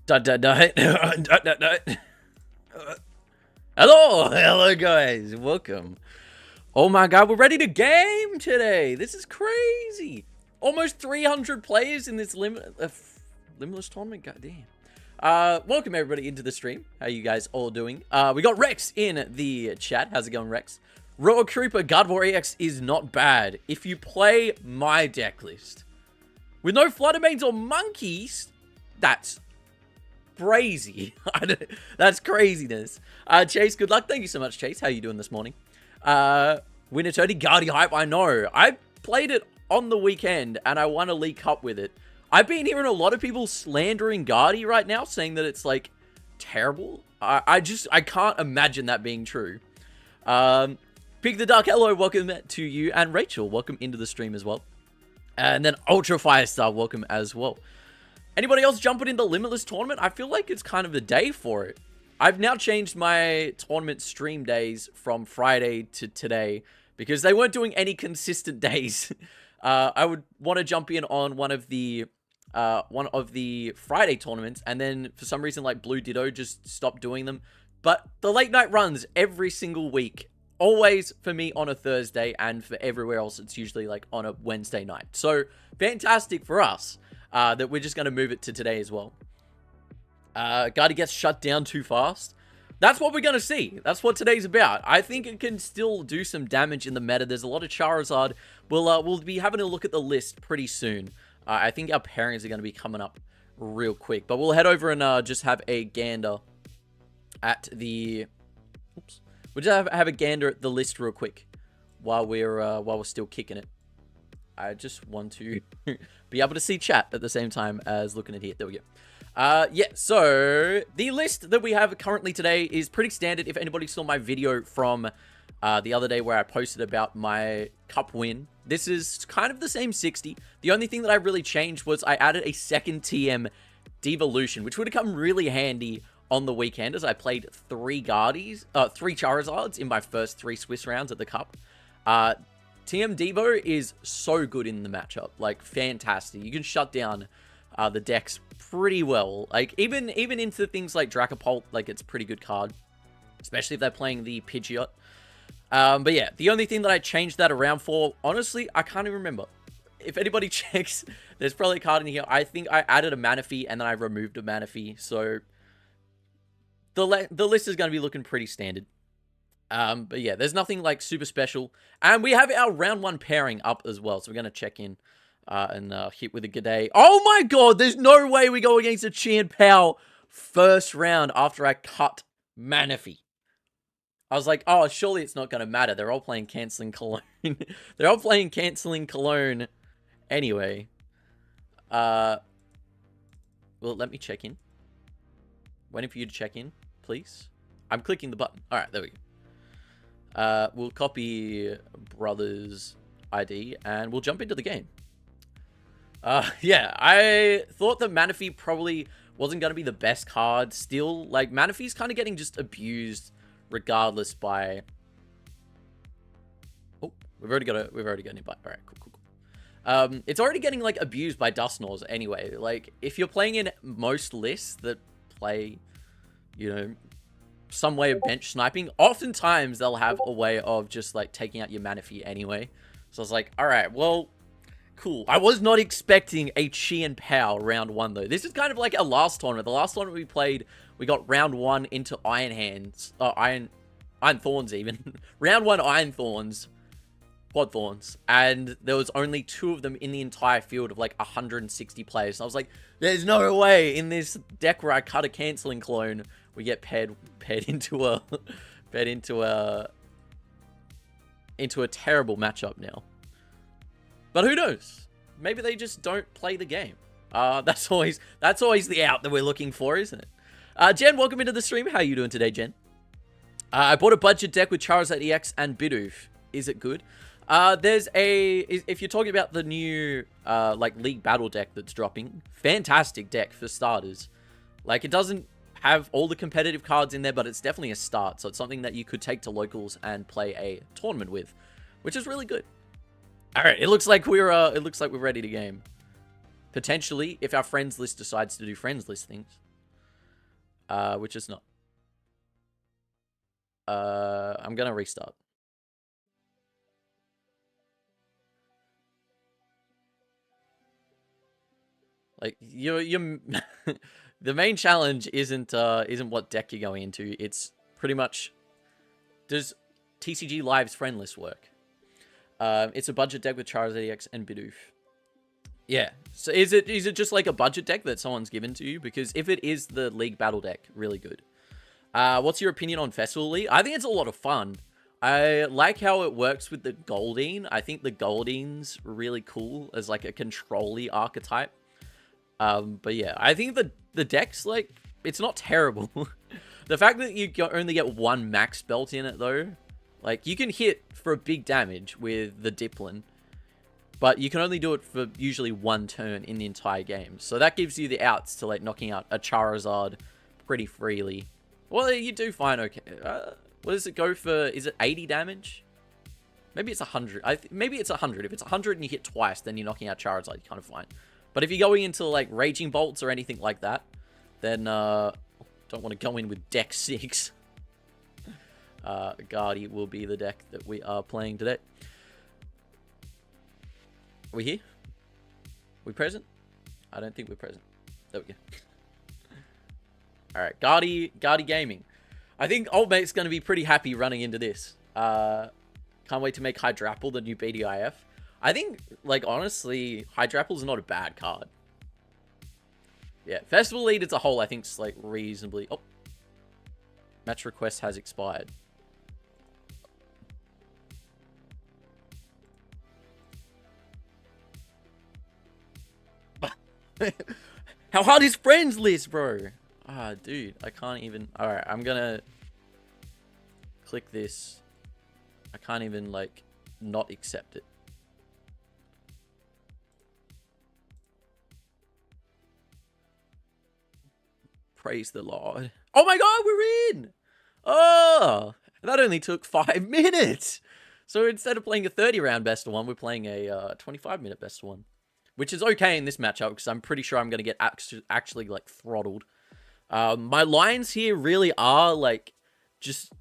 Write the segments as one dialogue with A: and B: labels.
A: Dot, dot, dot. Dot, dot, dot. Hello guys, welcome. Oh my god, we're ready to game today. This is crazy. Almost 300 players in this limitless tournament. God damn. Welcome everybody into the stream. How you guys all doing? We got Rex in the chat. How's it going, Rex? Royal Creeper Gardevoir EX is not bad if you play my deck list. With no Fluttermanes or monkeys, that's crazy. That's craziness. Chase, good luck. Thank you so much, Chase. How you doing this morning? Winner Toady, Guardy Hype. I know. I played it on the weekend and I won a League Cup with it. I've been hearing a lot of people slandering Guardy right now, saying that it's like terrible. I can't imagine that being true. Pig the Dark, hello, welcome to you. And Rachel, welcome into the stream as well. And then Ultra Firestar, welcome as well. Anybody else jumping in the Limitless tournament? I feel like it's kind of the day for it. I've now changed my tournament stream days from Friday to today because they weren't doing any consistent days. I would want to jump in on one of the Friday tournaments, and then for some reason, like Blue Ditto just stopped doing them. But the late night runs every single week, always for me on a Thursday, and for everywhere else, it's usually like on a Wednesday night. So fantastic for us that we're just going to move it to today as well. Guardy gets shut down too fast. That's what we're going to see. That's what today's about. I think it can still do some damage in the meta. There's a lot of Charizard. We'll be having a look at the list pretty soon. I think our pairings are going to be coming up real quick. But we'll head over and just have a gander at the... Oops. We'll just have a gander at the list real quick while we're still kicking it. I just want to be able to see chat at the same time as looking at here. There we go. Yeah, so the list that we have currently today is pretty standard. If anybody saw my video from the other day where I posted about my cup win, this is kind of the same 60. The only thing that I really changed was I added a second TM devolution, which would have come really handy on the weekend as I played 3 Charizards in my first 3 Swiss rounds at the cup. TM Devo is so good in the matchup, like fantastic. You can shut down the decks pretty well. Like even into things like Dracopult, like it's a pretty good card, especially if they're playing the Pidgeot. But yeah, the only thing that I changed that around for, honestly, I can't even remember. If anybody checks, there's probably a card in here. I think I added a Manaphy and then I removed a Manaphy, so the list is going to be looking pretty standard. But yeah, there's nothing like super special. And we have our round 1 pairing up as well. So we're going to check in and hit with a G'day. Oh my god, there's no way we go against a Chien-Pao first round after I cut Manaphy. I was like, oh, surely it's not going to matter. They're all playing Canceling Cologne. They're all playing Canceling Cologne anyway. Well, let me check in. Waiting for you to check in, please. I'm clicking the button. All right, there we go. We'll copy brother's ID and we'll jump into the game. Yeah, I thought that Manaphy probably wasn't going to be the best card still. Like, Manaphy's kind of getting just abused regardless by... Oh, we've already got an invite. All right, cool. It's already getting, like, abused by Dusknoirs anyway. Like, if you're playing in most lists that play, you know, some way of bench sniping, oftentimes they'll have a way of just, like, taking out your Manaphy anyway. So I was like, all right, well... Cool. I was not expecting a Chien-Pao round 1 though. This is kind of like our last tournament. The last tournament we played, we got round 1 into Iron Thorns even. Round 1 Iron Thorns, Quad Thorns, and there was only 2 of them in the entire field of like 160 players. And I was like, there's no way in this deck where I cut a Canceling Clone, we get paired into a terrible matchup now. But who knows? Maybe they just don't play the game. That's always the out that we're looking for, isn't it? Jen, welcome into the stream. How are you doing today, Jen? I bought a budget deck with Charizard EX and Bidoof. Is it good? If you're talking about the new like League Battle deck that's dropping, fantastic deck for starters. Like, it doesn't have all the competitive cards in there, but it's definitely a start. So it's something that you could take to locals and play a tournament with, which is really good. All right, it looks like we're ready to game. Potentially, if our friends list decides to do friends list things. which is not. I'm gonna restart. Like you the main challenge isn't what deck you're going into. It's pretty much, does TCG Live's friend list work? It's a budget deck with Charizard EX and Bidoof. Yeah. So is it just like a budget deck that someone's given to you? Because if it is the League Battle deck, really good. What's your opinion on Festival League? I think it's a lot of fun. I like how it works with the Goldeen. I think the Goldeen's really cool as like a control-y archetype. But yeah, I think the deck's like, it's not terrible. The fact that you only get one max belt in it though, like you can hit for a big damage with the Diplin, but you can only do it for usually one turn in the entire game. So that gives you the outs to like knocking out a Charizard pretty freely. Well, you do find okay. What does it go for? Is it 80 damage? Maybe it's 100. Maybe it's 100. If it's 100 and you hit twice, then you're knocking out Charizard. You're kind of fine. But if you're going into like Raging Bolts or anything like that, then don't want to go in with deck 6. Gardy will be the deck that we are playing today. Are we here? We present? I don't think we're present. There we go. Alright, Gardy Gaming. I think old mate's going to be pretty happy running into this. Can't wait to make Hydrapple the new BDIF. I think, like, honestly, Hydrapple's not a bad card. Yeah, Festival Lead as a whole, I think, is, like, reasonably... Oh. Match request has expired. How hard is friends list, bro? Ah, dude, I can't even... Alright, I'm gonna... click this. I can't even, like, not accept it. Praise the Lord. Oh my god, we're in! Oh! That only took 5 minutes! So instead of playing a 30-round best of one, we're playing a 25-minute best of one. Which is okay in this matchup, because I'm pretty sure I'm going to get actually, like, throttled. My lines here really are, like, just...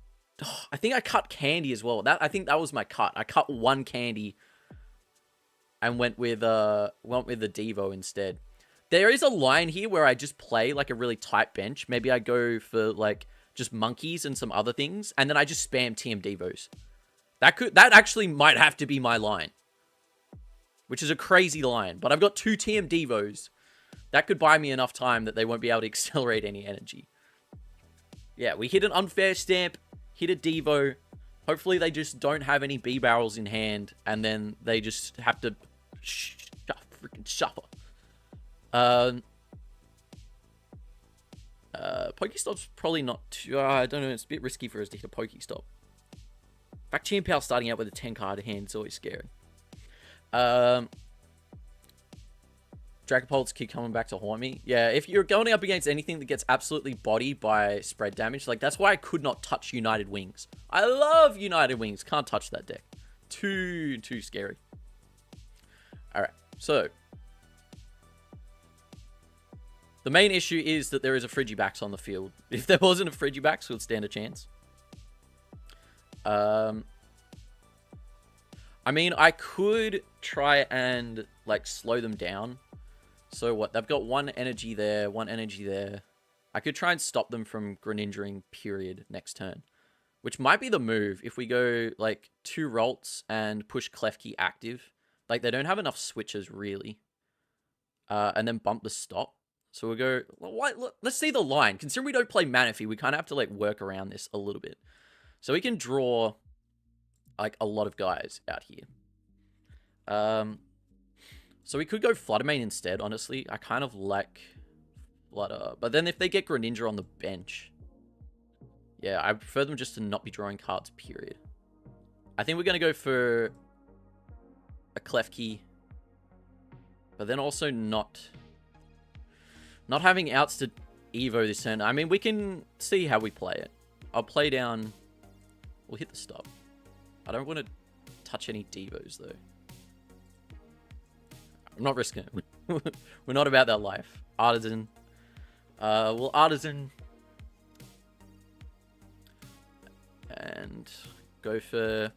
A: Oh, I think I cut candy as well. I think that was my cut. I cut one candy and went with the Devo instead. There is a line here where I just play like a really tight bench. Maybe I go for like just monkeys and some other things, and then I just spam TM Devos. That actually might have to be my line, which is a crazy line. But I've got 2 TM Devos. That could buy me enough time that they won't be able to accelerate any energy. Yeah, we hit an unfair stamp, hit a Devo. Hopefully they just don't have any B-barrels in hand, and then they just have to freaking suffer. Pokestop's probably not too... I don't know, it's a bit risky for us to hit a Pokestop. In fact, Chien-Pao starting out with a 10-card hand is always scary. Dragapults keep coming back to haunt me. Yeah, if you're going up against anything that gets absolutely bodied by spread damage, like, that's why I could not touch United Wings. I love United Wings. Can't touch that deck. Too scary. Alright, so... the main issue is that there is a Frigibax on the field. If there wasn't a Frigibax, we'd stand a chance. I mean, I could try and, like, slow them down. So what? They've got 1 energy there, 1 energy there. I could try and stop them from Greninjaing period next turn. Which might be the move if we go, like, 2 Rolts and push Klefki active. Like, they don't have enough switches, really. And then bump the stop. So we'll go... let's see the line. Considering we don't play Manaphy, we kind of have to, like, work around this a little bit. So we can draw, like, a lot of guys out here. So we could go Fluttermane instead, honestly. I kind of like Flutter. But then if they get Greninja on the bench... yeah, I prefer them just to not be drawing cards, period. I think we're going to go for a Klefki. But then also not having outs to Evo this turn. I mean, we can see how we play it. I'll play down... we'll hit the stop. I don't want to touch any Devos, though. I'm not risking it. We're not about that life. Artisan. Well, Artisan And go for...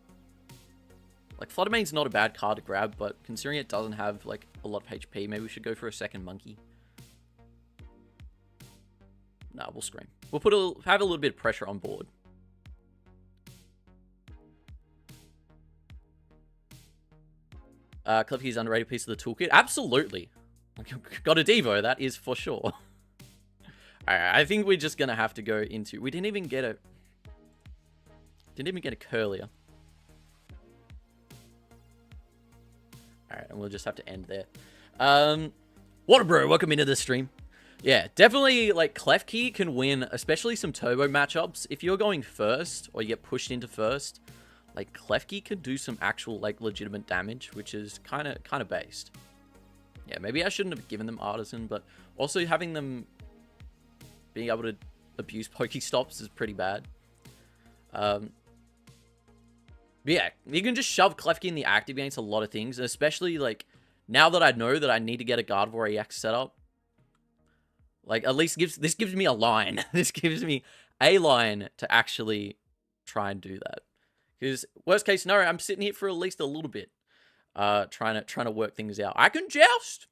A: Like, Fluttermane's not a bad card to grab, but considering it doesn't have, like, a lot of HP, maybe we should go for a second Monkey. Nah, we'll Scream. We'll have a little bit of pressure on board. Klefki's underrated piece of the toolkit. Absolutely. Got a Devo, that is for sure. Alright, I think we're just gonna have to go into... We didn't even get a Curlier. Alright, and we'll just have to end there. What a bro, welcome into the stream. Yeah, definitely, like, Klefki can win, especially some turbo matchups. If you're going first, or you get pushed into first, like, Klefki could do some actual, like, legitimate damage, which is kind of based. Yeah, maybe I shouldn't have given them Artisan, but also having them being able to abuse Pokestops is pretty bad. Yeah, you can just shove Klefki in the active against a lot of things, and especially, like, now that I know that I need to get a Gardevoir EX set up, like, at least this gives me a line. This gives me a line to actually try and do that. Because worst case scenario, I'm sitting here for at least a little bit, trying to work things out. I can joust.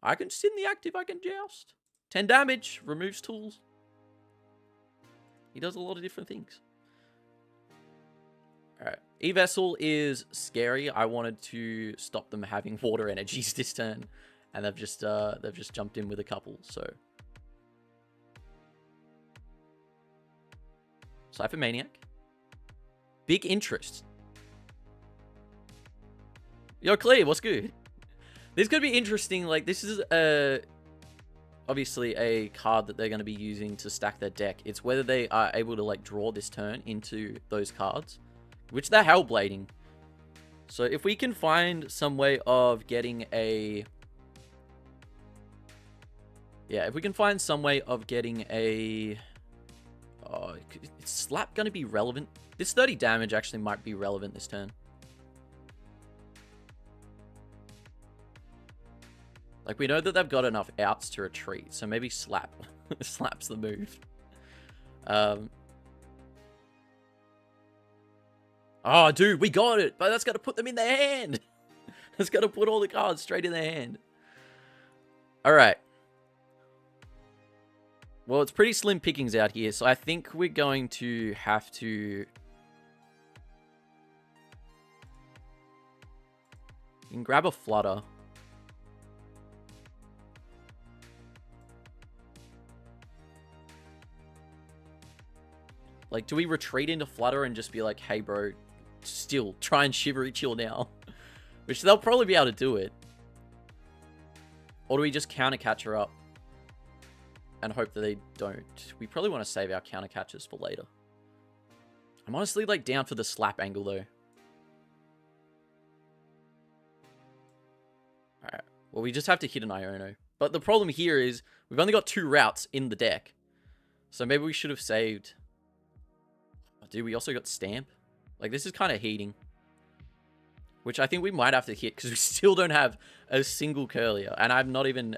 A: I can sit in the active. I can joust. 10 damage, removes tools. He does a lot of different things. All right, E-Vessel is scary. I wanted to stop them having water energies this turn, and they've just jumped in with a couple. So, Cypher Maniac. Big interest. Yo, Clea, what's good? This could be interesting. Like, this is obviously a card that they're going to be using to stack their deck. It's whether they are able to, like, draw this turn into those cards, which they're Hellblading. So if we can find some way of getting a... Yeah, if we can find some way of getting a... Oh, is Slap going to be relevant? This 30 damage actually might be relevant this turn. Like, we know that they've got enough outs to retreat, so maybe Slap. Slap's the move. Oh, dude, we got it! But that's got to put them in their hand! That's got to put all the cards straight in their hand. Alright. Well, it's pretty slim pickings out here, so I think we're going to have to... You can grab a Flutter. Like, do we retreat into Flutter and just be like, hey, bro, still, try and Shivery Chill now? Which they'll probably be able to do it. Or do we just counter catch her up and hope that they don't? We probably want to save our counter catches for later. I'm honestly, like, down for the Slap angle, though. Alright. Well, we just have to hit an Iono. But the problem here is we've only got 2 routes in the deck. So maybe we should have saved... Oh, dude, we also got Stamp. Like, this is kind of heating. Which I think we might have to hit because we still don't have a single Curlier. And I've not even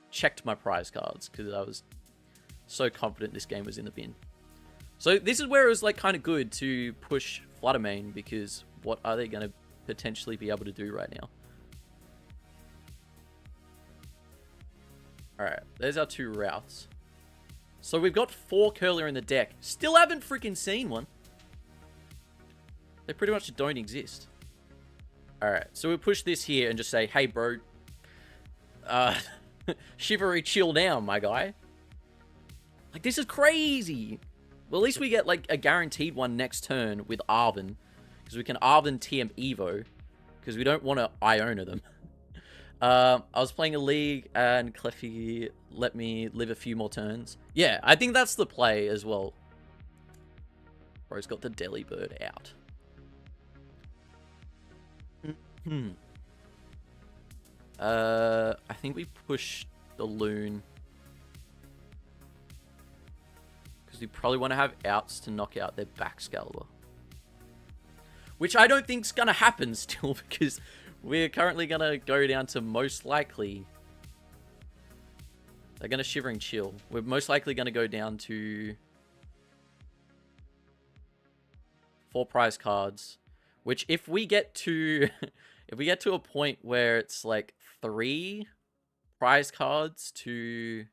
A: checked my prize cards because I was so confident this game was in the bin. So this is where it was, like, kind of good to push Fluttermane, because what are they going to potentially be able to do right now? Alright, there's our 2 routes. So we've got 4 Curlier in the deck. Still haven't freaking seen one. They pretty much don't exist. Alright, so we'll push this here and just say, hey, bro. Shivery Chill down, my guy. Like, this is crazy. Well, at least we get, like, a guaranteed one next turn with Arven. Because we can Arven TM Evo. Because we don't want to Iona them. I was playing a league and Klefki let me live a few more turns. Yeah, I think that's the play as well. Bro's got the Delibird out. I think we push the Loon. Because we probably want to have outs to knock out their Baxcalibur. Which I don't think's going to happen still, because we're currently going to go down to most likely... They're going to Shivering Chill. We're most likely going to go down to... 4 prize cards, which if we get to if we get to a point where it's like 3 prize cards to,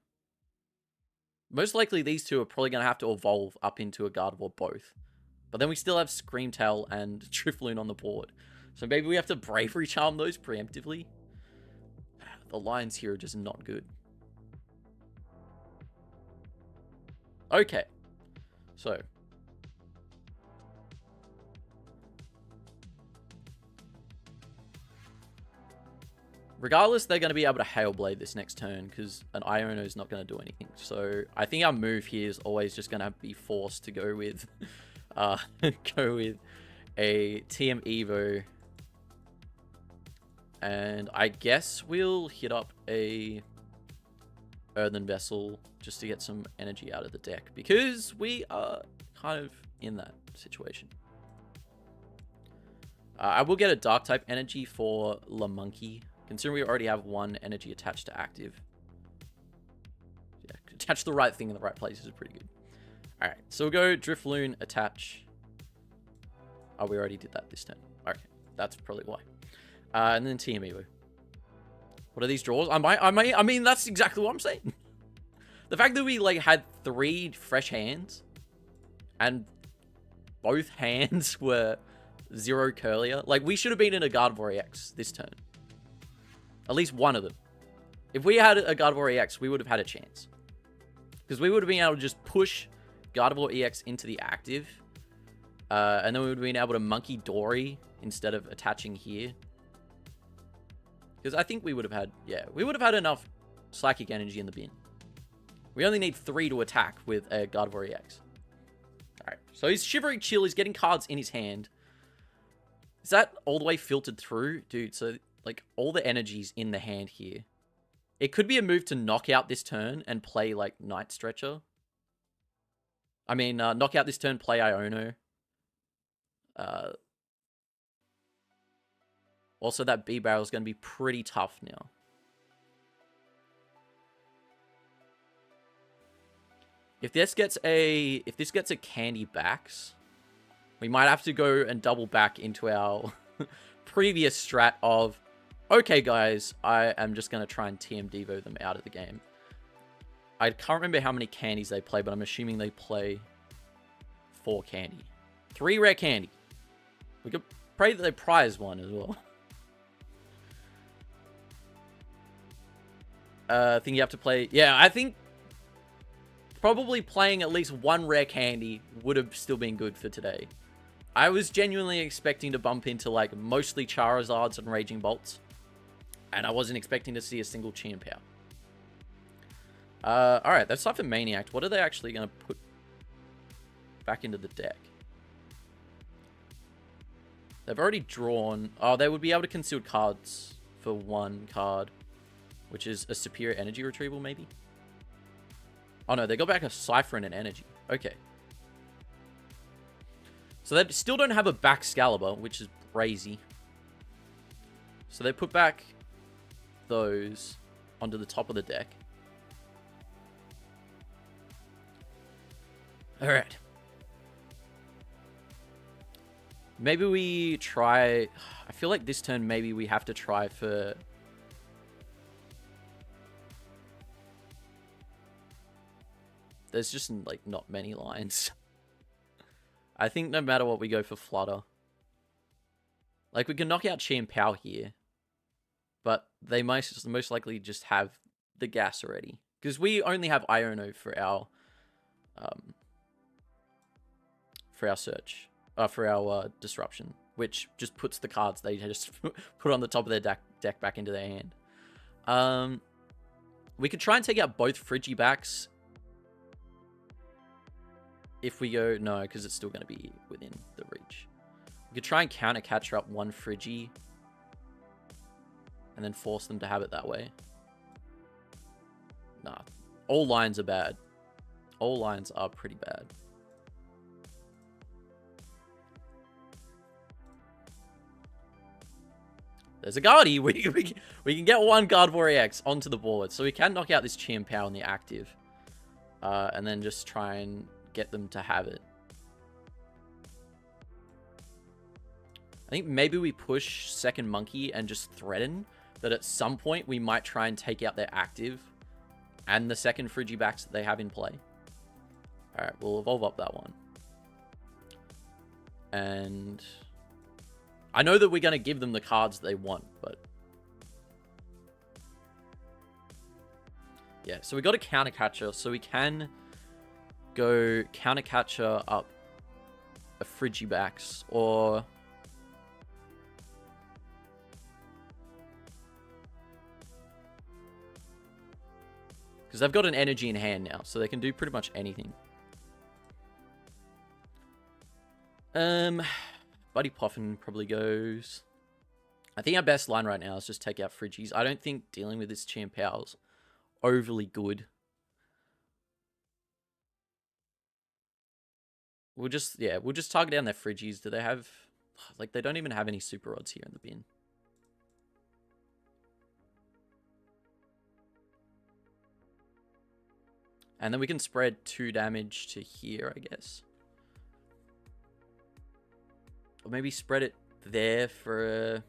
A: most likely these two are probably going to have to evolve up into a Gardevoir both. But then we still have Screamtail and Drifloon on the board. So maybe we have to Bravery Charm those preemptively. The lines here are just not good. Okay. So. Regardless, they're going to be able to Hail Blade this next turn because an Iono is not going to do anything. So I think our move here is always just going to be forced to go with, go with a TM Evo. And I guess we'll hit up a Earthen Vessel just to get some energy out of the deck because we are kind of in that situation. I will get a Dark type energy for Lamonkey, considering we already have 1 energy attached to active. Yeah, attach the right thing in the right place is pretty good. Alright, so we'll go Drifloon, attach. Oh, we already did that this turn. Okay, that's probably why. And then TM Evo. What are these draws? I mean, that's exactly what I'm saying. The fact that we like had 3 fresh hands and both hands were 0 Curlier. Like, we should have been in a Gardevoir EX this turn. At least one of them. If we had a Gardevoir EX, we would have had a chance. Because we would have been able to just push Gardevoir EX into the active. And then we would have been able to Monkey Dory instead of attaching here. Because I think we would have had, yeah, we would have had enough Psychic Energy in the bin. We only need 3 to attack with a Gardevoir EX. Alright, so he's Shivering Chill, he's getting cards in his hand. Is that all the way filtered through? Dude, so, like, all the energy's in the hand here. It could be a move to knock out this turn and play, like, Night Stretcher. I mean, knock out this turn, play Iono. Also, that B-Barrel is going to be pretty tough now. If this gets a Candy Backs, we might have to go and double back into our previous strat of, okay, guys, I am just going to try and TM Devo them out of the game. I can't remember how many candies they play, but I'm assuming they play 4 candy. 3 rare candy. We could pray that they prize 1 as well. I think you have to play... Yeah, I think probably playing at least 1 rare candy would have still been good for today. I was genuinely expecting to bump into, like, mostly Charizards and Raging Bolts. And I wasn't expecting to see a single Chien-Pao. Alright, that's time for Maniac. What are they actually going to put back into the deck? They've already drawn... Oh, they would be able to conceal cards for 1 card, which is a Superior Energy Retrieval, maybe? Oh, no, they got back a Cypher and an Energy. Okay. So they still don't have a back Excalibur, which is crazy. So they put back those onto the top of the deck. Alright. Maybe we try... I feel like this turn maybe we have to try for... There's just, like, not many lines. I think no matter what, we go for Flutter. Like, we can knock out Chien-Pao here. But they most likely just have the gas already. Because we only have Iono for our search. For our Disruption. Which just puts the cards they just put on the top of their deck back into their hand. We could try and take out both Frigibacks. If we go... No, because it's still going to be within the reach. We could try and counter-catch up 1 Frigi. And then force them to have it that way. Nah. All lines are bad. All lines are pretty bad. There's a Guardy. We can get 1 Gardevoir EX onto the board. So we can knock out this Chien-Pao in the active. And then just try and get them to have it. I think maybe we push second monkey and just threaten that at some point we might try and take out their active and the second Frigibacks that they have in play. Alright, we'll evolve up that one. And I know that we're going to give them the cards they want, but yeah, so we got a counter catcher, so we can go counter catcher up a Frigibacks, or because they've got an energy in hand now, so they can do pretty much anything. Buddy Poffin probably goes. I think our best line right now is just take out Friggies. I don't think dealing with this Chien-Pao's overly good. We'll just target down their Friggies. Do they have, like, they don't even have any super rods here in the bin. And then we can spread 2 damage to here, I guess. Or maybe spread it there for a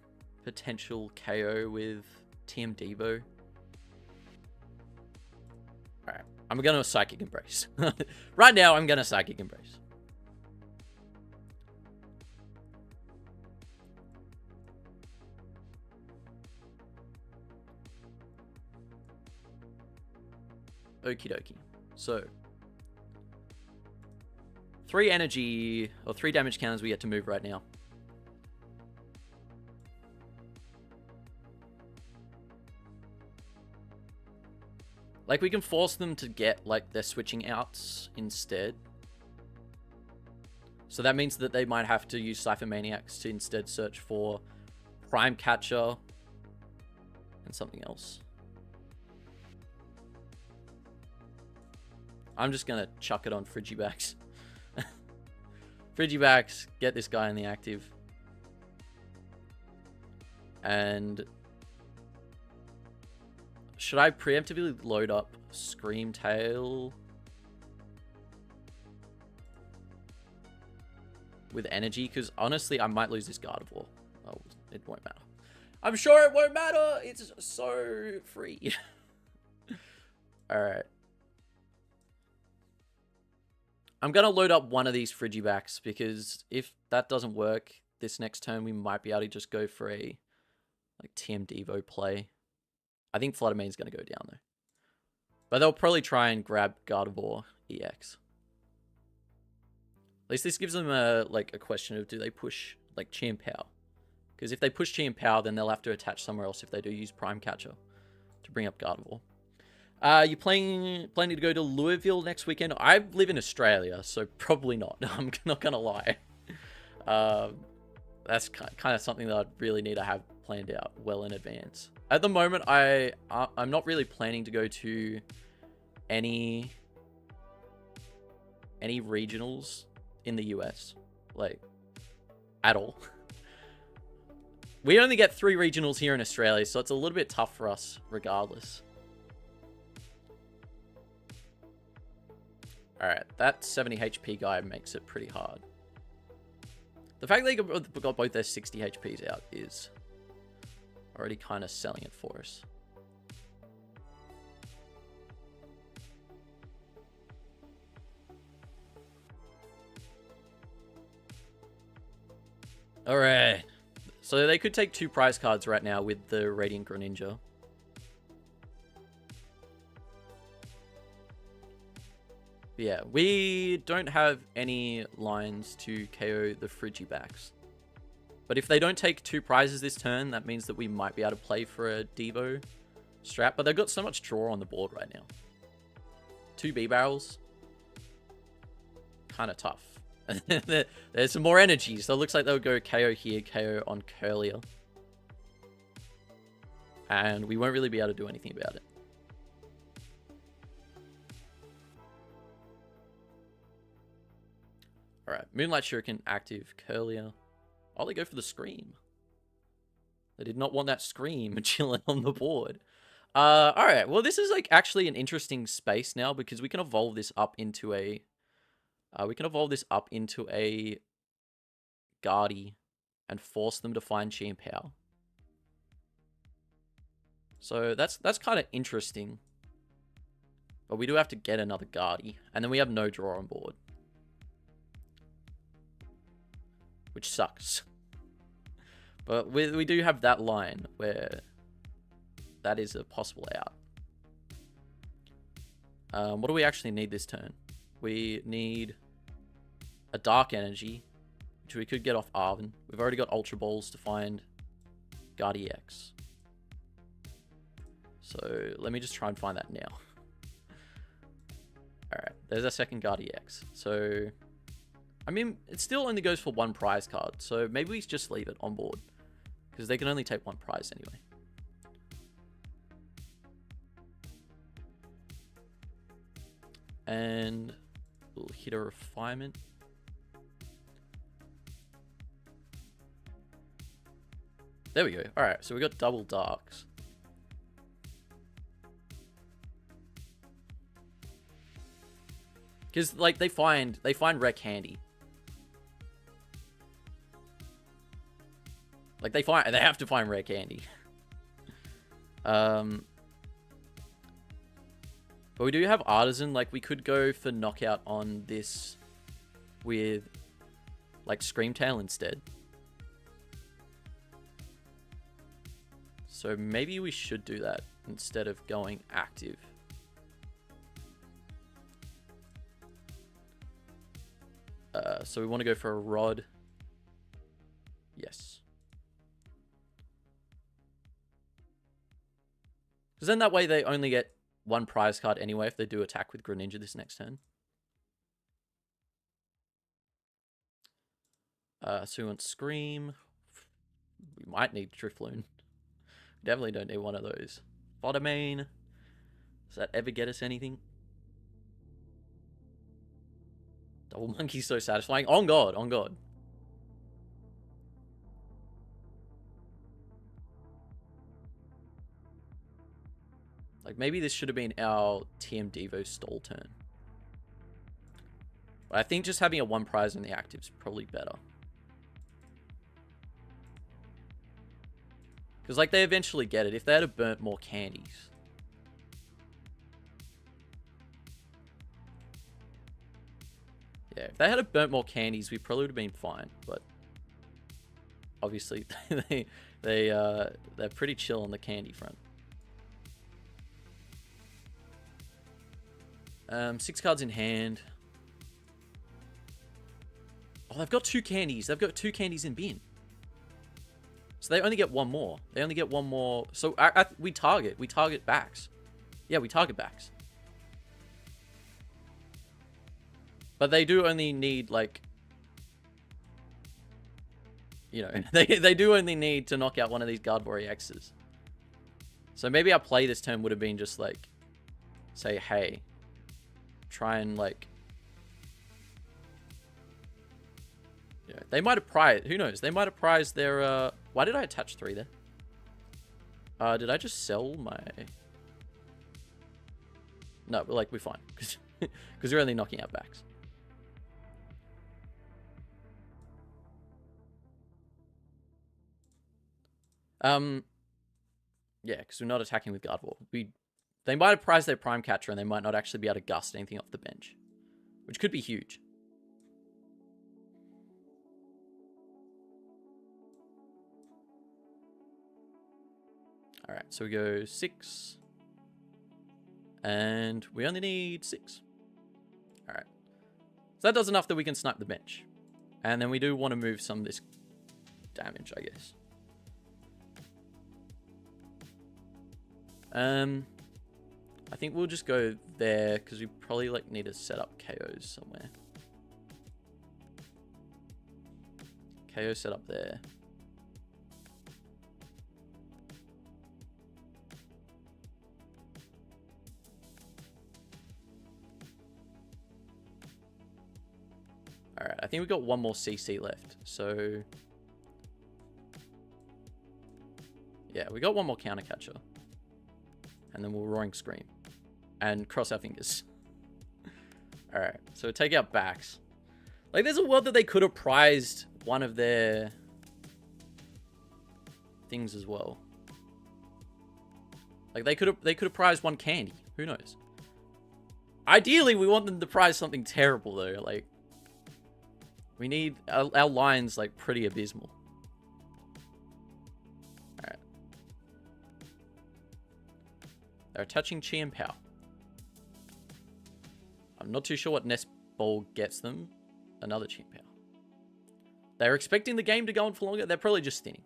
A: potential KO with TM Devo. Alright, I'm gonna Psychic Embrace. Right now, I'm gonna Psychic Embrace. Okie dokie. So, 3 energy, or 3 damage counters we get to move right now. Like, we can force them to get, like, their switching outs instead. So that means that they might have to use Cypher Maniacs to instead search for Prime Catcher and something else. I'm just going to chuck it on Frigibacks. Frigibacks, get this guy in the active. And should I preemptively load up Screamtail with energy? Because honestly, I might lose this Gardevoir. Oh, it won't matter. I'm sure it won't matter. It's so free. Alright. I'm going to load up one of these Frigibacks, because if that doesn't work this next turn, we might be able to just go for a like TM Devo play. I think Fluttermane's going to go down though. But they'll probably try and grab Gardevoir EX. At least this gives them a question of, do they push like Chien-Pao? Because if they push Chien-Pao, then they'll have to attach somewhere else if they do use Prime Catcher to bring up Gardevoir. You planning to go to Louisville next weekend? I live in Australia, so probably not. I'm not gonna lie. That's kind of something that I'd really need to have planned out well in advance. At the moment, I'm not really planning to go to any regionals in the US, like, at all. We only get 3 regionals here in Australia, so it's a little bit tough for us regardless. Alright, that 70 HP guy makes it pretty hard. The fact that they got both their 60 HPs out is already kind of selling it for us. Alright. So they could take 2 prize cards right now with the Radiant Greninja. Yeah, we don't have any lines to KO the Frigibacks. But if they don't take 2 prizes this turn, that means that we might be able to play for a Devo strat. But they've got so much draw on the board right now. 2 B-Barrels. Kind of tough. There's some more energy, so it looks like they'll go KO here, KO on Curlier. And we won't really be able to do anything about it. Alright, Moonlight Shuriken active, Curlier. Oh, they go for the Scream. They did not want that Scream chilling on the board. Alright, well this is like actually an interesting space now, because we can evolve this up into a... Guardy and force them to find Chien-Pao. So that's kind of interesting. But we do have to get another Guardy. And then we have no draw on board. Which sucks. But we do have that line where that is a possible out. What do we actually need this turn? We need a Dark Energy, which we could get off Arven. We've already got Ultra Balls to find Guardy X. So let me just try and find that now. Alright, there's our second Guardy X. So, I mean, it still only goes for one prize card. So maybe we just leave it on board. Because they can only take one prize anyway. And we'll hit a Refinement. There we go. Alright, so we got double darks. Because, like, they find Rec handy. Like, they have to find Rec handy. But we do have Artisan. Like, we could go for knockout on this with, like, Screamtail instead. So maybe we should do that instead of going active. So we want to go for a Rod. Yes. Because then that way they only get one prize card anyway if they do attack with Greninja this next turn. So we want Scream. We might need Drifloon. Definitely don't need one of those. Photomane. Does that ever get us anything? Double Monkey's so satisfying. On God, on God. Like, maybe this should have been our TM Devo stall turn. But I think just having a one prize in the active is probably better. Because, like, they eventually get it. If they had burnt more candies. Yeah, if they had burnt more candies, we probably would have been fine. But obviously, they're pretty chill on the candy front. 6 cards in hand. Oh, they've got 2 candies. They've got 2 candies in bin. So they only get one more. They only get one more. So we target backs. Yeah, we target backs. But they do only need, like, you know, they do only need to knock out one of these Gardevoir X's. So maybe our play this turn would have been just, like, say, hey, try and, like, yeah, they might have prized, who knows, they might have prized their, why did I attach 3 there? Did I just sell my, no, but, like, we're fine, because we're only knocking out backs. Yeah, because we're not attacking with Gardevoir. They might have prized their Prime Catcher and they might not actually be able to gust anything off the bench. Which could be huge. Alright, so we go 6. And we only need 6. Alright. So that does enough that we can snipe the bench. And then we do want to move some of this damage, I guess. I think we'll just go there because we probably, like, need to set up KOs somewhere. KO set up there. Alright, I think we've got one more CC left, so yeah, we got one more counter catcher. And then we'll Roaring Scream. And cross our fingers. Alright, so take out backs. Like, there's a world that they could have prized one of their things as well. Like, they could have prized one candy. Who knows? Ideally, we want them to prize something terrible, though. Like, we need... Our line's, like, pretty abysmal. Alright. They're attaching Chien-Pao. I'm not too sure what Nest Ball gets them. Another Chien-Pao. They're expecting the game to go on for longer. They're probably just thinning.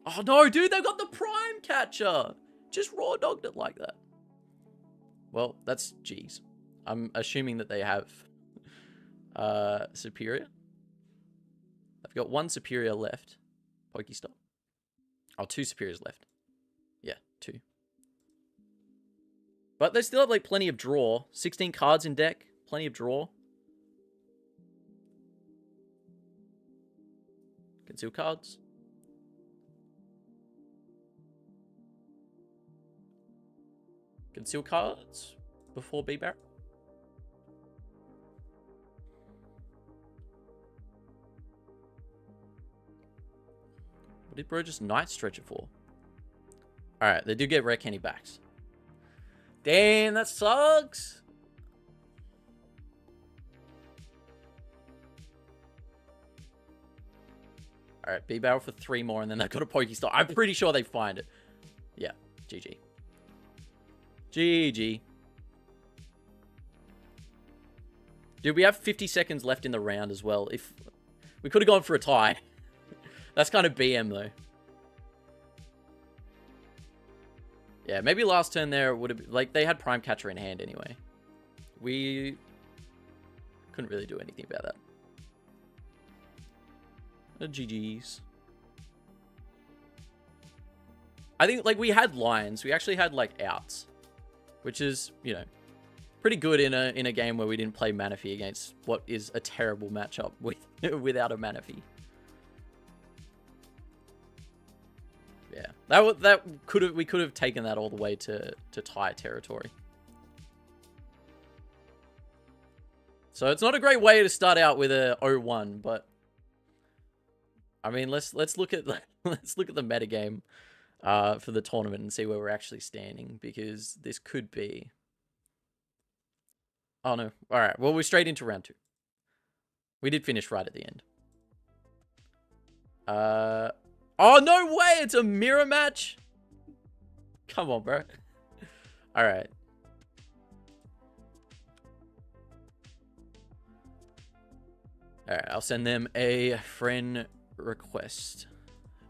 A: Oh, no, dude. They've got the Prime Catcher. Just raw dogged it like that. Well, that's G's. I'm assuming that they have Superior. I've got one Superior left. Pokestop. Oh, two Superiors left. Yeah, two. But they still have, like, plenty of draw. 16 cards in deck. Plenty of draw. Conceal cards. Conceal cards before B-Barrel. What did bro just Night Stretcher for? Alright, they do get rare candy backs. Damn, that sucks. Alright, B-Barrel for 3 more, and then they've got a Pokestop. I'm pretty sure they find it. Yeah, GG. GG. Dude, we have 50 seconds left in the round as well. If we could have gone for a tie. That's kind of BM, though. Yeah, maybe last turn there would have... Like, they had Prime Catcher in hand anyway. We couldn't really do anything about that. GG's. I think, like, we had lines. We actually had, like, outs. Which is, you know, pretty good in a game where we didn't play Manaphy against what is a terrible matchup with without a Manaphy. Yeah, we could have taken that all the way to tie territory. So it's not a great way to start out with a 0-1, but I mean, let's look at the metagame for the tournament and see where we're actually standing, because this could be... Oh, no. All right. Well, we're straight into round 2. We did finish right at the end. Oh, no way! It's a mirror match? Come on, bro. All right. All right. I'll send them a friend request.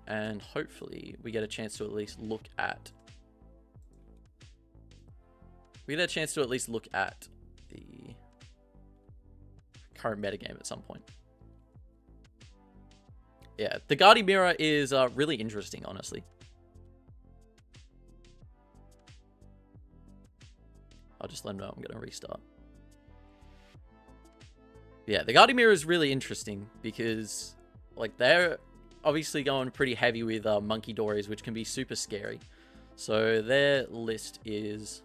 A: And hopefully we get a chance to at least look at... the current metagame at some point. Yeah, the Gardevoir mirror is really interesting, honestly. I'll just let them know I'm going to restart. Yeah, the Gardevoir mirror is really interesting because, like, they're obviously going pretty heavy with Monkey Dories, which can be super scary. So their list is,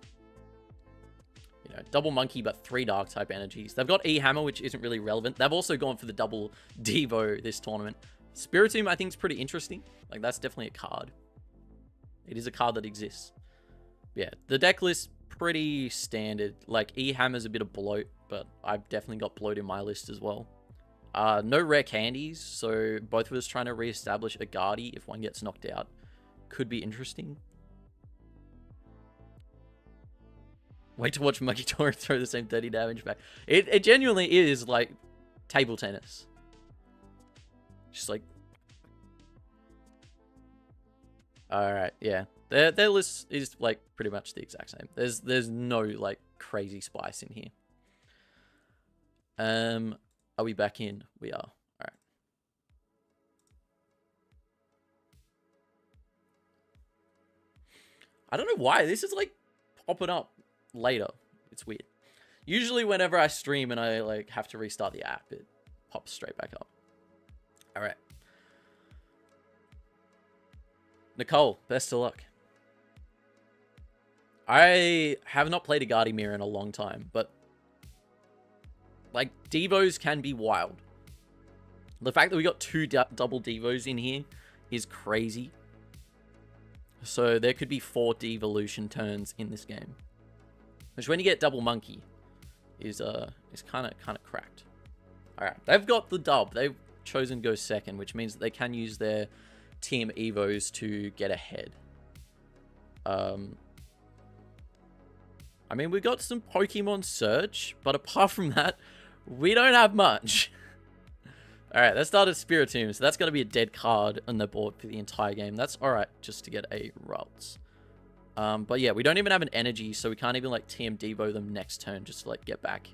A: you know, double Monkey, but 3 Dark type energies. They've got E-Hammer, which isn't really relevant. They've also gone for the double Devo this tournament. Spiritomb, I think, is pretty interesting. Like, that's definitely a card. It is a card that exists. Yeah, the deck list, pretty standard. Like, E-Hammer's a bit of bloat, but I've definitely got bloat in my list as well. No rare candies, so both of us trying to re-establish a Guardy if one gets knocked out could be interesting. Wait to watch Monkey Dory throw the same 30 damage back. It genuinely is like table tennis. Just like... Alright, yeah. Their list is like pretty much the exact same. There's no like crazy spice in here. Are we back in? We are. Alright. I don't know why. This is like popping up later. It's weird. Usually whenever I stream and I like have to restart the app, it pops straight back up. Alright. Nicole, best of luck. I have not played a Gardevoir in a long time, but like, Devos can be wild. The fact that we got 2 double Devos in here is crazy. So there could be 4 devolution turns in this game. Which when you get double monkey is kind of cracked. Alright, they've got the dub. They've chosen to go second, which means that they can use their team evos to get ahead. I mean, we got some Pokemon Search, but apart from that, we don't have much. Alright, that started Spiritomb, so that's going to be a dead card on the board for the entire game. That's alright, just to get a Ralts. But yeah, we don't even have an energy, so we can't even, like, TM Devo them next turn just to, like, get back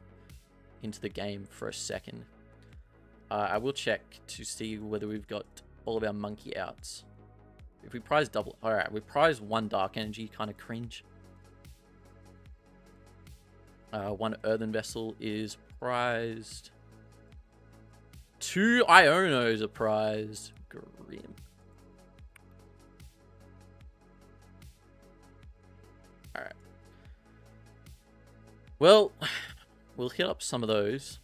A: into the game for a second. I will check to see whether we've got all of our monkey outs. If we prize double... Alright, we prize 1 Dark Energy, kind of cringe. 1 Earthen Vessel is prized. 2 Ionos are prized. Grim. Alright. Well, we'll hit up some of those.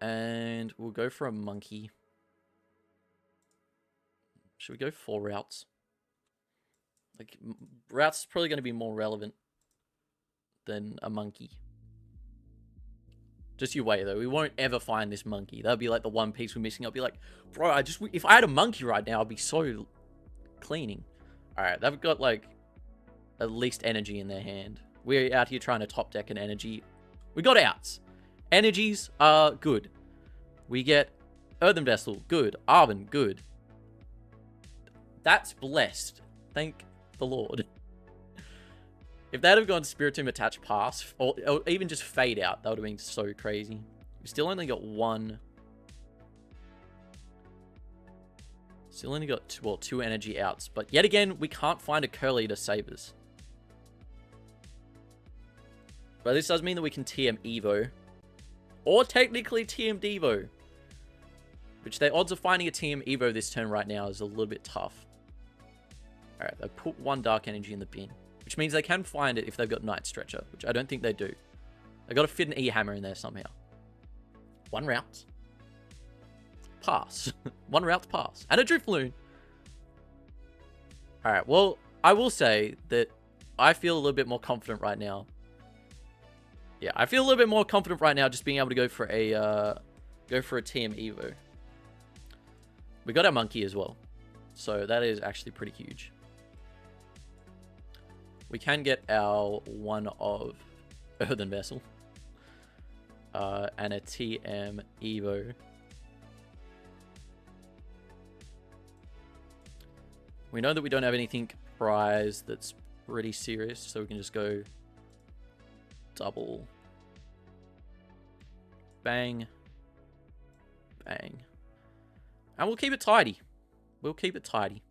A: And we'll go for a monkey. Should we go 4 routes? Like, routes is probably going to be more relevant than a monkey. Just you wait, though. We won't ever find this monkey. That'll be like the one piece we're missing. I'll be like, bro, if I had a monkey right now, I'd be so cleaning. Alright, they've got, like, at least energy in their hand. We're out here trying to top deck an energy. We got outs. Energies are good. We get Earthen Vessel, good. Arven, good. That's blessed. Thank the Lord. If they'd have gone Spiritomb Attach Pass, or even just Fade Out, that would have been so crazy. We still only got 1. Still only got 2 energy outs. But yet again, we can't find a Curly to save us. But this does mean that we can TM Evo. Or technically TM Devo. Which the odds of finding a TM Evo this turn right now is a little bit tough. Alright, they put 1 Dark Energy in the bin. Which means they can find it if they've got Night Stretcher, which I don't think they do. They got to fit an E-Hammer in there somehow. 1 route. Pass. 1 route pass. And a Drifloon. Alright, well, I will say that I feel a little bit more confident right now. Yeah, I feel a little bit more confident right now just being able to go for a TM Evo. We got our monkey as well. So that is actually pretty huge. We can get our 1 of Earthen Vessel. And a TM Evo. We know that we don't have anything prized that's pretty serious, so we can just go double. Bang. Bang. And we'll keep it tidy. We'll keep it tidy.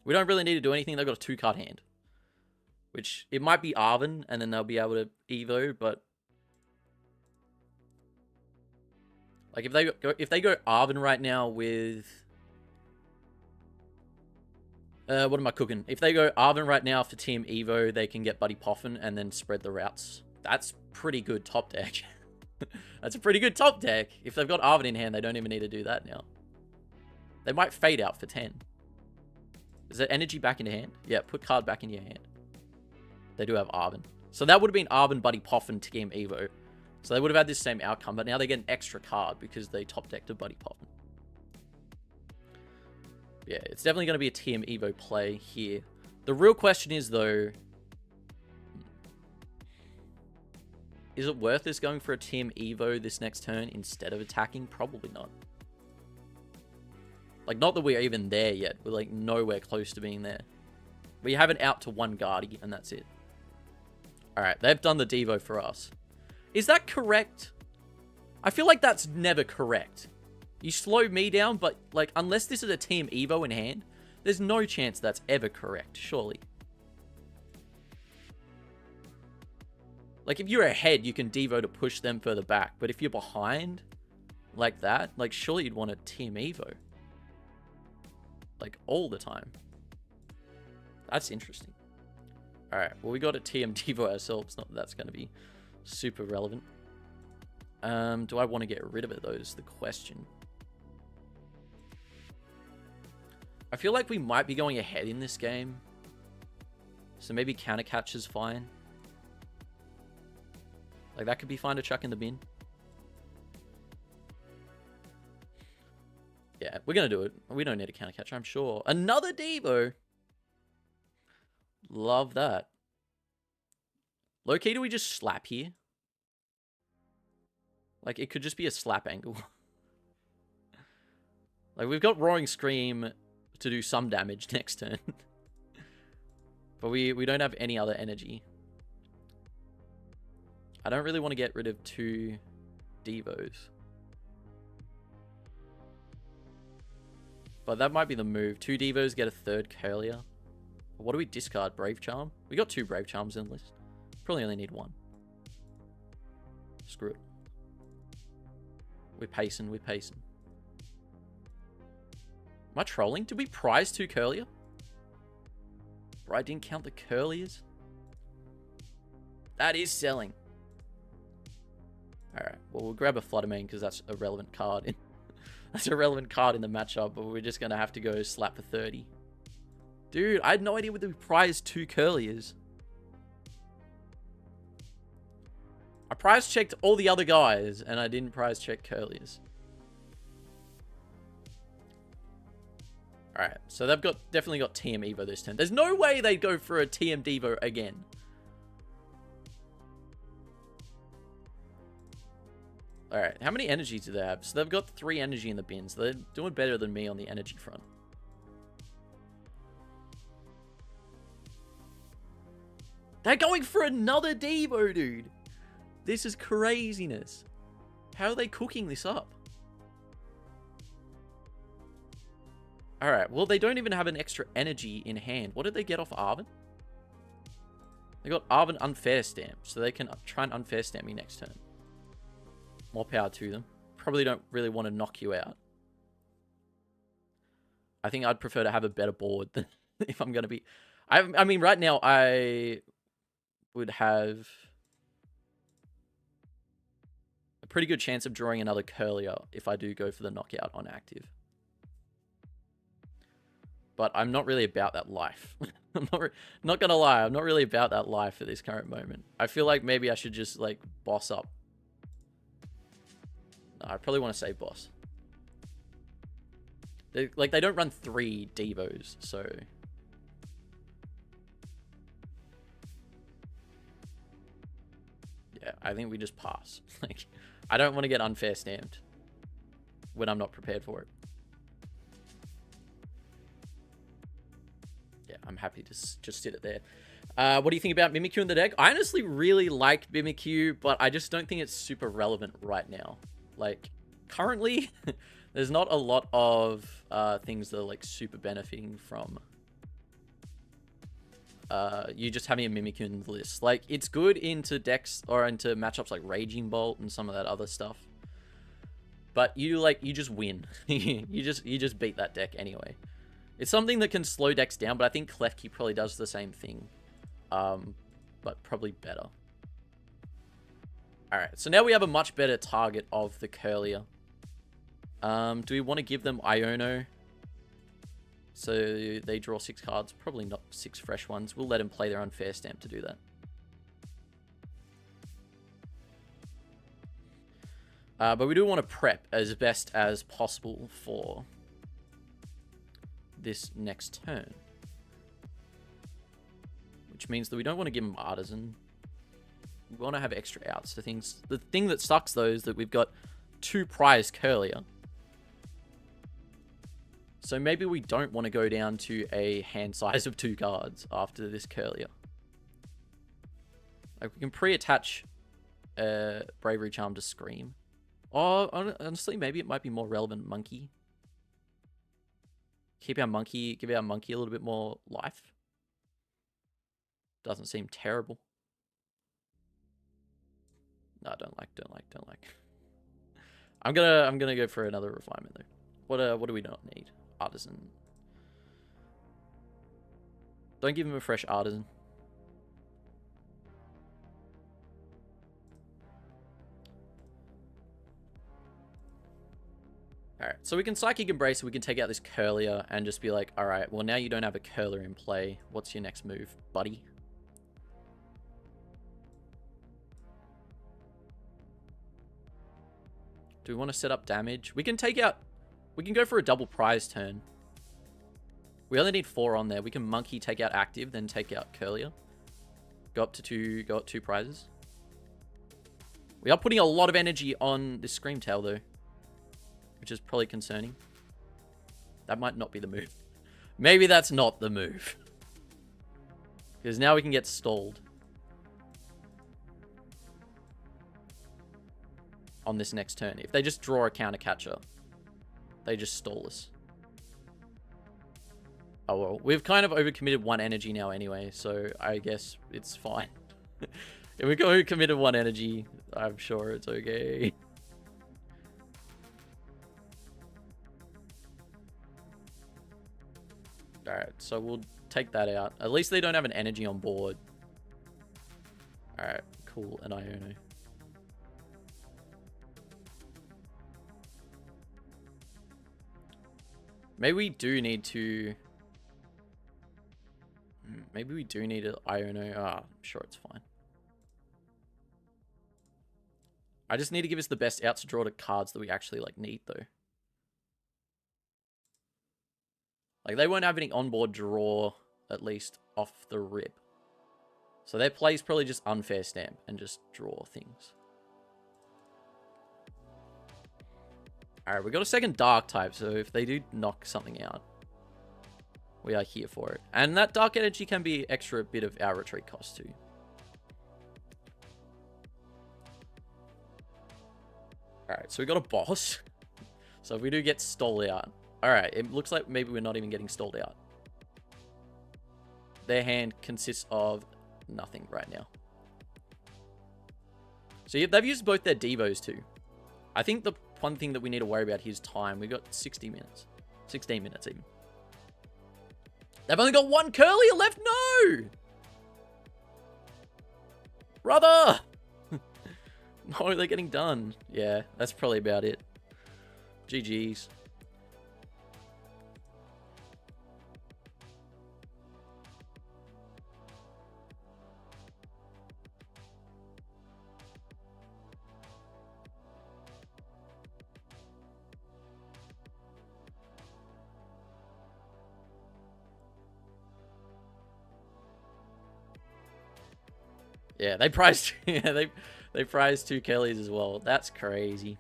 A: We don't really need to do anything. They've got a 2-card hand. Which, it might be Arven, and then they'll be able to Evo, but... Like, if they go Arven right now with... what am I cooking? If they go Arven right now for Team Evo, they can get Buddy Poffin and then spread the routes. That's pretty good top deck. That's a pretty good top deck. If they've got Arven in hand, they don't even need to do that now. They might Fade Out for 10. Is that energy back into hand? Yeah, put card back in your hand. They do have Arven. So that would have been Arven, Buddy Poffin, Team Evo. So they would have had this same outcome, but now they get an extra card because they top decked a Buddy Poffin. Yeah, it's definitely going to be a TM Evo play here. The real question is, though, is it worth us going for a TM Evo this next turn instead of attacking? Probably not. Like, not that we're even there yet. We're, like, nowhere close to being there. We have it out to 1 Guardy, and that's it. Alright, they've done the Devo for us. Is that correct? I feel like that's never correct. You slow me down, but, like, unless this is a Team Evo in hand, there's no chance that's ever correct, surely. Like, if you're ahead, you can Devo to push them further back, but if you're behind, like that, like, surely you'd want a Team Evo. Like, all the time. That's interesting. Alright, well, we got a TM Devo ourselves, not that that's going to be super relevant. Do I want to get rid of it, though, is the question. I feel like we might be going ahead in this game. So maybe counter catch is fine. Like, that could be fine to chuck in the bin. Yeah, we're going to do it. We don't need a counter catch, I'm sure. Another Devo. Love that. Low key, do we just slap here? Like, it could just be a slap angle. Like, we've got Roaring Scream to do some damage next turn. But we don't have any other energy. I don't really want to get rid of 2 Devos. But that might be the move. 2 Devos, get a 3rd Curlier. What do we discard? Brave Charm? We got 2 Brave Charms in the list. Probably only need 1. Screw it. We're pacing, we're pacing. Am I trolling? Did we prize 2 Curlier? Bro, I didn't count the Curliers. That is selling. Alright, well, we'll grab a Fluttermane because that's a relevant card. That's a relevant card in the matchup, but we're just going to have to go slap for 30. Dude, I had no idea whether we prized 2 Curliers. I prize checked all the other guys, and I didn't prize check Curliers. Alright, so they've definitely got TM Evo this turn. There's no way they'd go for a TM Devo again. Alright, how many energies do they have? So they've got 3 energy in the bin, so they're doing better than me on the energy front. They're going for another Devo, dude. This is craziness. How are they cooking this up? Alright, well, they don't even have an extra energy in hand. What did they get off Arven? They got Arven Unfair Stamp, so they can try and Unfair Stamp me next turn. More power to them. Probably don't really want to knock you out. I think I'd prefer to have a better board than if I'm going to be... I mean, right now, I would have a pretty good chance of drawing another Curlier if I do go for the knockout on active. But I'm not really about that life. I'm not going to lie. I'm not really about that life at this current moment. I feel like maybe I should just, like, boss up. No, I probably want to save boss. They don't run 3 Devos, so... Yeah, I think we just pass. Like, I don't want to get unfair stamped when I'm not prepared for it. Yeah, I'm happy to just sit it there. What do you think about Mimikyu in the deck? I honestly really like Mimikyu, but I just don't think it's super relevant right now. Like, currently, there's not a lot of things that are, like, super benefiting from you just having a Mimikyu in the list. Like, it's good into decks or into matchups like Raging Bolt and some of that other stuff. But you just win. you just beat that deck anyway. It's something that can slow decks down, but I think Klefki probably does the same thing. But probably better. Alright, so now we have a much better target of the Curlier. Do we want to give them Iono? So they draw 6 cards. Probably not 6 fresh ones. We'll let them play their unfair stamp to do that. But we do want to prep as best as possible for this next turn. Which means that we don't want to give them Artisan. We want to have extra outs to things. The thing that sucks, though, is that we've got 2 prized Curlier. So maybe we don't want to go down to a hand size of 2 cards after this Curlier. Like, we can pre-attach Bravery Charm to Scream. Or, honestly, maybe it might be more relevant Monkey. Give our Monkey a little bit more life. Doesn't seem terrible. No, don't like. I'm gonna go for another refinement though. What do we not need? Artisan. Don't give him a fresh Artisan. Alright, so we can Psychic Embrace, we can take out this Curlier and just be like, alright, well now you don't have a Curlier in play. What's your next move, buddy? Do we want to set up damage? We can take out... We can go for a double prize turn. We only need 4 on there. We can Monkey, take out Active, then take out Curlier. Go up 2 prizes. We are putting a lot of energy on this Screamtail though, which is probably concerning. That might not be the move. Maybe that's not the move. Because now we can get stalled on this next turn. If they just draw a counter catcher, they just stall us. Oh well, we've kind of overcommitted 1 energy now anyway, so I guess it's fine. If we overcommitted 1 energy, I'm sure it's okay. Alright, so we'll take that out. At least they don't have an energy on board. Alright, cool, an Iono. Maybe we do need to... Maybe we do need an Iono. Ah, I'm sure it's fine. I just need to give us the best out to draw to cards that we actually like need though. Like they won't have any onboard draw, at least off the rip. So their play is probably just Unfair Stamp and just draw things. Alright, we got a second Dark type, so if they do knock something out, we are here for it. And that Dark Energy can be extra bit of our retreat cost too. Alright, so we got a boss. So if we do get stalled out. Alright, it looks like maybe we're not even getting stalled out. Their hand consists of nothing right now. So yeah, they've used both their Devos too. I think the one thing that we need to worry about here is time. We've got 60 minutes. 16 minutes even. They've only got 1 Curlier left. No! Brother! No, they're getting done. Yeah, that's probably about it. GG's. Yeah, they priced. Yeah, they priced 2 Kellys as well. That's crazy.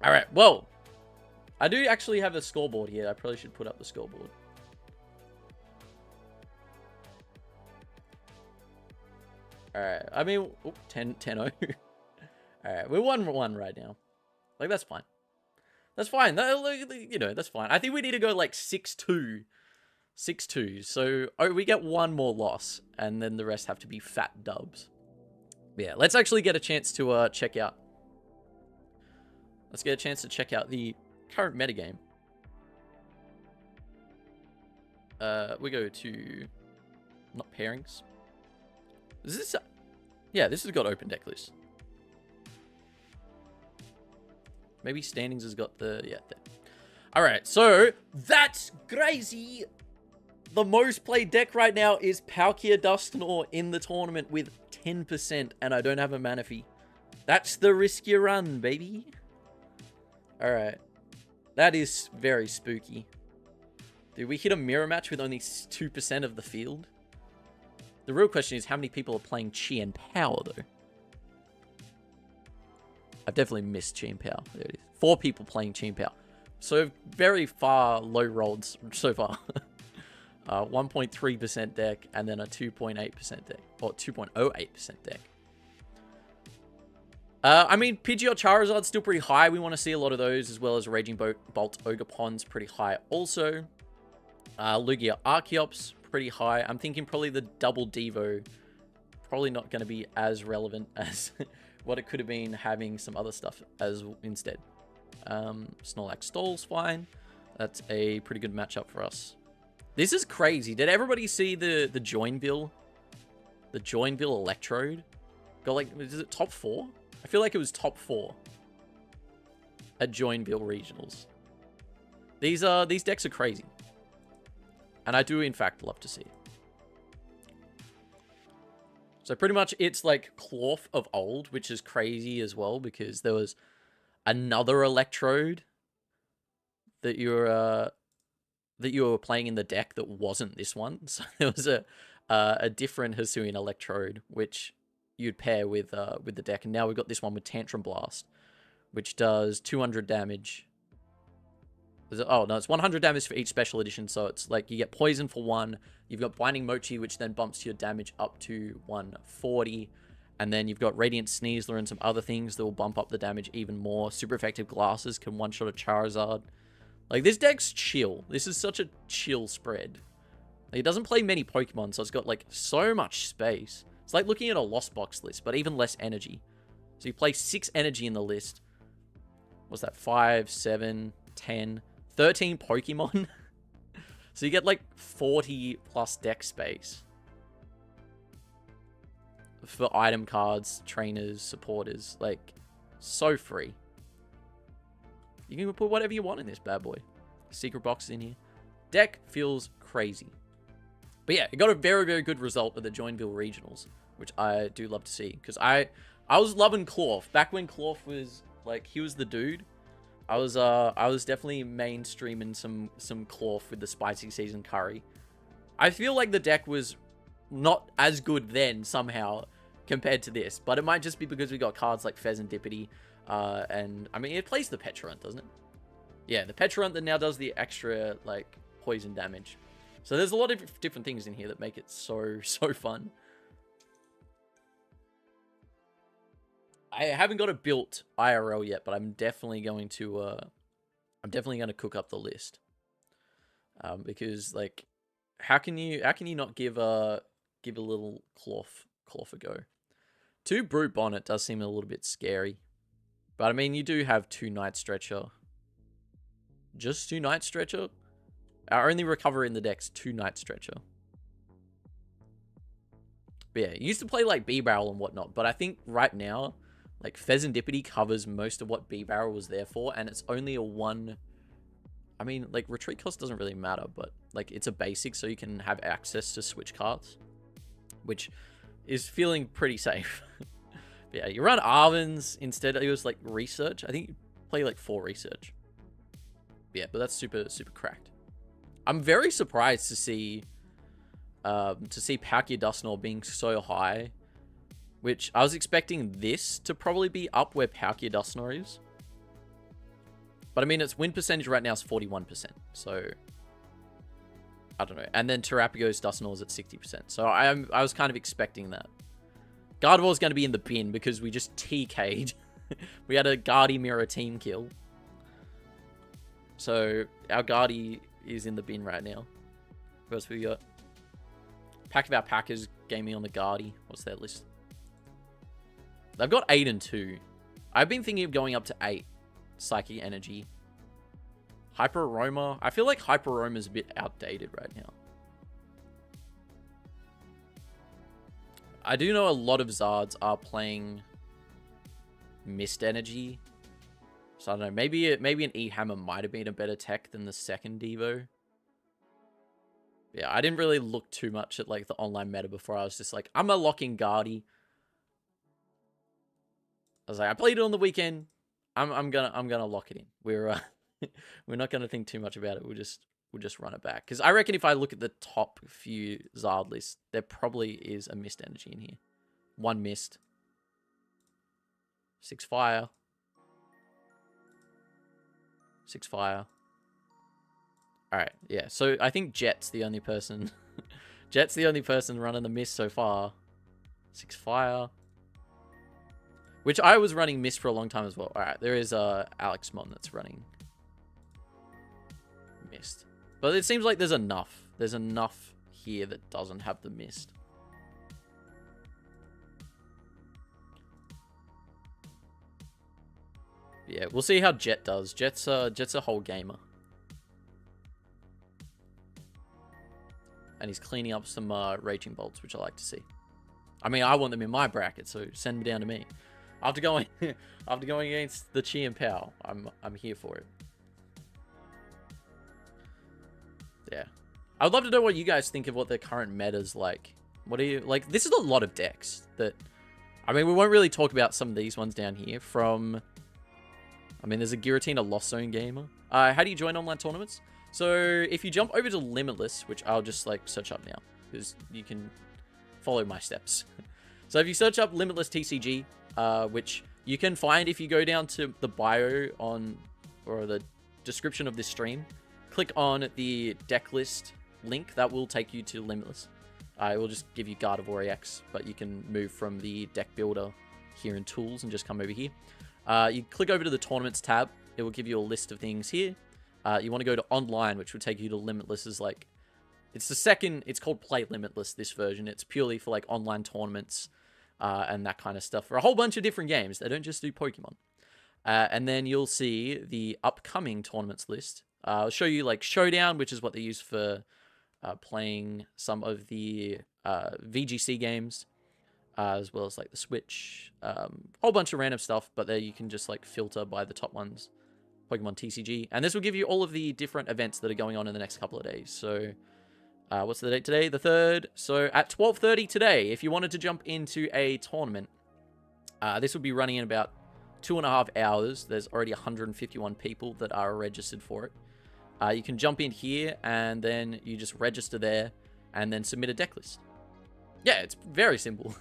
A: All right, well, I do actually have a scoreboard here. I probably should put up the scoreboard. All right, I mean, 10-0. All right, we're 1-1 right now. Like, that's fine. That's fine. You know, that's fine. I think we need to go like 6-2. 6-2. So we get 1 more loss, and then the rest have to be fat dubs. But yeah, let's actually get a chance to check out. Let's get a chance to check out the current metagame. We go to not pairings. Is this? Yeah, this has got open deck list. Maybe standings has got the there. All right, so that's crazy. The most played deck right now is Palkia Dusknoir in the tournament with 10%, and I don't have a Manaphy. That's the risk you run, baby. Alright. That is very spooky. Did we hit a mirror match with only 2% of the field? The real question is how many people are playing Chien-Pao, though? I've definitely missed Chien-Pao. There it is. 4 people playing Chien-Pao. So very far low rolls so far. 1.3% deck, and then a 2.8% deck, or 2.08% deck. I mean, Pidgeot Charizard's still pretty high. We want to see a lot of those, as well as Raging Bolt Ogerpon's pretty high also. Lugia Archeops, pretty high. I'm thinking probably the double Devo, probably not going to be as relevant as what it could have been having some other stuff as instead. Snorlax Stall's fine. That's a pretty good matchup for us. This is crazy. Did everybody see the Joinville? The Joinville Electrode? Got like, is it top 4? I feel like it was top 4. at Joinville Regionals. These decks are crazy. And I do, in fact, love to see it. So pretty much it's like Cloth of old, which is crazy as well, because there was another Electrode that you were playing in the deck that wasn't this one. So there was a different Hisuian Electrode, which you'd pair with the deck. And now we've got this one with Tantrum Blast, which does 200 damage. Oh, no, it's 100 damage for each special edition. So it's like you get Poison for 1. You've got Blinding Mochi, which then bumps your damage up to 140. And then you've got Radiant Sneasler and some other things that will bump up the damage even more. Super effective Glasses can one-shot a Charizard. Like, this deck's chill. This is such a chill spread. Like, it doesn't play many Pokemon, so it's got, like, so much space. It's like looking at a Lost Box list, but even less energy. So you play 6 energy in the list. What's that? 5, 7, 10... 13 Pokemon. So you get like 40 plus deck space for item cards, trainers, supporters. Like, so free. You can put whatever you want in this bad boy. Secret boxes in here. Deck feels crazy. But yeah, it got a very, very good result at the Joinville Regionals, which I do love to see. Because I was loving Cloth. Back when Cloth was, like, he was the dude. I was definitely mainstreaming some Cloth with the Spicy Season Curry. I feel like the deck was not as good then, somehow, compared to this. But it might just be because we got cards like Pheasantipity. And, I mean, it plays the Petrarunt, doesn't it? Yeah, the Petrarunt that now does the extra, like, poison damage. So there's a lot of different things in here that make it so fun. I haven't got it built IRL yet, but I'm definitely going to cook up the list. Because, like, how can you not give a little cloth a go? 2 Brute Bonnet does seem a little bit scary. But I mean, you do have 2 Night Stretcher. Just 2 Night Stretcher? Our only recovery in the deck's 2 Night Stretcher. But yeah, you used to play like B-Barrel and whatnot, but I think right now, like, Pheasantipity covers most of what B-Barrel was there for, and it's only a 1... I mean, like, retreat cost doesn't really matter, but, like, it's a basic, so you can have access to switch cards, which is feeling pretty safe. Yeah, you run Arvins instead. It was, like, Research. I think you play, like, 4 Research. Yeah, but that's super cracked. I'm very surprised to see Palkia Dusknoir being so high, which I was expecting this to probably be up where Palkia Dusknoir is. But I mean, its win percentage right now is 41%. So, I don't know. And then Terrapios Dusknoir is at 60%. So I was kind of expecting that. Gardevoir is going to be in the bin because we just TK'd. We had a Guardy Mirror team kill. So our Guardy is in the bin right now. What else we got? Pack of Our Packers gave me on the Guardy. What's their list? They've got 8 and 2. I've been thinking of going up to 8. Psychic Energy. Hyper Aroma. I feel like Hyper Aroma is a bit outdated right now. I do know a lot of Zards are playing Mist Energy. So I don't know. Maybe an E-Hammer might have been a better tech than the second Devo. Yeah, I didn't really look too much at like the online meta before. I was just like, I'm a locking Guardy. I was like, I played it on the weekend. I'm gonna lock it in. We're not gonna think too much about it. We'll just run it back. Because I reckon if I look at the top few Zard lists, there probably is a Mist Energy in here. 1 Mist. 6 Fire. 6 Fire. Alright, yeah. So I think Jet's the only person. Jet's the only person running the Mist so far. 6 Fire. Which I was running Mist for a long time as well. Alright, there is Alex Mon that's running Mist. But it seems like there's enough. There's enough here that doesn't have the Mist. Yeah, we'll see how Jet does. Jet's a whole gamer. And he's cleaning up some Raging Bolts, which I like to see. I mean, I want them in my bracket, so send them down to me. After going after going against the Chien-Pao, I'm here for it. Yeah. I would love to know what you guys think of what the current meta's like. What do you like? This is a lot of decks that, I mean, we won't really talk about some of these ones down here. From, I mean, there's a Giratina Lost Zone Gamer. How do you join online tournaments? So if you jump over to Limitless, which I'll just like search up now because you can follow my steps. So if you search up Limitless TCG, which you can find if you go down to the bio on, or the description of this stream, click on the Decklist link, that will take you to Limitless. It will just give you Gardevoir EX, but you can move from the deck builder here in tools and just come over here. You click over to the tournaments tab. It will give you a list of things here. You want to go to online, which will take you to Limitless's, like, it's the second, it's called Play Limitless, this version. It's purely for like online tournaments and that kind of stuff for a whole bunch of different games. They don't just do Pokemon. And then you'll see the upcoming tournaments list. I'll show you like Showdown, which is what they use for playing some of the VGC games, as well as like the Switch, whole bunch of random stuff. But there you can just like filter by the top ones, Pokemon TCG, and this will give you all of the different events that are going on in the next couple of days. So, what's the date today? The 3rd. So at 12:30 today, if you wanted to jump into a tournament, this will be running in about 2.5 hours. There's already 151 people that are registered for it. You can jump in here, and then you just register there, and then submit a deck list. Yeah, it's very simple.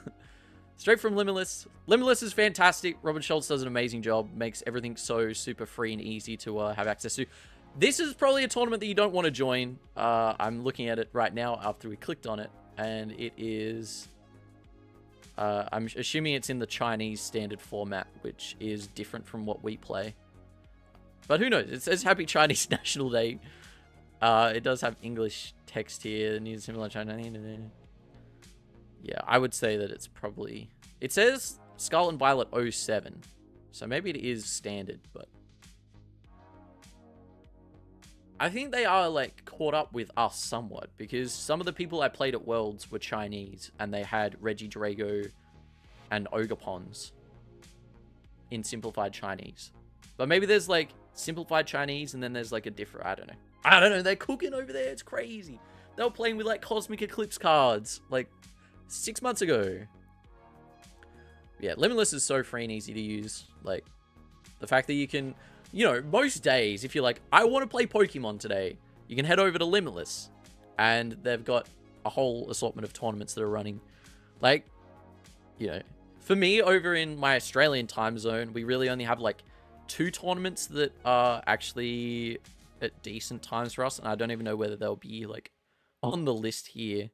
A: Straight from Limitless. Limitless is fantastic. Robin Schultz does an amazing job. Makes everything so super free and easy to have access to. This is probably a tournament that you don't want to join. I'm looking at it right now after we clicked on it, and it is... I'm assuming it's in the Chinese standard format, which is different from what we play. But who knows? It says Happy Chinese National Day. It does have English text here. Needs similar China. Yeah, I would say that it's probably... It says Scarlet and Violet 07. So maybe it is standard, but... I think they are, like, caught up with us somewhat, because some of the people I played at Worlds were Chinese, and they had Regidrago and Ogapons in simplified Chinese. But maybe there's, like, simplified Chinese, and then there's, like, a different... I don't know. They're cooking over there. It's crazy. They were playing with, like, Cosmic Eclipse cards, like, 6 months ago. Yeah, Limitless is so free and easy to use. Like, the fact that you can... You know, most days, if you're like, I want to play Pokemon today, you can head over to Limitless, and they've got a whole assortment of tournaments that are running. Like, you know, for me, over in my Australian time zone, we really only have, like, 2 tournaments that are actually at decent times for us, and I don't even know whether they'll be, like, on the list here.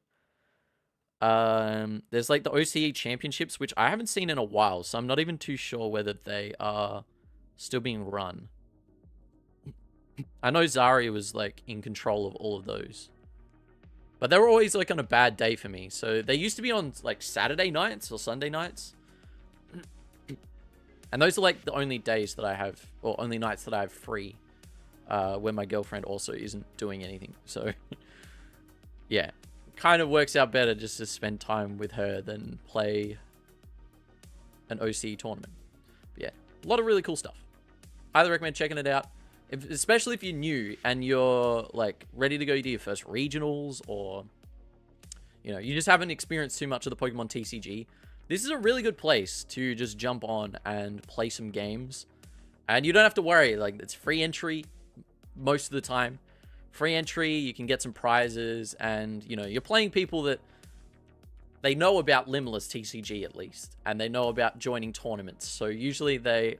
A: There's, like, the OCE Championships, which I haven't seen in a while, so I'm not even too sure whether they are... still being run. I know Zarya was like in control of all of those, but they were always like on a bad day for me. So they used to be on like Saturday nights or Sunday nights, and those are like the only days that I have, or only nights that I have free, when my girlfriend also isn't doing anything. So yeah, kind of works out better just to spend time with her than play an OC tournament. But yeah, a lot of really cool stuff. Highly recommend checking it out, especially if you're new and you're like ready to go to your first regionals, or you know, you just haven't experienced too much of the Pokemon TCG. This is a really good place to just jump on and play some games, and you don't have to worry. Like, it's free entry most of the time. Free entry, you can get some prizes, and you know, you're playing people that they know about Limitless TCG at least, and they know about joining tournaments. So usually they,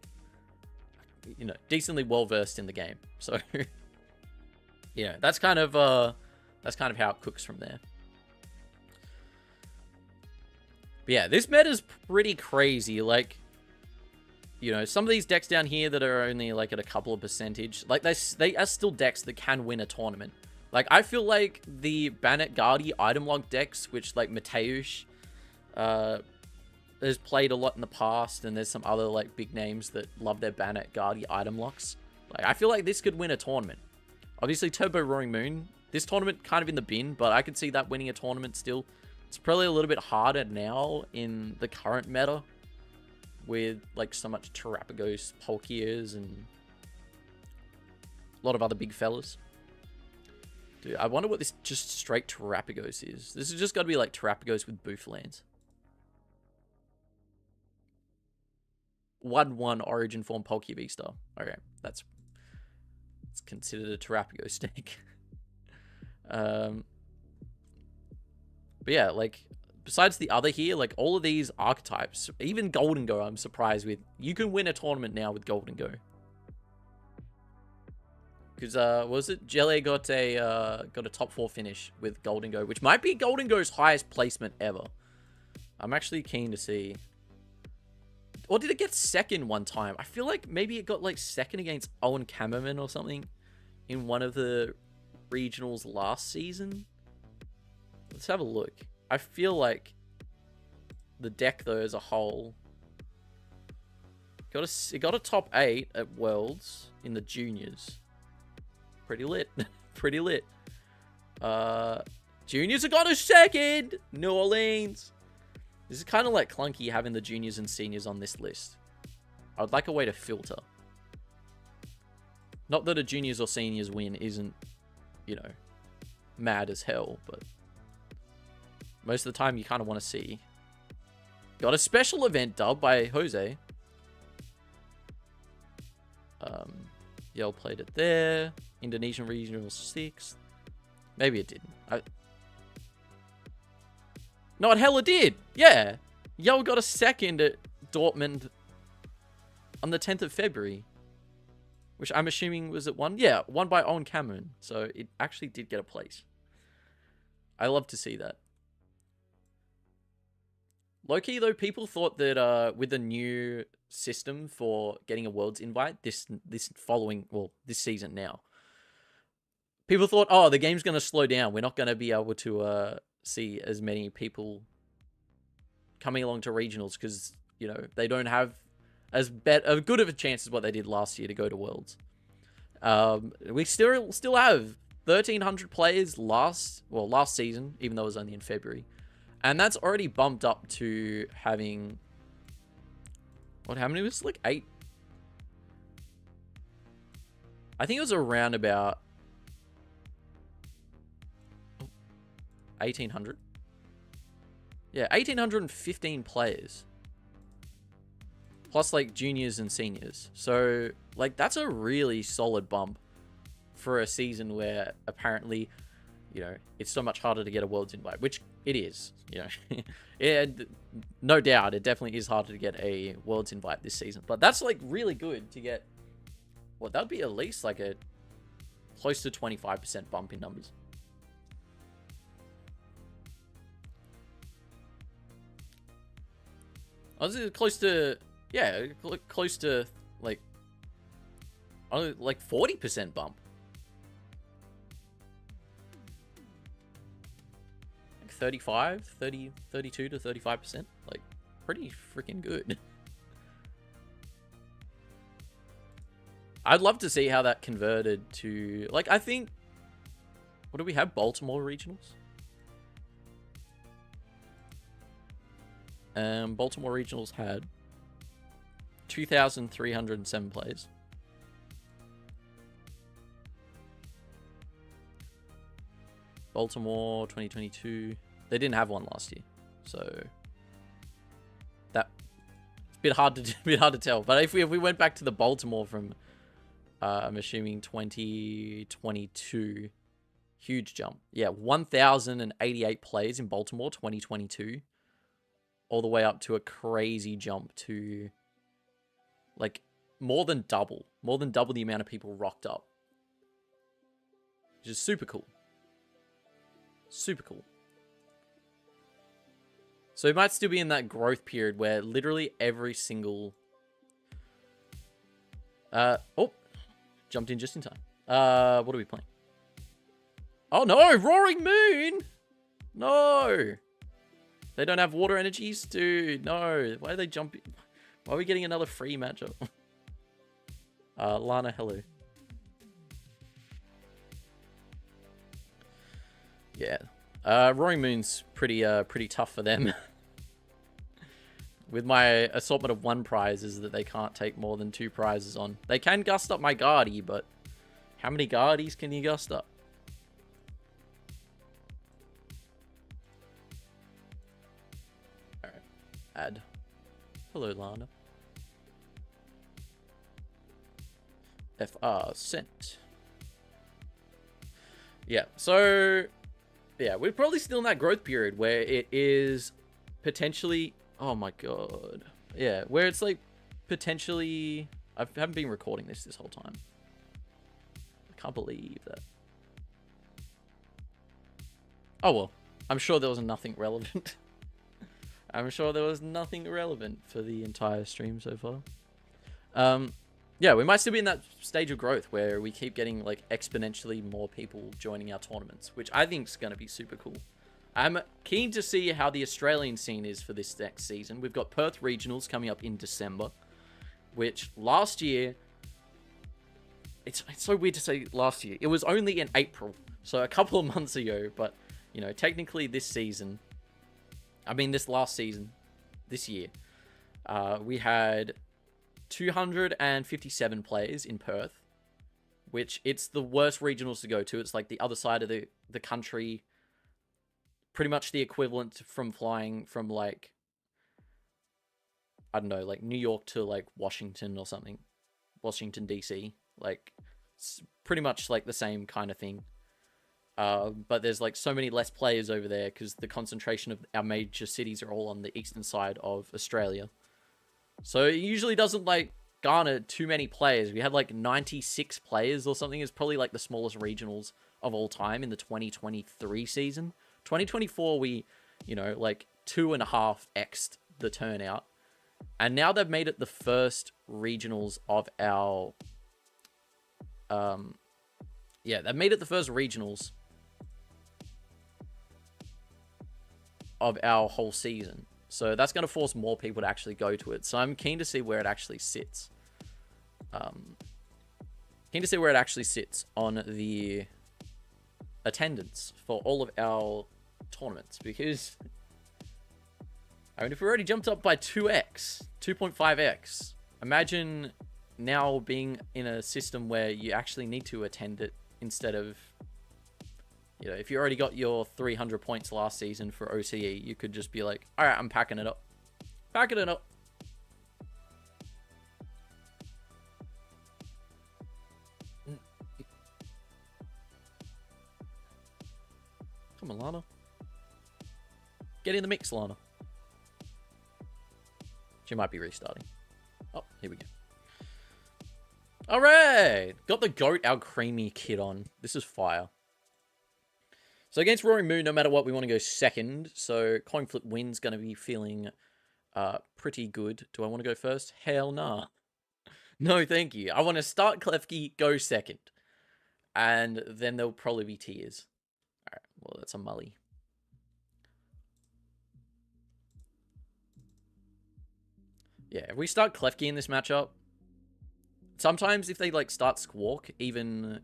A: you know, decently well versed in the game. So yeah, that's kind of how it cooks from there. But yeah, this meta's pretty crazy. Like, you know, some of these decks down here that are only like at a couple of percentage, like they are still decks that can win a tournament. Like, I feel like the Bannet Guardi item log decks, which like Mateusz has played a lot in the past, and there's some other like big names that love their Bannet Guardi item locks. Like, I feel like this could win a tournament. Obviously, Turbo Roaring Moon, this tournament kind of in the bin, but I could see that winning a tournament still. It's probably a little bit harder now in the current meta, with like so much Terrapagos, Palkias, and a lot of other big fellas. Dude, I wonder what this just straight Terrapagos is. This has just got to be like Terrapagos with Booflands. 1/1 Origin form Palkia V-Star. Okay, it's considered a Terrapagos snake. But yeah, like, besides the other here, like, all of these archetypes, even Golden Go, I'm surprised with. You can win a tournament now with Golden Go. Because, was it? Jelly got a top 4 finish with Golden Go, which might be Golden Go's highest placement ever. I'm actually keen to see. Or did it get second one time? I feel like maybe it got, like, second against Owen Kammerman or something in one of the regionals last season. Let's have a look. I feel like the deck, though, as a whole, it got a top 8 at Worlds in the juniors. Pretty lit. Pretty lit. Juniors have got a second! New Orleans! This is kind of like clunky having the juniors and seniors on this list. I'd like a way to filter. Not that a juniors or seniors win isn't, you know, mad as hell, but most of the time you kind of want to see. Got a special event dub by Jose. Yell played it there. Indonesian Regional 6th. Maybe it didn't. No, it hella did. Yeah. Yell got a second at Dortmund on the 10th of February. Which I'm assuming was at 1. Yeah, won by Owen Cameron. So it actually did get a place. I love to see that. Low-key, though, people thought that with the new system for getting a Worlds invite, this season now, people thought, oh, the game's going to slow down. We're not going to be able to see as many people coming along to regionals because, you know, they don't have as good of a chance as what they did last year to go to Worlds. We still have 1,300 players last season, even though it was only in February. And that's already bumped up to having... how many was it? Like 8? I think it was around about 1,800. Yeah, 1,815 players. Plus, like, juniors and seniors. So, like, that's a really solid bump for a season where apparently, you know, it's so much harder to get a Worlds invite, which it is, you know. No doubt, it definitely is harder to get a Worlds invite this season. But that's, like, really good to get... Well, that would be at least, like, a close to 25% bump in numbers. I was close to... Yeah, close to, like 40% bump. 35, 30, 32 to 35%. Like, pretty freaking good. I'd love to see how that converted to... Like, I think... What do we have? Baltimore regionals? Baltimore regionals had 2,307 players. Baltimore 2022. They didn't have one last year, so that it's a bit hard to tell. But if we went back to the Baltimore from, I'm assuming 2022, huge jump. Yeah, 1,088 players in Baltimore 2022, all the way up to a crazy jump to, like, more than double the amount of people rocked up, which is super cool. Super cool. So it might still be in that growth period where literally every single... jumped in just in time. What are we playing? Oh no, Roaring Moon! No! They don't have water energies? Dude, no. Why are they jumping? Why are we getting another free matchup? Lana, hello. Yeah. Roaring Moon's pretty tough for them. with my assortment of 1 prize is that they can't take more than 2 prizes on. They can gust up my Guardy, but how many Guardies can you gust up? Alright. Add. Hello, Lana. FR sent. Yeah, so... yeah, we're probably still in that growth period where it is potentially... oh my god. Yeah, where it's like potentially... I haven't been recording this whole time. I can't believe that. Oh well, I'm sure there was nothing relevant. I'm sure there was nothing relevant for the entire stream so far. Yeah, we might still be in that stage of growth where we keep getting like exponentially more people joining our tournaments, which I think is going to be super cool. I'm keen to see how the Australian scene is for this next season. We've got Perth Regionals coming up in December, which last year... It's so weird to say last year. It was only in April, so a couple of months ago, but, you know, technically this season... I mean, this last season, this year, we had 257 players in Perth, which it's the worst regionals to go to. It's like the other side of the country... pretty much the equivalent from flying from, like, I don't know, like New York to, like, Washington or something. Washington, D.C. Like, it's pretty much, like, the same kind of thing. But there's, like, so many less players over there because the concentration of our major cities are all on the eastern side of Australia. So it usually doesn't, like, garner too many players. We had, like, 96 players or something. It's probably, like, the smallest regionals of all time in the 2023 season. 2024, we, you know, like 2.5x'd the turnout. And now they've made it the first regionals of our... yeah, they've made it the first regionals of our whole season. So that's going to force more people to actually go to it. So I'm keen to see where it actually sits. Keen to see where it actually sits on the attendance for all of our tournaments, because I mean, if we already jumped up by 2x, 2.5x, imagine now being in a system where you actually need to attend it instead of, you know, if you already got your 300 points last season for OCE, you could just be like, all right, I'm packing it up. Packing it up. Come on, Lana. Get in the mix, Lana. She might be restarting. Oh, here we go. Alright! Got the goat, our creamy kid on. This is fire. So against Roaring Moon, no matter what, we want to go second. So coin flip win's going to be feeling pretty good. Do I want to go first? Hell nah. No, thank you. I want to start Klefki, go second. And then there'll probably be tears. Alright, well, that's a mully. Yeah, if we start Klefki in this matchup, sometimes if they, like, start Squawk, even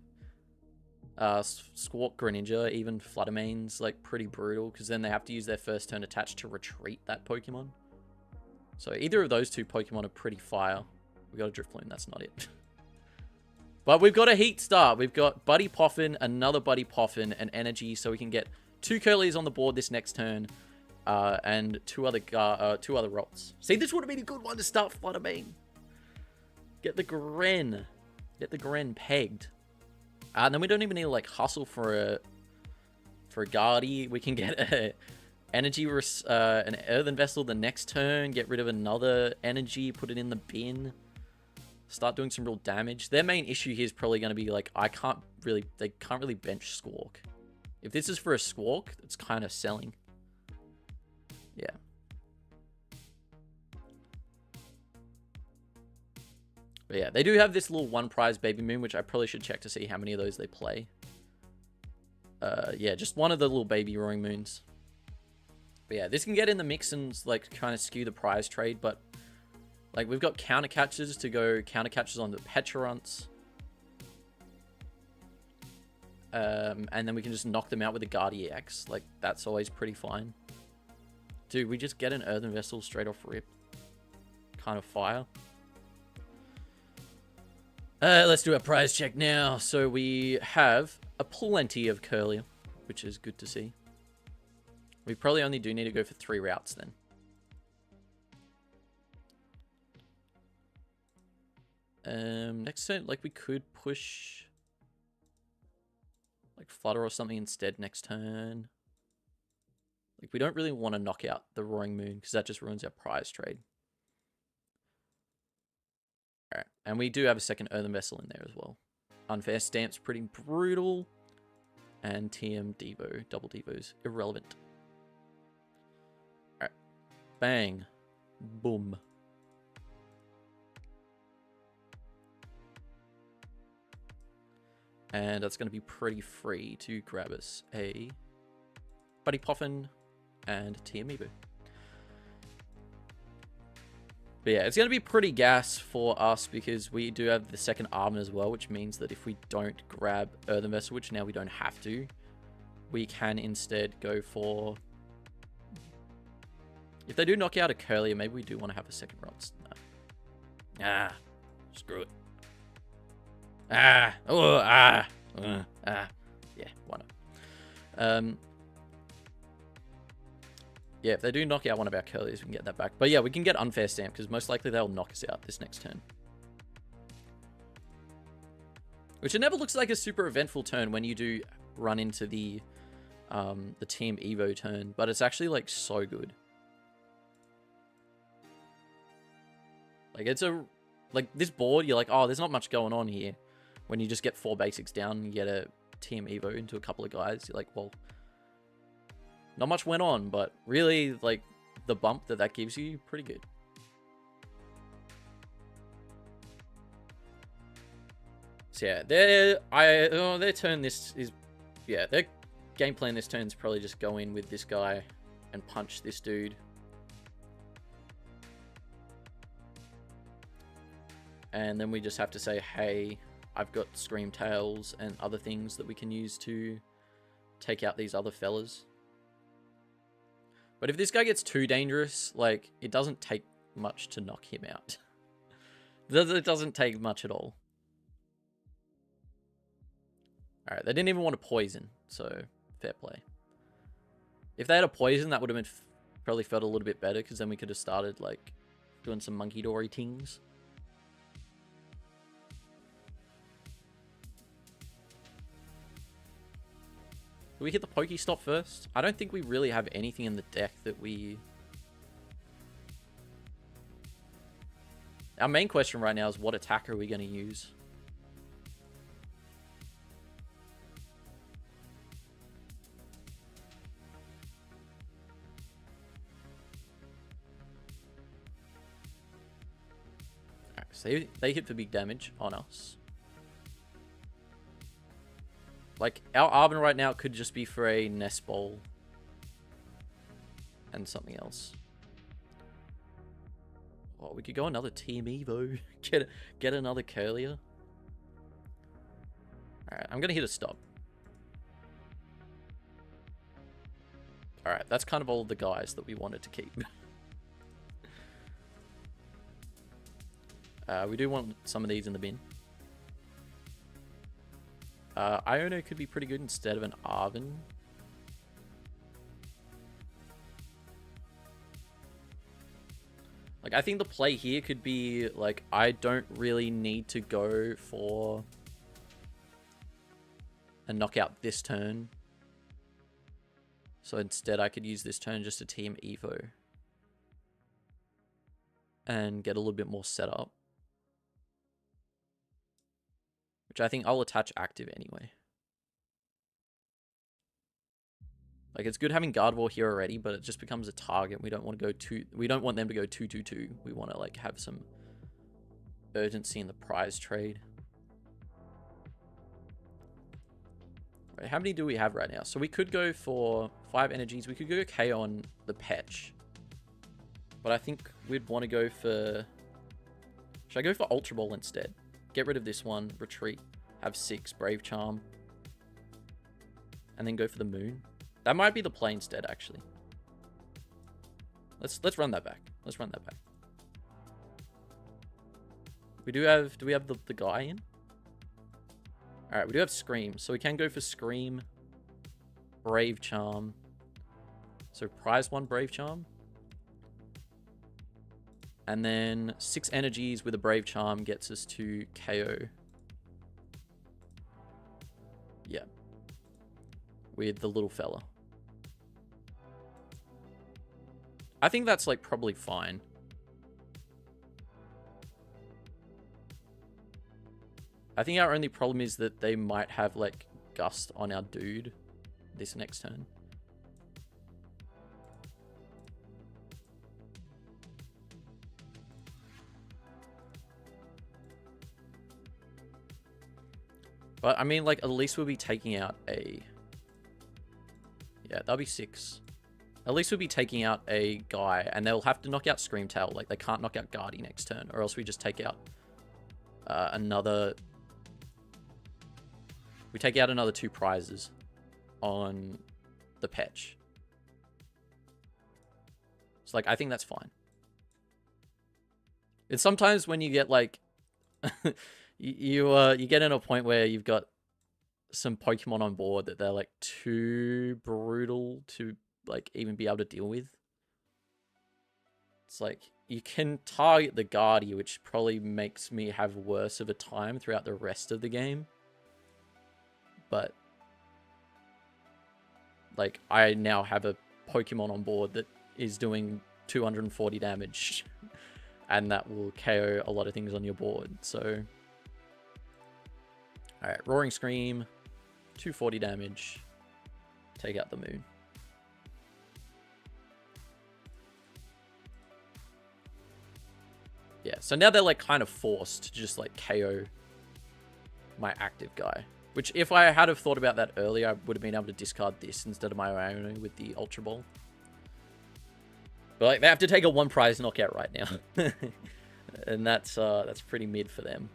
A: Squawk Greninja, even Fluttermane's, like, pretty brutal, because then they have to use their first turn attached to retreat that Pokemon. So either of those two Pokemon are pretty fire. We got a Drifloon, that's not it. But we've got a heat start. We've got Buddy Poffin, another Buddy Poffin, and Energy, so we can get 2 Curlies on the board this next turn. And two other Rots. See, this would have been a good one to start Fluttermane. Get the Gren. Get the Gren pegged. And then we don't even need to, like, hustle for a Guardy. We can get a Energy, an Earthen Vessel the next turn. Get rid of another Energy. Put it in the bin. Start doing some real damage. Their main issue here is probably going to be, like, they can't really bench Squawk. If this is for a Squawk, it's kind of selling. Yeah. But yeah, they do have this little 1 prize Baby Moon, which I probably should check to see how many of those they play. Yeah, just one of the little baby Roaring Moons. But yeah, this can get in the mix and, like, kind of skew the prize trade, but, like, we've got counter catches to go counter catches on the Petrunts. And then we can just knock them out with a Guardian X. Like, that's always pretty fine. Dude, we just get an Earthen Vessel straight off rip. kind of fire. Let's do a prize check now. So we have a plenty of Curlier, which is good to see. We probably only do need to go for 3 routes then. Next turn, like, we could push like Flutter or something instead next turn. Like, we don't really want to knock out the Roaring Moon because that just ruins our prize trade. Alright, and we do have a second Earthen Vessel in there as well. Unfair Stamp's pretty brutal. And TM Devo, double Devo's irrelevant. Alright, bang, boom. And that's going to be pretty free to grab us a Buddy Poffin and Tiamiibo. But yeah, it's going to be pretty gas for us because we do have the second Armor as well, which means that if we don't grab Earthen Vessel, which now we don't have to, we can instead go for... If they do knock out a Curlier, maybe we do want to have a second Rots. No. Ah, screw it. Yeah, why not? Yeah, if they do knock out one of our Curliers, we can get that back. But yeah, we can get Unfair Stamp, because most likely they'll knock us out this next turn. Which it never looks like a super eventful turn when you do run into the Team Evo turn, but it's actually, like, so good. Like, it's a... Like, this board, you're like, oh, there's not much going on here. When you just get 4 basics down, you get a Team Evo into a couple of guys. You're like, well, not much went on, but really, like, the bump that gives you, pretty good. So yeah, their turn this is, yeah, their game plan this turn is probably just go in with this guy and punch this dude. And then we just have to say, hey, I've got Scream Tails and other things that we can use to take out these other fellas. But if this guy gets too dangerous, like, it doesn't take much to knock him out. It doesn't take much at all. Alright, they didn't even want to poison, so fair play. If they had a poison, that would have been probably felt a little bit better, because then we could have started, like, doing some monkey dory things. Do we hit the Pokestop first? I don't think we really have anything in the deck that we... Our main question right now is what attacker are we going to use? Alright, so they hit for big damage on us. Like, our Arben right now could just be for a Nest Bowl. And something else. Oh, we could go another Team Evo. Get another Curlier. Alright, I'm gonna hit a stop. Alright, that's kind of all of the guys that we wanted to keep. We do want some of these in the bin. Iono could be pretty good instead of an Arven. Like, I think the play here could be, like, I don't really need to go for a knockout this turn. So instead I could use this turn just to Team Evo. And get a little bit more set up. Which I think I'll attach active anyway. Like, it's good having Gardevoir here already, but it just becomes a target. We don't want to go we don't want them to go 2-2-2. We want to, like, have some urgency in the prize trade. Right, how many do we have right now? So we could go for 5 energies. We could go KO on the Petch. But I think we'd want to go for... Should I go for Ultra Ball instead? Get rid of this one, retreat, have 6, Brave Charm, and then go for the Moon. That might be the play instead, actually. Let's run that back. Let's run that back. We do have... Do we have the guy in? Alright, we do have Scream. So we can go for Scream. Brave Charm. So prize 1 Brave Charm. And then 6 energies with a Brave Charm gets us to KO. Yeah. With the little fella. I think that's, like, probably fine. I think our only problem is that they might have, like, Gust on our dude this next turn. But, I mean, like, at least we'll be taking out a... Yeah, that'll be 6. At least we'll be taking out a guy, and they'll have to knock out Scream-Tail. Like, they can't knock out Guardy next turn, or else we just take out another... We take out another 2 prizes on the Petch. So, like, I think that's fine. It's sometimes when you get, like... you get in a point where you've got some Pokemon on board that they're, like, too brutal to, like, even be able to deal with. It's like, you can target the Guardy, which probably makes me have worse of a time throughout the rest of the game. But, like, I now have a Pokemon on board that is doing 240 damage. And that will KO a lot of things on your board, so... Alright, Roaring Scream, 240 damage, take out the Moon. Yeah, so now they're, like, kind of forced to just, like, KO my active guy. Which, if I had have thought about that earlier, I would have been able to discard this instead of my Iono with the Ultra Ball. But, like, they have to take a 1 prize knockout right now. And that's pretty mid for them.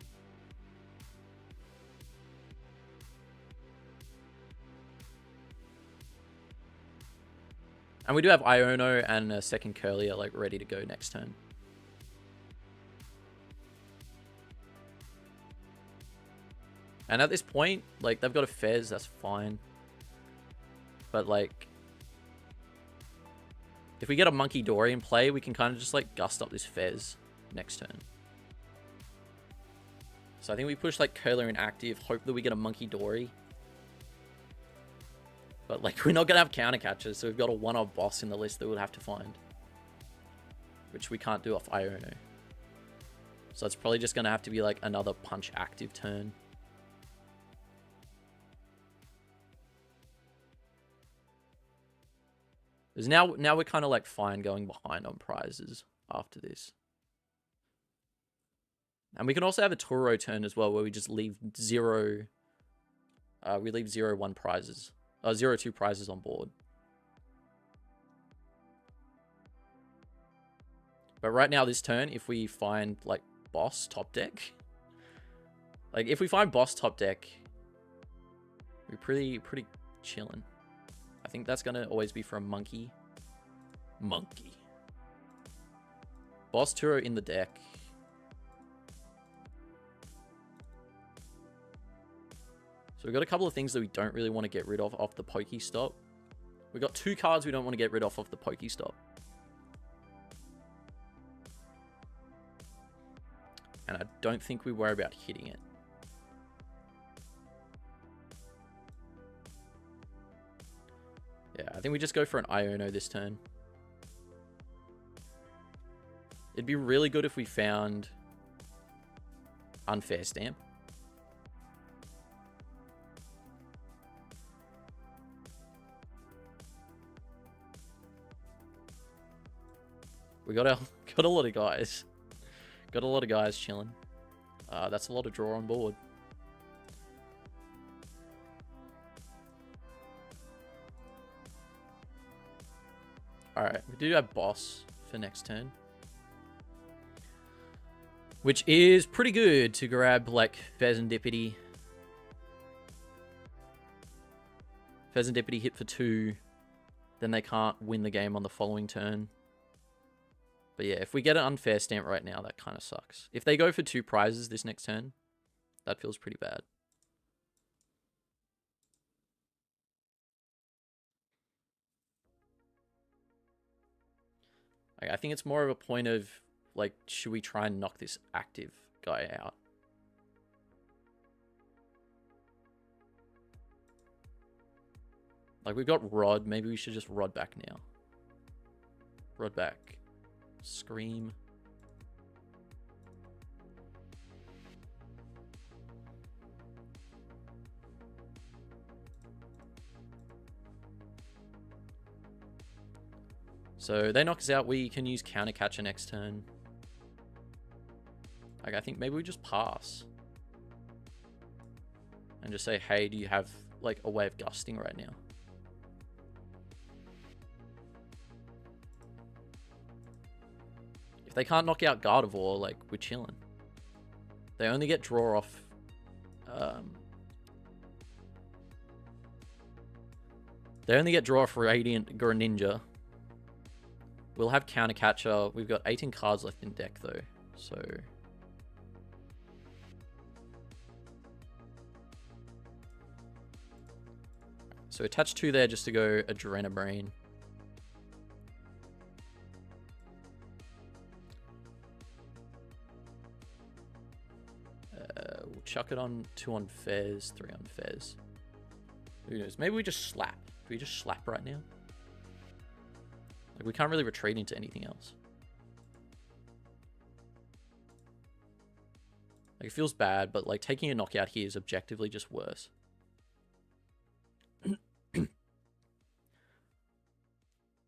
A: And we do have Iono and a second Curlier, like, ready to go next turn. And at this point, like, they've got a Fez, that's fine. But, like, if we get a Monkey Dory in play, we can kind of just, like, gust up this Fez next turn. So I think we push, like, Curlier in active, hope that we get a Monkey Dory. But, like, we're not going to have counter catchers, so we've got a 1-off boss in the list that we'll have to find. Which we can't do off Iono. So it's probably just going to have to be, like, another punch active turn. Because now we're kind of, like, fine going behind on prizes after this. And we can also have a Toro turn as well, where we just leave 0... we leave 0-1 prizes. 0-2 prizes on board. But right now, this turn, if we find, like, boss top deck... Like, if we find boss top deck, we're pretty chilling. I think that's going to always be for a Monkey. Monkey. Boss Turo in the deck. So we've got a couple of things that we don't really want to get rid of off the Pokestop. We've got 2 cards we don't want to get rid of off the Pokestop. And I don't think we worry about hitting it. Yeah, I think we just go for an Iono this turn. It'd be really good if we found Unfair Stamp. We got a lot of guys. Got a lot of guys chilling. That's a lot of draw on board. Alright, we do have boss for next turn. Which is pretty good to grab, like, Pheasantipity. Pheasantipity hit for 2. Then they can't win the game on the following turn. But yeah, if we get an unfair stamp right now, that kind of sucks. If they go for 2 prizes this next turn, that feels pretty bad. I think it's more of a point of, like, should we try and knock this active guy out? Like, we've got Rod. Maybe we should just Rod back now. Rod back. Scream. So they knock us out. We can use counter catcher next turn. Like, I think maybe we just pass. And just say, hey, do you have, like, a way of gusting right now? If they can't knock out Gardevoir, like, we're chilling. They only get draw off... they only get draw off Radiant Greninja. We'll have counter catcher. We've got 18 cards left in deck, though. So attach 2 there just to go Adrenabrain. We'll chuck it on 2 on Fez, 3 on Fez. Who knows? Maybe we just slap. Do we just slap right now? Like, we can't really retreat into anything else. Like, it feels bad, but, like, taking a knockout here is objectively just worse.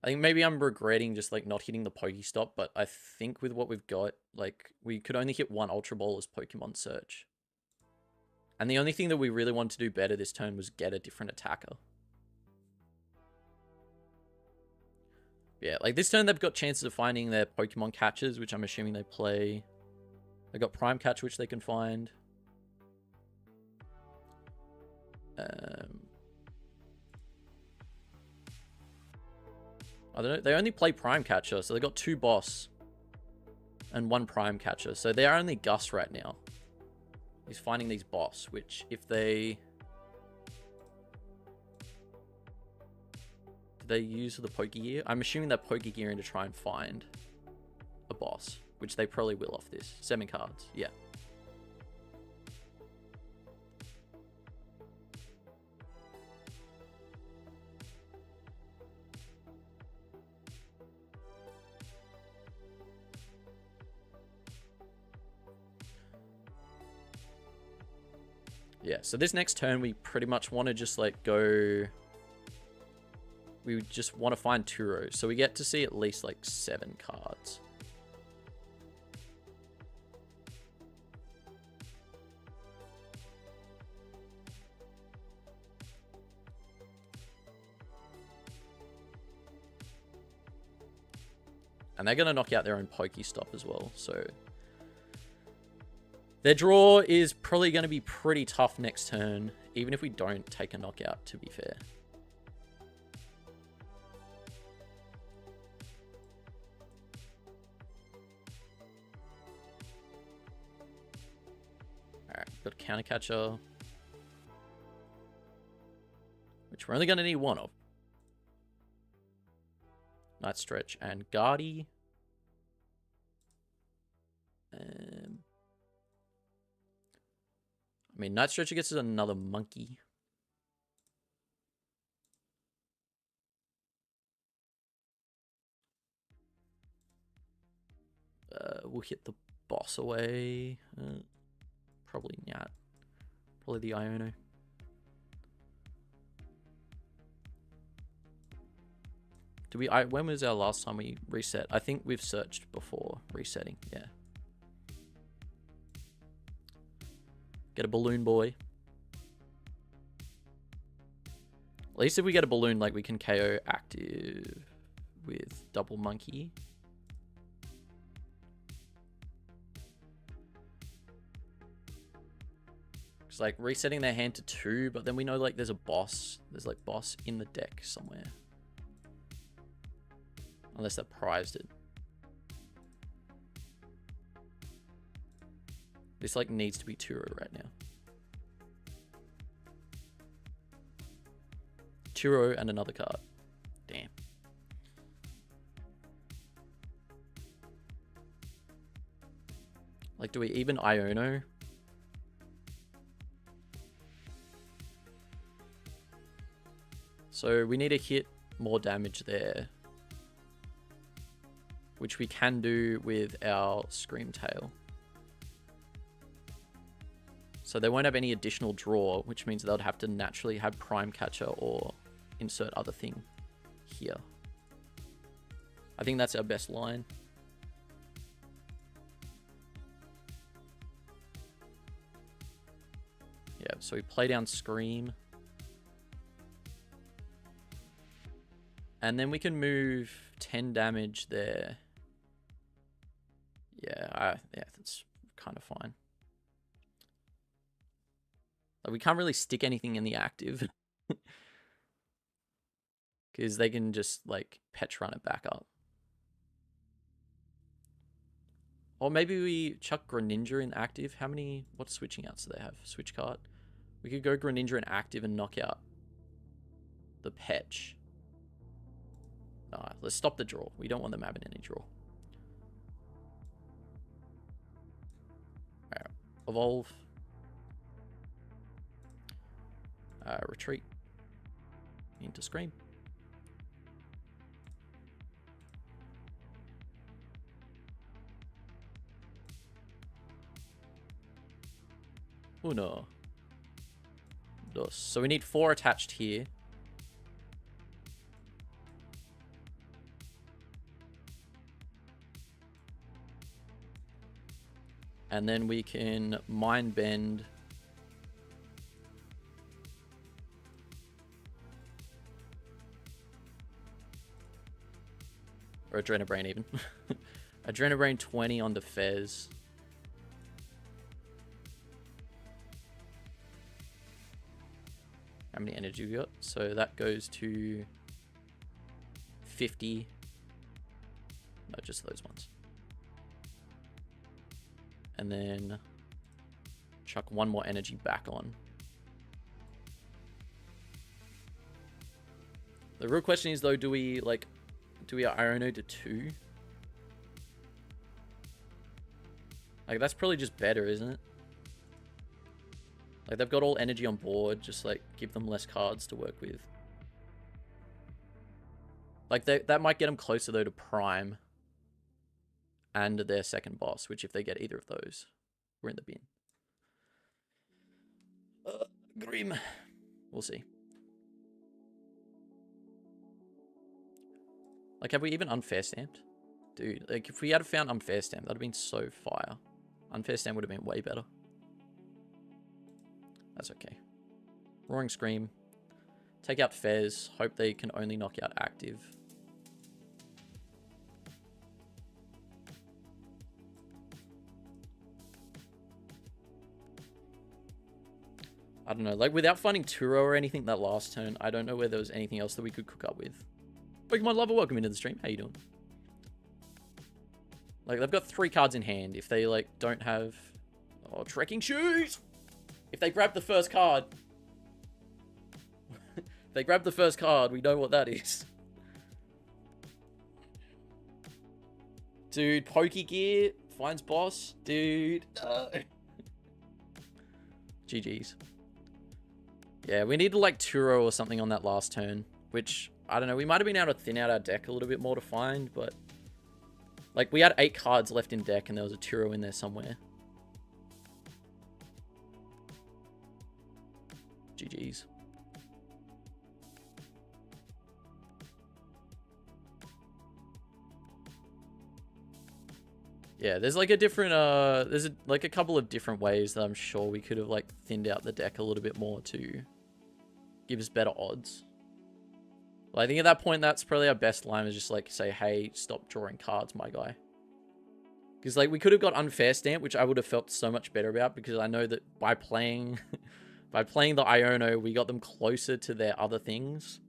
A: I think maybe I'm regretting just, like, not hitting the Pokestop, but I think with what we've got, like, we could only hit 1 Ultra Ball as Pokemon Search. And the only thing that we really wanted to do better this turn was get a different attacker. Yeah, like this turn they've got chances of finding their Pokemon catchers, which I'm assuming they play. They got Prime Catch, which they can find. I don't know. They only play Prime Catcher, so they got 2 Boss and 1 Prime Catcher. So they are only Gus right now. He's finding these Boss, which if they... They use the Pokegear. I'm assuming they're Pokegearing to try and find a boss, which they probably will off this. 7 cards, yeah. Yeah, so this next turn we pretty much want to just like go... We just want to find Turo, so we get to see at least like 7 cards. And they're going to knock out their own Pokestop as well, so... Their draw is probably going to be pretty tough next turn, even if we don't take a knockout, to be fair. Alright, got Counter Catcher, which we're only going to need 1 of. Night Stretch and Guardy. I mean, Night Stretcher gets us another monkey. We'll hit the boss away. Probably not. Probably the Iono. Do we? When was our last time we reset? I think we've searched before resetting. Yeah. Get a Balloon Boy. At least if we get a Balloon, like we can KO active with Double Monkey. It's like resetting their hand to 2, but then we know like there's a boss. There's like boss in the deck somewhere. Unless they prized it. This, like, needs to be Turo right now. Turo and another card. Damn. Like, do we even Iono? So we need to hit more damage there, which we can do with our Screamtail. So they won't have any additional draw, which means they'll have to naturally have Prime Catcher or insert other thing here. I think that's our best line. Yeah, so we play down Scream. And then we can move 10 damage there. Yeah, that's kind of fine. Like, we can't really stick anything in the active. Because they can just, like, Petch run it back up. Or maybe we chuck Greninja in active. What switching outs do they have? Switch card. We could go Greninja in active and knock out the Petch. Nah, let's stop the draw. We don't want them having any draw. Alright, evolve. Retreat. Into Scream. Uno. Dos. So we need 4 attached here. And then we can Mind Bend. Or Adrenabrain even. Adrenabrain 20 on the Fez. How many energy we got? So that goes to 50. No, just those ones. And then chuck 1 more energy back on. The real question is, though, do we Iono to 2? Like, that's probably just better, isn't it? Like, they've got all energy on board, just, like, give them less cards to work with. Like, that might get them closer, though, to Prime and their second boss, which if they get either of those, we're in the bin. Grim. We'll see. Like, have we even Unfair Stamped? Dude, like, if we had found Unfair Stamp, that would have been so fire. Unfair Stamp would have been way better. That's okay. Roaring Scream. Take out Fez. Hope they can only knock out active. I don't know. Like, without finding Turo or anything that last turn, I don't know where there was anything else that we could cook up with. Pokemon Lover, welcome into the stream. How you doing? Like, they've got 3 cards in hand. If they, like, don't have... Oh, Trekking Shoes! If they grab the first card... if they grab the first card, we know what that is. Dude, Pokegear finds boss. Dude. GG's. Yeah, we need to, like, Turo or something on that last turn. Which, I don't know, we might have been able to thin out our deck a little bit more to find, but... Like, we had 8 cards left in deck, and there was a Turo in there somewhere. GG's. Yeah, there's like a different, there's like a couple of different ways that I'm sure we could have, like, thinned out the deck a little bit more to give us better odds. Well, I think at that point, that's probably our best line, is just, like, say, hey, stop drawing cards, my guy. Because, like, we could have got Unfair Stamp, which I would have felt so much better about, because I know that by playing by playing the Iono, we got them closer to their other things.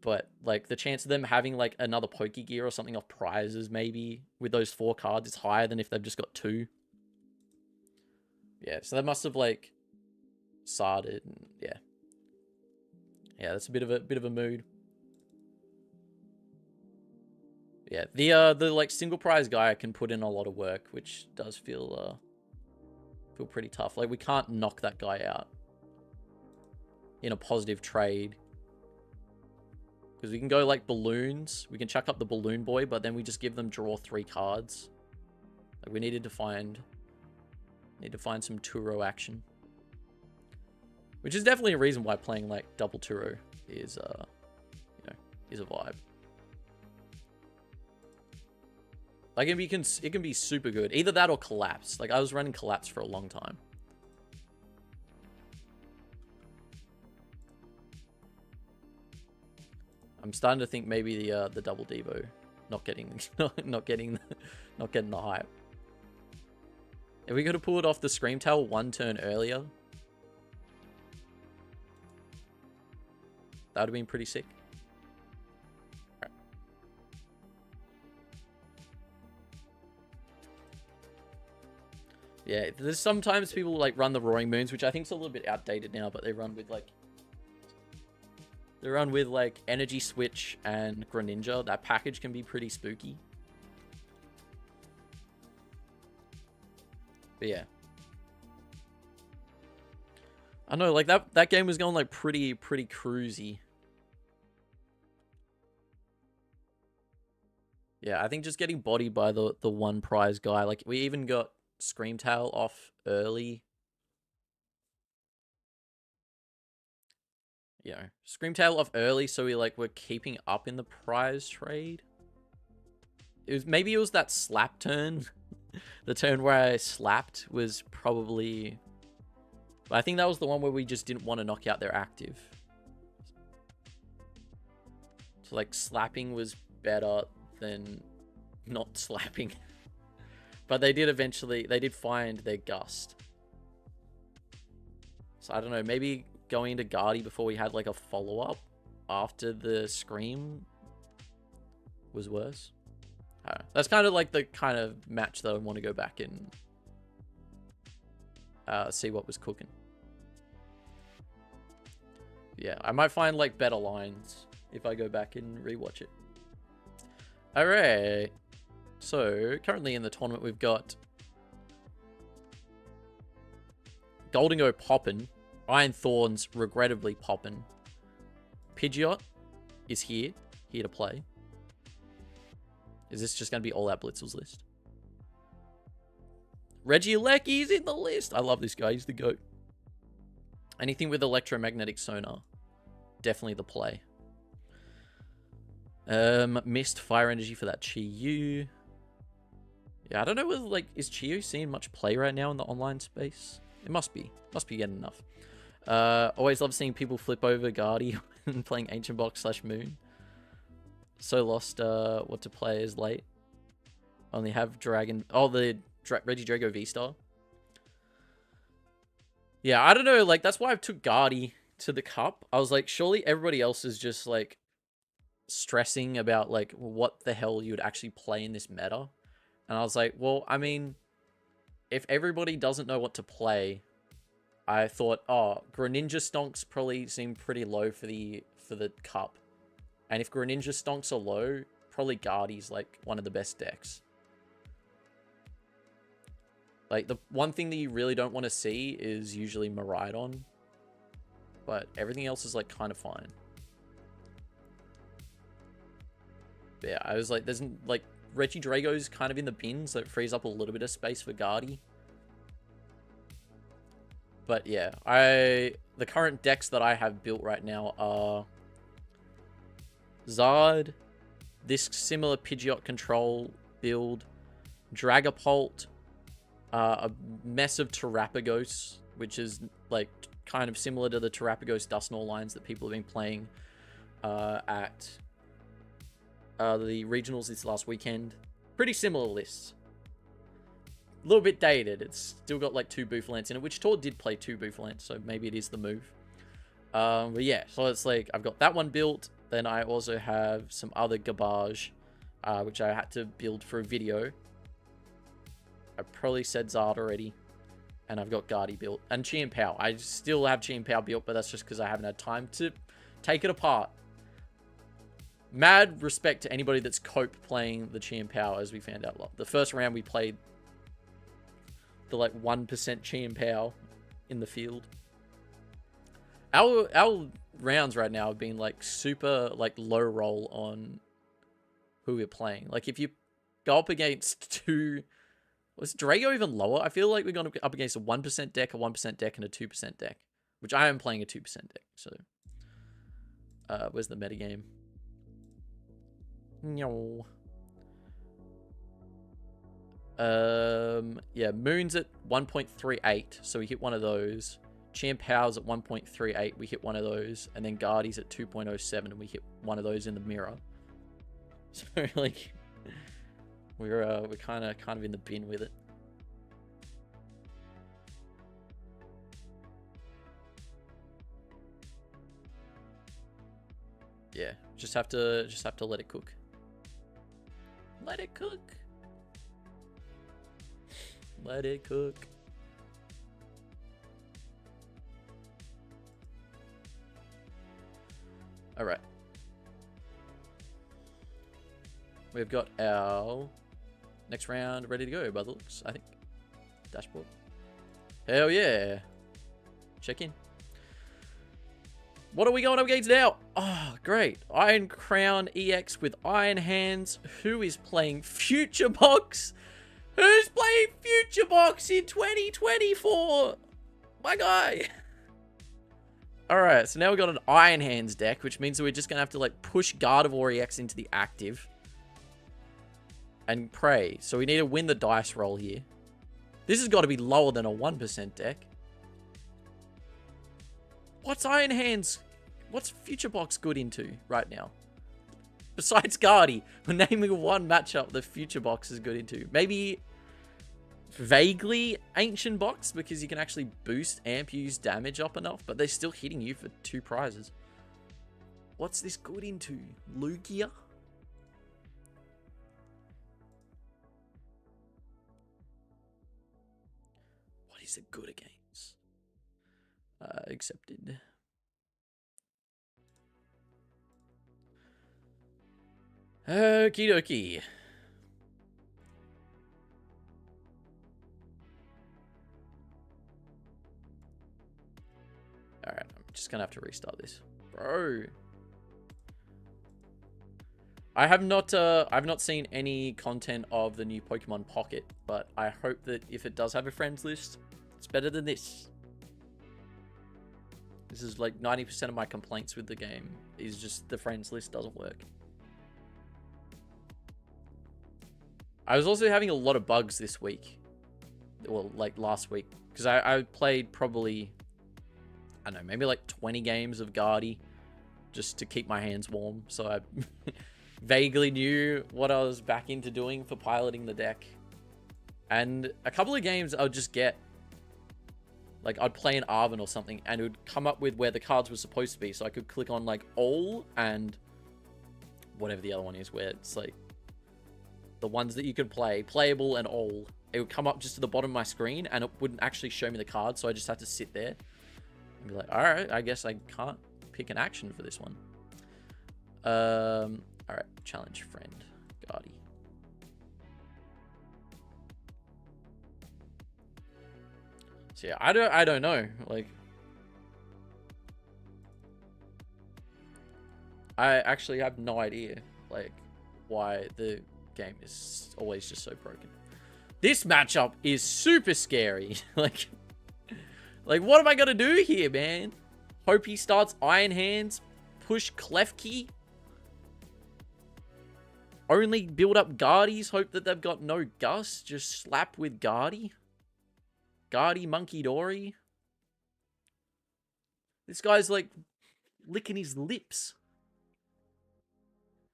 A: But, like, the chance of them having, like, another Pokegear or something off prizes, maybe, with those 4 cards is higher than if they've just got 2. Yeah, so they must have like started. And, yeah, that's a bit of a mood. Yeah, the like single prize guy can put in a lot of work, which does feel pretty tough. Like we can't knock that guy out in a positive trade. Because we can go like balloons. We can chuck up the balloon boy, but then we just give them draw 3 cards. Like we need to find some Turo action. Which is definitely a reason why playing like double Turo is is a vibe. Like it can be super good. Either that or collapse. Like I was running collapse for a long time. I'm starting to think maybe the double Devo not getting the hype. If we could have pulled off the Chien-Pao 1 turn earlier, that would have been pretty sick. Right. Yeah, there's sometimes people like run the Roaring Moons, which I think is a little bit outdated now, but they run with Energy Switch and Greninja. That package can be pretty spooky. But yeah. I know, like that game was going like pretty cruisy. Yeah, I think just getting bodied by the one prize guy. Like we even got Chien-Pao off early. You know, Chien-Pao off early, so we're keeping up in the prize trade. Maybe it was that slap turn. The turn where I slapped was probably... I think that was the one where we just didn't want to knock out their active. So like slapping was better than not slapping. But they did find their gust. So I don't know, maybe going into Gardy before we had like a follow-up after the Scream was worse. I don't know. That's kind of like the kind of match that I want to go back and see what was cooking. Yeah, I might find like better lines if I go back and rewatch it. Alright. So, currently in the tournament we've got Goldengo poppin', Iron Thorns regrettably poppin'. Pidgeot is here to play. Is this just going to be all out Blitzel's list? Regieleki's in the list. I love this guy. He's the GOAT. Anything with electromagnetic sonar. Definitely the play. Missed fire energy for that Chi-Yu. Yeah, I don't know whether, like, is Chi-Yu seeing much play right now in the online space? It must be. Must be getting enough. Always love seeing people flip over Guardy and playing Ancient Box / Moon. So lost what to play is late. Only have Dragon... Oh, the Regidrago V-Star. Yeah, I don't know. Like, that's why I took Guardy to the cup. I was like, surely everybody else is just, like, stressing about, like, what the hell you would actually play in this meta. And I was like, well, I mean, if everybody doesn't know what to play, I thought, oh, Greninja Stonks probably seem pretty low for the cup. And if Greninja Stonks are low, probably Guardy's, like, one of the best decks. Like, the one thing that you really don't want to see is usually Miraidon. But everything else is, like, kind of fine. But yeah, I was like, there's, like, Regidrago's kind of in the bin, so it frees up a little bit of space for Guardy. But yeah, the current decks that I have built right now are Zard, this similar Pidgeot control build, Dragapult, a mess of Terrapagos, which is like kind of similar to the Terrapagos Dusknoir lines that people have been playing at the regionals this last weekend. Pretty similar lists. A little bit dated. It's still got like 2 Bouffalantes in it, which Tor did play 2 Bouffalantes, so maybe it is the move. But yeah, so it's like I've got that one built. Then I also have some other garbage, which I had to build for a video. I probably said Zard already. And I've got Gardy built. And Chien-Pao. I still have Chien-Pao built, but that's just because I haven't had time to take it apart. Mad respect to anybody that's cope playing the Chien-Pao, as we found out. The first round we played the like 1% Chien-Pao in the field. Our rounds right now have been like super like low roll on who we're playing. Like if you go up against two, was Drago even lower? I feel like we're going up against a 1% deck, a 1% deck, and a 2% deck, which I am playing a 2% deck. So where's the metagame? No. Yeah, Moon's at 1.38, so we hit one of those. Chien-Pao's at 1.38, we hit one of those, and then Gardy's at 2.07, and we hit one of those in the mirror. So like, we're kind of in the bin with it. Yeah, just have to let it cook. Let it cook. Let it cook. All right. We've got our next round ready to go by the looks, I think. Dashboard. Hell yeah. Check in. What are we going up against now? Oh, great. Iron Crown EX with Iron Hands. Who is playing Future Box? Who's playing Future Box in 2024? My guy. Alright, so now we've got an Iron Hands deck, which means that we're just going to have to like push Gardevoir EX into the active. And pray. So we need to win the dice roll here. This has got to be lower than a 1% deck. What's Iron Hands? What's Future Box good into right now? Besides Gardy, we're naming one matchup that Future Box is good into. Maybe vaguely Ancient Box, because you can actually boost Ampu's damage up enough, but they're still hitting you for 2 prizes. What's this good into? Lugia? What is it good against? Accepted. Okie dokie. Alright, I'm just gonna have to restart this. Bro. I've not seen any content of the new Pokemon Pocket, but I hope that if it does have a friends list, it's better than this. This is like 90% of my complaints with the game is just the friends list doesn't work. I was also having a lot of bugs this week. Well, like last week. Because I played probably, I don't know, maybe like 20 games of Gardy just to keep my hands warm. So I vaguely knew what I was back into doing for piloting the deck. And a couple of games I would just get, like I'd play an Arven or something and it would come up with where the cards were supposed to be. So I could click on like all and whatever the other one is, where it's like the ones that you could play, playable and all. It would come up just to the bottom of my screen and it wouldn't actually show me the card. So I just had to sit there and be like, all right, I guess I can't pick an action for this one. All right, challenge friend, Gardy. So yeah, I don't know. Like, I actually have no idea, like, why the game is always just so broken. This matchup is super scary. like, what am I gonna do here, man? Hope he starts Iron Hands, push Klefki. Only build up Guardies, hope that they've got no Gus, just slap with Gardy. Gardy Monkey Dory. This guy's like licking his lips.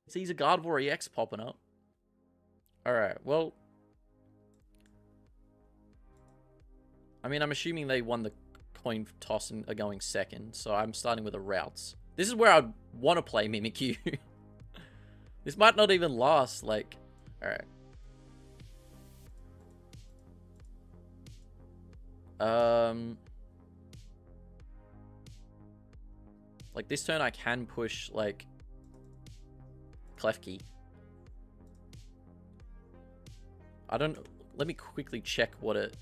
A: Sees a Gardevoir EX popping up. Alright, well, I mean, I'm assuming they won the coin toss and are going second, so I'm starting with a routes. This is where I'd want to play Mimikyu. This might not even last, like, alright. Like this turn I can push like Klefki. I don't... Let me quickly check what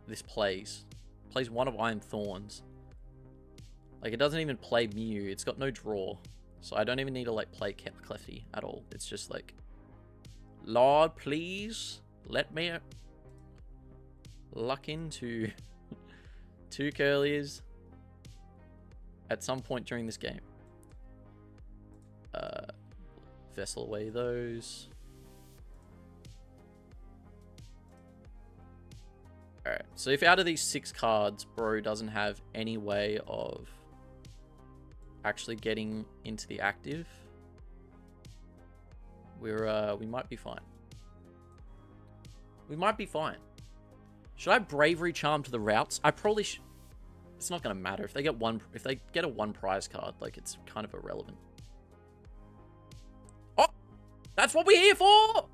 A: this plays. It plays one of Iron Thorns. Like it doesn't even play Mew. It's got no draw. So I don't even need to like play Klefki at all. It's just like, Lord, please let me luck into 2 Curliers at some point during this game. Vessel away those. Alright, so if out of these 6 cards, bro doesn't have any way of actually getting into the active, we might be fine. We might be fine. Should I Bravery Charm to the routes? I probably should. It's not going to matter. If they get a 1 prize card, like, it's kind of irrelevant. Oh! That's what we're here for!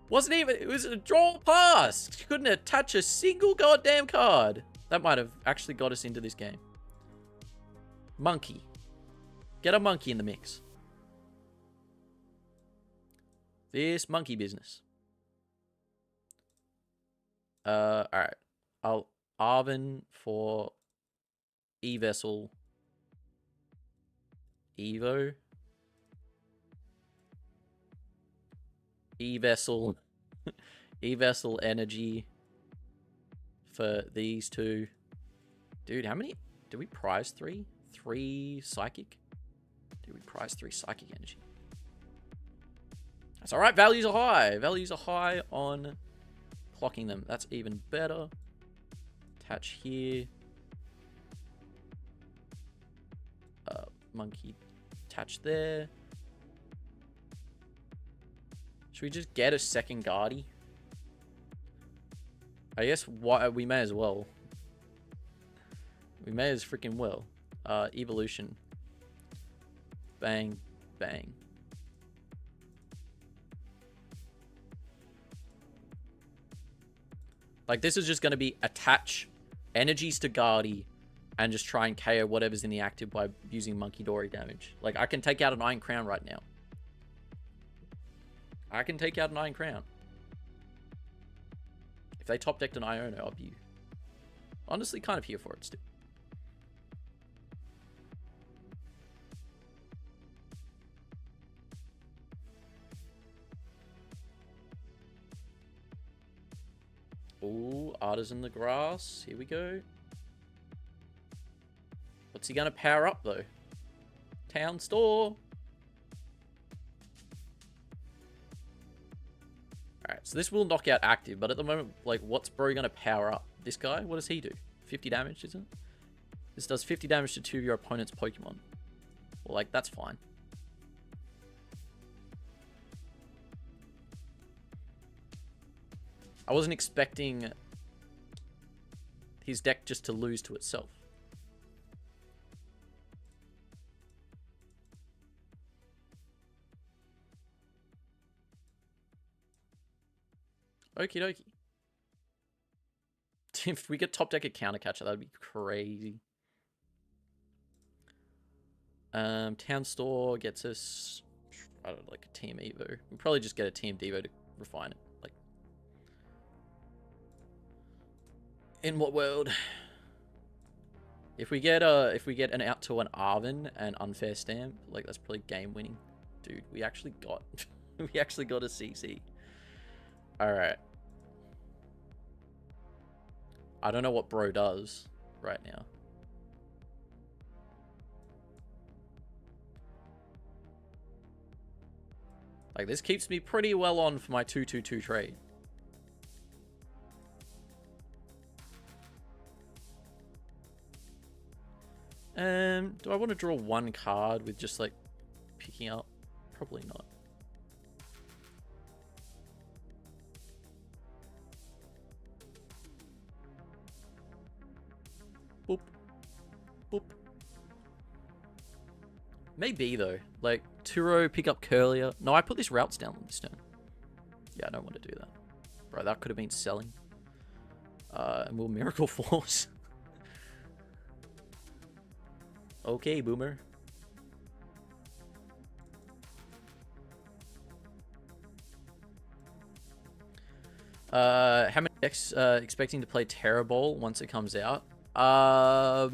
A: Wasn't even... It was a draw pass! Couldn't attach a single goddamn card. That might have actually got us into this game. Monkey. Get a monkey in the mix. This monkey business. Alright. I'll Arven for E-Vessel. Evo. E-Vessel. E-Vessel energy for these 2. Dude, how many? Did we prize 3? 3 psychic? Did we prize 3 psychic energy? That's alright. Values are high. Values are high on clocking them. That's even better. Attach here. Monkey attach there. Should we just get a second Guardy? I guess we may as well. We may as freaking well. Evolution. Bang, bang. Like, this is just going to be attach energies to Guardy and just try and KO whatever's in the active by using Monkey Dory damage. Like, I can take out an Iron Crown right now. I can take out an Iron Crown. If they top decked an Iono, I'll be honestly kind of here for it still. Ooh, Artisan the Grass. Here we go. What's he going to power up, though? Town Store. Alright, so this will knock out active, but at the moment, like, what's bro going to power up? This guy? What does he do? 50 damage, isn't it? This does 50 damage to 2 of your opponent's Pokemon. Well, like, that's fine. I wasn't expecting his deck just to lose to itself. Okie dokie. If we get top deck a counter catcher, that'd be crazy. Town Store gets us, I don't know, like a Team Evo. We'll probably just get a Team Devo to refine it. Like, in what world? If we get an out to an Arven and Unfair Stamp, like, that's probably game winning. Dude, we actually got we actually got a CC. Alright. I don't know what bro does right now. Like, this keeps me pretty well on for my 2-2-2 trade. Do I want to draw 1 card with just, like, picking up? Probably not. Boop. Boop. Maybe, though. Like, Turo, pick up Curlier. No, I put this routes down this turn. Yeah, I don't want to do that. Bro, that could have been selling. And we'll Miracle Force. Okay, Boomer. How many decks expecting to play Terra Ball once it comes out? I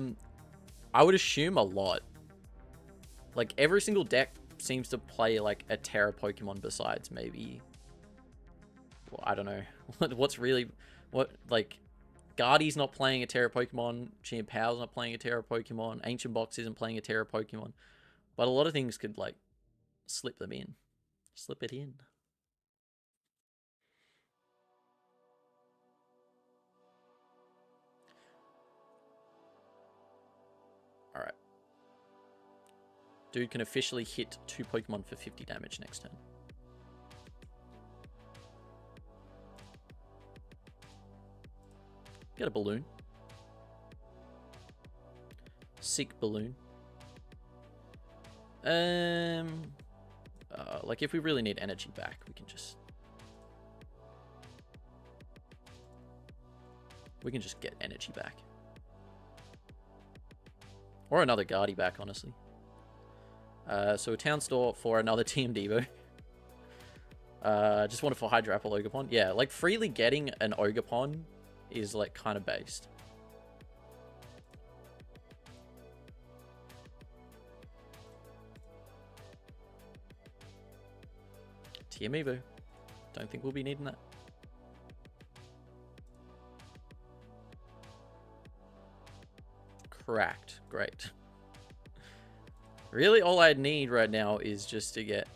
A: would assume a lot. Like, every single deck seems to play, like, a Terra Pokemon besides maybe... Well, I don't know. What's really... What, like... Guardy's not playing a Terra Pokemon. Chien-Pao's not playing a Terra Pokemon. Ancient Box isn't playing a Terra Pokemon. But a lot of things could, like, slip them in. Slip it in. Alright. Dude can officially hit 2 Pokemon for 50 damage next turn. Get a balloon. Seek balloon. Like if we really need energy back, we can just get energy back. Or another Guardy back, honestly. So a town store for another Team Devo. Just wanted for Hydra Apple Ogerpon. Yeah, like freely getting an Ogerpon is like kind of based. Amiibo. Don't think we'll be needing that. Cracked. Great. Really, all I need right now is just to get...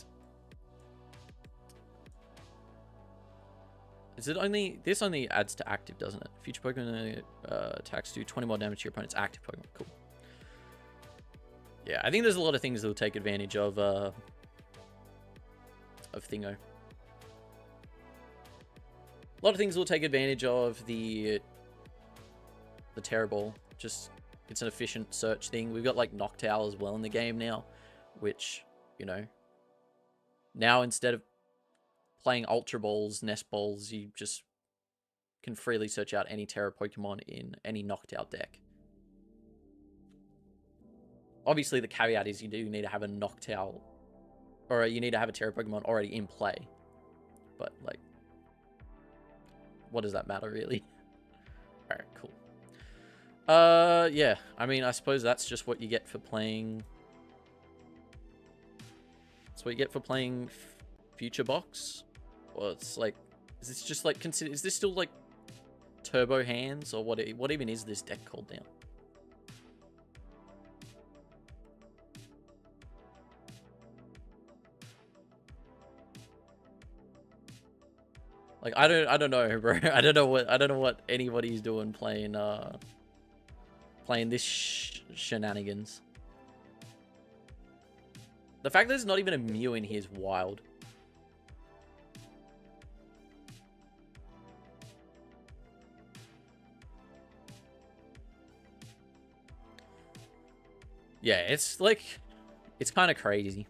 A: Is it only... This only adds to active, doesn't it? Future Pokemon attacks do 20 more damage to your opponent's active Pokemon. Cool. Yeah, I think there's a lot of things that will take advantage of Thingo. A lot of things will take advantage of the Terra Ball. Just, it's an efficient search thing. We've got like Noctowl as well in the game now, which, you know, now instead of playing Ultra Balls, Nest Balls, you just can freely search out any Terra Pokemon in any Noctowl deck. Obviously, the caveat is you do need to have a Noctowl, or you need to have a Terra Pokemon already in play. But, like, what does that matter, really? Alright, cool. Yeah, I mean, I suppose that's just what you get for playing... That's what you get for playing Future Box? Well, it's like... Is this just, like, is this still, like, Turbo Hands? Or what even is this deck called now? Like, I don't know, bro. I don't know what anybody's doing playing playing this shenanigans. The fact that there's not even a Mew in here is wild. Yeah, it's like, it's kind of crazy.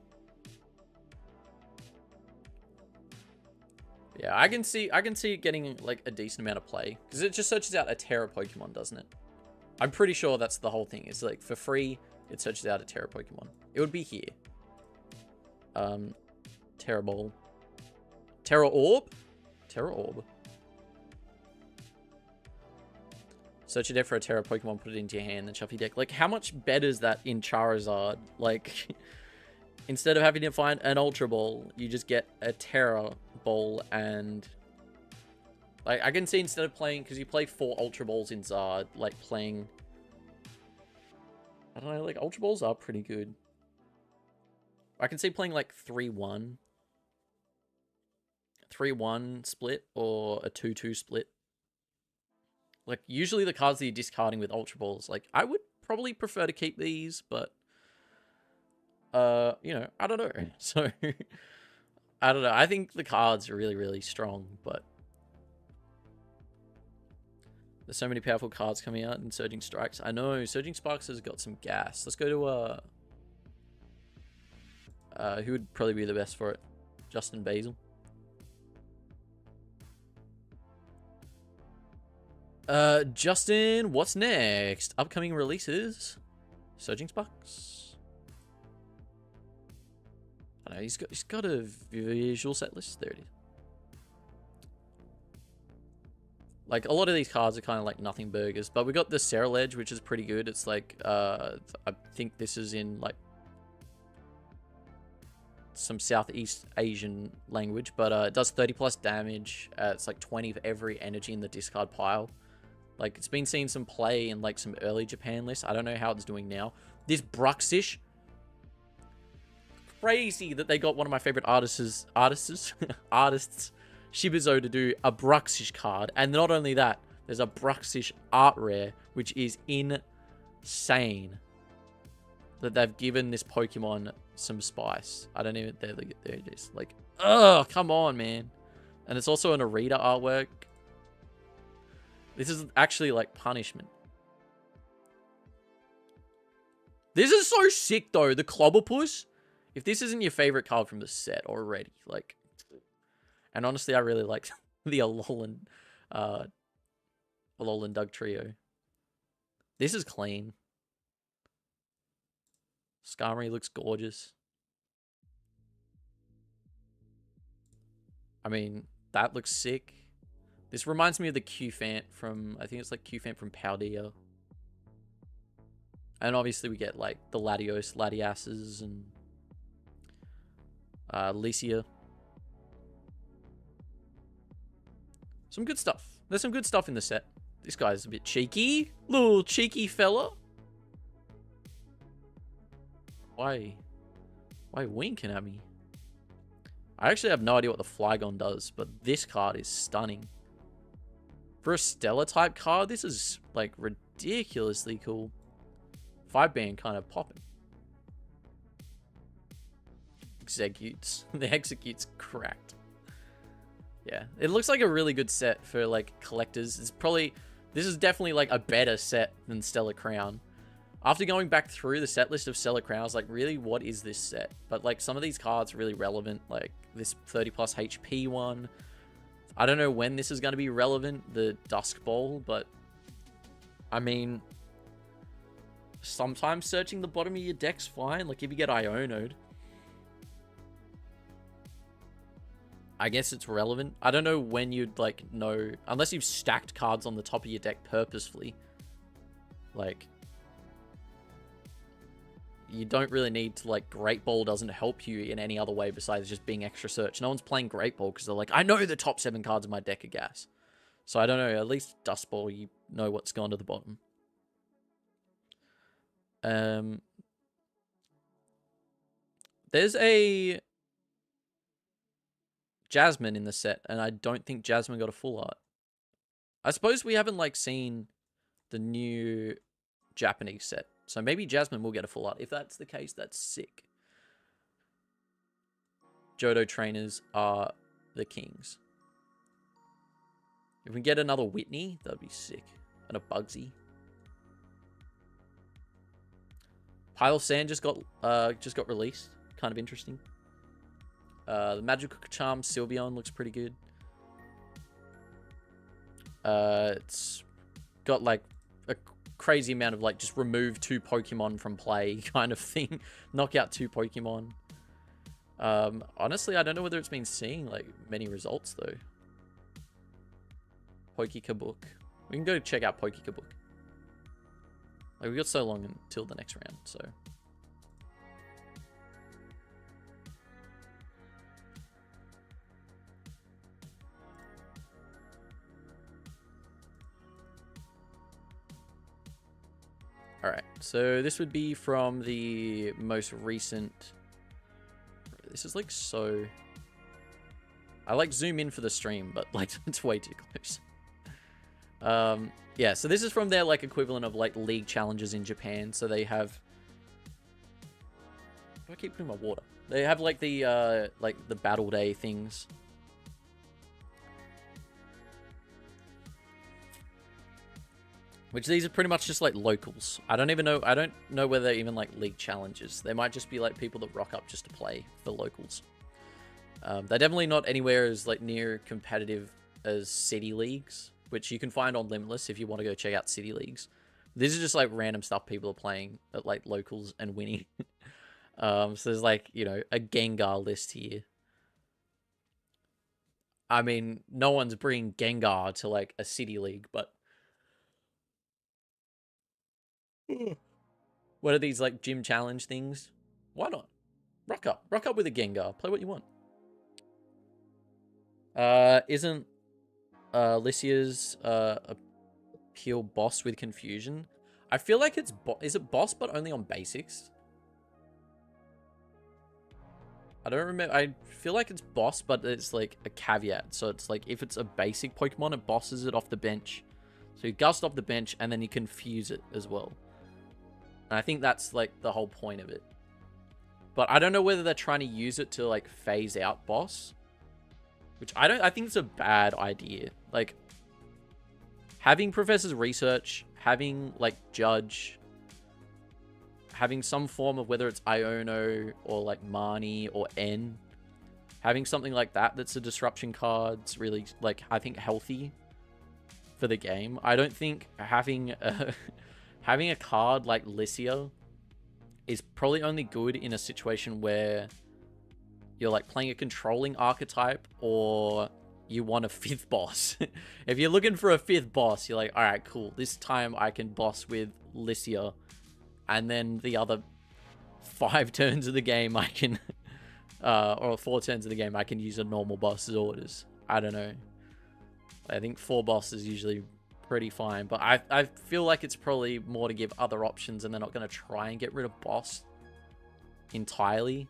A: Yeah, I can see it getting like a decent amount of play because it just searches out a Terra Pokemon, doesn't it? I'm pretty sure that's the whole thing. It's like for free, it searches out a Terra Pokemon. It would be here. Terra Ball, Terra Orb, Terra Orb. Search your deck for a Terra Pokemon, put it into your hand, then shuffle your deck. Like, how much better is that in Charizard? Like, instead of having to find an Ultra Ball, you just get a Terra Ball and... Like, I can see instead of playing... Because you play 4 Ultra Balls in Zard, like, playing... I don't know, like, Ultra Balls are pretty good. I can see playing, like, 3-1. 3-1 split, or a 2-2 split. Like, usually the cards that you're discarding with Ultra Balls, like, I would probably prefer to keep these, but... you know, I don't know. So, I don't know. I think the cards are really, really strong, but... There's so many powerful cards coming out in Surging Strikes. I know, Surging Sparks has got some gas. Let's go to, who would probably be the best for it? Justin Basil. Justin, what's next? Upcoming releases. Surging Sparks. I don't know, he's got a visual set list. There it is. Like, a lot of these cards are kind of like nothing burgers. But we got the Ceruledge, which is pretty good. It's like, I think this is in like some Southeast Asian language. But it does 30 plus damage. It's like 20 for every energy in the discard pile. Like, it's been seeing some play in like some early Japan lists. I don't know how it's doing now. This Bruxish. Crazy that they got one of my favorite artists, Shibuzo, to do a Bruxish card. And not only that, there's a Bruxish art rare, which is insane. That they've given this Pokemon some spice. I don't even... There it is. Like, ugh, come on, man. And it's also an Arita artwork. This is actually like punishment. This is so sick, though. The Clobberpuss. If this isn't your favorite card from the set already, like... And honestly, I really like the Alolan Doug Trio. This is clean. Skarmory looks gorgeous. I mean, that looks sick. This reminds me of the Q-Fant from... I think it's like Q-Fant from Paldea. And obviously we get like the Latios, Latiases, and... Licia. Some good stuff. There's some good stuff in the set. This guy's a bit cheeky. Little cheeky fella. Why winking at me? I actually have no idea what the Flygon does, but this card is stunning. For a Stellar type card, this is like ridiculously cool. 5-band kind of popping. Executes. The executes cracked. Yeah, it looks like a really good set for like collectors. It's probably, this is definitely like a better set than Stellar Crown. After going back through the set list of Stellar Crown, I was like, really, what is this set? But like some of these cards are really relevant, like this 30 plus HP one. I don't know when this is going to be relevant, the Dusk Bowl, but I mean, sometimes searching the bottom of your deck's fine. Like if you get Iono'd, I guess it's relevant. I don't know when you'd like know, unless you've stacked cards on the top of your deck purposefully. Like, you don't really need to, like, Great Ball doesn't help you in any other way besides just being extra search. No one's playing Great Ball because they're like, I know the top 7 cards in my deck are gas. So I don't know, at least Dust Ball, you know what's gone to the bottom. There's a Jasmine in the set, and I don't think Jasmine got a full art. I suppose we haven't, like, seen the new Japanese set. So maybe Jasmine will get a full art. If that's the case, that's sick. Johto trainers are the kings. If we get another Whitney, that'd be sick. And a Bugsy. Pile of Sand just got released. Kind of interesting. The Magical Charm Sylveon looks pretty good. It's got like a crazy amount of like just remove 2 Pokemon from play kind of thing. Knock out 2 Pokemon. Honestly, I don't know whether it's been seeing like many results though. Pokekabook. We can go check out Pokekabook. Like we got so long until the next round, so. Alright, so this would be from the most recent... This is like so... I like zoom in for the stream, but like it's way too close. Yeah, so this is from their like equivalent of like league challenges in Japan. So they have... Why do I keep putting my water? They have like the battle day things. Which these are pretty much just like locals. I don't know whether they're even like league challenges. They might just be like people that rock up just to play for locals. They're definitely not anywhere as like near competitive as city leagues, which you can find on Limitless if you want to go check out City Leagues. This is just like random stuff people are playing at like locals and winning. So there's like, you know, a Gengar list here. I mean, no one's bringing Gengar to like a City League, but what are these like gym challenge things? Why not? Rock up with a Gengar. Play what you want. Isn't Lycia's a pure boss with confusion? I feel like is it boss but only on basics? I don't remember. I feel like it's boss, but it's like a caveat. So it's like if it's a basic Pokemon, it bosses it off the bench. So you gust off the bench and then you confuse it as well. And I think that's like the whole point of it. But I don't know whether they're trying to use it to like phase out boss. Which I think it's a bad idea. Like having Professor's Research, having like Judge, having some form of whether it's Iono or like Marnie or N, having something like that that's a disruption card's really like I think healthy for the game. I don't think having having a card like Lycia is probably only good in a situation where you're like playing a controlling archetype or you want a 5th boss. If you're looking for a 5th boss, you're like, all right, cool. This time I can boss with Lycia. And then the other 5 turns of the game I can, or 4 turns of the game I can use a normal boss's orders. I don't know. I think 4 bosses usually pretty fine. But I feel like it's probably more to give other options and they're not going to try and get rid of boss entirely.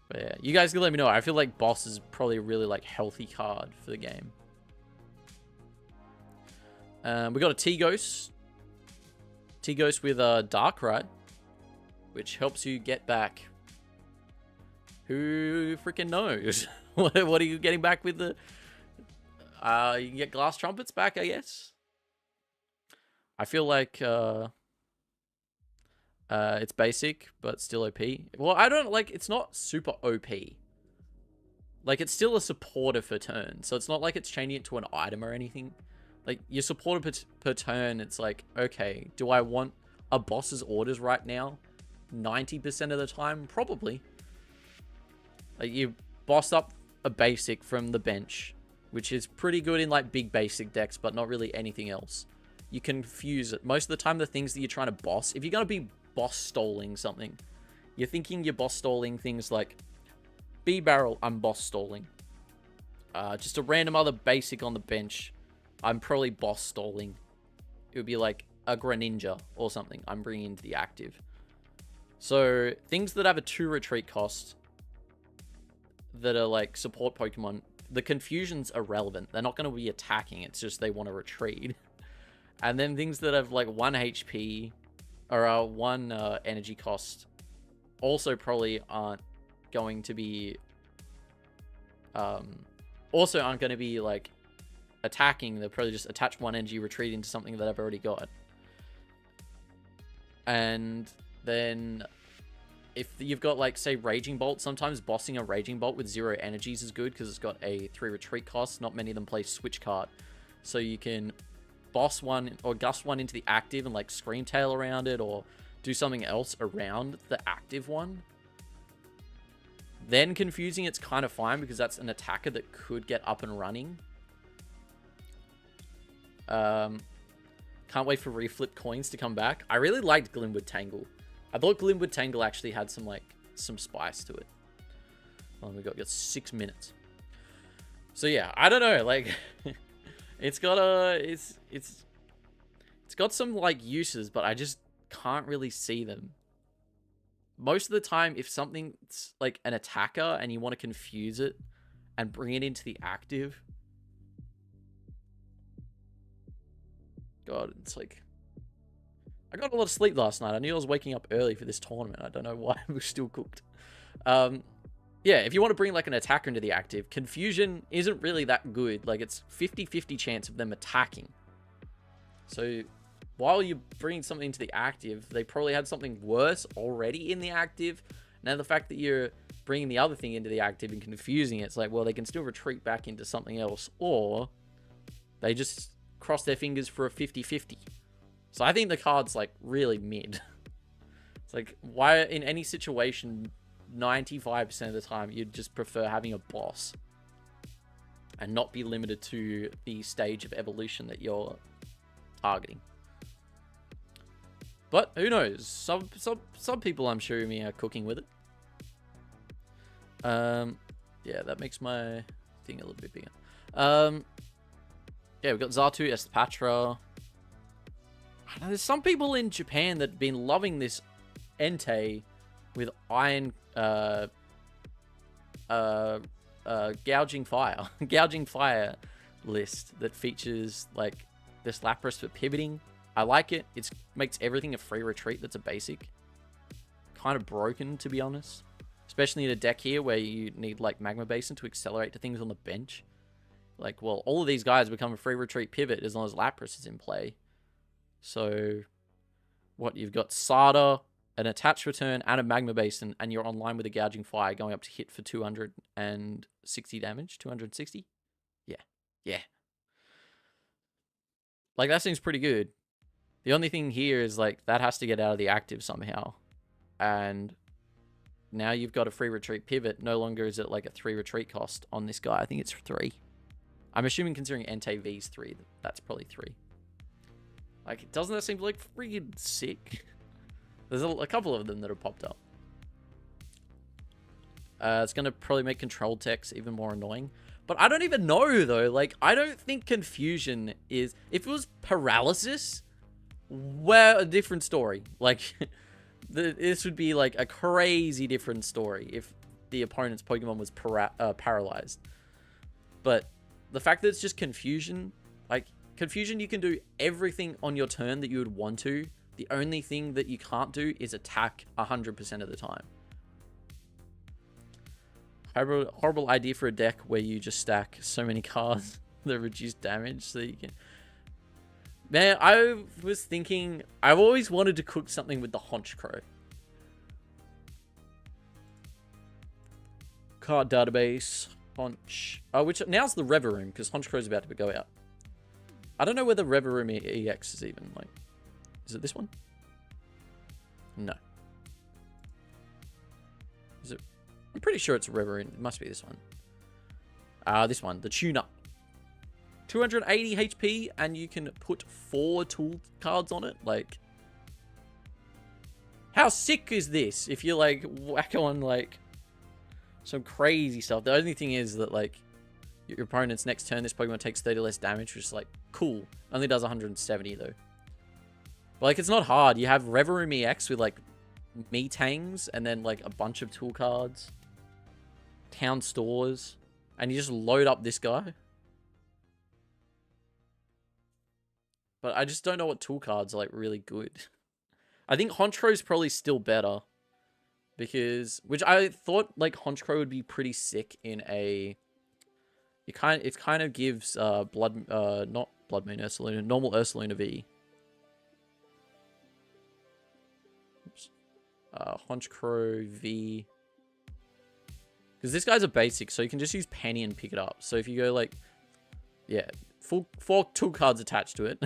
A: But yeah, you guys can let me know. I feel like boss is probably a really like healthy card for the game. We got a T-Ghost. T-Ghost with a Darkrai, which helps you get back. Who freaking knows? What are you getting back with the... you can get Glass Trumpets back, I guess. I feel like it's basic, but still OP. Well, I don't like... It's not super OP. Like, it's still a supporter for turn, so it's not like it's changing it to an item or anything. Like, your supporter per turn, it's like, okay, do I want a boss's orders right now? 90% of the time? Probably. Like, you boss up a basic from the bench, which is pretty good in, like, big basic decks, but not really anything else. You confuse it. Most of the time, the things that you're trying to boss, if you're going to be boss stalling something, you're thinking you're boss stalling things like B-Barrel, I'm boss stalling. Just a random other basic on the bench, I'm probably boss stalling. It would be like a Greninja or something I'm bringing into the active. So things that have a 2 retreat cost that are like support Pokemon, the confusion's irrelevant. They're not going to be attacking. It's just they want to retreat. And then things that have like 1 HP or 1 energy cost also probably aren't going to be... also aren't going to be like attacking. They'll probably just attach 1 energy, retreat into something that I've already got. And then if you've got like, say, Raging Bolt, sometimes bossing a Raging Bolt with 0 energies is good because it's got a 3 retreat cost. Not many of them play Switch Card. So you can boss one or gust one into the active and like Scream Tail around it or do something else around the active one. Then confusing it's kind of fine because that's an attacker that could get up and running. Can't wait for reflip coins to come back. I really liked Glimwood Tangle. I thought Glimwood Tangle actually had some like some spice to it. Oh, we got 6 minutes. So yeah, I don't know. Like, it's got some like uses, but I just can't really see them. Most of the time, if something's like an attacker and you want to confuse it and bring it into the active, God, it's like... I got a lot of sleep last night. I knew I was waking up early for this tournament. I don't know why I was still cooked. Yeah, if you want to bring like an attacker into the active, confusion isn't really that good. Like, it's 50-50 chance of them attacking. So while you're bringing something into the active, they probably had something worse already in the active. Now the fact that you're bringing the other thing into the active and confusing it, it's like, well, they can still retreat back into something else, or They just cross their fingers for a 50-50. So I think the card's like really mid. It's like, why in any situation, 95% of the time, you'd just prefer having a boss and not be limited to the stage of evolution that you're targeting. But who knows? Some people, I'm sure, are cooking with it. Yeah, that makes my thing a little bit bigger. Yeah, we've got Xatu, Espatra. I know there's some people in Japan that have been loving this Entei with Iron Gouging Fire. Gouging Fire list that features like this Lapras for pivoting. I like it. It makes everything a free retreat that's a basic. Kind of broken, to be honest. Especially in a deck here where you need like Magma Basin to accelerate to things on the bench. Like, well, all of these guys become a free retreat pivot as long as Lapras is in play. So, what, you've got Sada, an attached return, and a Magma Basin, and you're online with a Gouging Fire going up to hit for 260 damage. 260? Yeah. Yeah. Like, that seems pretty good. The only thing here is, like, that has to get out of the active somehow. And now you've got a free retreat pivot. No longer is it, like, a 3 retreat cost on this guy. I think it's 3. I'm assuming considering Entei V's 3, that's probably 3. Like, doesn't that seem like freaking sick? There's a couple of them that have popped up. It's going to probably make control techs even more annoying. But I don't even know, though. Like, I don't think confusion is... If it was paralysis, well, a different story. Like, this would be, like, a crazy different story if the opponent's Pokemon was paralyzed. But the fact that it's just confusion... Like, confusion, you can do everything on your turn that you would want to. The only thing that you can't do is attack 100% of the time. Horrible idea for a deck where you just stack so many cards that reduce damage so you can... Man, I was thinking... I've always wanted to cook something with the Honchkrow. Card database. Honch. Oh, which now's the Reveroom, because Honchkrow's about to go out. I don't know whether Reveroom EX is even, like... Is it this one? No. Is it? I'm pretty sure it's Reveroom. It must be this one. This one, the Tune-Up. 280 HP, and you can put 4 tool cards on it. Like, how sick is this? If you like whack on like some crazy stuff. The only thing is that like your opponent's next turn, this Pokemon takes 30 less damage, which is like cool. Only does 170 though. But like, it's not hard. You have Reveroom EX with like Metangs and then like a bunch of tool cards, town stores, and you just load up this guy. But I just don't know what tool cards are like really good. I think Honchkrow's probably still better. Because, which I thought like Honchkrow would be pretty sick in a... It kind of gives not Blood Moon Ursaluna, normal Ursaluna V. Oops. Honchkrow V. Because this guy's a basic, so you can just use Penny and pick it up. So if you go like, yeah, 4 tool cards attached to it.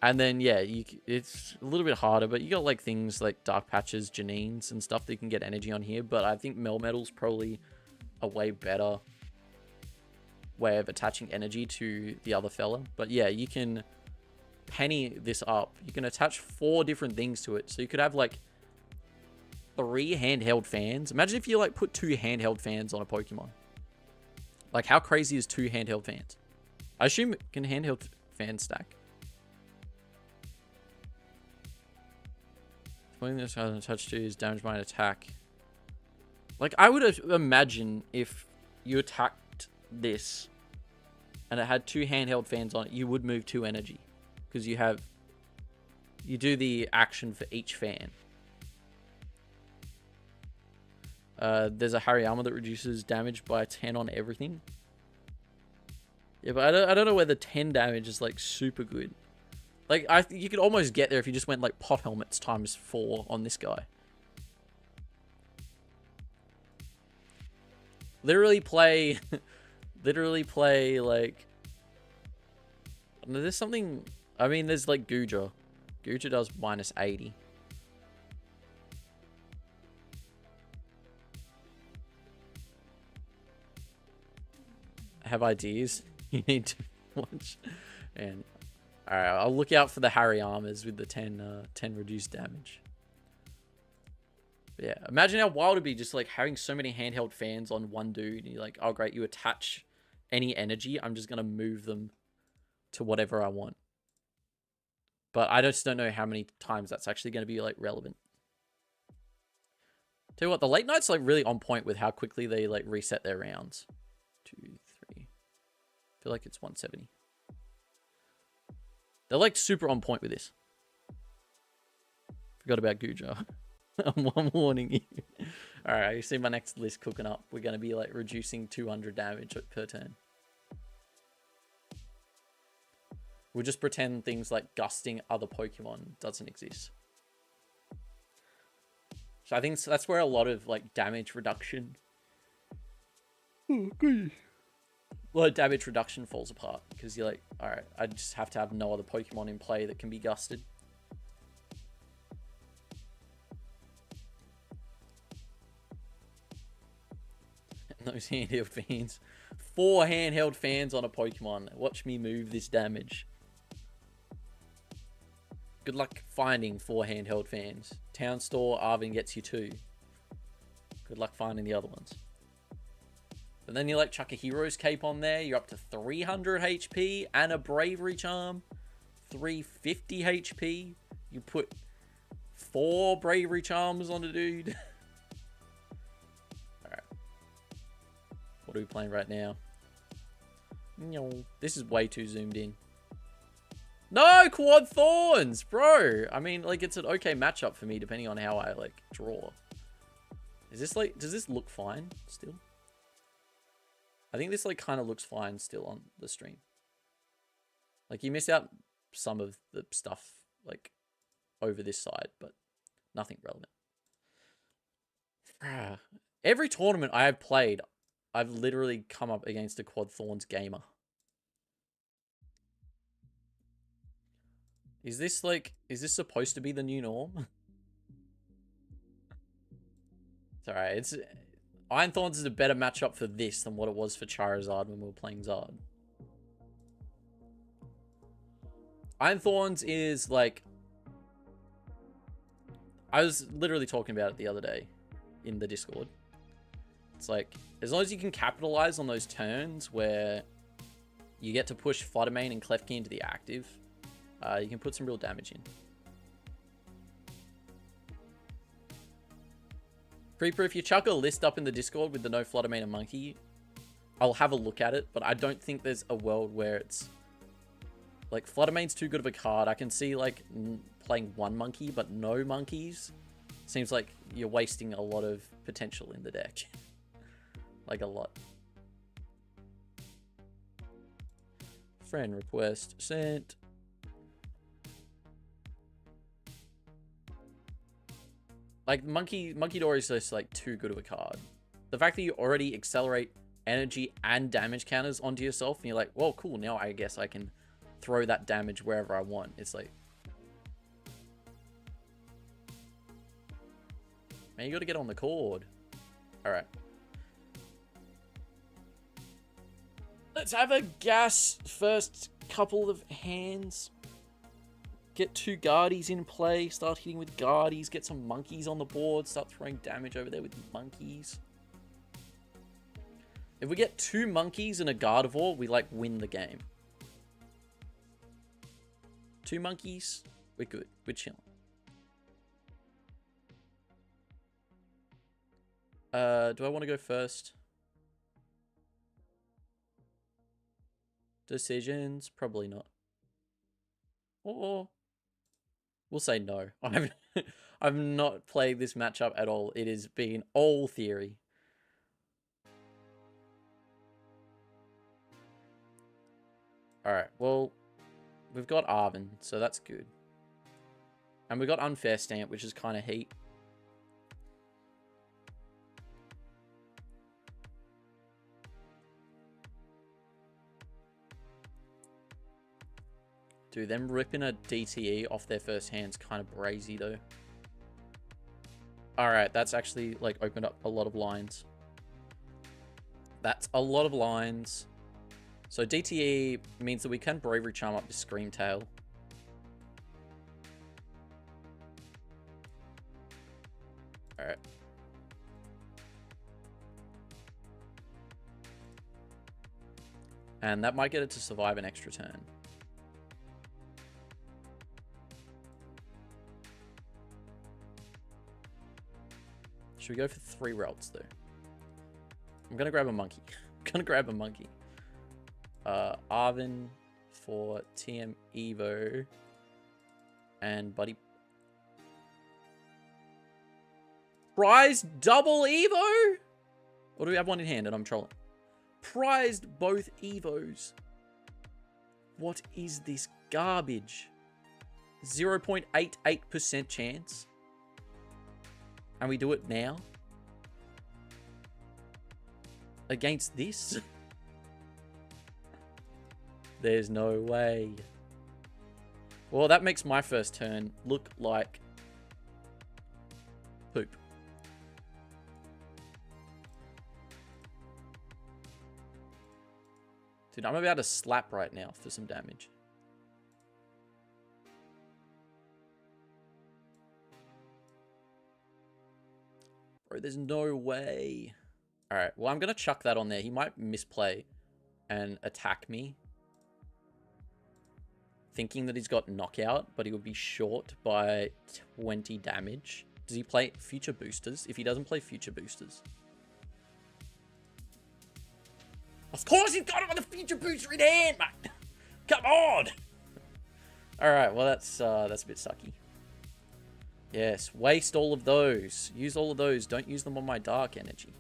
A: And then, yeah, it's a little bit harder, but you got like things like Dark Patches, Janines, and stuff that you can get energy on here. But I think Melmetal's probably a way better way of attaching energy to the other fella. But yeah, you can Penny this up. You can attach 4 different things to it. So you could have like 3 handheld fans. Imagine if you like put 2 handheld fans on a Pokemon. Like, how crazy is 2 handheld fans? I assume it can handheld fans stack. Putting this on touch 2 is damage by an attack. Like, I would imagine if you attacked this and it had 2 handheld fans on it, you would move 2 energy. Because you do the action for each fan. There's a Hariyama that reduces damage by 10 on everything. Yeah, but I don't know whether 10 damage is like super good. Like, you could almost get there if you just went like pot helmets times 4 on this guy. Literally play literally play like... There's something... I mean, there's like Guja. Guja does minus 80. Have ideas you need to watch. And alright, I'll look out for the Hariyama's with the 10 reduced damage. But yeah, imagine how wild it'd be just like having so many handheld fans on one dude. And you're like, oh great, you attach any energy, I'm just gonna move them to whatever I want. But I just don't know how many times that's actually going to be like relevant. Tell you what, the late night's like really on point with how quickly they like reset their rounds. 2, 3. I feel like it's 170. They're like super on point with this. Forgot about Guja. I'm warning you. Alright, you see my next list cooking up. We're going to be like reducing 200 damage per turn. We'll just pretend things like gusting other Pokemon doesn't exist. So I think that's where a lot of like damage reduction... Oh, good. A lot of damage reduction falls apart. Because you're like, alright, I just have to have no other Pokemon in play that can be gusted. And those handheld fans. 4 handheld fans on a Pokemon. Watch me move this damage. Good luck finding 4 handheld fans. Town Store, Arvin gets you 2. Good luck finding the other ones. And then you like chuck a Hero's Cape on there. You're up to 300 HP and a Bravery Charm. 350 HP. You put 4 Bravery Charms on a dude. Alright. What are we playing right now? This is way too zoomed in. No, Quad Thorns, bro. I mean, like, it's an okay matchup for me, depending on how I, like, draw. Is this, like, does this look fine still? I think this, like, kind of looks fine still on the stream. Like, you miss out some of the stuff, like, over this side, but nothing relevant. Every tournament I have played, I've literally come up against a Quad Thorns gamer. Is this like, is this supposed to be the new norm? It's alright. It's Iron Thorns is a better matchup for this than what it was for Charizard when we were playing Zard. Iron Thorns is like, I was literally talking about it the other day in the Discord. It's like, as long as you can capitalize on those turns where you get to push Fluttermane and Klefki into the active, you can put some real damage in. Creeper, if you chuck a list up in the Discord with the no Fluttermane and Monkey, I'll have a look at it, but I don't think there's a world where it's... Like, Fluttermane's too good of a card. I can see, like, playing 1 Monkey, but no Monkeys. Seems like you're wasting a lot of potential in the deck. Like, a lot. Friend request sent. Like, Monkey Door is just, like, too good of a card. The fact that you already accelerate energy and damage counters onto yourself, and you're like, well, cool, now I guess I can throw that damage wherever I want. It's like... Man, you gotta get on the cord. Alright. Let's have a gas first couple of hands. Get 2 Guardies in play. Start hitting with Guardies. Get some Monkeys on the board. Start throwing damage over there with Monkeys. If we get 2 Monkeys and a Gardevoir, we, like, win the game. 2 Monkeys, we're good. We're chilling. Do I want to go first? Decisions? Probably not. Or... We'll say no. I've not played this matchup at all. It has been all theory. Alright, well, we've got Arvin, so that's good. And we've got Unfair Stamp, which is kind of heat. Dude, them ripping a DTE off their first hand's kind of brazy, though. Alright, that's actually, like, opened up a lot of lines. That's a lot of lines. So DTE means that we can Bravery Charm up to Scream Tail. Alright. And that might get it to survive an extra turn. Should we go for 3 routes, though? I'm going to grab a monkey. I'm going to grab a monkey. Arvin for TM Evo. And Buddy. Prized double Evo? Or do we have one in hand and I'm trolling? Prized both Evos. What is this garbage? 0.88% chance. And we do it now? Against this? There's no way. Well, that makes my first turn look like poop. Dude, I'm about to slap right now for some damage. Bro, there's no way. Alright, well, I'm going to chuck that on there. He might misplay and attack me, thinking that he's got knockout, but he would be short by 20 damage. Does he play future boosters? If he doesn't play future boosters. Of course he's got him on the future booster in hand, mate. Come on. Alright, well, that's a bit sucky. Yes, waste all of those. Use all of those. Don't use them on my dark energy.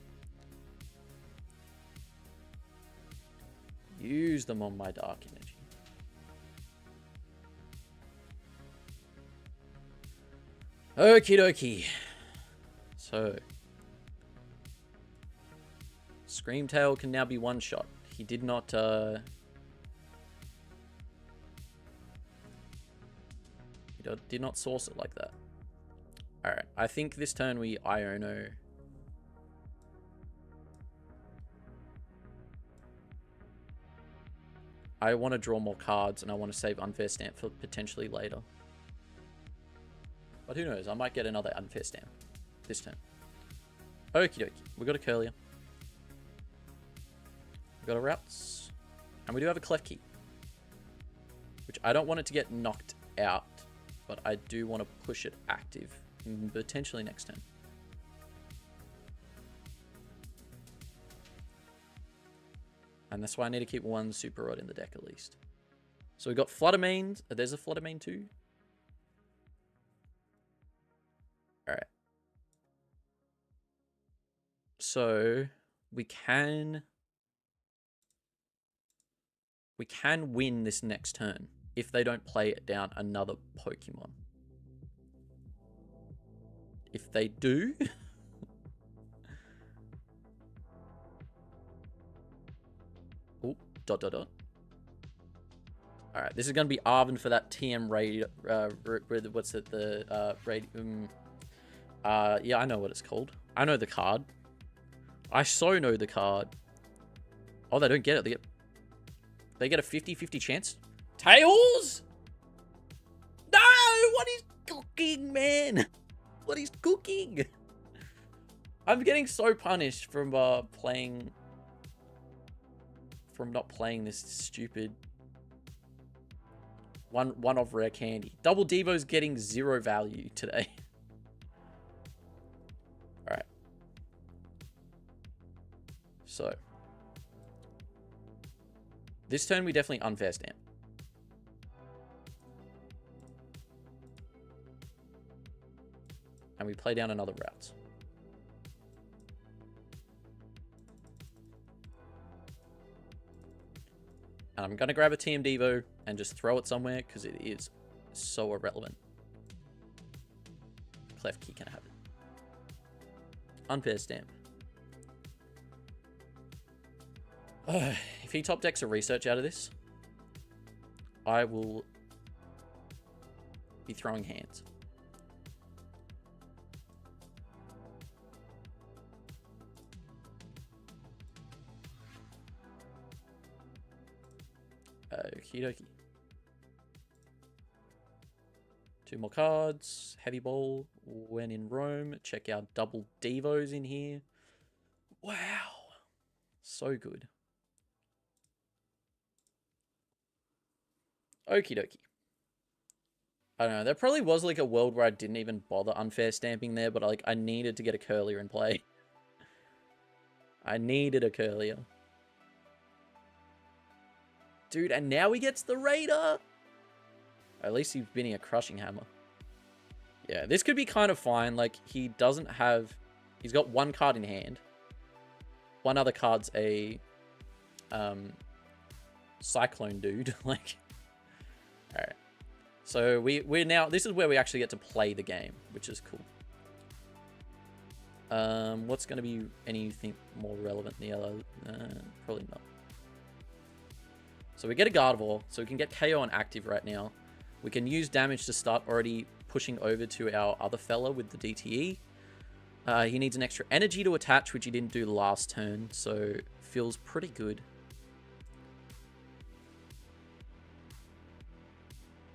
A: Use them on my dark energy. Okie dokie. So, Screamtail can now be one shot. He did not, did not source it like that. Alright, I think this turn we Iono. I want to draw more cards and I want to save Unfair Stamp for potentially later. But who knows, I might get another Unfair Stamp this turn. Okie dokie, we got a Curlier. We got a Routes. And we do have a Clef Key. Which I don't want it to get knocked out, but I do want to push it active. Potentially next turn. And that's why I need to keep one Super Rod in the deck at least. So we've got Fluttermane. There's a Fluttermane too. Alright. So we can win this next turn if they don't play it down another Pokemon. If they do... Oh, ... Alright, this is going to be Arvin for that TM raid... what's it? The raid... yeah, I know what it's called. I know the card. I so know the card. Oh, they don't get it. They get a 50-50 chance. Tails? No! What is cooking, man? What is cooking? I'm getting so punished from not playing this stupid one of rare candy. Double Devo's getting 0 value today. Alright. So this turn we definitely Unfair Stamp. And we play down another route. And I'm going to grab a TM Devo and just throw it somewhere because it is so irrelevant. Clef Key can have it. Unfair Stamp. If he top decks a research out of this, I will be throwing hands. Okie dokie. 2 more cards. Heavy Bowl. When in Rome. Check out double Devos in here. Wow. So good. Okie dokie. I don't know. There probably was like a world where I didn't even bother unfair stamping there, but like I needed to get a Curlier in play. I needed a Curlier. Dude, and now he gets the Raider. At least he's winning a Crushing Hammer. Yeah, this could be kind of fine. Like, he doesn't have... He's got 1 card in hand. 1 other card's a... Cyclone dude. Like... Alright. So, we're now... This is where we actually get to play the game, which is cool. What's going to be anything more relevant than the other? Probably not. So we get a Gardevoir, so we can get KO on active right now. We can use damage to start already pushing over to our other fella with the DTE. He needs an extra energy to attach, which he didn't do last turn, so feels pretty good.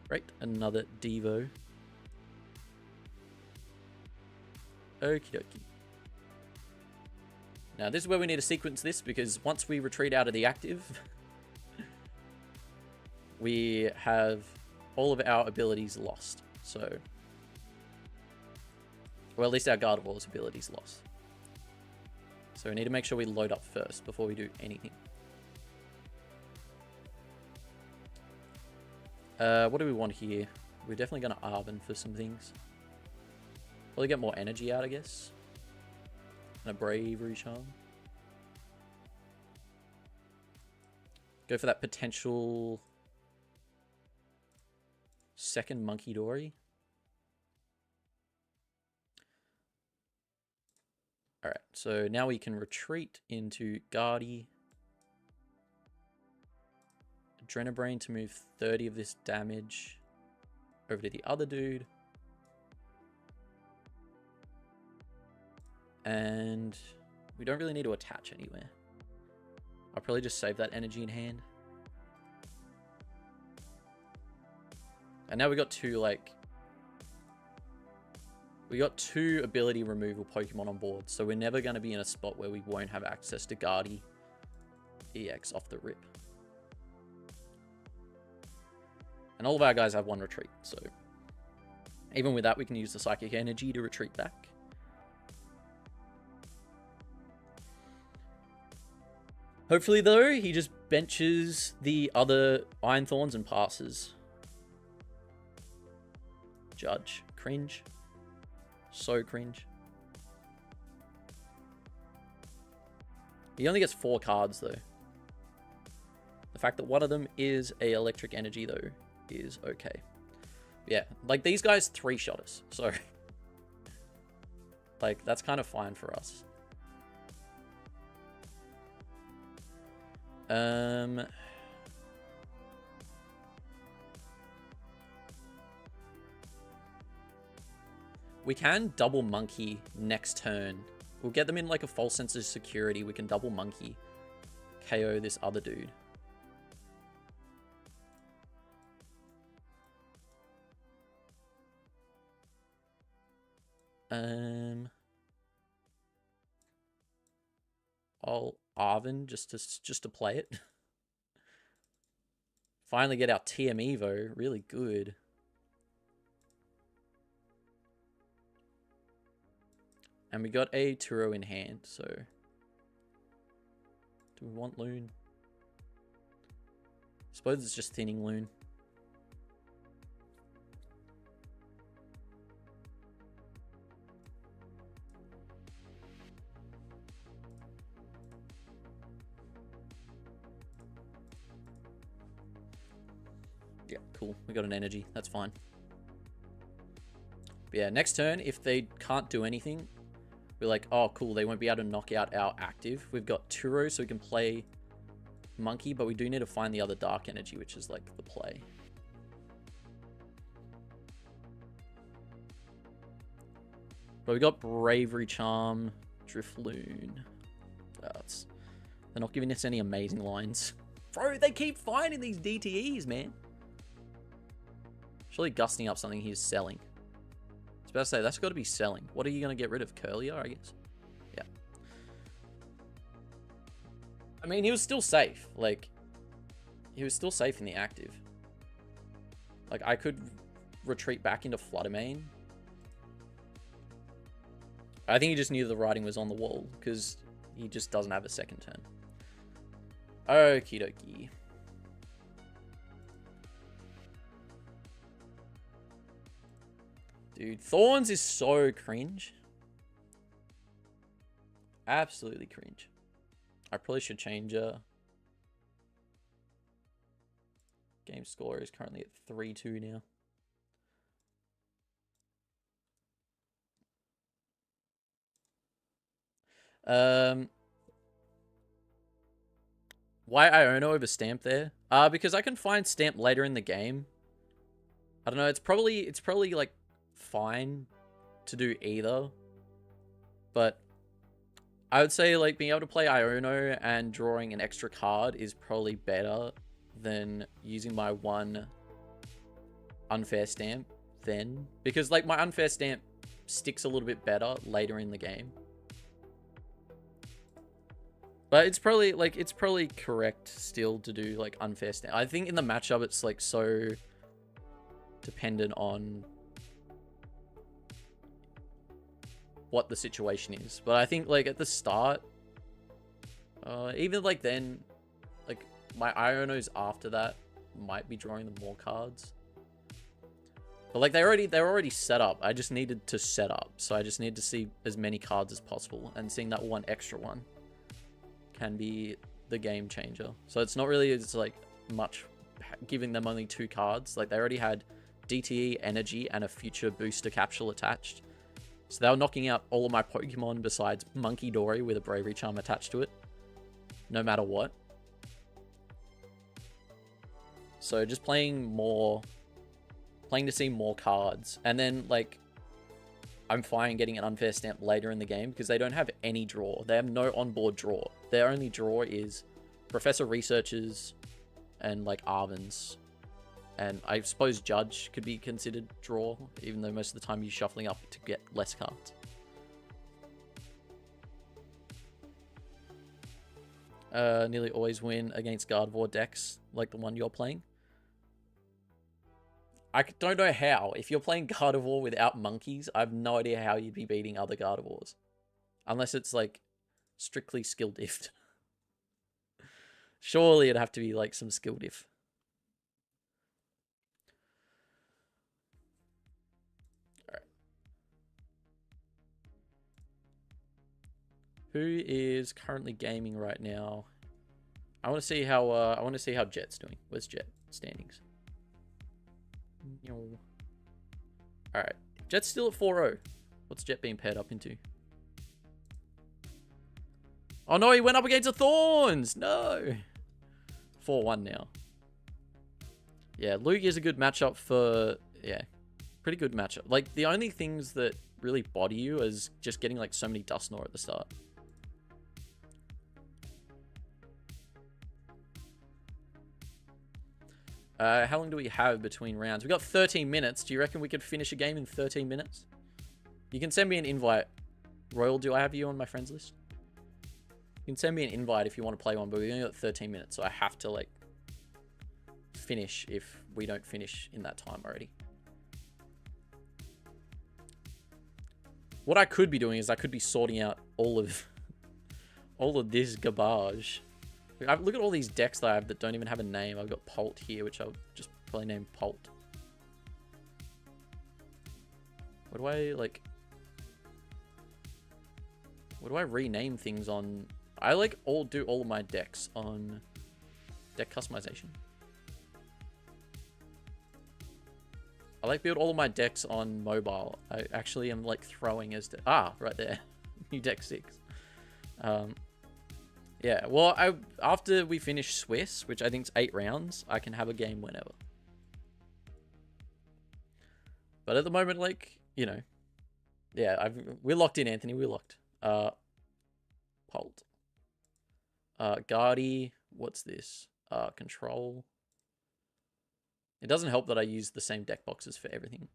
A: Right, another Devo. Okie dokie. Now this is where we need to sequence this, because once we retreat out of the active... we have all of our abilities lost. So, or at least our Gardevoir's abilities lost. So we need to make sure we load up first before we do anything. What do we want here? We're definitely going to Arven for some things. Probably get more energy out, I guess. And a Bravery Charm. Go for that potential... second Monkey Dory. Alright, so now we can retreat into Guardy. Adrenabrain to move 30 of this damage over to the other dude. And we don't really need to attach anywhere. I'll probably just save that energy in hand. And now we got 2, like... We got 2 ability removal Pokemon on board, so we're never going to be in a spot where we won't have access to Guardy EX off the rip. And all of our guys have 1 retreat, so... Even with that, we can use the Psychic Energy to retreat back. Hopefully, though, he just benches the other Iron Thorns and passes. Judge. Cringe. So cringe. He only gets 4 cards, though. The fact that one of them is a Electric Energy, though, is okay. Yeah, like, these guys 3-shot us, so... like, that's kind of fine for us. We can double Monkey next turn. We'll get them in like a false sense of security. We can double Monkey. KO this other dude. I'll Arven just to play it. Finally get our TM Evo. Really good. And we got a Turo in hand, so... Do we want Loon? I suppose it's just thinning Loon. Yeah, cool. We got an energy. That's fine. But yeah, next turn, if they can't do anything... We're like, oh, cool, they won't be able to knock out our active. We've got Turo, so we can play Monkey, but we do need to find the other Dark Energy, which is, like, the play. But we got Bravery Charm, Drifloon. They're not giving us any amazing lines. Bro, they keep finding these DTEs, man. Surely gusting up something he's selling. I was about to say, that's got to be selling. What are you going to get rid of? Curlier, I guess? Yeah. I mean, he was still safe. Like, he was still safe in the active. Like, I could retreat back into Fluttermane. I think he just knew the writing was on the wall, because he just doesn't have a second turn. Okie dokie. Dude, Thorns is so cringe. Absolutely cringe. I probably should change game score is currently at 3-2 now. Why Iono over Stamp there? Because I can find Stamp later in the game. I don't know, it's probably like fine to do either. But I would say like being able to play Iono and drawing an extra card is probably better than using my one unfair stamp then. Because like my unfair stamp sticks a little bit better later in the game. But it's probably correct still to do like unfair stamp. I think in the matchup it's like so dependent on what the situation is. But I think like at the start, even like then, like my Ionos after that might be drawing them more cards. But like they're already set up. I just needed to set up, so I just need to see as many cards as possible, and seeing that one extra one can be the game changer. So it's not really as like much giving them only 2 cards. Like they already had DTE, Energy, and a future booster capsule attached. So they were knocking out all of my Pokemon besides Monkey Dory with a Bravery Charm attached to it. No matter what. So just playing to see more cards. And then like I'm fine getting an unfair stamp later in the game because they don't have any draw. They have no onboard draw. Their only draw is Professor Researchers and like Arvins. And I suppose Judge could be considered draw, even though most of the time you're shuffling up to get less cards. Nearly always win against Gardevoir decks, like the one you're playing. I don't know how. If you're playing Gardevoir without monkeys, I have no idea how you'd be beating other Gardevoirs. Unless it's like strictly skill diffed. Surely it'd have to be like some skill diff. Alright. Who is currently gaming right now? I want to see how Jet's doing. Where's Jet standings? Alright. Jet's still at 4-0. What's Jet being paired up into? Oh no, he went up against a Thorns! No! 4-1 now. Yeah, Luke is a good matchup for... Yeah, pretty good matchup. Like, the only things that really bother you is just getting, like, so many Dusknoir at the start. How long do we have between rounds? We've got 13 minutes. Do you reckon we could finish a game in 13 minutes? You can send me an invite. Royal, do I have you on my friends list? You can send me an invite if you want to play one, but we only got 13 minutes, so I have to, like, finish if we don't finish in that time already. What I could be doing is I could be sorting out all of this garbage. Look at all these decks that I have that don't even have a name. I've got Pult here, which I'll just probably name Pult. What do I rename things on? I like do all of my decks on deck customization. I like build all of my decks on mobile. I actually am like throwing as right there, new deck 6. Yeah, well, after we finish Swiss, which I think is 8 rounds, I can have a game whenever. But at the moment, like, you know, Yeah, we're locked in, Anthony. We're locked. Polt. Guardy. What's this? Control. It doesn't help that I use the same deck boxes for everything.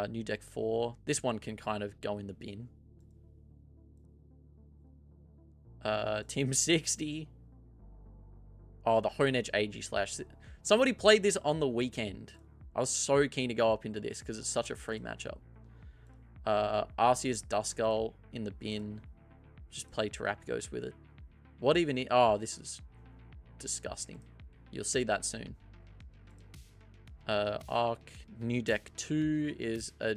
A: New deck 4. This one can kind of go in the bin. Team 60. Oh, the Hone Edge AG Slash. Somebody played this on the weekend. I was so keen to go up into this because it's such a free matchup. Arceus Duskull in the bin. Just play Terrapagos with it. What even... Oh, this is disgusting. You'll see that soon. Arc. New deck 2 is a...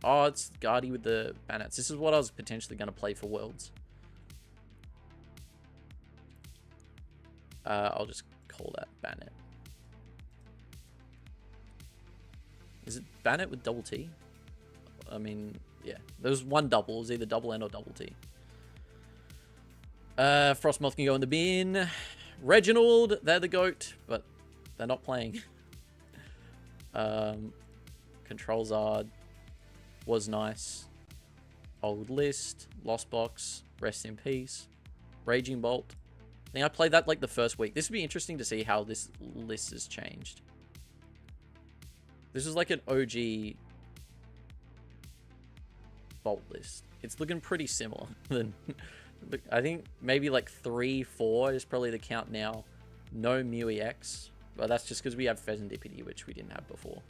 A: Oh, it's Guardy with the Banats. This is what I was potentially going to play for Worlds. I'll just call that Banat. Is it Banat with double T? I mean, yeah. There was one double. It was either double N or double T. Frostmoth can go in the bin. Reginald, they're the GOAT, but they're not playing. Control Zard was nice. Old List, Lost Box, Rest in Peace, Raging Bolt. I think I played that like the first week. This would be interesting to see how this list has changed. This is like an OG Bolt list. It's looking pretty similar. I think maybe like 3, 4 is probably the count now. No Mew EX, but that's just because we have Pheasantipity, which we didn't have before.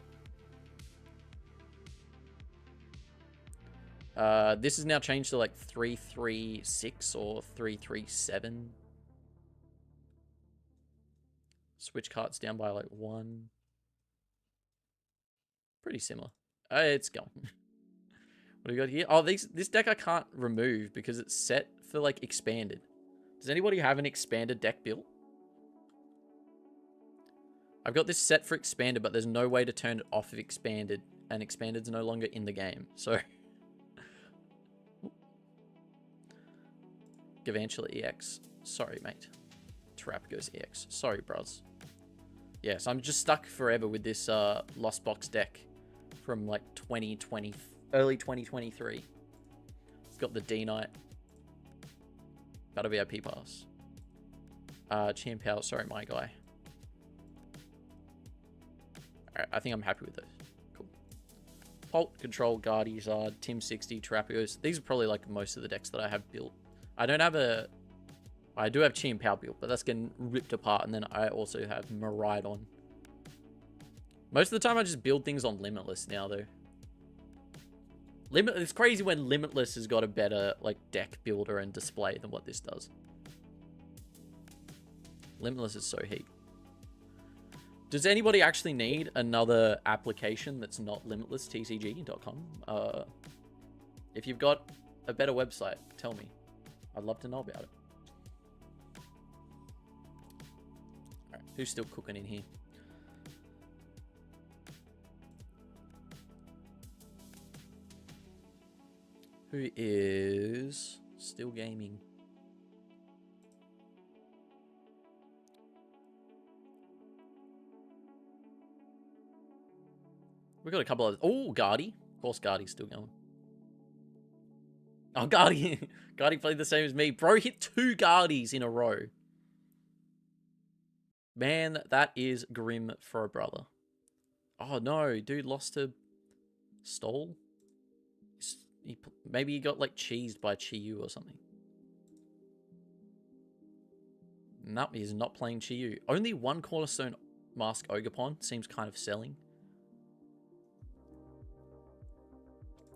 A: This is now changed to like 336 or 337. Switch carts down by like 1. Pretty similar. It's gone. What do we got here? Oh, this deck I can't remove because it's set for like expanded. Does anybody have an expanded deck built? I've got this set for expanded, but there's no way to turn it off of expanded, and expanded's no longer in the game. So Gavantula EX. Sorry, mate. Terrapagos EX. Sorry, bros. Yes, I'm just stuck forever with this Lost Box deck from like 2020, early 2023. It's got the D-Knight. Battle VIP pass. Chien-Pao, sorry, my guy. Alright, I think I'm happy with those. Cool. Polt, Control, Guardy, Zard, Tim 60, Terrapagos. These are probably like most of the decks that I have built. I don't have a... I do have Chien-Pao built, but that's getting ripped apart. And then I also have Miraidon. Most of the time, I just build things on Limitless now, though. It's crazy when Limitless has got a better like deck builder and display than what this does. Limitless is so heat. Does anybody actually need another application that's not Limitless? TCG.com. If you've got a better website, tell me. I'd love to know about it. Alright, who's still cooking in here? Who is still gaming? We've got a couple of... Oh, Guardy. Of course, Guardy's still going. Oh, Guardy. Guardy played the same as me. Bro hit 2 Guardies in a row. Man, that is grim for a brother. Oh, no. Dude lost to... Stole? Maybe he got, like, cheesed by Chi-Yu or something. Nope, he's not playing Chi-Yu. Only one Cornerstone Mask Ogerpon seems kind of selling.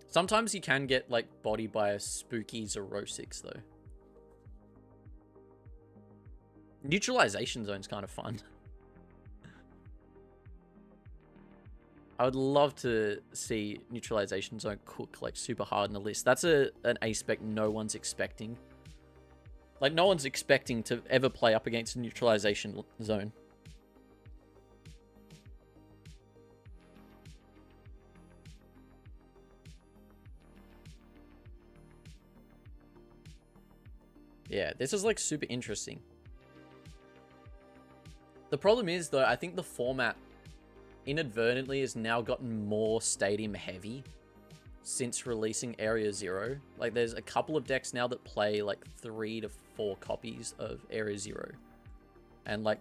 A: Sometimes you can get, like, bodied by a spooky Zerosix, though. Neutralization Zone's kind of fun. I would love to see Neutralization Zone cook, like, super hard in the list. That's an A-spec no one's expecting. Like, no one's expecting to ever play up against a Neutralization Zone. Yeah, this is, like, super interesting. The problem is, though, I think the format inadvertently has now gotten more stadium heavy since releasing Area Zero. Like, there's a couple of decks now that play like 3 to 4 copies of Area Zero. And like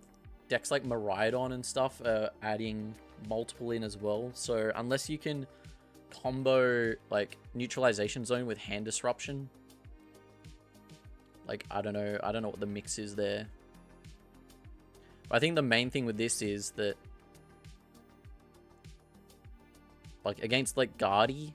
A: decks like Miraidon and stuff are adding multiple in as well. So unless you can combo like Neutralization Zone with Hand Disruption, like I don't know what the mix is there. But I think the main thing with this is that like against like Guardy,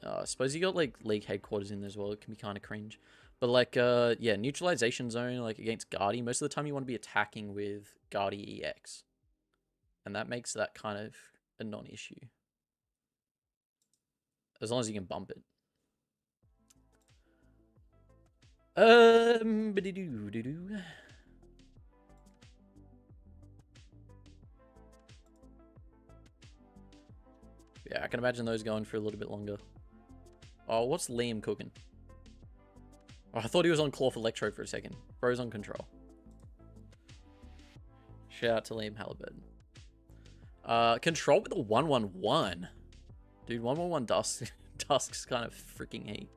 A: I suppose you got like League Headquarters in there as well. It can be kind of cringe. But like, yeah, Neutralization Zone, like against Guardy, most of the time you want to be attacking with Guardy EX. And that makes that kind of a non-issue. As long as you can bump it. Yeah, I can imagine those going for a little bit longer. Oh, what's Liam cooking? Oh, I thought he was on Cloth Electro for a second. Bro's on control. Shout out to Liam Halliburton. Control with a 1/1/1. Dude, 1/1/1 Dusk's kind of freaking heat.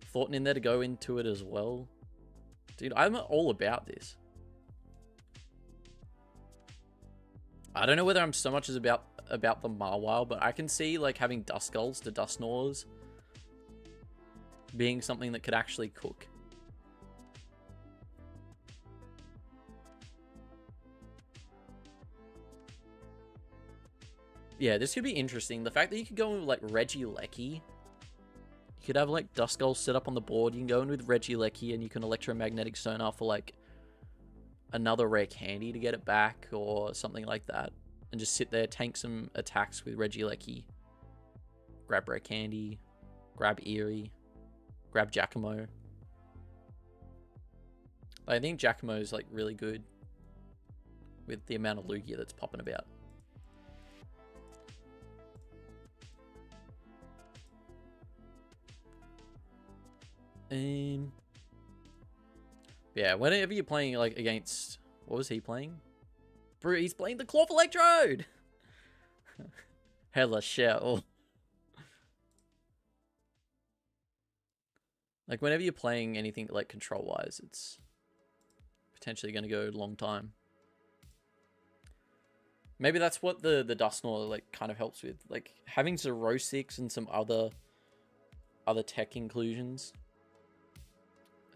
A: Thornton in there to go into it as well. Dude, I'm all about this. I don't know whether I'm so much as about the Marwile, but I can see like having Duskulls to Dusknors being something that could actually cook. Yeah, this could be interesting. The fact that you could go in with like Regieleki. You could have like Duskull set up on the board. You can go in with Regieleki and you can Electromagnetic Sonar for like another rare candy to get it back or something like that. And just sit there, tank some attacks with Regieleki. Grab rare candy. Grab Eerie. Grab Giacomo. I think Giacomo is like really good with the amount of Lugia that's popping about. Yeah, whenever you're playing like against, what was he playing? Bro, he's playing the Cloth Electrode. Hella shell. Like whenever you're playing anything like control wise, it's potentially going to go a long time. Maybe that's what the Dusknor like kind of helps with, like having Zerosix and some other tech inclusions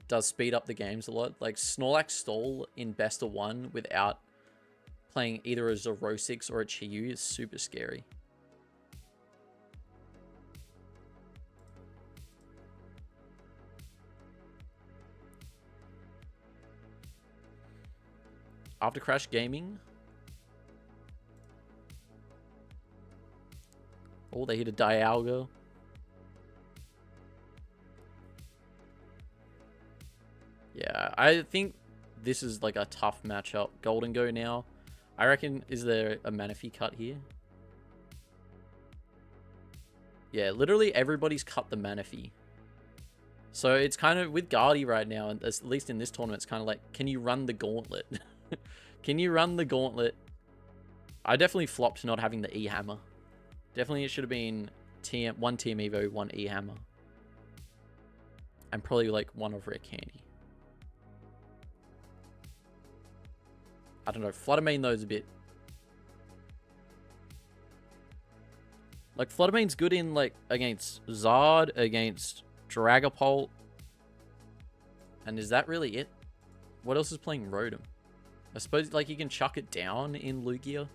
A: does speed up the games a lot. Like Snorlax stall in best of 1 without playing either a Zerosix or a Chi-Yu is super scary. After Crash Gaming. Oh, they hit a Dialga. Yeah, I think this is like a tough matchup. Golden Go now. I reckon, is there a Manaphy cut here? Yeah, literally everybody's cut the Manaphy. So it's kind of, with Guardy right now, and at least in this tournament, it's kind of like, can you run the gauntlet? Can you run the gauntlet? I definitely flopped not having the E-Hammer. Definitely it should have been one Team Evo, one E-Hammer. And probably like one of Rare Candy. I don't know, Fluttermane though is a bit... Like Fluttermane's good in like against Zard, against Dragapult. And is that really it? What else is playing Rotom? I suppose like you can chuck it down in Lugia.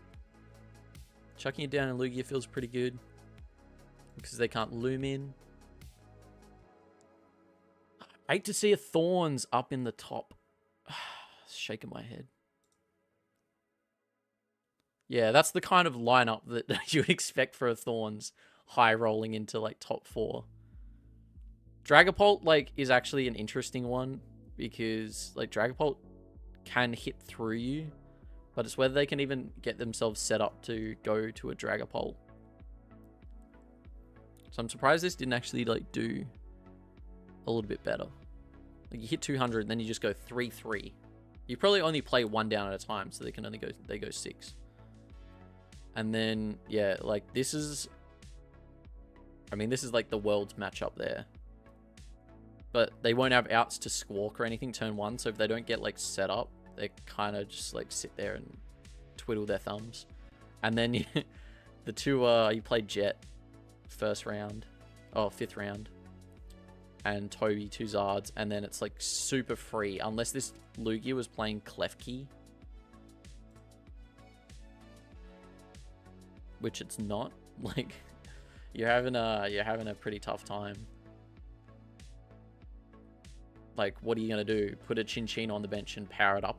A: Chucking it down in Lugia feels pretty good. Because they can't loom in. I hate to see a Thorns up in the top. Shaking my head. Yeah, that's the kind of lineup that you would expect for a Thorns high rolling into like top 4. Dragapult like is actually an interesting one because like Dragapult can hit through you, but it's whether they can even get themselves set up to go to a Dragapult. So I'm surprised this didn't actually like do a little bit better. Like you hit 200, then you just go 3-3. You probably only play one down at a time, so they go 6. And then yeah, like this is, I mean, this is like the world's matchup there. But they won't have outs to squawk or anything turn 1, so if they don't get like set up, they kind of just like sit there and twiddle their thumbs. And then the two you play Jet first round, oh 5th round, and Toby 2 Zards, and then it's like super free unless this Lugia was playing Klefki, which it's not. Like you're having a pretty tough time. Like, what are you going to do? Put a Chin-Chin on the bench and power it up?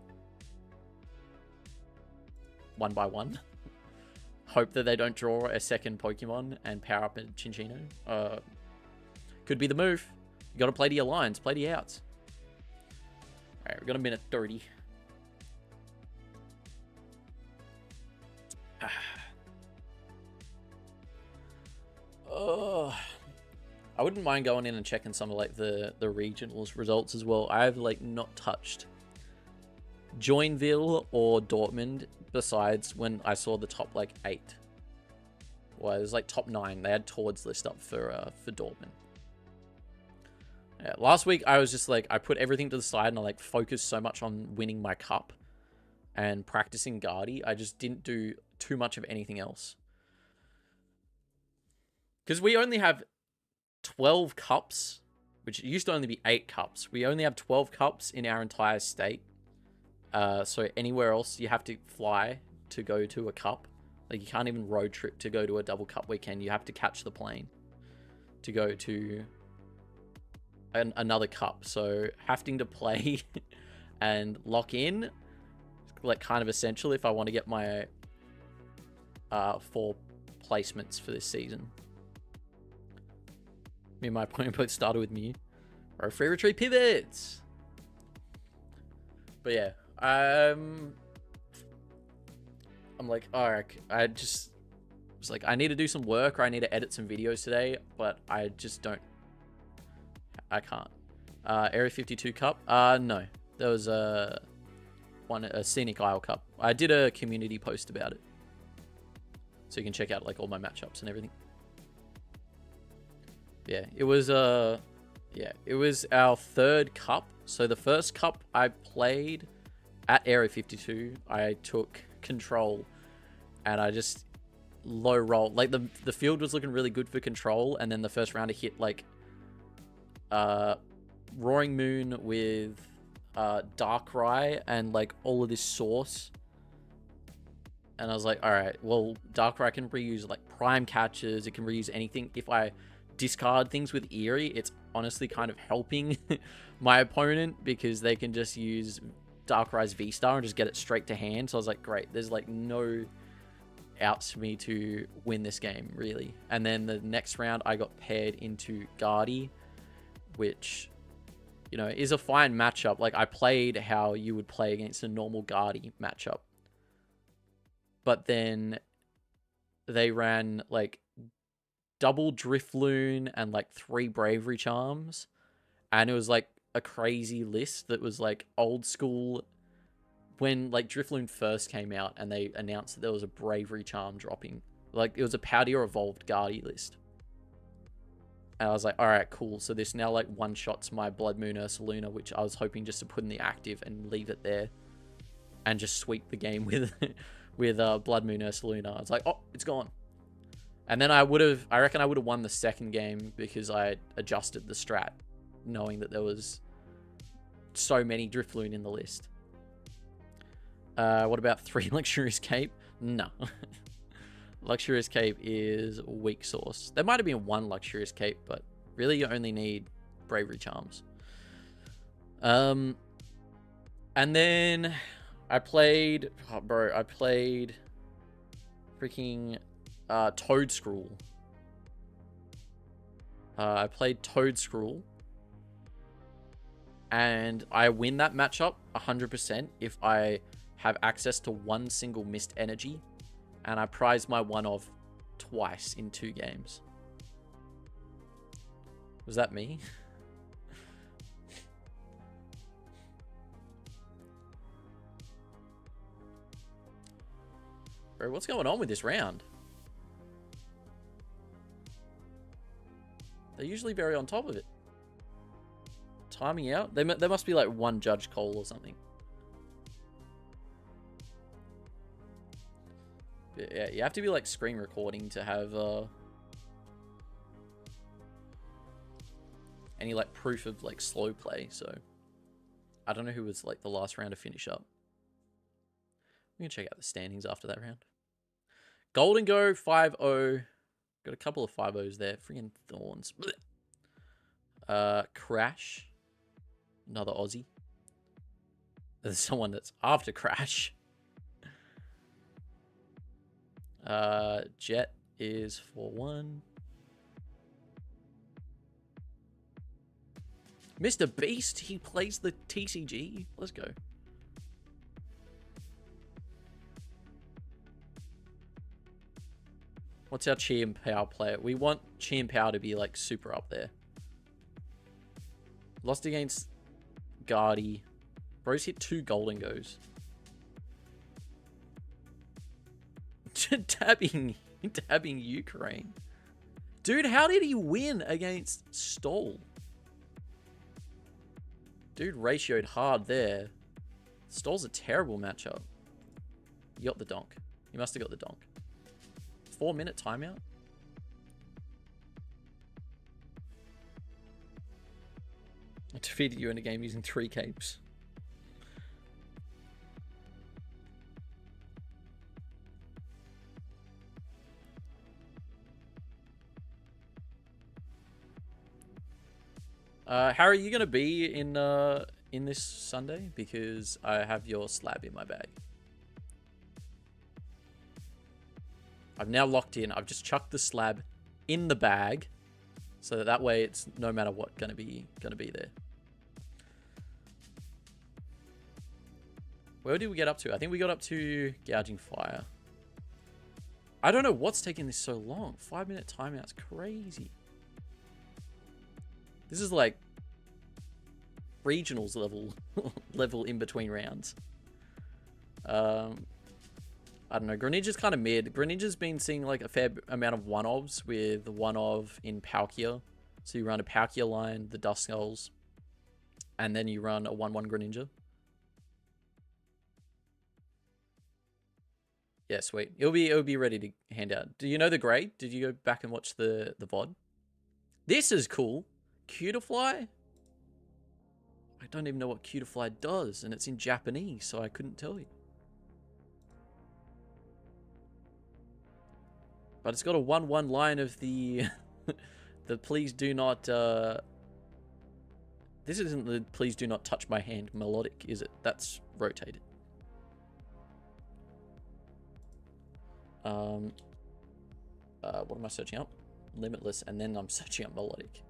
A: One by one? Hope that they don't draw a second Pokemon and power up a Chinchino? Could be the move. You got to play to your lines. Play to your outs. Alright, we've got a minute 30. I wouldn't mind going in and checking some of like the regionals results as well. I have like not touched Joinville or Dortmund besides when I saw the top like 8. Well, it was like top 9. They had Towards list up for Dortmund. Yeah, last week I was just like, I put everything to the side and I like focused so much on winning my cup and practicing Guardy. I just didn't do too much of anything else. Because we only have 12 cups, which used to only be 8 cups. We only have 12 cups in our entire state. So anywhere else, you have to fly to go to a cup. Like, you can't even road trip to go to a double cup weekend. You have to catch the plane to go to another cup. So having to play and lock in, like, kind of essential if I want to get my 4 placements for this season. Me and my opponent both started with me. Or free retreat pivots. But yeah, I'm like, alright, I just was like, I need to do some work or I need to edit some videos today, but I just don't. I can't. Area 52 Cup? No. There was a Scenic Isle Cup. I did a community post about it. So you can check out like all my matchups and everything. Yeah, it was our 3rd cup. So the first cup I played at Area 52, I took control and I just low roll. Like the field was looking really good for control, and then the first round I hit like Roaring Moon with Darkrai and like all of this source. And I was like, alright, well, Darkrai can reuse like prime catches, it can reuse anything. If I discard things with Eerie, it's honestly kind of helping my opponent because they can just use Darkrai's V-Star and just get it straight to hand. So I was like, great, there's like no outs for me to win this game, really. And then the next round, I got paired into Guardy, which, you know, is a fine matchup. Like, I played how you would play against a normal Guardy matchup. But then they ran, like, double Drifloon and, like, 3 Bravery Charms. And it was, like, a crazy list that was, like, old school. When, like, Drifloon first came out and they announced that there was a Bravery Charm dropping. Like, it was a Paldea Evolved Guardy list. And I was like, alright, cool. So this now, like, one-shots my Blood Moon Ursaluna, which I was hoping just to put in the active and leave it there. And just sweep the game with Blood Moon Ursaluna. I was like, oh, it's gone. And then I reckon I would have won the second game because I adjusted the strat, knowing that there was so many Drifloon in the list. What about 3 Luxurious Cape? No. Luxurious Cape is weak source. There might have been 1 Luxurious Cape, but really you only need Bravery Charms. And then I played... Oh, bro, I played freaking Toadscruel. I played Toadscruel. And I win that matchup 100% if I have access to 1 single missed energy. And I prized my one off twice in 2 games. Was that me? Bro, what's going on with this round? They're usually very on top of it. Timing out? There must be like one judge call or something. But yeah, you have to be like screen recording to have any like proof of like slow play. So I don't know who was like the last round to finish up. We can check out the standings after that round. Golden Go 5-0. Got a couple of 5-0s there. Freaking Thorns. Crash. Another Aussie. There's someone that's after Crash. Jet is 4-1. Mr. Beast, he plays the TCG. Let's go. What's our Chien-Pao player? We want Chien-Pao to be like super up there. Lost against Gardy. Bro's hit 2 Golden Goes. Dabbing Ukraine. Dude, how did he win against Stoll? Dude ratioed hard there. Stoll's a terrible matchup. You got the donk. You must have got the donk. 4-minute timeout? I defeated you in a game using 3 capes. Harry, you gonna be in this Sunday? Because I have your slab in my bag. I've now locked in. I've just chucked the slab in the bag, so that way it's no matter what gonna be there. Where did we get up to? I think we got up to gouging fire. I don't know what's taking this so long. 5-minute timeout's crazy. This is like regionals level in between rounds. I don't know. Greninja's kind of mid. Greninja's been seeing like a fair amount of one-ofs with one-of in Palkia. So you run a Palkia line, the Duskulls, and then you run a 1-1 Greninja. Yeah, sweet. It'll be ready to hand out. Do you know the grade? Did you go back and watch the VOD? This is cool. Cutiefly? I don't even know what Cutiefly does, and it's in Japanese, so I couldn't tell you. But it's got a 1-1 line of the the please do not this isn't the please do not touch my hand melodic, is it? That's rotated. What am I searching up? Limitless, and then I'm searching up melodic.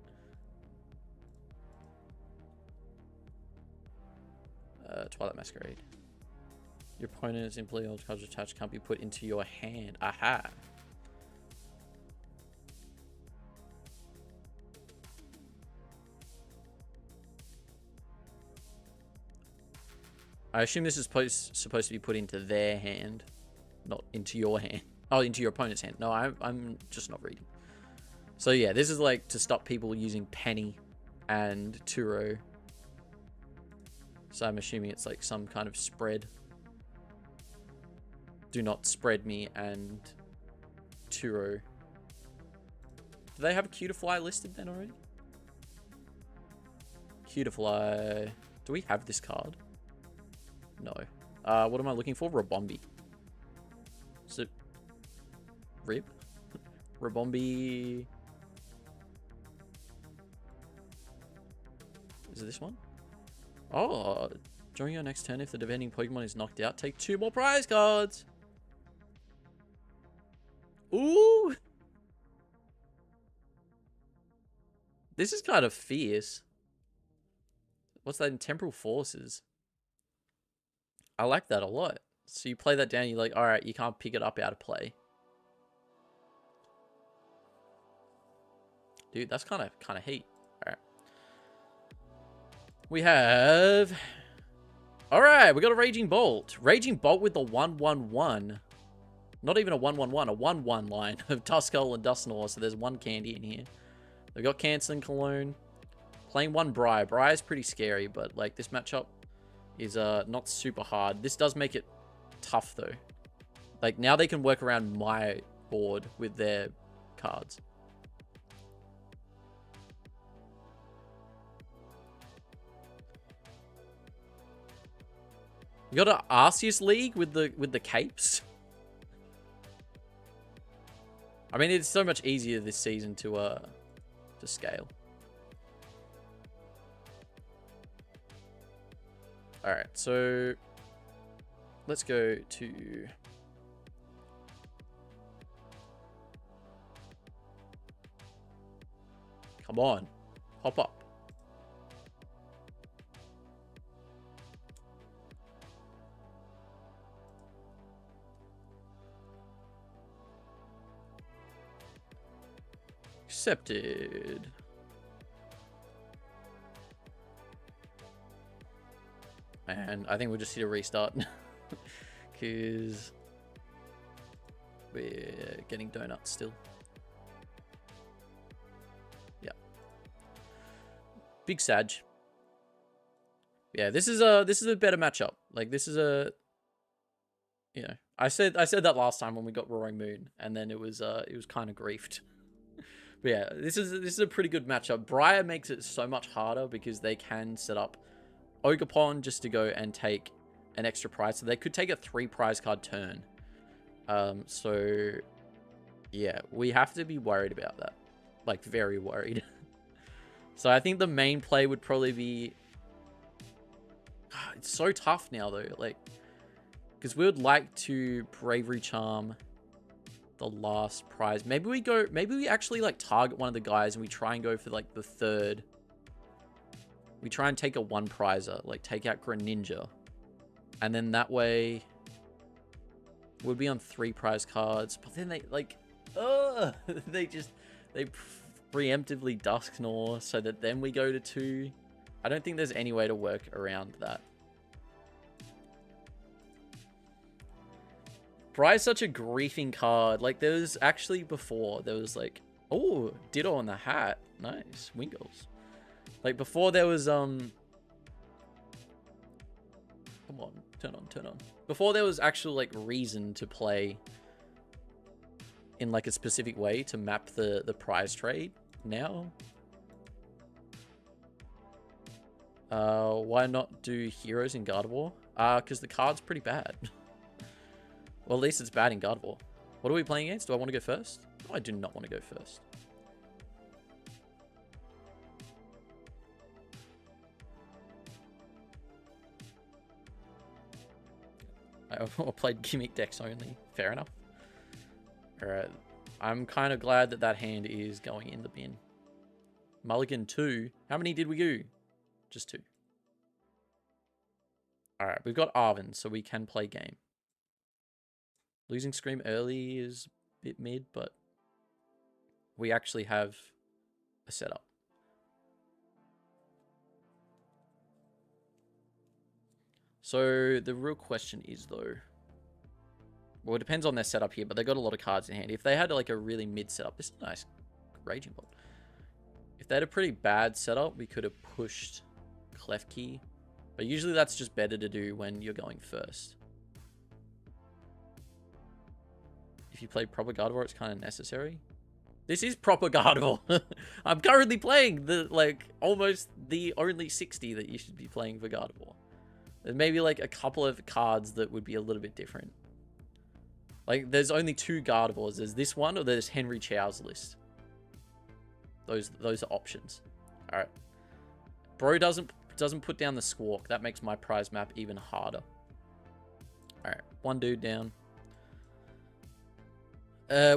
A: Twilight Masquerade. Your opponent is simply old cards attached, can't be put into your hand. Aha. I assume this is supposed to be put into their hand, not into your hand. Oh, into your opponent's hand. No, I'm just not reading. So yeah, this is like to stop people using Penny and Turo. So I'm assuming it's like some kind of spread. Do not spread me and Turo. Do they have a Cutiefly listed then already? Cutiefly. Do we have this card? No. What am I looking for? Rabombi. Is it Rib? Rabombi. Is it this one? Oh, during your next turn, if the defending Pokemon is knocked out, take 2 more prize cards. Ooh. This is kind of fierce. What's that in Temporal Forces? I like that a lot. So you play that down, you're like, all right, you can't pick it up out of play. Dude, that's kind of heat. All right. We have... All right, we got a Raging Bolt. Raging Bolt with the 1/1/1. Not even a 1-1-1, a 1-1 line of Duskull and Dusknoir, so there's one candy in here. They've got Cancer Cologne. Playing one Briar. Briar's pretty scary, but like this matchup is not super hard. This does make it tough though. Like now they can work around my board with their cards. You got an Arceus League with the capes. I mean, it's so much easier this season to scale. All right, so let's go to come on, hop up. Accepted. And I think we'll just hit a restart because we're getting donuts still. Yeah. Big Sag. Yeah, this is a better matchup. Like this is a, you know, I said that last time when we got Roaring Moon, and then it was kind of griefed. But yeah, this is a pretty good matchup. Briar makes it so much harder because they can set up Ogerpon just to go and take an extra prize. So they could take a 3 prize card turn. So yeah, we have to be worried about that. Like very worried. So I think the main play would probably be, it's so tough now though, like, because we would like to Bravery Charm the last prize. Maybe we actually like target one of the guys and we try and go for like the third. We try and take a 1 prizer, like take out Greninja. And then that way we'll be on 3 prize cards. But then they like, they preemptively Dusknoir so that then we go to 2. I don't think there's any way to work around that. Briar's such a griefing card. Like, there was actually before, there was like, oh, Ditto on the hat. Nice. Wingles. Like, before there was, come on. Turn on. Before there was actual, like, reason to play in, like, a specific way to map the prize trade. Now, why not do Heroes in Gardevoir? Because the card's pretty bad. Well, at least it's bad in Gardevoir. What are we playing against? Do I want to go first? No, I do not want to go first. I played gimmick decks only. Fair enough. Alright. I'm kind of glad that hand is going in the bin. Mulligan 2. How many did we do? Just 2. Alright, we've got Arven, so we can play game. Losing Scream early is a bit mid, but we actually have a setup. So the real question is, though, well, it depends on their setup here, but they got a lot of cards in hand. If they had like a really mid setup, this is a nice Raging Bolt. If they had a pretty bad setup, we could have pushed Klefki, but usually that's just better to do when you're going first. If you play proper Gardevoir, it's kind of necessary. This is proper Gardevoir. I'm currently playing the, like, almost the only 60 that you should be playing for Gardevoir. There's maybe, like, a couple of cards that would be a little bit different. Like, there's only 2 Gardevoirs. There's this one, or there's Henry Chow's list. Those are options. Alright. Bro doesn't put down the Squawk. That makes my prize map even harder. Alright, 1 dude down.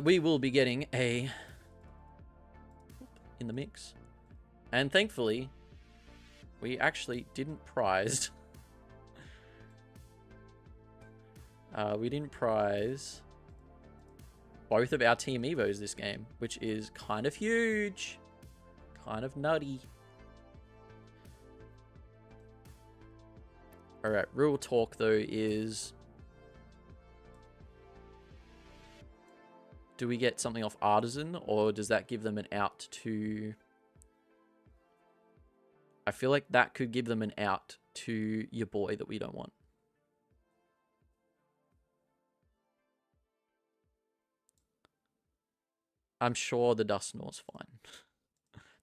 A: We will be getting a in the mix. And thankfully, we actually didn't prize. We didn't prize both of our Team Evos this game, which is kind of huge. Kind of nutty. Alright, real talk though is Do we get something off Artisan, or does that give them an out to... I feel like that could give them an out to your boy that we don't want. I'm sure the Dusknoir's fine.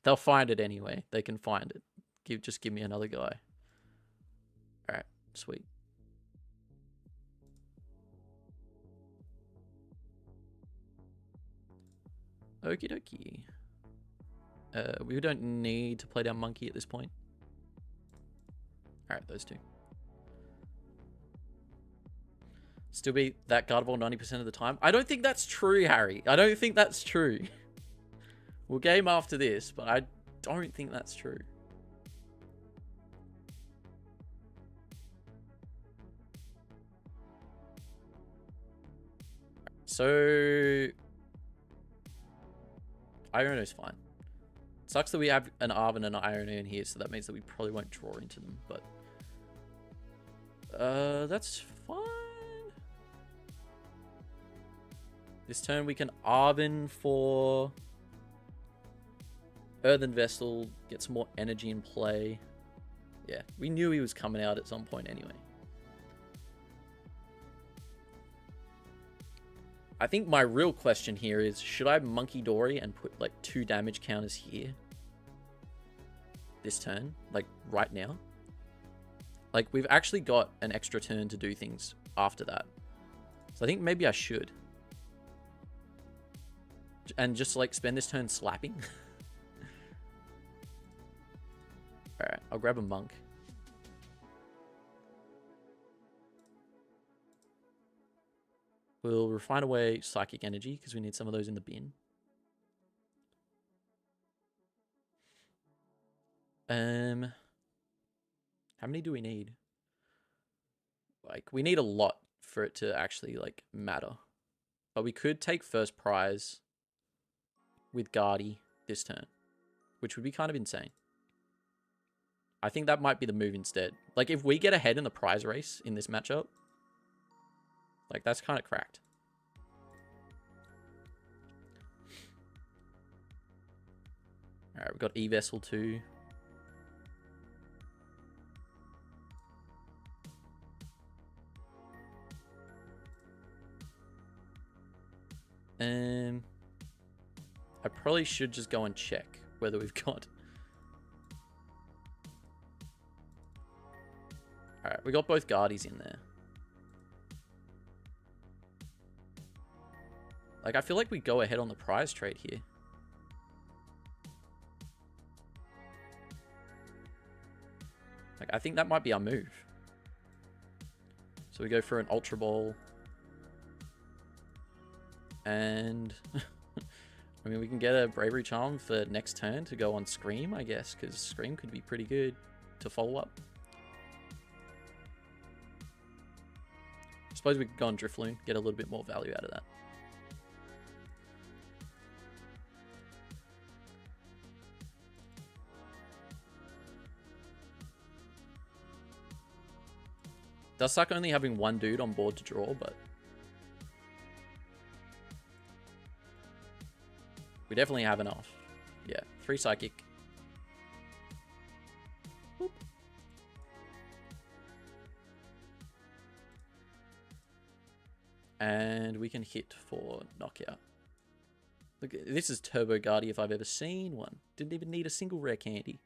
A: They'll find it anyway. They can find it. Just give me another guy. Alright, sweet. Okie dokie. We don't need to play down Monkey at this point. Alright, those two. Still be that Gardevoir 90% of the time. I don't think that's true, Harry. I don't think that's true. We'll game after this, but I don't think that's true. So... Iono's fine. Sucks that we have an Arven and an Iono in here, so that means that we probably won't draw into them, but... that's fine. This turn we can Arven for... Earthen Vessel, get some more energy in play. Yeah, we knew he was coming out at some point anyway. I think my real question here is, should I Monkey Dory and put like 2 damage counters here? This turn? Like right now? Like we've actually got an extra turn to do things after that. So I think maybe I should. And just like spend this turn slapping. Alright, I'll grab a Monk. We'll refine away Psychic Energy, because we need some of those in the bin. How many do we need? Like, we need a lot for it to actually, like, matter. But we could take first prize with Guardy this turn, which would be kind of insane. I think that might be the move instead. Like, if we get ahead in the prize race in this matchup, like, that's kind of cracked. Alright, we've got E-Vessel too. I probably should just go and check whether we've got... Alright, we got both Guardies in there. Like, I feel like we go ahead on the prize trade here. Like, I think that might be our move. So we go for an Ultra Ball. And... I mean, we can get a Bravery Charm for next turn to go on Scream, I guess. Because Scream could be pretty good to follow up. I suppose we could go on Drifloon, get a little bit more value out of that. Does suck only having one dude on board to draw, but... we definitely have enough. Yeah, 3 Psychic. Boop. And we can hit for knockout. Look, this is Turbo Guardy if I've ever seen one. Didn't even need a single rare candy.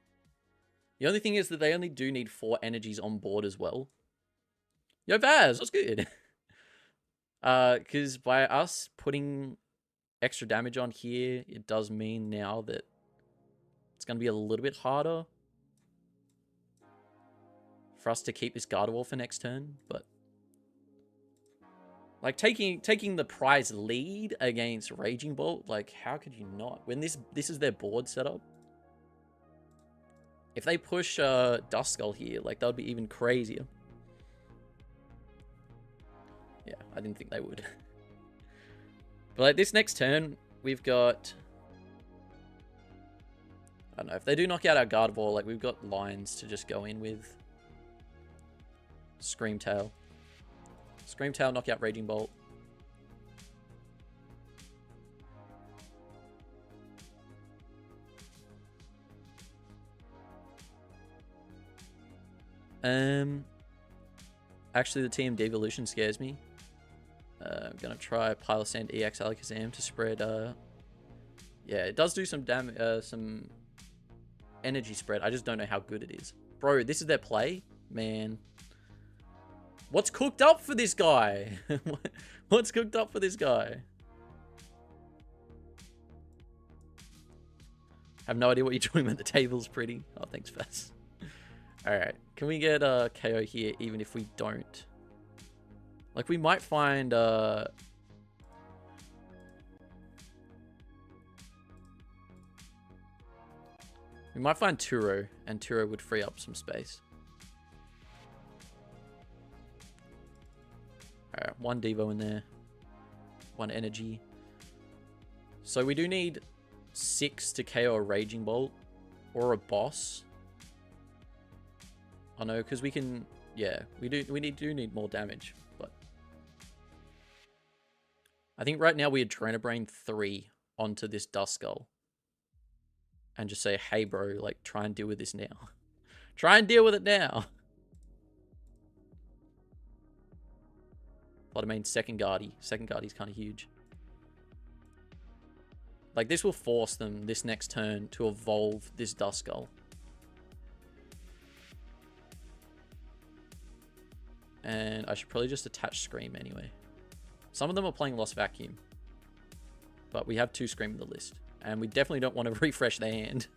A: The only thing is that they only do need 4 energies on board as well. Yo, Vaz, what's good? Because by us putting extra damage on here, it does mean now that it's going to be a little bit harder for us to keep this Gardevoir for next turn, but like taking the prize lead against Raging Bolt, like how could you not? When this is their board setup. If they push Duskull here, like that would be even crazier. Yeah, I didn't think they would. But like this next turn, we've got... I don't know, if they do knock out our Gardevoir, like we've got lines to just go in with. Screamtail. Screamtail, knock out Raging Bolt. Actually, the TM Devolution scares me. I'm gonna try Pile of Sand EX Alakazam to spread. Yeah, it does do some some energy spread. I just don't know how good it is, bro. This is their play, man. What's cooked up for this guy? What's cooked up for this guy? I have no idea what you're doing when the table's pretty. Oh, thanks, Fess. Alright, can we get a KO here even if we don't? Like, we might find... We might find Turo, and Turo would free up some space. Alright, one Devo in there. One energy. So we do need 6 to KO a Raging Bolt. Or a boss. Oh no, because we can... Yeah, we do need more damage. But I think right now we Adrenabrain 3 onto this Duskull. And just say, hey bro, like, try and deal with this now. Try and deal with it now. But I mean, second Guardy's kind of huge. Like, this will force them this next turn to evolve this Duskull. And I should probably just attach Scream anyway. Some of them are playing Lost Vacuum. But we have 2 Scream in the list. And we definitely don't want to refresh their hand.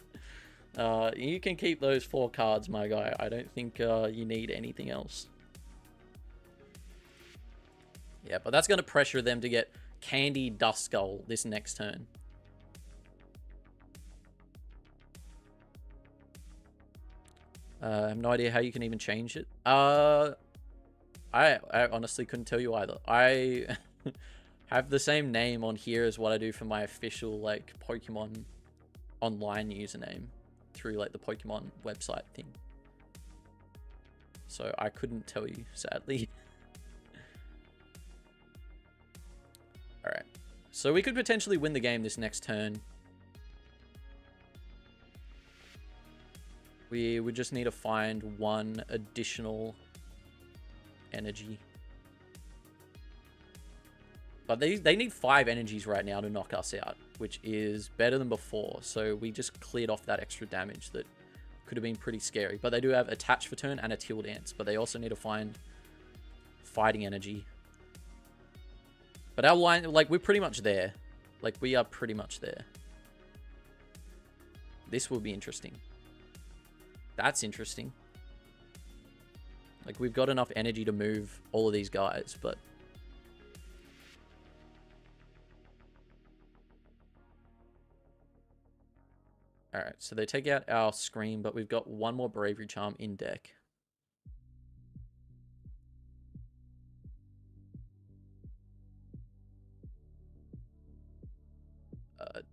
A: You can keep those 4 cards, my guy. I don't think you need anything else. Yeah, but that's going to pressure them to get Candy Duskull this next turn. I have no idea how you can even change it. I honestly couldn't tell you either. I have the same name on here as what I do for my official, like, Pokemon online username through, like, the Pokemon website thing. So I couldn't tell you, sadly. Alright. So we could potentially win the game this next turn. We would just need to find 1 additional energy. But they need 5 energies right now to knock us out, which is better than before. So we just cleared off that extra damage that could have been pretty scary. But they do have Attach for turn and a Teal Dance. But they also need to find fighting energy. But our line, like, we're pretty much there. Like, we are pretty much there. This will be interesting. That's interesting. Like, we've got enough energy to move all of these guys, but... Alright, so they take out our Scream, but we've got 1 more Bravery Charm in deck.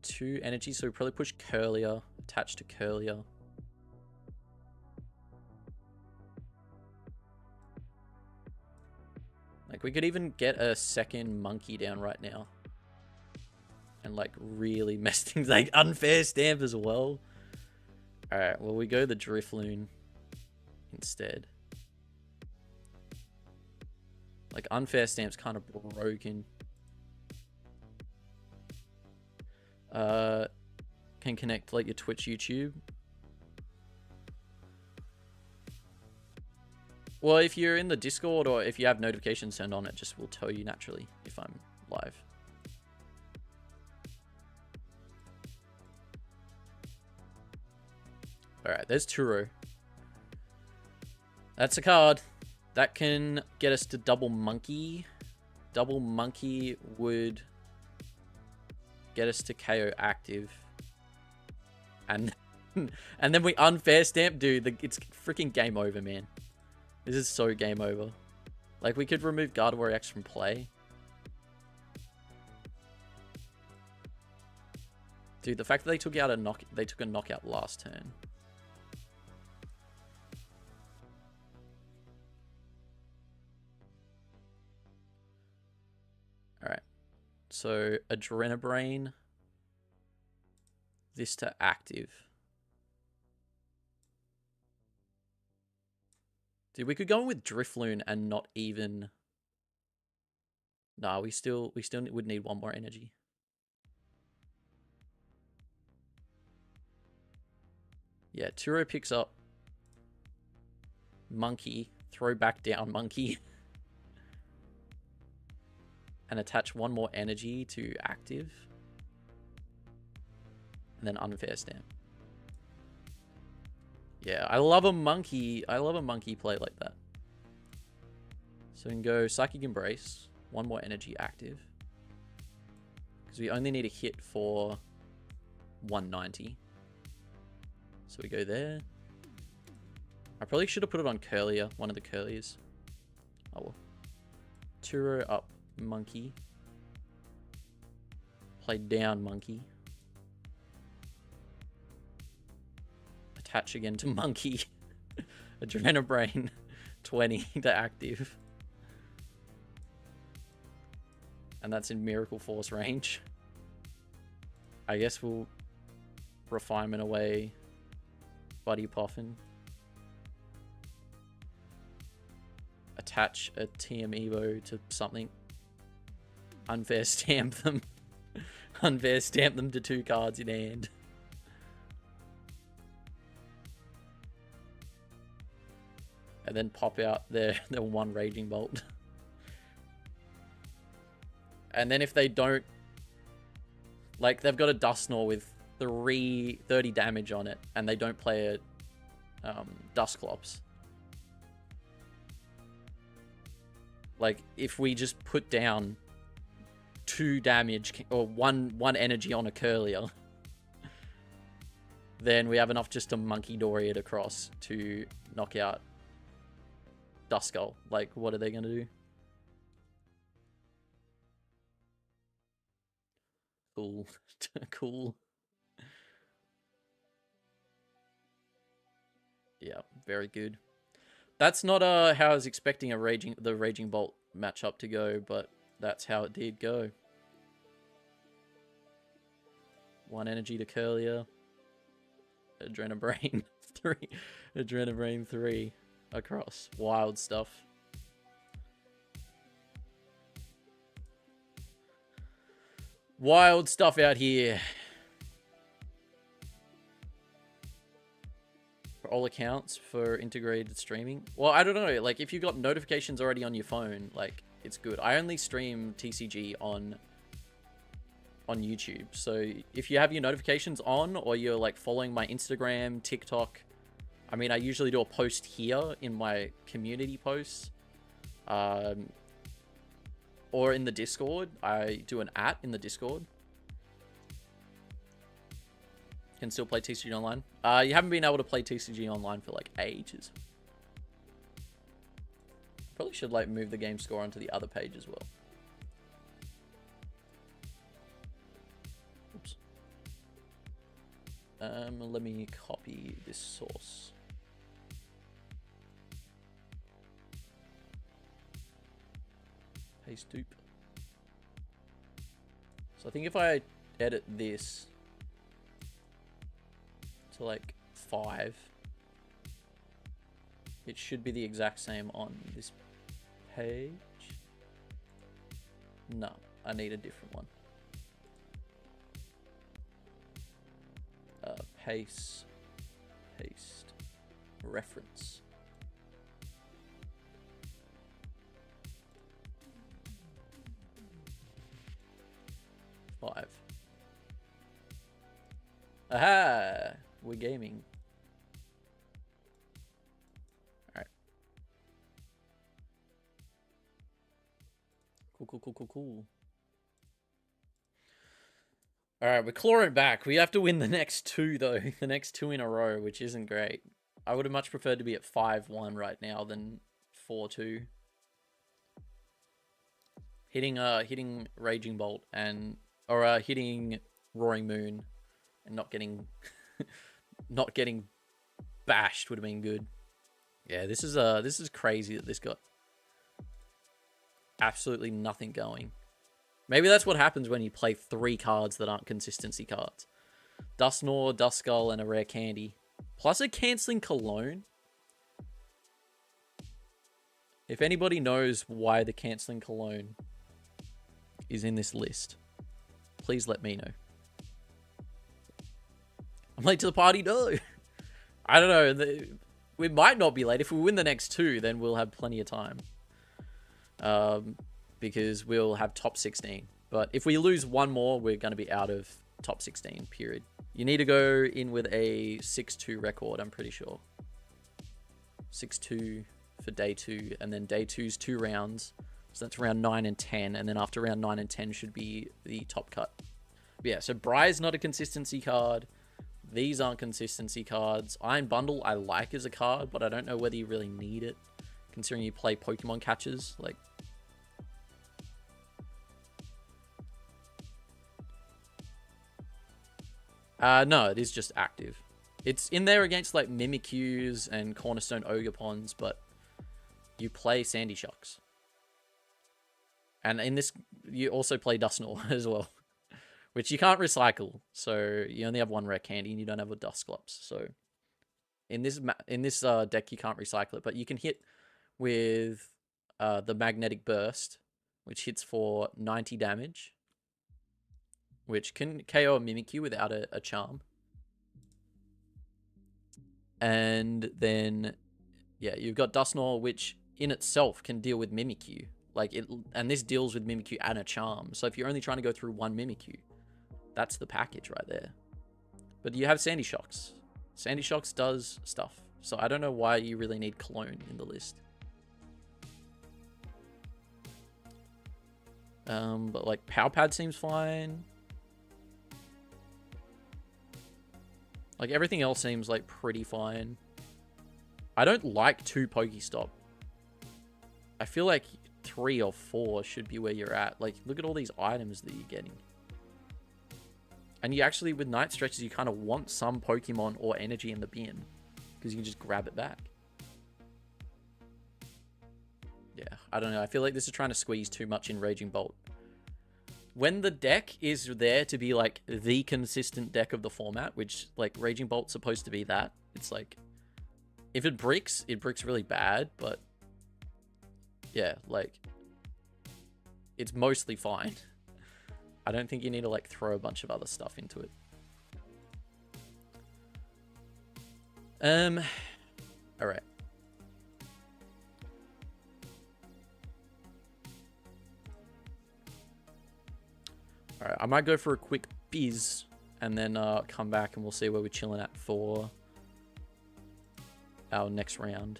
A: 2 energy, so we probably push Curlier, attach to Curlier. Like, we could even get a second Monkey down right now. And, like, really mess things, like, Unfair Stamp as well. Alright, well, we go the Drifloon instead. Like, Unfair Stamp's kind of broken. Can connect, like, your Twitch, YouTube. Well, if you're in the Discord or if you have notifications turned on, it just will tell you naturally if I'm live. Alright, there's Turo. That's a card. That can get us to double Monkey. Double Monkey would get us to KO active. And and then we Unfair Stamp, dude. It's freaking game over, man. This is so game over. Like, we could remove Gardevoir X from play. Dude, the fact that they took out a knockout last turn. Alright. So, Adrenabrain. This to active. Dude, we could go in with Drifloon and not even... Nah, we still would need one more energy. Yeah, Turo picks up Monkey, throw back down Monkey, and attach one more energy to active, and then unfair stamp. Yeah, I love a monkey. I love a monkey play like that. So we can go Psychic Embrace, one more energy active, because we only need a hit for 190. So we go there. I probably should have put it on Curlier, one of the Curliers. Oh well. Turo up Monkey. Play down Monkey. Attach again to Monkey. Adrenabrain 20 to active. And that's in Miracle Force range. I guess we'll Refinement away Buddy Poffin. Attach a TM Evo to something. Unfair stamp them. Unfair stamp them to 2 cards in hand. And then pop out their 1 Raging Bolt. And then if they don't... Like, they've got a Dusknoir with 30 damage on it, and they don't play a Dusclops. Like, if we just put down 2 damage, or one energy on a Curlier, then we have enough just to Monkey Dory it across to knock out Duskull. Like, what are they going to do? Cool. Cool. Yeah, very good. That's not how I was expecting the Raging Bolt matchup to go, but that's how it did go. 1 energy to Curlier. Adrenabrain 3. Adrenabrain 3 across. Wild stuff. Wild stuff out here. For all accounts, for integrated streaming. Well, I don't know. Like, if you've got notifications already on your phone, like, it's good. I only stream TCG on YouTube. So if you have your notifications on, or you're like following my Instagram, TikTok, I mean, I usually do a post here in my community posts, or in the Discord. I do an @ in the Discord. Can still play TCG online. You haven't been able to play TCG online for like ages. Probably should like move the game score onto the other page as well. Oops. Let me copy this source. Paste dupe. So I think if I edit this to like 5, it should be the exact same on this page. No, I need a different one. Paste, reference. Aha! We're gaming. Alright. Cool. Alright, we're clawing back. We have to win the next 2, though. The next 2 in a row, which isn't great. I would have much preferred to be at 5-1 right now than 4-2. Hitting Raging Bolt or hitting Roaring Moon and not getting not getting bashed would have been good. Yeah, this is crazy that this got absolutely nothing going. Maybe that's what happens when you play 3 cards that aren't consistency cards. Dusknoir, Duskull, and a rare candy. Plus a cancelling Cologne. If anybody knows why the Canceling Cologne is in this list, please let me know. I'm late to the party? No. I don't know. We might not be late. If we win the next 2, then we'll have plenty of time. Because we'll have top 16. But if we lose 1 more, we're going to be out of top 16, period. You need to go in with a 6-2 record, I'm pretty sure. 6-2 for day 2, and then day 2's 2 rounds. So that's round 9 and 10, and then after round 9 and 10 should be the top cut. But yeah, so Briar's not a consistency card. These aren't consistency cards. Iron Bundle I like as a card, but I don't know whether you really need it, considering you play Pokemon catchers. Like, no, it is just active. It's in there against like Mimikyus and Cornerstone Ogreponds, but you play Sandy Shocks. And in this, you also play Dusknoir as well, which you can't recycle. So you only have 1 rare candy and you don't have a Dusclops. So in this deck, you can't recycle it, but you can hit with the Magnetic Burst, which hits for 90 damage, which can KO a Mimikyu without a charm. And then, yeah, you've got Dusknoir, which in itself can deal with Mimikyu. Like and this deals with Mimikyu and a charm. So if you're only trying to go through 1 Mimikyu, that's the package right there. But you have Sandy Shocks. Sandy Shocks does stuff. So I don't know why you really need Cologne in the list. But like Power Pad seems fine. Like everything else seems like pretty fine. I don't like 2 Pokestop. I feel like 3 or 4 should be where you're at. Like, look at all these items that you're getting. And you actually, with night stretches, you kind of want some Pokemon or energy in the bin, because you can just grab it back. Yeah, I don't know. I feel like this is trying to squeeze too much in Raging Bolt. When the deck is there to be, like, the consistent deck of the format, which, like, Raging Bolt's supposed to be that. It's like, if it bricks really bad, but yeah, like, it's mostly fine. I don't think you need to, like, throw a bunch of other stuff into it. Alright. Alright, I might go for a quick biz, and then come back and we'll see where we're chilling at for our next round.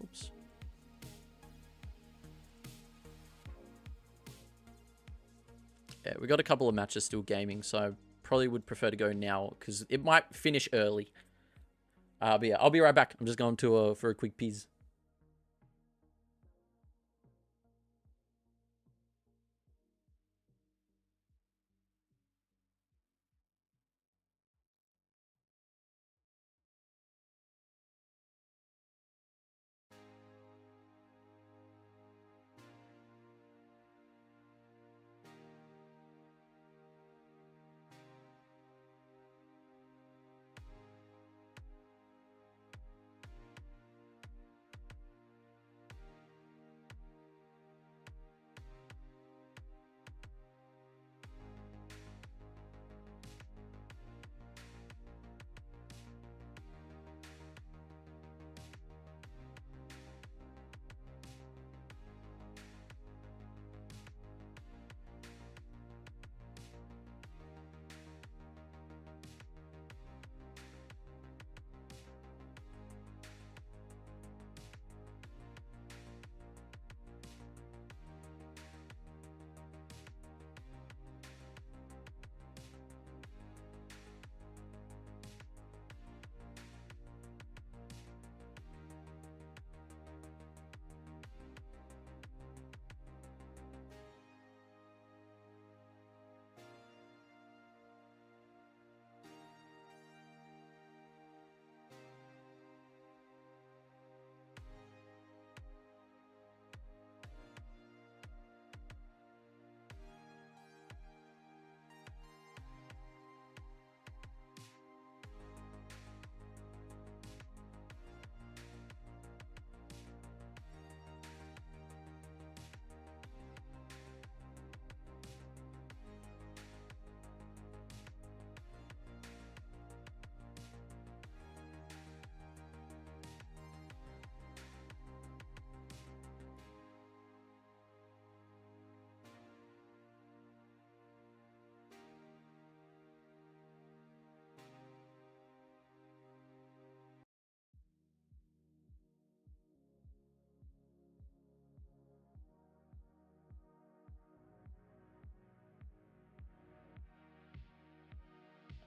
A: Oops. Yeah, we got a couple of matches still gaming, so I probably would prefer to go now, because it might finish early. But yeah, I'll be right back. I'm just going to for a quick piz.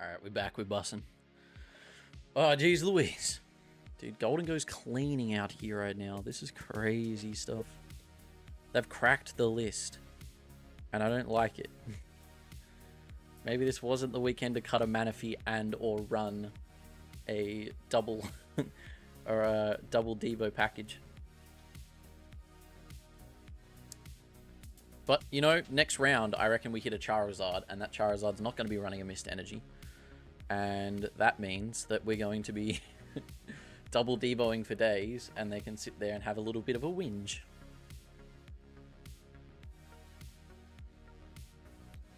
A: Alright, we're back. We're bussing. Oh, geez Louise. Dude, Golden goes cleaning out here right now. This is crazy stuff. They've cracked the list. And I don't like it. Maybe this wasn't the weekend to cut a Manaphy and or run a double or a double Devo package. But, you know, next round, I reckon we hit a Charizard, and that Charizard's not going to be running a Mist Energy. And that means that we're going to be double Devoing for days, and they can sit there and have a little bit of a whinge.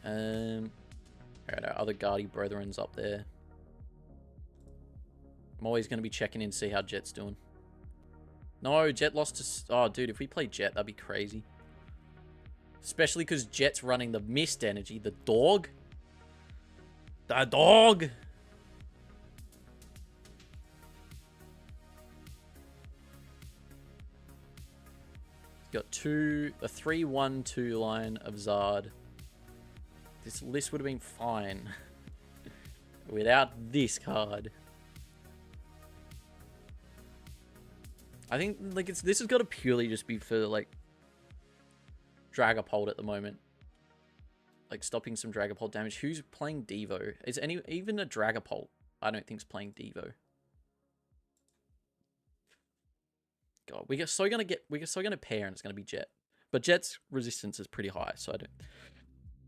A: Alright, our other Guardy Brethren's up there. I'm always going to be checking in to see how Jet's doing. No, Jet lost to... Oh, dude, if we play Jet, that'd be crazy. Especially because Jet's running the Mist Energy. The dog. The dog. He's got a 3-1-2 line of Zard. This list would have been fine without this card. I think like this has got to purely just be for like Dragapult at the moment, like stopping some Dragapult damage. Who's playing Devo? Is even a Dragapult? I don't think's playing Devo. God, we're so gonna pair, and it's gonna be Jet, but Jet's resistance is pretty high, so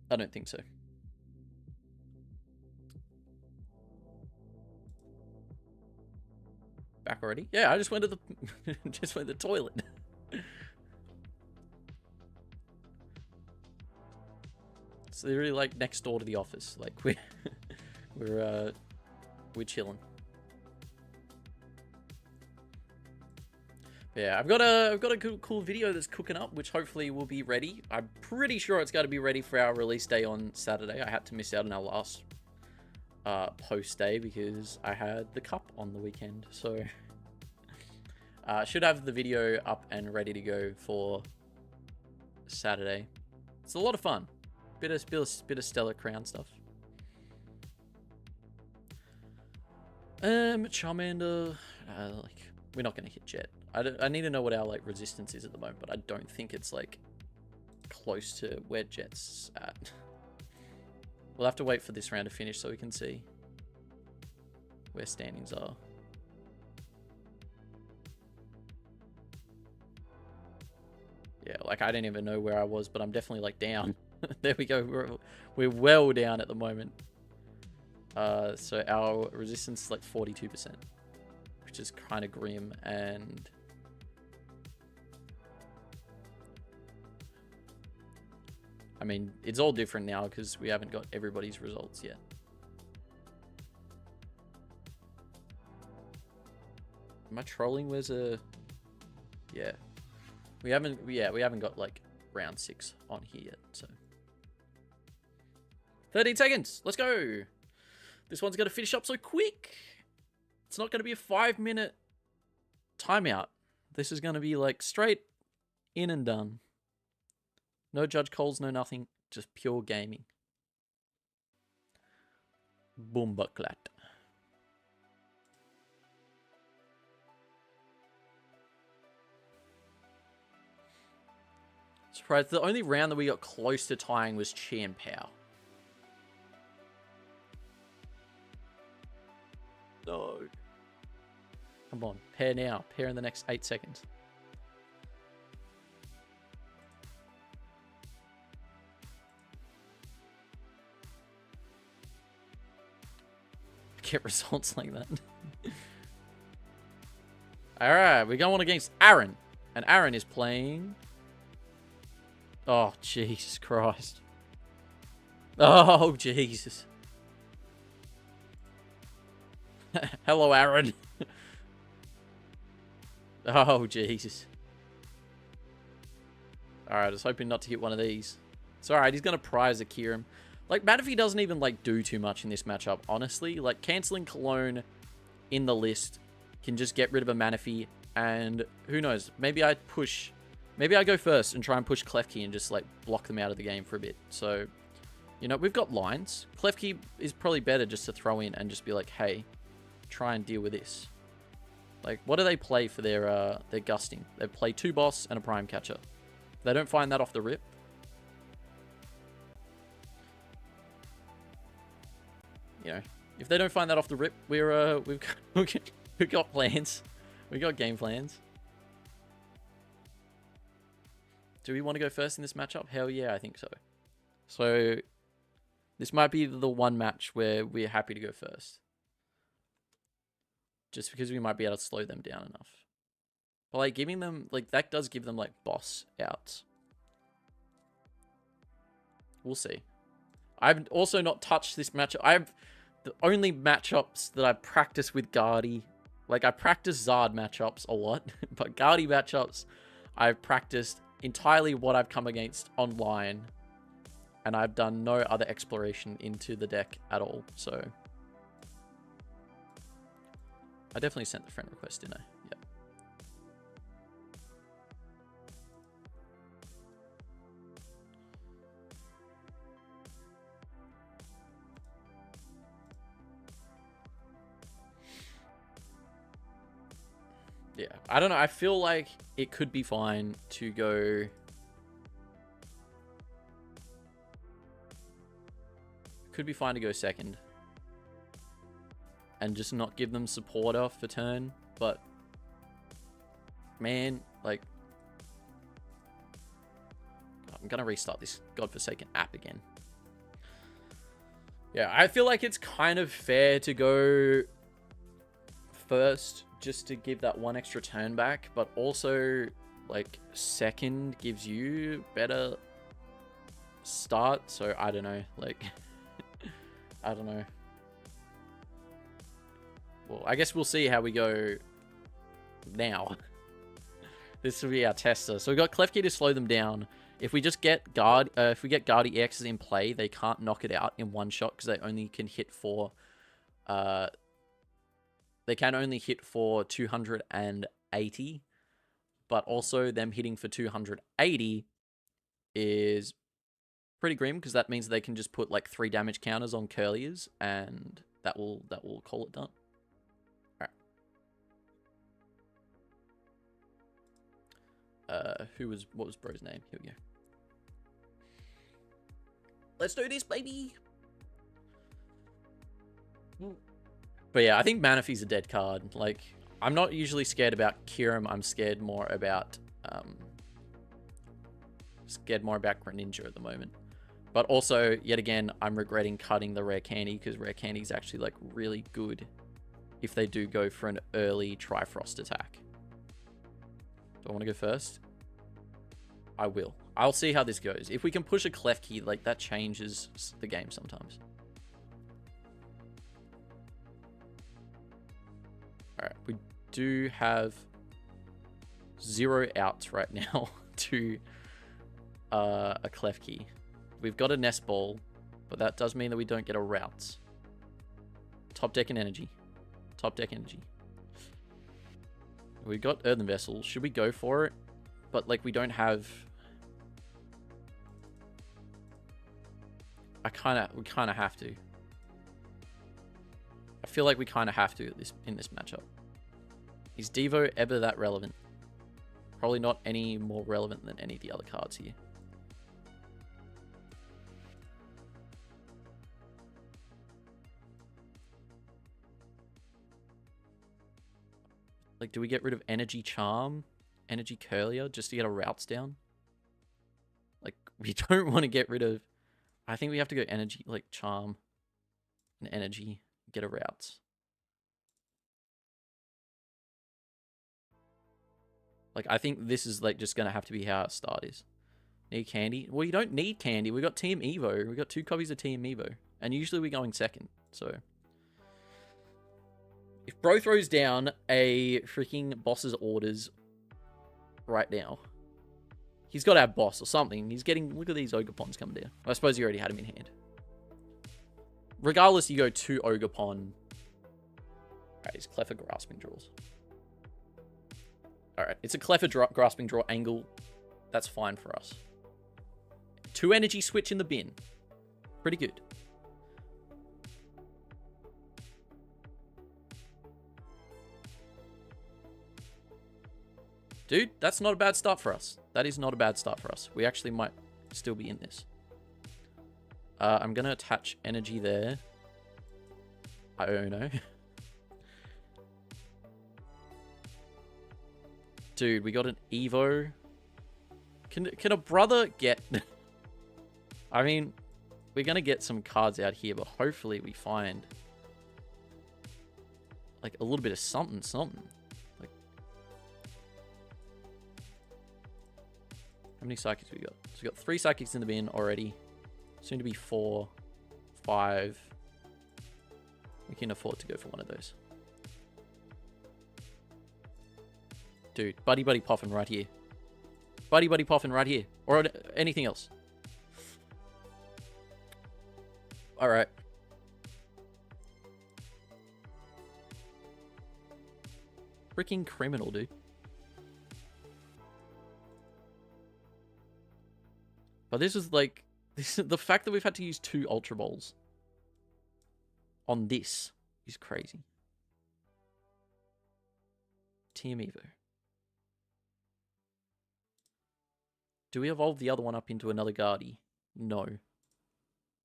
A: I don't think so. Back already? Yeah, I just went to the toilet. It's literally like next door to the office. Like we're chilling. Yeah, I've got a cool video that's cooking up, which hopefully will be ready. I'm pretty sure it's got to be ready for our release day on Saturday. I had to miss out on our last post day because I had the cup on the weekend. So should have the video up and ready to go for Saturday. It's a lot of fun. Bit of Stellar Crown stuff. Charmander, like we're not gonna hit Jet. I need to know what our like resistance is at the moment, but I don't think it's like close to where Jet's at. We'll have to wait for this round to finish so we can see where standings are. Yeah, like I don't even know where I was, but I'm definitely like down. There we go. We're well down at the moment. So our resistance is like 42%, which is kind of grim. And I mean, it's all different now because we haven't got everybody's results yet. Am I trolling? Where's a... Yeah. We haven't got like round 6 on here yet, so 13 seconds. Let's go. This one's going to finish up so quick. It's not going to be a 5-minute timeout. This is going to be like straight in and done. No judge calls, no nothing. Just pure gaming. Boomba-clat. Surprised. The only round that we got close to tying was Chien-Pao. No. Come on. Pair now. Pair in the next 8 seconds. Get results like that. Alright, we're going against Aaron. And Aaron is playing... Oh, Jesus Christ. Oh, Jesus. Hello, Aaron. Oh, Jesus. Alright, I was hoping not to hit one of these. It's alright, he's going to prize a Kyurem. Like, Manaphy doesn't even, like, do too much in this matchup, honestly. Like, cancelling Cologne in the list can just get rid of a Manaphy. And who knows, maybe I go first and try and push Klefki and just, like, block them out of the game for a bit. So, You know, we've got lines. Klefki is probably better just to throw in and just be like, hey, try and deal with this. Like, what do they play for their gusting? They play 2 boss and a prime catcher. They don't find that off the rip. You know, if they don't find that off the rip, we've got plans. We've got game plans. Do we want to go first in this matchup? Hell yeah, I think so. So, this might be the one match where we're happy to go first. Just because we might be able to slow them down enough. But, like, giving them... Like, that does give them, like, boss outs. We'll see. I've also not touched this matchup. The only matchups that I practice with Gardy... Like, I practice Zard matchups a lot. But Gardy matchups, I've practiced entirely what I've come against online. And I've done no other exploration into the deck at all, so... I definitely sent the friend request, didn't I? Yep. Yeah, I don't know. I feel like it could be fine to go... Could be fine to go second. And just not give them support off for turn. But, man, like... I'm going to restart this godforsaken app again. Yeah, I feel like it's kind of fair to go first just to give that one extra turn back. But also, like, second gives you better start. So, I don't know, like... I don't know. Well, I guess we'll see how we go now. This will be our tester. So we've got Klefki to slow them down. If we just get if we get Guardy EXs in play, they can't knock it out in one shot because they only can hit for they can only hit for 280. But also them hitting for 280 is pretty grim because that means they can just put like 3 damage counters on Curliers and that will call it done. Alright. What was bro's name? Here we go. Let's do this, baby. But yeah, I think Manaphy's a dead card. Like, I'm not usually scared about Kyurem. I'm scared more about Greninja at the moment. But also, yet again, I'm regretting cutting the rare candy because rare candy is actually like really good if they do go for an early Trifrost attack. Do I want to go first? I will. I'll see how this goes. If we can push a Klefki, like that changes the game sometimes. Alright, we do have 0 outs right now to a Klefki. We've got a Nest Ball, but that does mean that we don't get a Routes. Top deck and energy. Top deck energy. We've got Earthen Vessel. Should we go for it? But, like, we don't have... we kind of have to. I feel like we kind of have to in this matchup. Is Devo ever that relevant? Probably not any more relevant than any of the other cards here. Like, do we get rid of Energy Charm, Energy Curlier, just to get our routes down? Like, we don't want to get rid of... I think we have to go Energy, like, Charm and Energy, get a routes. Like, I think this is, like, just going to have to be how our start is. Need candy? Well, you don't need candy. We got Team Evo. We got 2 copies of Team Evo. And usually we're going second, so... If bro throws down a freaking boss's orders right now, he's got our boss or something. He's getting... Look at these Ogerpons coming down. I suppose you already had him in hand. Regardless, you go 2 Ogerpon. Alright, he's Cleffer Grasping Draws. Alright, it's a Cleffer Grasping Draw angle. That's fine for us. 2 energy switch in the bin. Pretty good. Dude, that's not a bad start for us. That is not a bad start for us. We actually might still be in this. I'm going to attach energy there. I don't know. Dude, we got an Evo. Can a brother get... I mean, we're going to get some cards out here, but hopefully we find like a little bit of something. Like, how many psychics we got? So we got 3 psychics in the bin already. Soon to be 4, 5. We can afford to go for one of those. Dude, Buddy Poffin right here. Buddy Poffin right here. Or anything else. Alright. Freaking criminal, dude. But this is like... the fact that we've had to use 2 Ultra Balls on this is crazy. Team Evo. Do we evolve the other one up into another Guardy? No.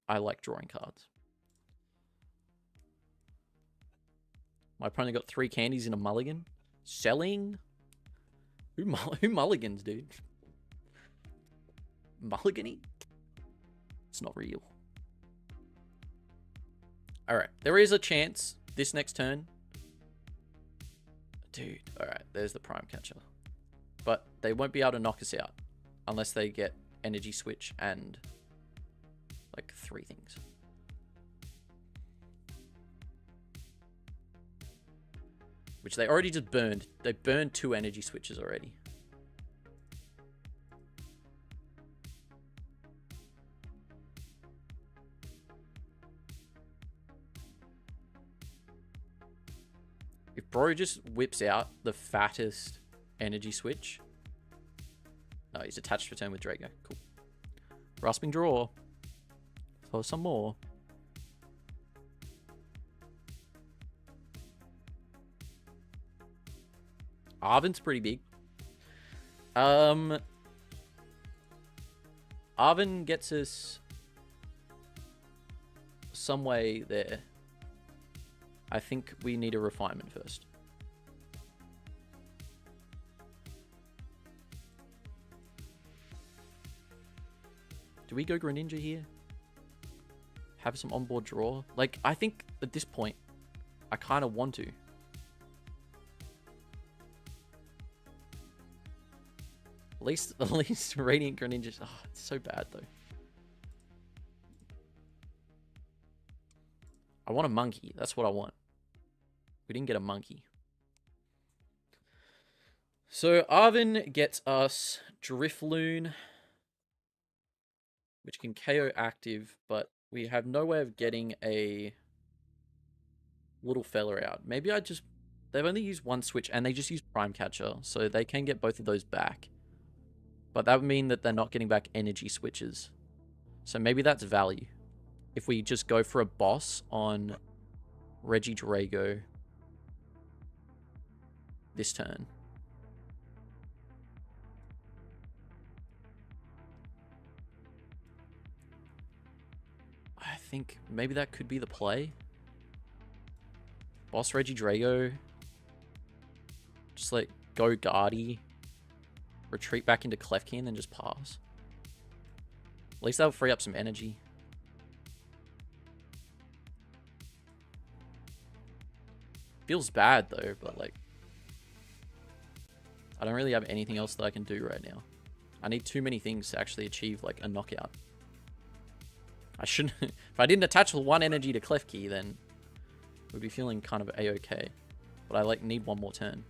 A: I like drawing cards. My opponent got 3 candies in a mulligan. Selling? Who mulligans, dude? Mulligany? It's not real. Alright, there is a chance this next turn. Dude, alright, there's the Prime Catcher. But they won't be able to knock us out unless they get Energy Switch and like 3 things. Which they already just burned. They burned 2 Energy Switches already. If bro just whips out the fattest Energy Switch. No, he's attached for turn with Drago. Cool. Grasping Draw. For some more. Arven's pretty big. Arven gets us some way there. I think we need a refinement first. Do we go Greninja here? Have some onboard draw? Like, I think at this point, I kind of want to. At least Radiant Greninja. Oh, it's so bad though. I want a monkey. That's what I want. We didn't get a monkey. So Arven gets us Drifloon, which can KO active, but we have no way of getting a little fella out. Maybe I just... They've only used 1 switch and they just use Prime Catcher, so they can get both of those back. But that would mean that they're not getting back energy switches. So maybe that's value. If we just go for a boss on Regidrago this turn. I think maybe that could be the play. Boss Regidrago. Just like go Guardy. Retreat back into Klefki and then just pass. At least that'll free up some energy. Feels bad though, but like... I don't really have anything else that I can do right now. I need too many things to actually achieve like a knockout. I shouldn't... If I didn't attach 1 energy to Klefki, then we'd be feeling kind of a-okay. But I like need 1 more turn.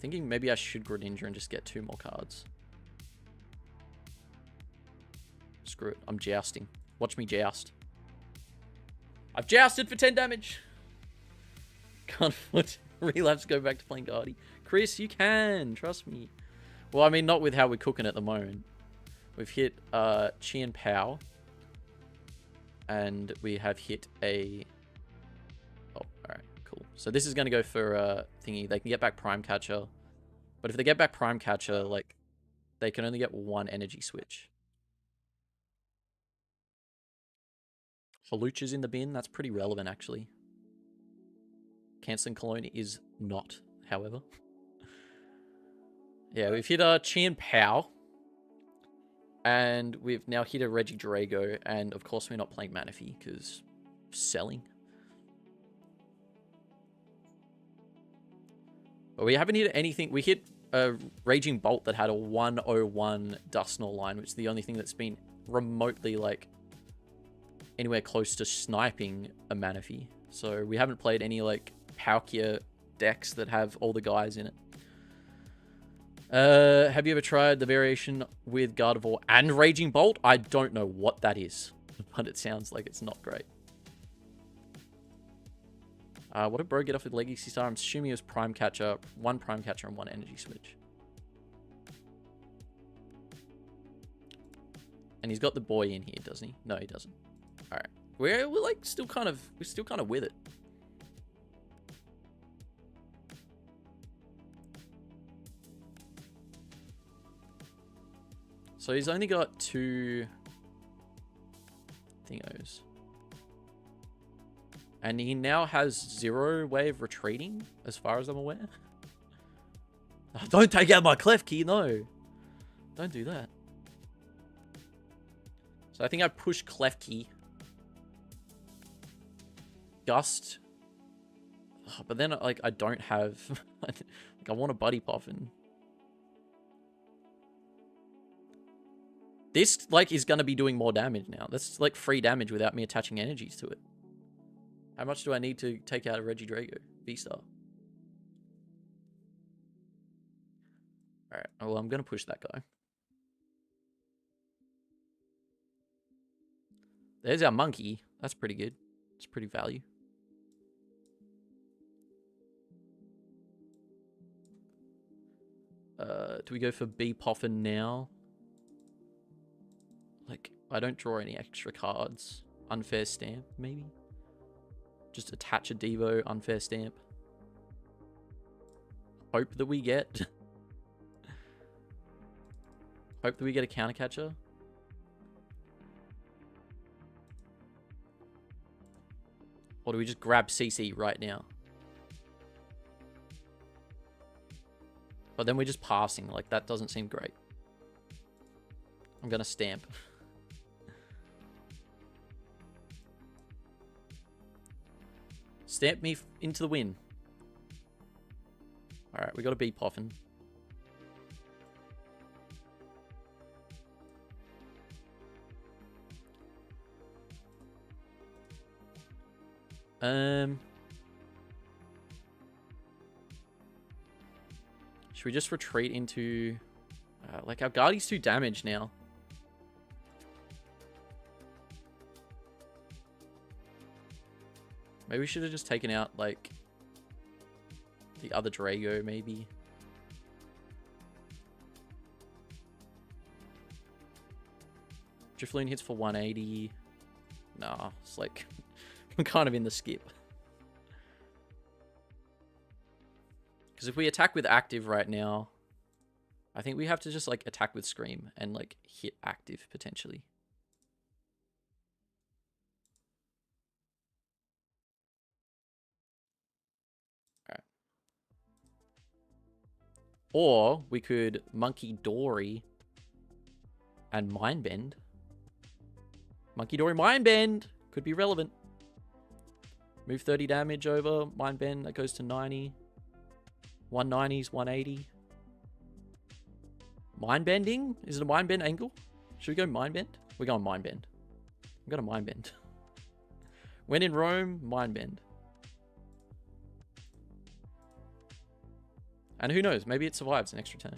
A: Thinking maybe I should Greninja and just get 2 more cards. Screw it. I'm jousting. Watch me joust. I've jousted for 10 damage. Can't afford Relapse, go back to playing Guardy. Chris, you can. Trust me. Well, I mean, not with how we're cooking at the moment. We've hit Chien-Pao. And we have hit a... Oh, alright, cool. So this is going to go for thingy. They can get back Prime Catcher. But if they get back Prime Catcher, like, they can only get one energy switch. Halucha's in the bin. That's pretty relevant, actually. Canceling Cologne is not, however. Yeah, we've hit Chien-Pao. And we've now hit a Regidrago. And, of course, we're not playing Manaphy, because selling. But we haven't hit anything. We hit a Raging Bolt that had a 101 Dusknoir line, which is the only thing that's been remotely, like, anywhere close to sniping a Manaphy. So we haven't played any, like, Palkia decks that have all the guys in it. Have you ever tried the variation with Gardevoir and Raging Bolt? I don't know what that is, but it sounds like it's not great. What did Bro get off with Legacy Star? I'm assuming it was Prime Catcher, one Prime Catcher and one Energy Switch. And he's got the boy in here, doesn't he? No, he doesn't. All right, we're like still kind of with it. So he's only got 2 thingos. And he now has 0 way of retreating, as far as I'm aware. Oh, don't take out my Klefki, no. Don't do that. So I think I push Klefki. Gust. Oh, but then, like, I don't have... like, I want a Buddy Poffin. This, like, is going to be doing more damage now. That's, like, free damage without me attaching energies to it. How much do I need to take out a Regidrago? V-Star. Alright, well, I'm going to push that guy. There's our monkey. That's pretty good. It's pretty value. Do we go for B Poffin now? Like, I don't draw any extra cards. Unfair Stamp, maybe? Just attach a Devo, Unfair Stamp. Hope that we get... Hope that we get a counter catcher. Or do we just grab CC right now? But then we're just passing. Like, that doesn't seem great. I'm gonna stamp. Stamp me into the win. Alright, we got a B Poffin. Should we just retreat into... like, our Guardy's too damaged now. Maybe we should have just taken out, like, the other Drago, maybe. Drifloon hits for 180. Nah, it's like... I'm kind of in the skip. Because if we attack with active right now, I think we have to just, like, attack with Scream and, like, hit active, potentially. Alright. Or we could Monkey Dory and Mind Bend. Monkey Dory Mind Bend could be relevant. Move 30 damage over Mind Bend. That goes to 90. 190s, 180. Mind Bending? Is it a Mind Bend angle? Should we go Mind Bend? We're going Mind Bend. I'm going to Mind Bend. When in Rome, Mind Bend. And who knows? Maybe it survives an extra turn.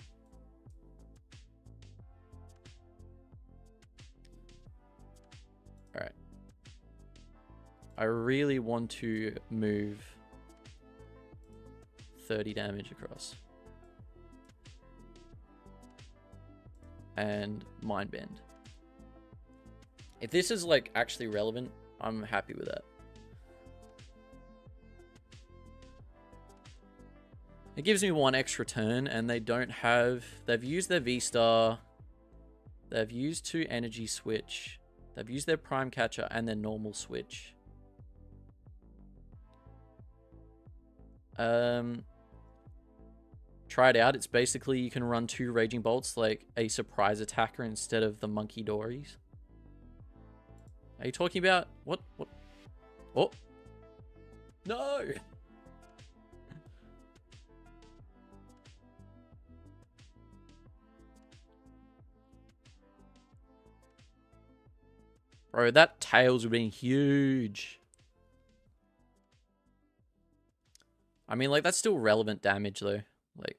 A: Alright. I really want to move 30 damage across. And Mind Bend. If this is like actually relevant, I'm happy with that. It gives me one extra turn, and they don't have... They've used their V-Star. They've used 2 energy switch. They've used their Prime Catcher and their normal switch. Try it out. It's basically you can run 2 Raging Bolts like a surprise attacker instead of the Monkey Dories. Are you talking about... What? Oh! No! Bro, that Tails would have been huge. I mean, like, that's still relevant damage, though. Like...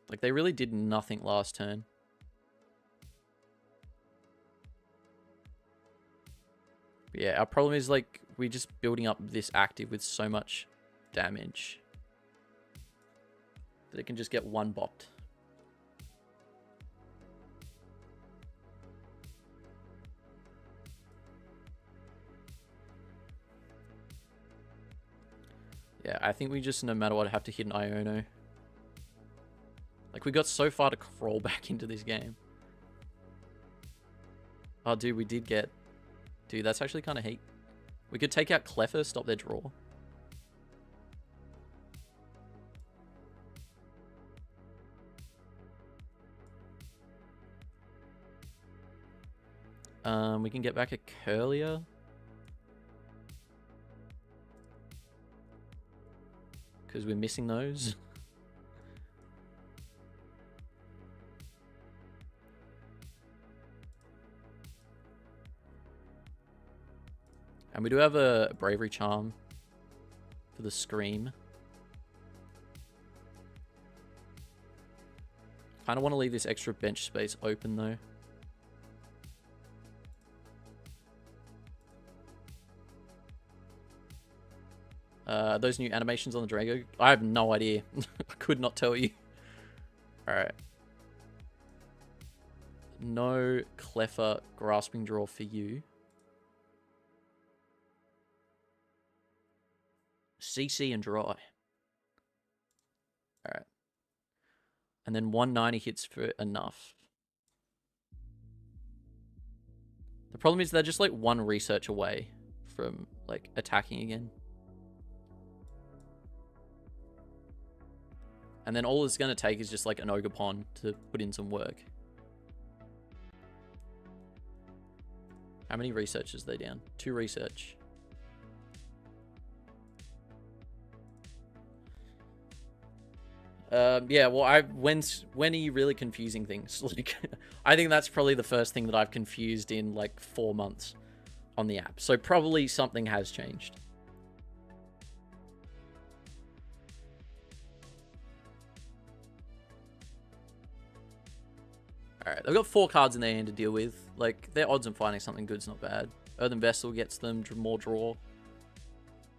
A: Like, they really did nothing last turn. But yeah, our problem is, like, we're just building up this active with so much damage that it can just get one bopped. Yeah, I think we just, no matter what, have to hit an Iono. Like, we got so far to crawl back into this game. Oh, dude, we did get... Dude, that's actually kind of heat. We could take out Cleffer, stop their draw. We can get back a Curlier. Because we're missing those. And we do have a Bravery Charm for the Scream. Kind of want to leave this extra bench space open, though. Those new animations on the Drago, I have no idea. I could not tell you. Alright. No Cleffer Grasping Draw for you. CC and dry. Alright. And then 190 hits for enough. The problem is they're just like one research away from like attacking again. And then all it's going to take is just like an Ogerpon to put in some work. How many researches are they down? 2 research. Yeah, well, when are you really confusing things? Like, I think that's probably the first thing that I've confused in like 4 months on the app. So probably something has changed. Alright, they've got 4 cards in their hand to deal with. Like, their odds of finding something good's not bad. Earthen Vessel gets them more draw.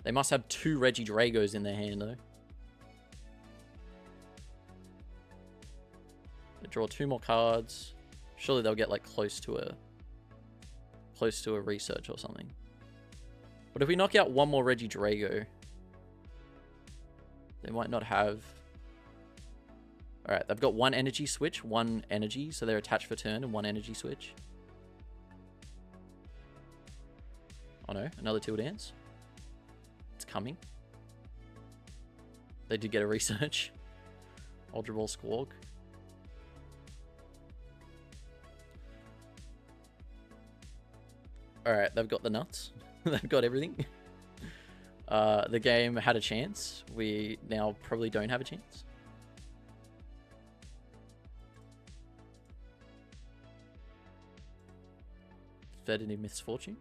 A: They must have 2 Regidragos in their hand, though. They draw 2 more cards. Surely they'll get, like, close to a research or something. But if we knock out 1 more Regidrago, they might not have... Alright, they've got 1 energy switch, 1 energy, so they're attached for turn and 1 energy switch. Oh no, another Teal Dance. It's coming. They did get a research. Ultra Ball Squawk. Alright, they've got the nuts. They've got everything. The game had a chance. We now probably don't have a chance. Federative Misfortune.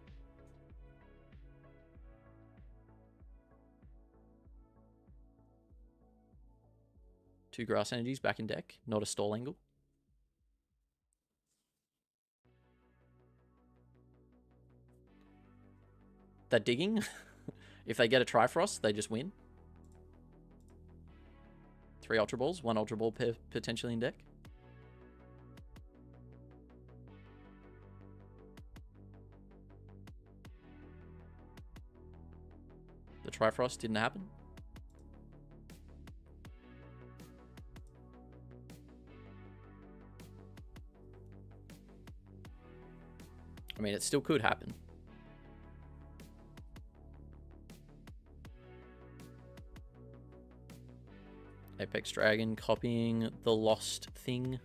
A: 2 grass energies back in deck, not a stall angle. They're digging. If they get a Trifrost, they just win. 3 Ultra Balls, 1 Ultra Ball potentially in deck. The Trifrost didn't happen. I mean, it still could happen. Apex Dragon copying the lost thing.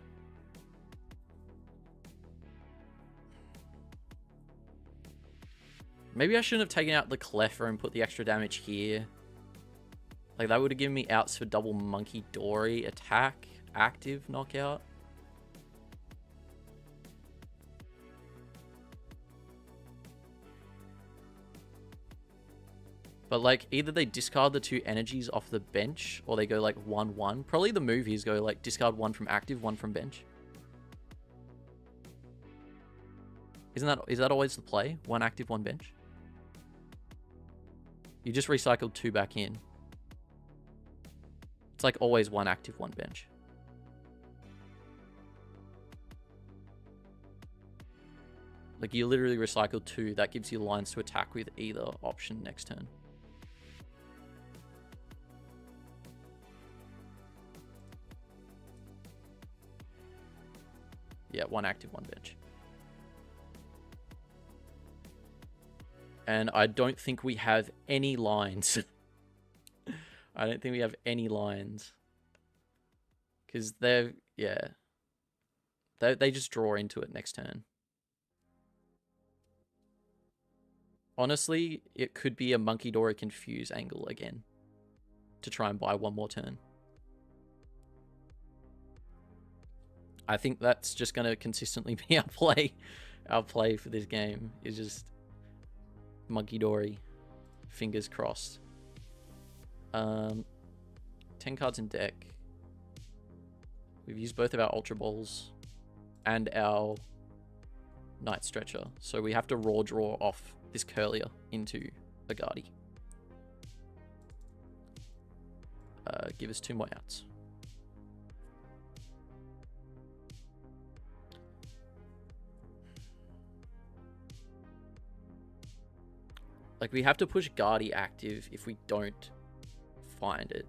A: Maybe I shouldn't have taken out the Cleffer and put the extra damage here. Like, that would have given me outs for double Monkey Dory, attack, active, knockout. But, like, either they discard the 2 energies off the bench, or they go, like, 1-1. Probably the move is go, like, discard 1 from active, 1 from bench. Is that always the play? 1 active, 1 bench? You just recycled 2 back in. It's like always 1 active, 1 bench. Like, you literally recycled 2. That gives you lines to attack with either option next turn. Yeah, 1 active, 1 bench. And I don't think we have any lines. I don't think we have any lines. Because they're, yeah. They just draw into it next turn. Honestly, it could be a Monkey Dory Confuse angle again. To try and buy 1 more turn. I think that's just going to consistently be our play. Our play for this game is just Monkey Dory. Fingers crossed. 10 cards in deck. We've used both of our Ultra Balls and our Night Stretcher. So we have to raw draw off this Curlier into a Guardy. Give us 2 more outs. Like, we have to push Guardy active if we don't find it.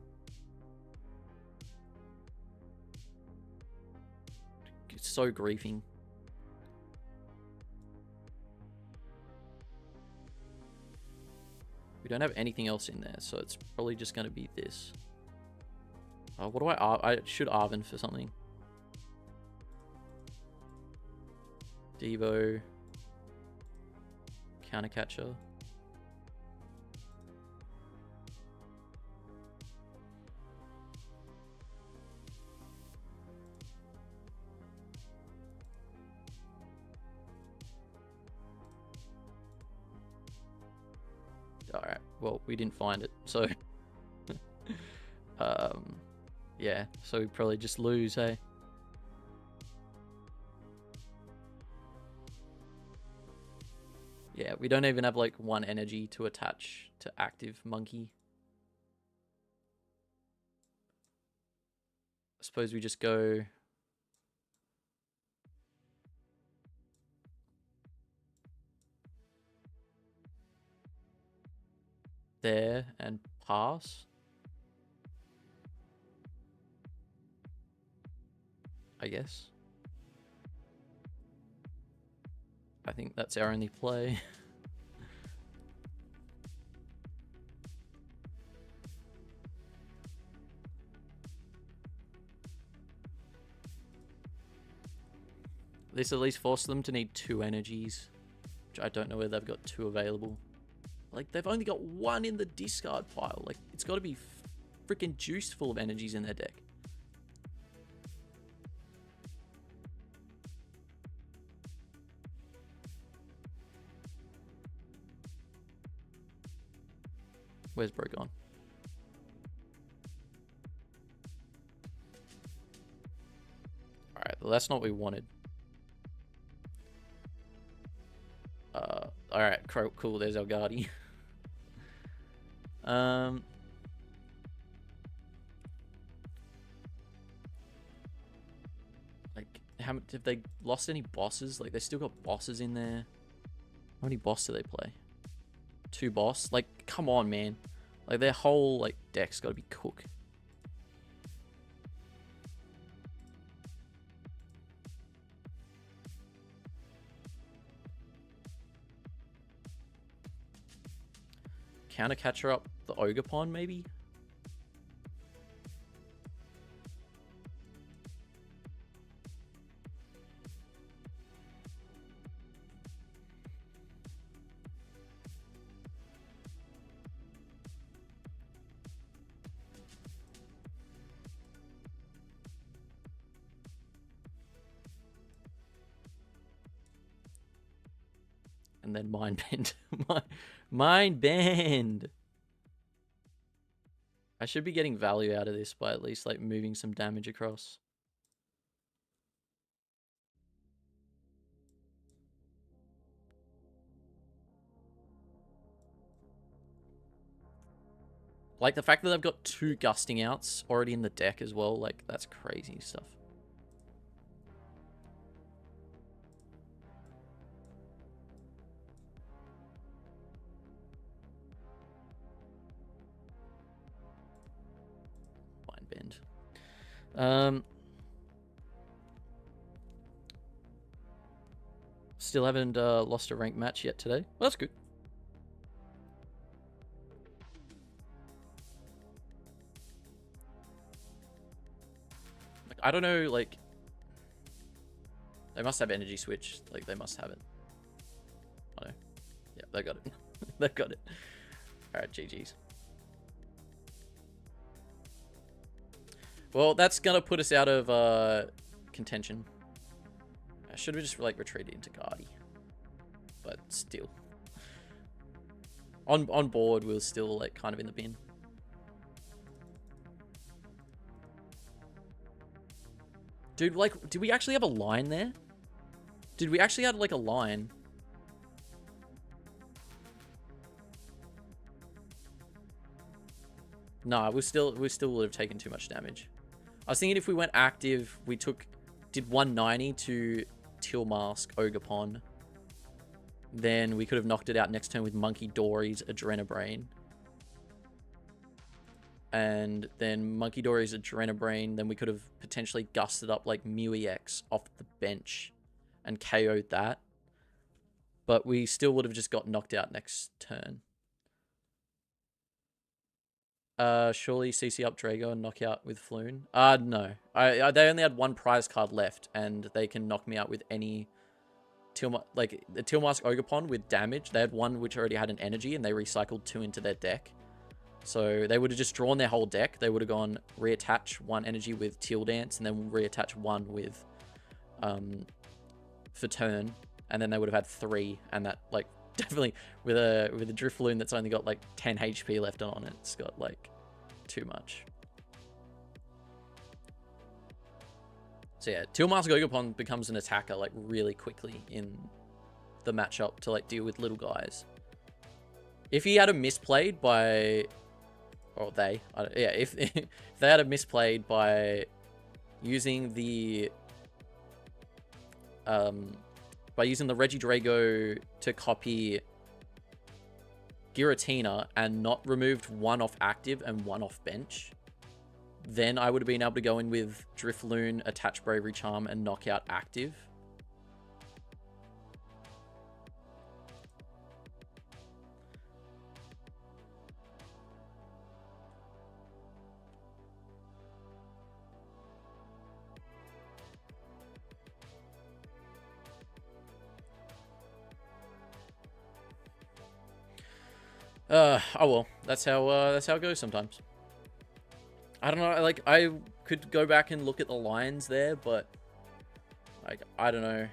A: It's so griefing. We don't have anything else in there, so it's probably just going to be this. What do I should Arven for something. Devo. Countercatcher. Alright, well, we didn't find it, so... yeah, so we probably just lose, hey? Yeah, we don't even have, like, 1 energy to attach to active Monkey. I suppose we just go... there and pass. I guess. I think that's our only play. This at least forced them to need 2 energies, which I don't know whether they've got 2 available. Like, they've only got 1 in the discard pile. Like, it's got to be freaking juice full of energies in their deck. Where's Bro gone? Alright, well, that's not what we wanted. Alright, cool, there's our Guardy. Like, have they lost any bosses? Like, they still got bosses in there. How many boss do they play? 2 boss? Like, come on, man. Like, their whole, like, deck's got to be cook. Counter catcher up the Ogre Pond, maybe? And then Mind Bend. Mind Bend! I should be getting value out of this by at least, like, moving some damage across. Like, the fact that they've got 2 Gusting Outs already in the deck as well, like, that's crazy stuff. Mind Bend. Still haven't lost a ranked match yet today. Well, that's good. Like, I don't know, like... They must have energy switch. Like, they must have it. Oh, no. Yeah, they got it. They got it. Alright, GG's. Well, that's gonna put us out of contention. I should have just, like, retreated into Guardy. But still. On board, we were still, like, kind of in the bin. Dude, like, did we actually have a line there? Did we actually have, like, a line? Nah, we still would have taken too much damage. I was thinking if we went active, we did 190 to Teal Mask, Ogre Pond. Then we could have knocked it out next turn with Monkey Dory's Adrenabrain. And then Monkey Dory's Adrenabrain, then we could have potentially gusted up like Mew-EX off the bench and KO'd that. But we still would have just got knocked out next turn. Surely CC up Drago and knock out with Floon. No. They only had 1 prize card left, and they can knock me out with any like the Teal Mask Ogre Pond with damage. They had 1 which already had an energy, and they recycled 2 into their deck. So they would have just drawn their whole deck. They would have gone reattach 1 energy with Teal Dance, and then reattach 1 with for turn, and then they would have had 3, and that, like, definitely with a Drifloon that's only got like 10 HP left on it, it's got like too much. So yeah, Teal Mask Ogre Pond becomes an attacker like really quickly in the matchup to like deal with little guys. If he had a misplayed by, or they, yeah, if they had a misplayed by using the Regidrago to copy Giratina and not removed 1 off active and 1 off bench, then I would have been able to go in with Drifloon, attach Bravery Charm, and knock out active. Oh well, that's how it goes sometimes. I don't know, like, I could go back and look at the lines there, but like, I don't know.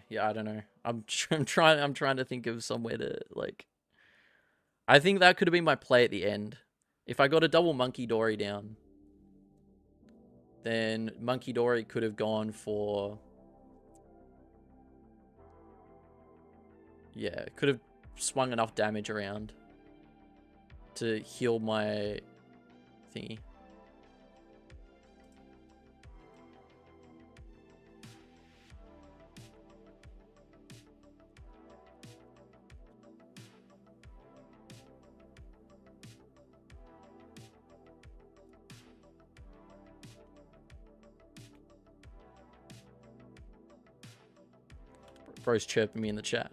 A: Yeah, I don't know. I'm trying to think of somewhere to, like, I think that could have been my play at the end. If I got a double Monkey Dory down, then Monkey Dory could have gone for Yeah, could have swung enough damage around to heal my thingy. Bro's chirping me in the chat.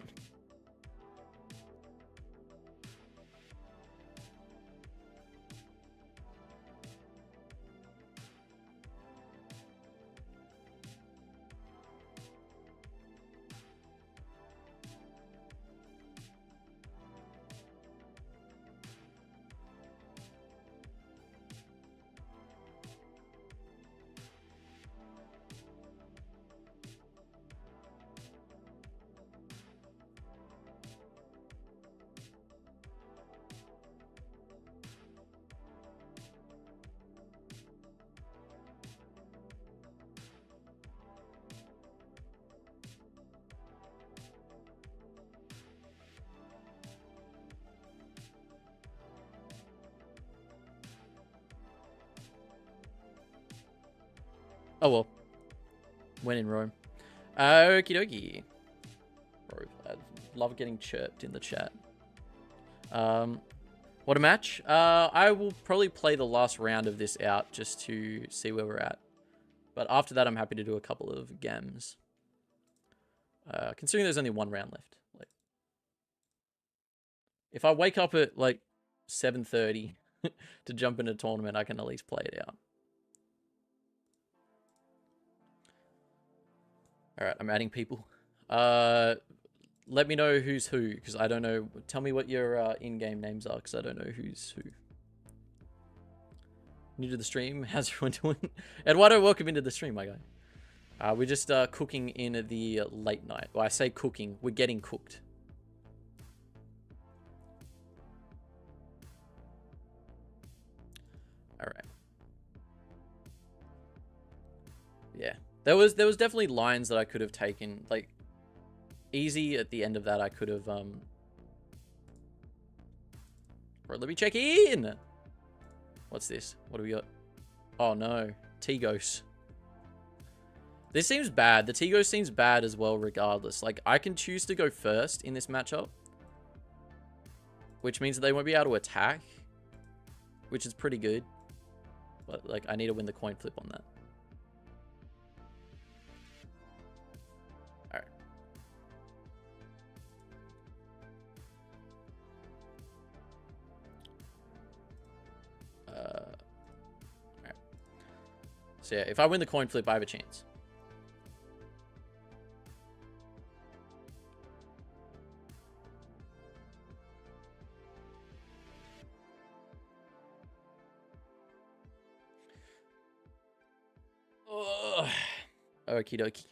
A: Oh well. When in Rome. Okie dokie. Bro, I love getting chirped in the chat. What a match. I will probably play the last round of this out just to see where we're at. But after that, I'm happy to do a couple of games. Considering there's only one round left. Like, if I wake up at like 7:30 to jump into a tournament, I can at least play it out. All right, I'm adding people. Let me know who's who, because I don't know. Tell me what your in-game names are, because I don't know who's who. New to the stream, how's everyone doing? Eduardo, welcome into the stream, my guy. We're just cooking in the late night. Well, I say cooking, we're getting cooked. All right. Yeah. There was definitely lines that I could have taken, like, easy at the end of that. I could have, Bro, let me check in. What's this? What do we got? Oh, no. Tigos. This seems bad. The Tigos seems bad as well, regardless. Like, I can choose to go first in this matchup, which means that they won't be able to attack, which is pretty good. But, like, I need to win the coin flip on that. Alright. So yeah, if I win the coin flip, I have a chance. Okie dokie.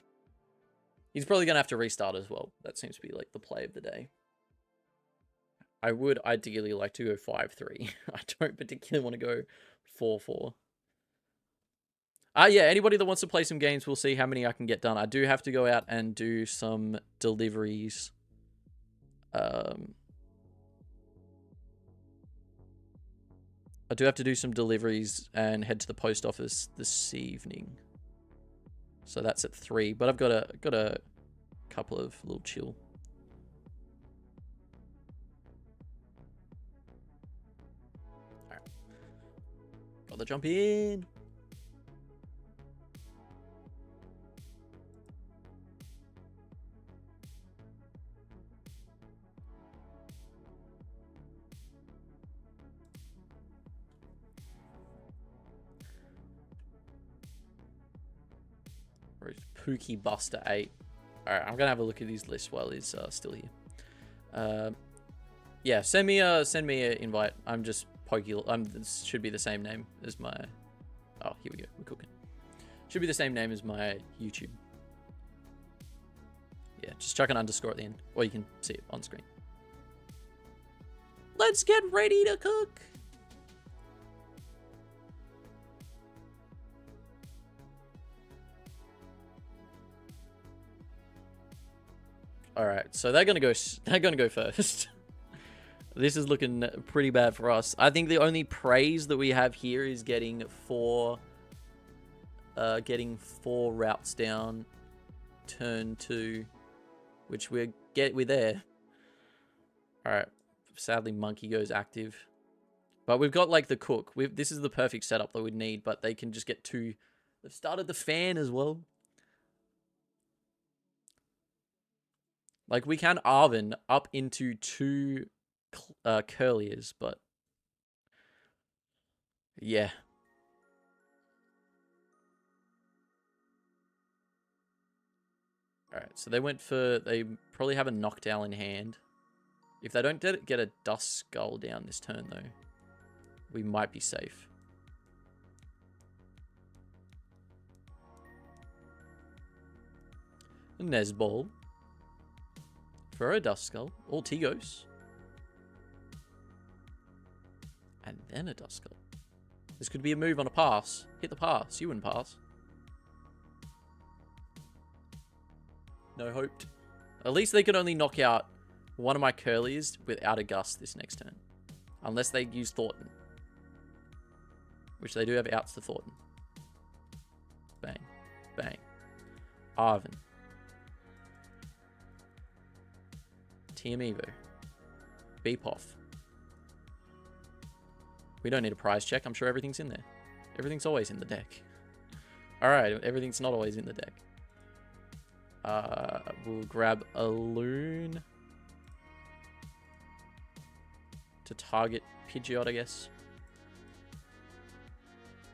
A: He's probably going to have to restart as well. That seems to be like the play of the day. I would ideally like to go 5-3. I don't particularly want to go 4-4. Yeah, anybody that wants to play some games, we'll see how many I can get done. I do have to go out and do some deliveries. I do have to do some deliveries and head to the post office this evening. So that's at 3, but I've got a couple of little chill. All right. Got the jump in. Pookie Buster 8. Alright, I'm gonna have a look at his list while he's still here. Yeah, send me an invite. I'm just Pokey. This should be the same name as my. Oh, here we go. We're cooking. Should be the same name as my YouTube. Yeah, just chuck an underscore at the end, or you can see it on screen. Let's get ready to cook. All right, so they're gonna go first. This is looking pretty bad for us. I think the only praise that we have here is getting four routes down turn 2, which we're there. All right, sadly Monkey goes active, but we've got like the cook. This is the perfect setup that we'd need, but they can just get 2. They've started the fan as well. Like we can Arven up into 2 Curliers, but yeah. Alright, so they probably have a knockdown in hand. If they don't get a Dust Skull down this turn though, we might be safe. Nesball. For a Dust Skull. All Tigos. And then a Dust Skull. This could be a move on a pass. Hit the pass. You wouldn't pass. No hope. At least they could only knock out one of my Curlies without a Gust this next turn. Unless they use Thornton. Which they do have outs to Thornton. Bang. Bang. Arven. Chien-Pao. Beepoff. We don't need a prize check. I'm sure everything's in there. Everything's always in the deck. Alright, everything's not always in the deck. We'll grab a Loon to target Pidgeot, I guess.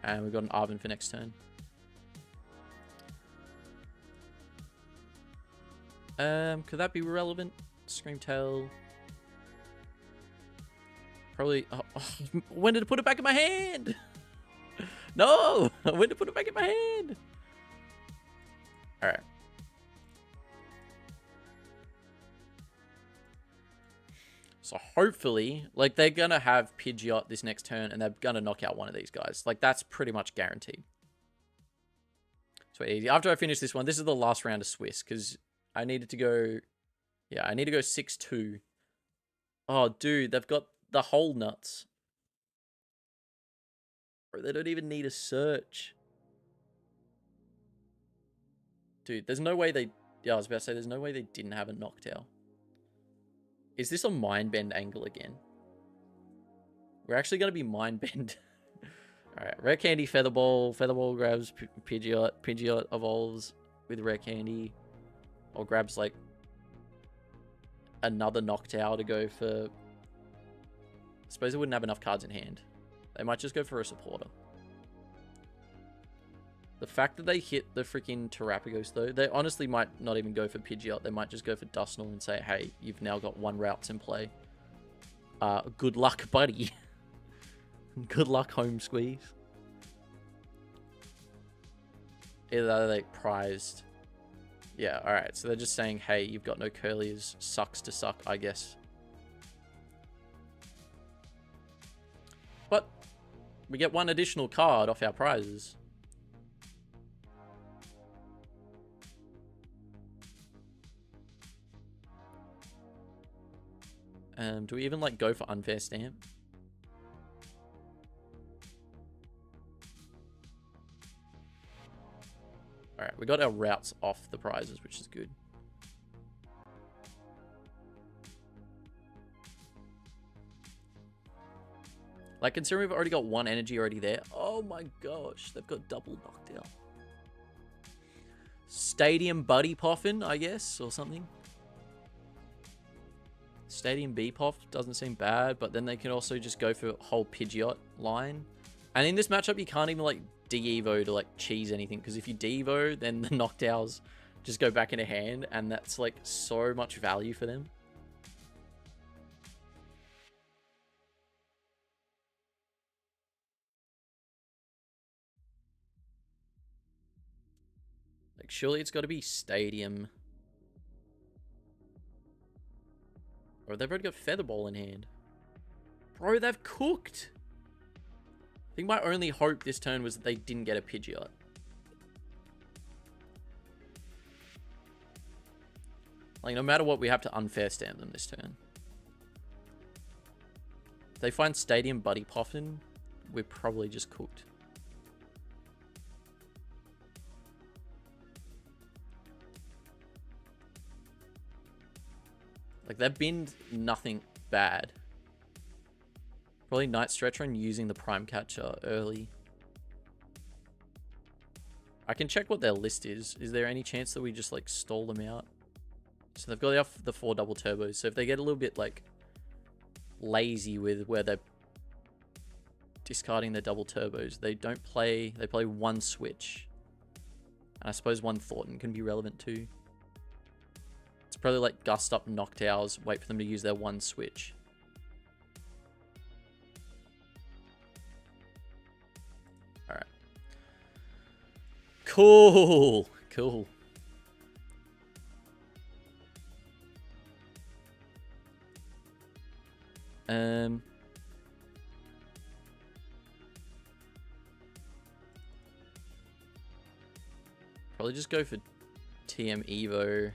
A: And we've got an Arven for next turn. Could that be relevant? Screamtail. Probably. Oh, when did I put it back in my hand? No! When did I put it back in my hand? Alright. So hopefully, like, they're gonna have Pidgeot this next turn, and they're gonna knock out one of these guys. Like, that's pretty much guaranteed. So easy. After I finish this one, this is the last round of Swiss, because I needed to go... Yeah, I need to go 6-2. Oh, dude, they've got the whole nuts. Bro, they don't even need a search. Dude, there's no way they... Yeah, I was about to say, there's no way they didn't have a Noctowl. Is this a Mind Bend angle again? We're actually going to be Mind Bend. Alright, Rare Candy, Featherball. Featherball grabs Pidgeot. Pidgeot evolves with Rare Candy. Or grabs, like, another Noctowl to go for... I suppose they wouldn't have enough cards in hand. They might just go for a supporter. The fact that they hit the freaking Terrapagos, though, they honestly might not even go for Pidgeot. They might just go for Dusknoir and say, hey, you've now got 1 routes in play. Good luck, buddy. Good luck, home squeeze. Either they prized. Yeah, alright. So they're just saying, hey, you've got no Curlies. Sucks to suck, I guess. But we get 1 additional card off our prizes. Do we even, like, go for Unfair Stamp? Alright, we got our routes off the prizes, which is good. Like, considering we've already got 1 energy already there. Oh my gosh, they've got double knockdown. Stadium Buddy Poffin, I guess, or something. Stadium Beepoff doesn't seem bad, but then they can also just go for whole Pidgeot line. And in this matchup, you can't even, like, de-evo to, like, cheese anything, because if you de-evo, then the Noctowls just go back into hand, and that's, like, so much value for them. Like, surely it's got to be Stadium. Or they've already got Featherball in hand. Bro, they've cooked! I think my only hope this turn was that they didn't get a Pidgeot. Like, no matter what, we have to unfair stamp them this turn. If they find Stadium Buddy Poffin, we're probably just cooked. Like, they've binned nothing bad. Probably Night Stretcher and using the Prime Catcher early. I can check what their list is. Is there any chance that we just, like, stall them out? So they've got the 4 double turbos. So if they get a little bit, like, lazy with where they're discarding their double turbos, they don't play... They play 1 switch. And I suppose 1 Thornton can be relevant too. It's probably like Gust Up Noctowls, wait for them to use their 1 switch. Alright. Cool. Cool. Probably just go for TM Evo.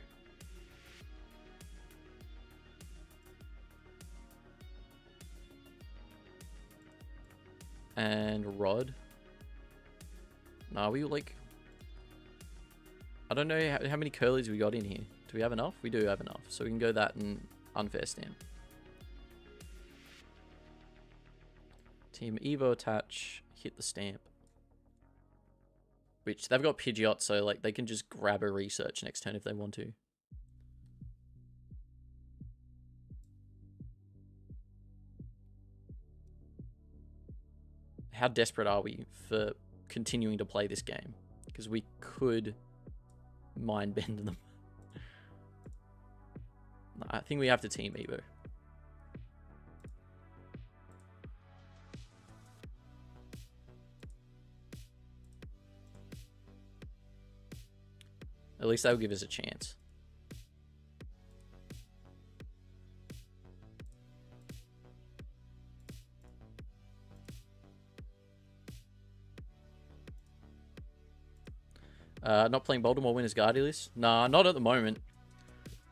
A: And Rod. Nah, we like... I don't know how many curlies we got in here. Do we have enough? We do have enough. So we can go that and unfair stamp. Team Evo attach, hit the stamp. Which, they've got Pidgeot, so like they can just grab a research next turn if they want to. How desperate are we for continuing to play this game? Because we could mind bend them. I think we have to Team Evo. At least that will give us a chance. Not playing Baltimore Winners Guardiolist? Nah, not at the moment.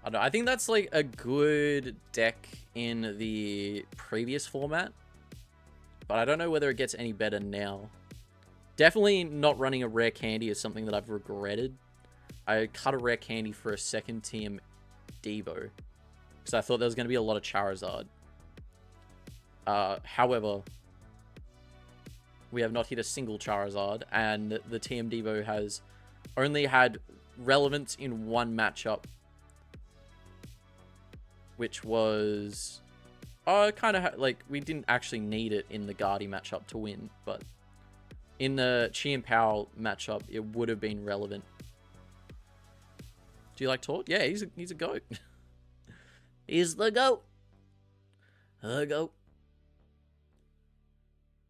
A: I think that's like a good deck in the previous format. But I don't know whether it gets any better now. Definitely not running a rare candy is something that I've regretted. I cut a rare candy for a second team Devo. Because I thought there was going to be a lot of Charizard. However, we have not hit a single Charizard. And the TM Devo has only had relevance in 1 matchup. Which was... kind of like, we didn't actually need it in the Guardy matchup to win. But in the Chien-Pao matchup, it would have been relevant. Do you like Tort? Yeah, he's a goat. He's the goat. The goat.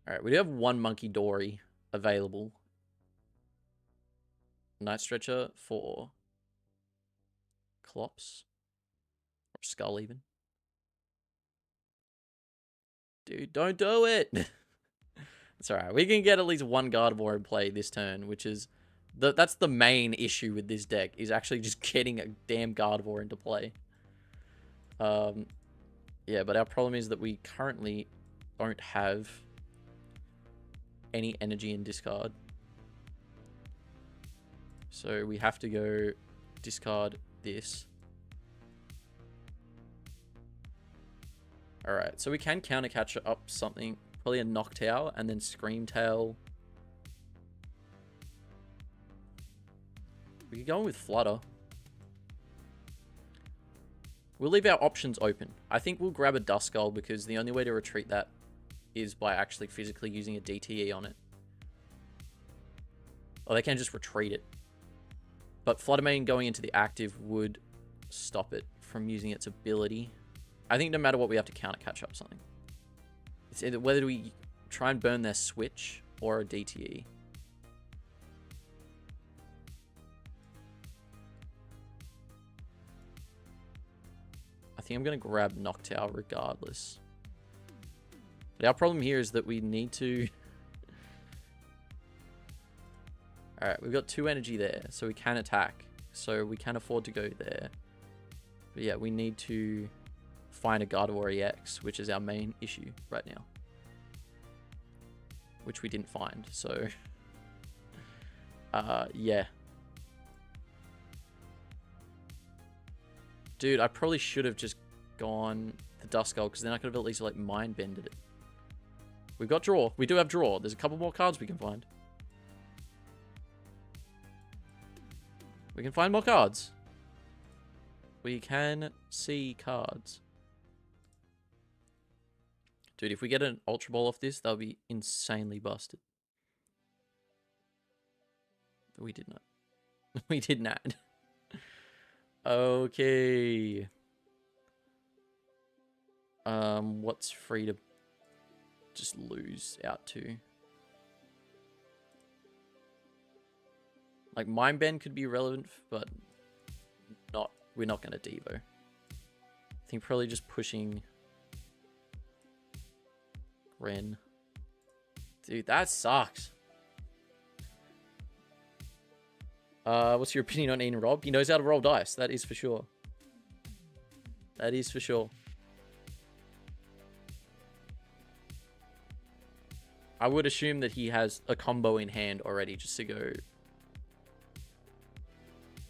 A: Alright, we do have 1 Monkey Dory available. Night Stretcher for Clops. Or Skull even. Dude, don't do it. It's alright. We can get at least 1 Gardevoir in play this turn, which is... That's the main issue with this deck, is actually just getting a damn Gardevoir into play. Yeah, but our problem is that we currently don't have any energy in discard. So we have to go discard this. Alright, so we can counter catch up something. Probably a Noctowl and then Screamtail. We could go in with Flutter. We'll leave our options open. I think we'll grab a Duskull because the only way to retreat that is by actually physically using a DTE on it. Or they can just retreat it. But Fluttermane going into the active would stop it from using its ability. I think no matter what, we have to counter catch up something. It's either whether we try and burn their switch or a DTE. I think I'm going to grab Noctowl regardless. But our problem here is that we need to... Alright, we've got 2 energy there, so we can attack. So we can afford to go there. But yeah, we need to find a Gardevoir EX, which is our main issue right now. Which we didn't find, so... yeah. Dude, I probably should have just gone the Duskull, because then I could have at least, like, mind-bended it. We've got draw. We do have draw. There's a couple more cards we can find. We can find more cards. We can see cards. Dude, if we get an Ultra Ball off this, that'll be insanely busted. But we did not. We did not. Okay. What's free to just lose out to? Like, Mind Bend could be relevant, but not. We're not going to Devo. I think probably just pushing Ren. Dude, that sucks. What's your opinion on Ian Robb? He knows how to roll dice. That is for sure. That is for sure. I would assume that he has a combo in hand already just to go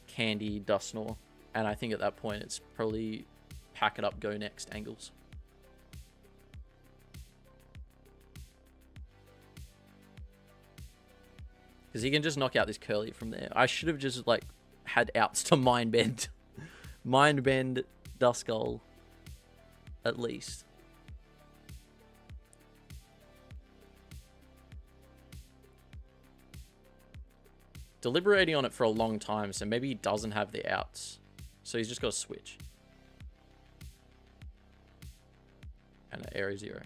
A: Candy, Dusknoir. And I think at that point it's probably pack it up, go next angles. Because he can just knock out this Curly from there. I should have just, like, had outs to Mind Bend. Mind Bend, Duskull, at least. Deliberating on it for a long time, so maybe he doesn't have the outs. So he's just got to switch. And an Area 0.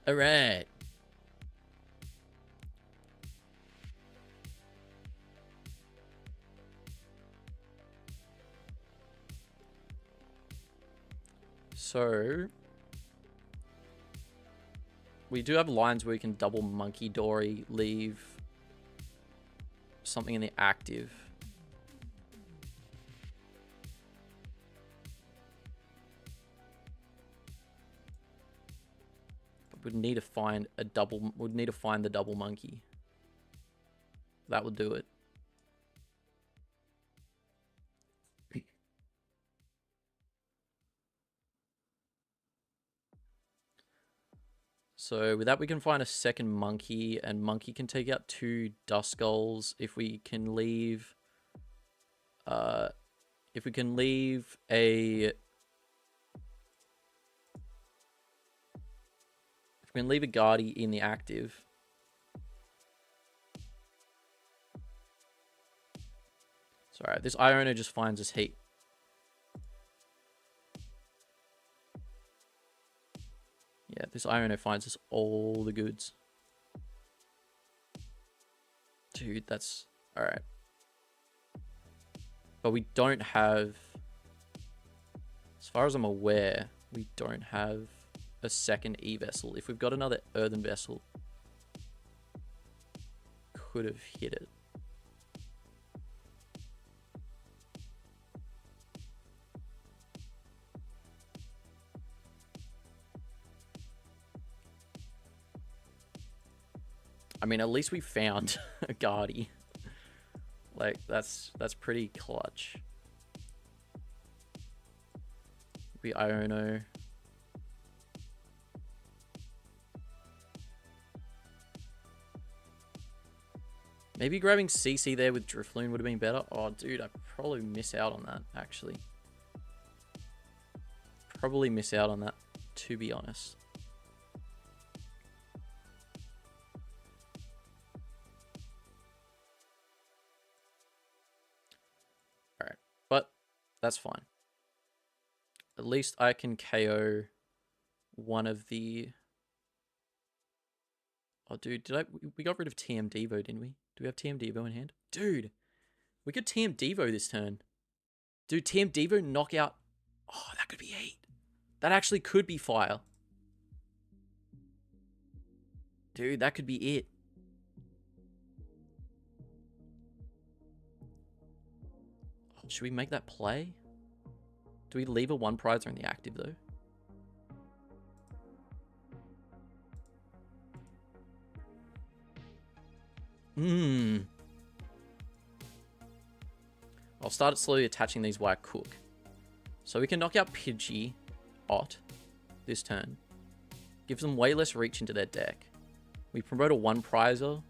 A: Alright. So we do have lines where we can double Monkey Dory, leave something in the active. But we'd need to find a double. We'd need to find the double monkey. That would do it. So with that, we can find a second monkey, and monkey can take out 2 Duskulls. If we can leave, a, if we can leave a Guardy in the active. Sorry, this Iona just finds us heat. Yeah, this Iona finds us all the goods. Dude, that's... Alright. But we don't have... As far as I'm aware, we don't have a second E-Vessel. If we've got another Earthen Vessel, could have hit it. I mean, at least we found a Guardy. Like, that's pretty clutch. We Iono. Maybe grabbing CC there with Drifloon would have been better. Oh, dude, I'd probably miss out on that, actually. Probably miss out on that, to be honest. Alright, but that's fine. At least I can KO one of the... Oh, dude, we got rid of TM Devo, didn't we? Do we have TM Devo in hand? Dude, we could TM Devo this turn. Dude, TM Devo knockout. Oh, that could be 8. That actually could be fire. Dude, that could be it. Should we make that play? Do we leave a 1 prizer in the active, though? I'll start slowly attaching these while I cook. So we can knock out Pidgey, Ott, this turn. Gives them way less reach into their deck. We promote a 1 prizer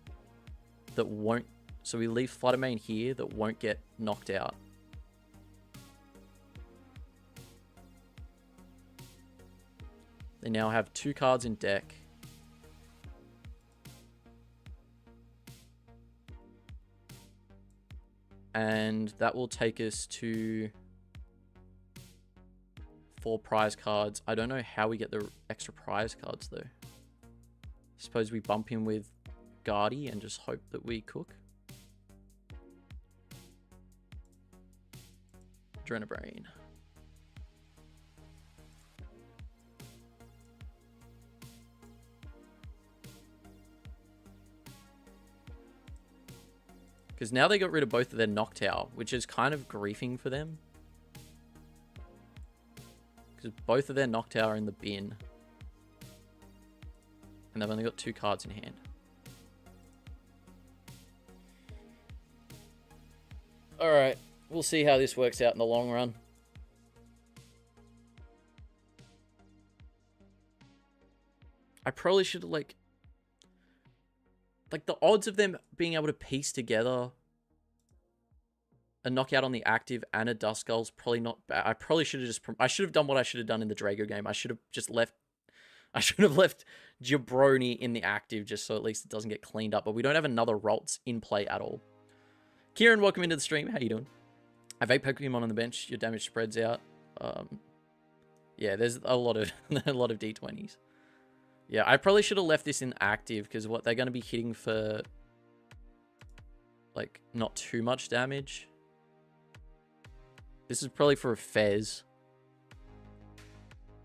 A: that won't... So we leave Fluttermane here that won't get knocked out. They now have 2 cards in deck. And that will take us to 4 prize cards. I don't know how we get the extra prize cards, though. Suppose we bump him with Guardy and just hope that we cook. Adrenabrain. Because now they got rid of both of their Noctowl, which is kind of griefing for them. Because both of their Noctowl are in the bin. And they've only got 2 cards in hand. Alright, we'll see how this works out in the long run. I probably should have, like the odds of them being able to piece together a knockout on the active and a Duskull's probably not bad. I probably should have I should have done what I should have done in the Drago game. I should have just left... I should have left Jabroni in the active just so at least it doesn't get cleaned up. But we don't have another Ralts in play at all. Kieran, welcome into the stream. How you doing? I have 8 Pokemon on the bench. Your damage spreads out. Yeah, there's a lot of a lot of D20s. Yeah, I probably should have left this in active because what they're going to be hitting for, like, not too much damage. This is probably for a Fez.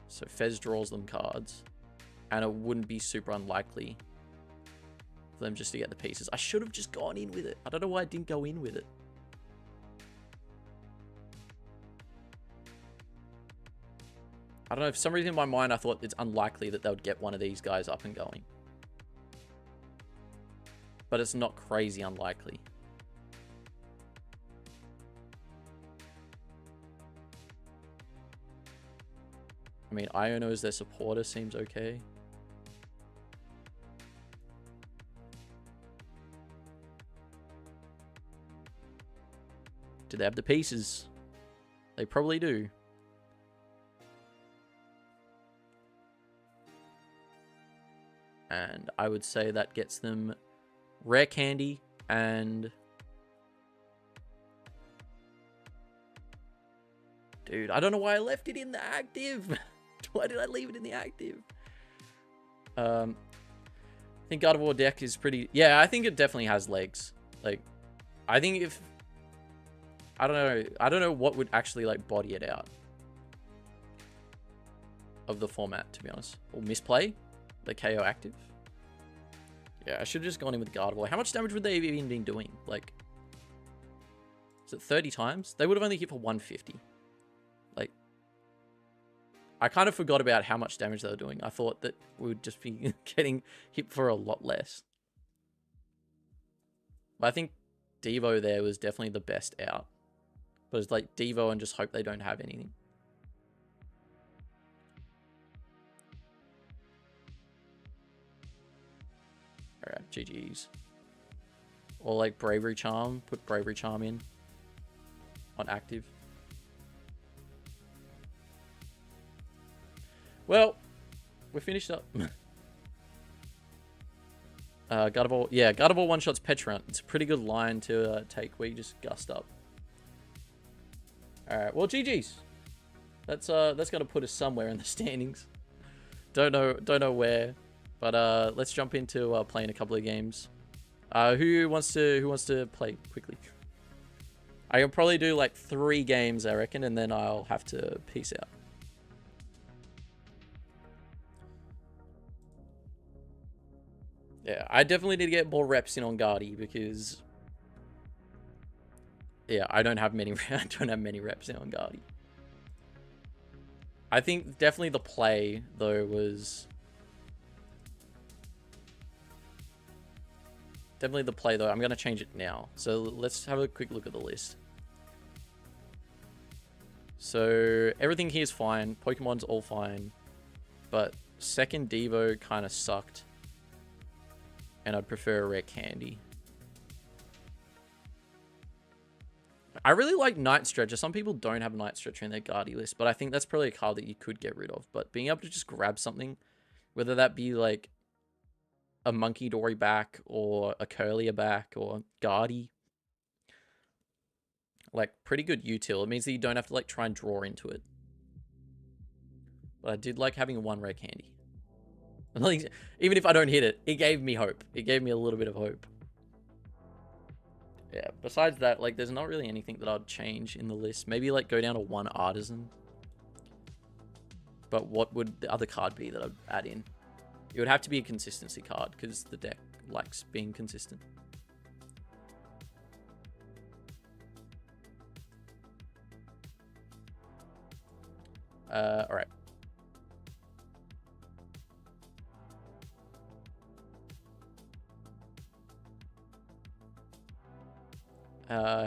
A: So Fez draws them cards. And it wouldn't be super unlikely for them just to get the pieces. I should have just gone in with it. I don't know why I didn't go in with it. I don't know, for some reason in my mind I thought it's unlikely that they would get one of these guys up and going. But it's not crazy unlikely. I mean, Iono as their supporter seems okay. Do they have the pieces? They probably do. And I would say that gets them Rare Candy and... Dude, I don't know why I left it in the active. Why did I leave it in the active? I think Gardevoir deck is pretty... Yeah, I think it definitely has legs. Like, I think if... I don't know what would actually, like, body it out of the format, to be honest. Or misplay the KO active. Yeah, I should have just gone in with Gardevoir. How much damage would they have even been doing? Like, is it 30 times? They would have only hit for 150. Like, I kind of forgot about how much damage they were doing. I thought that we would just be getting hit for a lot less. But I think Devo there was definitely the best out. But it's like Devo and just hope they don't have anything. Alright, GG's. Or like Bravery Charm. Put Bravery Charm in. On active. Well, we're finished up. Gardevoir, yeah, Gardevoir one-shots Petrant. It's a pretty good line to take where you just gust up. Alright, well, GG's. That's gonna put us somewhere in the standings. Don't know where. But let's jump into playing a couple of games. Who wants to play quickly? I can probably do like 3 games, I reckon, and then I'll have to peace out. Yeah, I definitely need to get more reps in on Guardy because yeah, I don't have many I don't have many reps now on Guardy. I think definitely the play though was I'm gonna change it now. So let's have a quick look at the list. So everything here is fine. Pokemon's all fine, but second Devo kind of sucked, and I'd prefer a rare candy. I really like Night Stretcher. Some people don't have Night Stretcher in their Guardy list, but I think that's probably a card that you could get rid of. But being able to just grab something, whether that be like a Monkey Dory back or a Curlier back or Guardy, like pretty good util. It means that you don't have to like try and draw into it. But I did like having one rare candy. Even if I don't hit it, it gave me hope. It gave me a little bit of hope. Yeah, besides that, like, there's not really anything that I'd change in the list. Maybe, like, go down to one Artisan. But what would the other card be that I'd add in? It would have to be a consistency card, because the deck likes being consistent. Alright.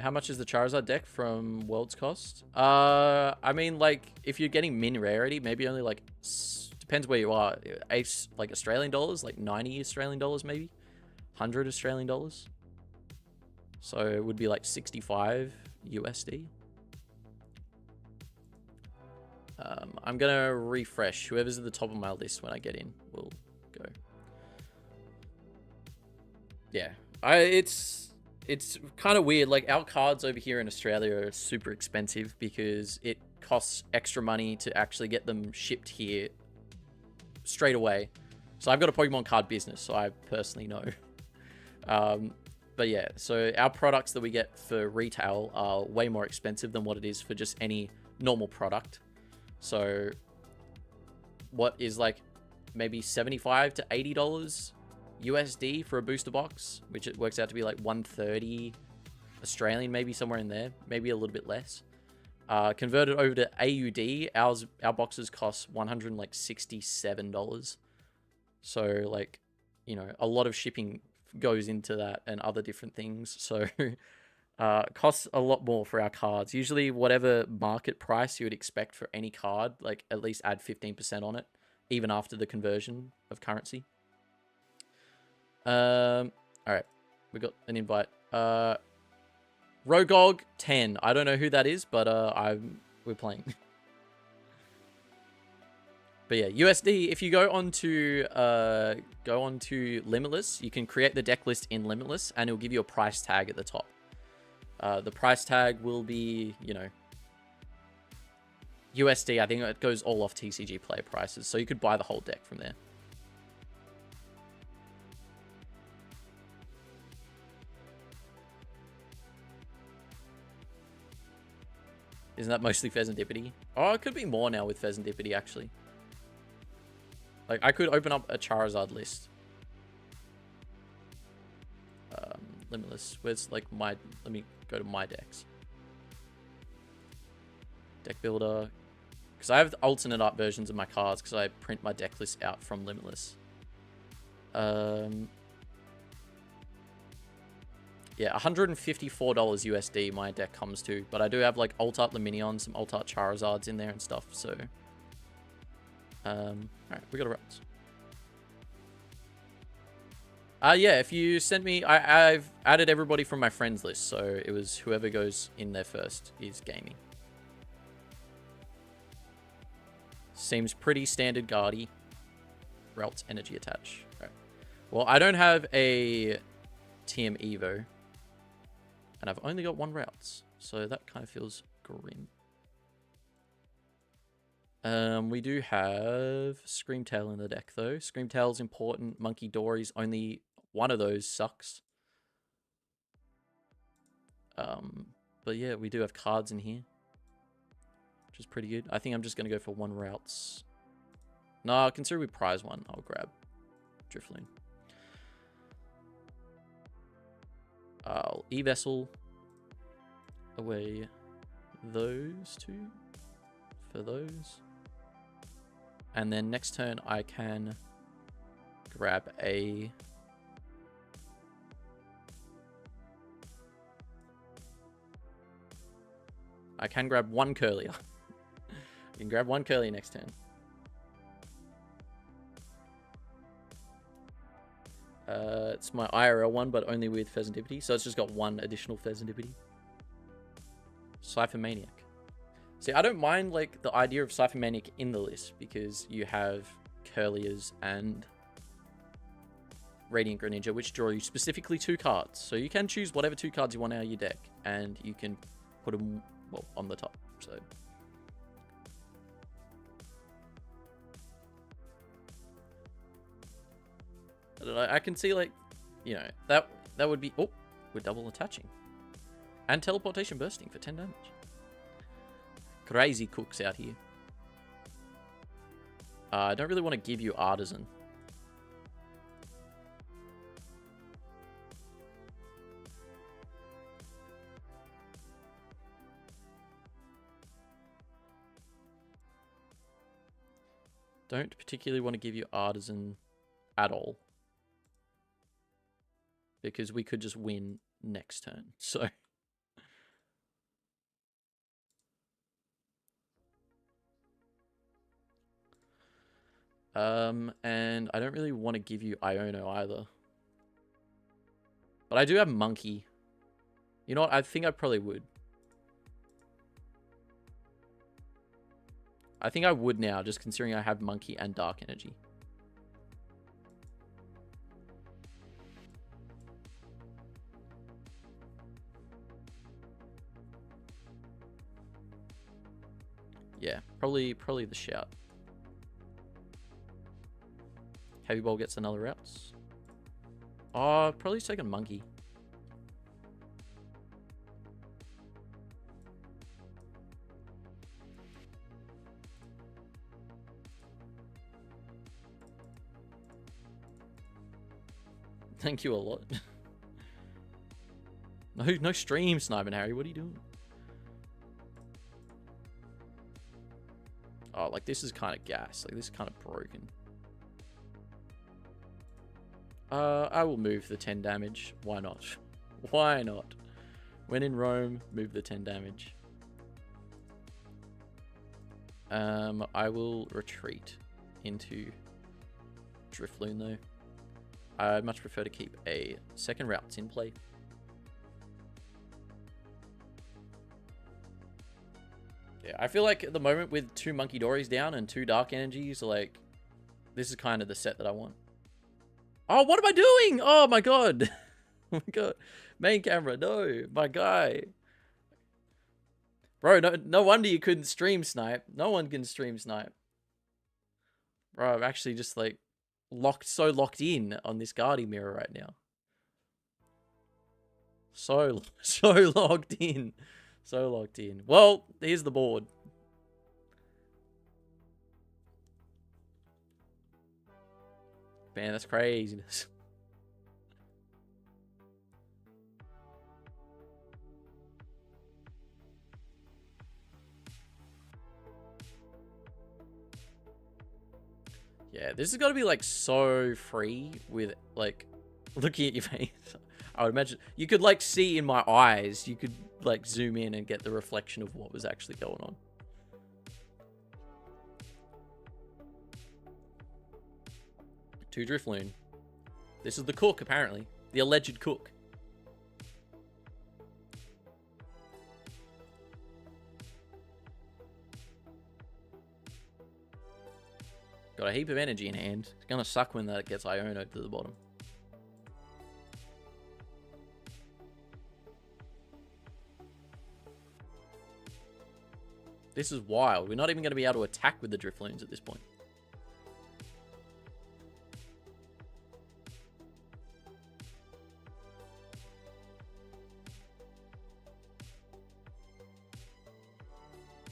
A: How much is the Charizard deck from World's Cost? I mean, like, if you're getting min rarity, maybe only, like, depends where you are. Ace, like, Australian dollars, like 90 Australian dollars, maybe? 100 Australian dollars? So it would be, like, 65 USD. I'm gonna refresh. Whoever's at the top of my list when I get in will go. Yeah. It's kind of weird. Like, our cards over here in Australia are super expensive because it costs extra money to actually get them shipped here straight away. So I've got a Pokemon card business, so I personally know. But yeah, so our products that we get for retail are way more expensive than what it is for just any normal product. So what is like maybe $75 to $80 USD for a booster box, which it works out to be like 130 Australian, maybe somewhere in there, maybe a little bit less. Converted over to AUD, our boxes cost $167. So like, you know, a lot of shipping goes into that and other different things. So costs a lot more for our cards. Usually whatever market price you would expect for any card, like at least add 15% on it, even after the conversion of currency. All right, we got an invite. Rogog 10. I don't know who that is, but we're playing. But yeah, USD. If you go onto Limitless, you can create the deck list in Limitless, and it'll give you a price tag at the top. The price tag will be, you know, USD. I think it goes all off TCG player prices, so you could buy the whole deck from there. Isn't that mostly Pheasantipity? Oh, it could be more now with Pheasantipity, actually. Like, I could open up a Charizard list. Limitless. Where's, like, my... Let me go to my decks. Deck Builder. Because I have alternate art versions of my cards, because I print my deck list out from Limitless. Yeah, $154 USD my deck comes to, but I do have like Alt Art Luminion, some Alt Art Charizards in there and stuff, so... Alright, we got a routes. Yeah, if you send me... I've added everybody from my friends list, so it was whoever goes in there first is gaming. Seems pretty standard Guardy. Routes energy attach. Alright. Well, I don't have a TM Evo. And I've only got one routes, so that kind of feels grim. We do have Screamtail in the deck, though. Screamtail's important. Monkey Dory's only one of those sucks. But yeah, we do have cards in here, which is pretty good. I think I'm just going to go for one routes. No, consider we prize one. I'll grab Drifloon. I'll E-Vessel. away those two for those. And then next turn I can grab a... I can grab one Curlier. I can grab one Curlier next turn. It's my IRL one, but only with Pheasantipity, so it's just got one additional Pheasantipity. Siphon Maniac. See, I don't mind like the idea of Siphon Maniac in the list because you have Curliers and Radiant Greninja, which draw you specifically 2 cards. So you can choose whatever 2 cards you want out of your deck, and you can put them, well, on the top. So I don't know. I can see like, you know, that would be... Oh, we're double attaching. And teleportation bursting for 10 damage. Crazy cooks out here. I don't really want to give you Artisan. Don't particularly want to give you Artisan at all. Because we could just win next turn. So... and I don't really want to give you Iono either. But I do have Monkey. You know what? I think I probably would. I think I would now, just considering I have Monkey and Dark Energy. Yeah, probably the shout. Heavy Ball gets another routes. Oh, probably second Monkey. Thank you a lot. No stream sniping, Harry. What are you doing? Oh, like this is kind of gas. Like this is kind of broken. I will move the 10 damage. Why not? Why not? When in Rome, move the 10 damage. I will retreat into Drifloon though. I'd much prefer to keep a second routes in play. Yeah, I feel like at the moment with 2 Monkey Dories down and 2 Dark Energies, like, this is kind of the set that I want. Oh, what am I doing? Oh my god. Oh my god. Main camera, no. My guy. Bro, no wonder you couldn't stream snipe. No one can stream snipe. Bro, I'm actually just like so locked in on this Guardy mirror right now. So locked in. So locked in. Well, here's the board. Man, that's craziness. Yeah, this has got to be like so free with like looking at your face. I would imagine you could like see in my eyes, you could like zoom in and get the reflection of what was actually going on. To Drifloon. This is the cook, apparently. The alleged cook. Got a heap of energy in hand. It's gonna suck when that gets Iono to the bottom. This is wild. We're not even going to be able to attack with the Drifloons at this point.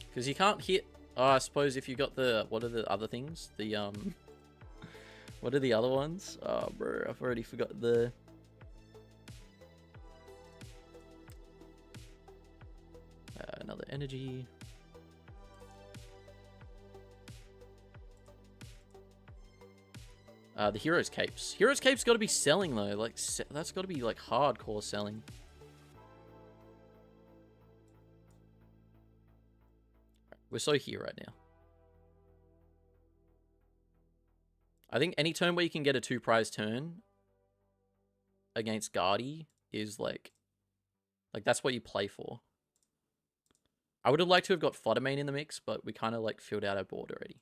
A: Because you can't hit... Oh, I suppose if you got the... What are the other things? The, What are the other ones? Oh, bro, I've already forgot the... energy. The Hero's Capes. Hero's Capes got to be selling, though. Like, that's got to be, like, hardcore selling. We're so here right now. I think any turn where you can get a 2-prize turn against Guardy is, like, that's what you play for. I would have liked to have got Fodder Main in the mix, but we kind of, like, filled out our board already.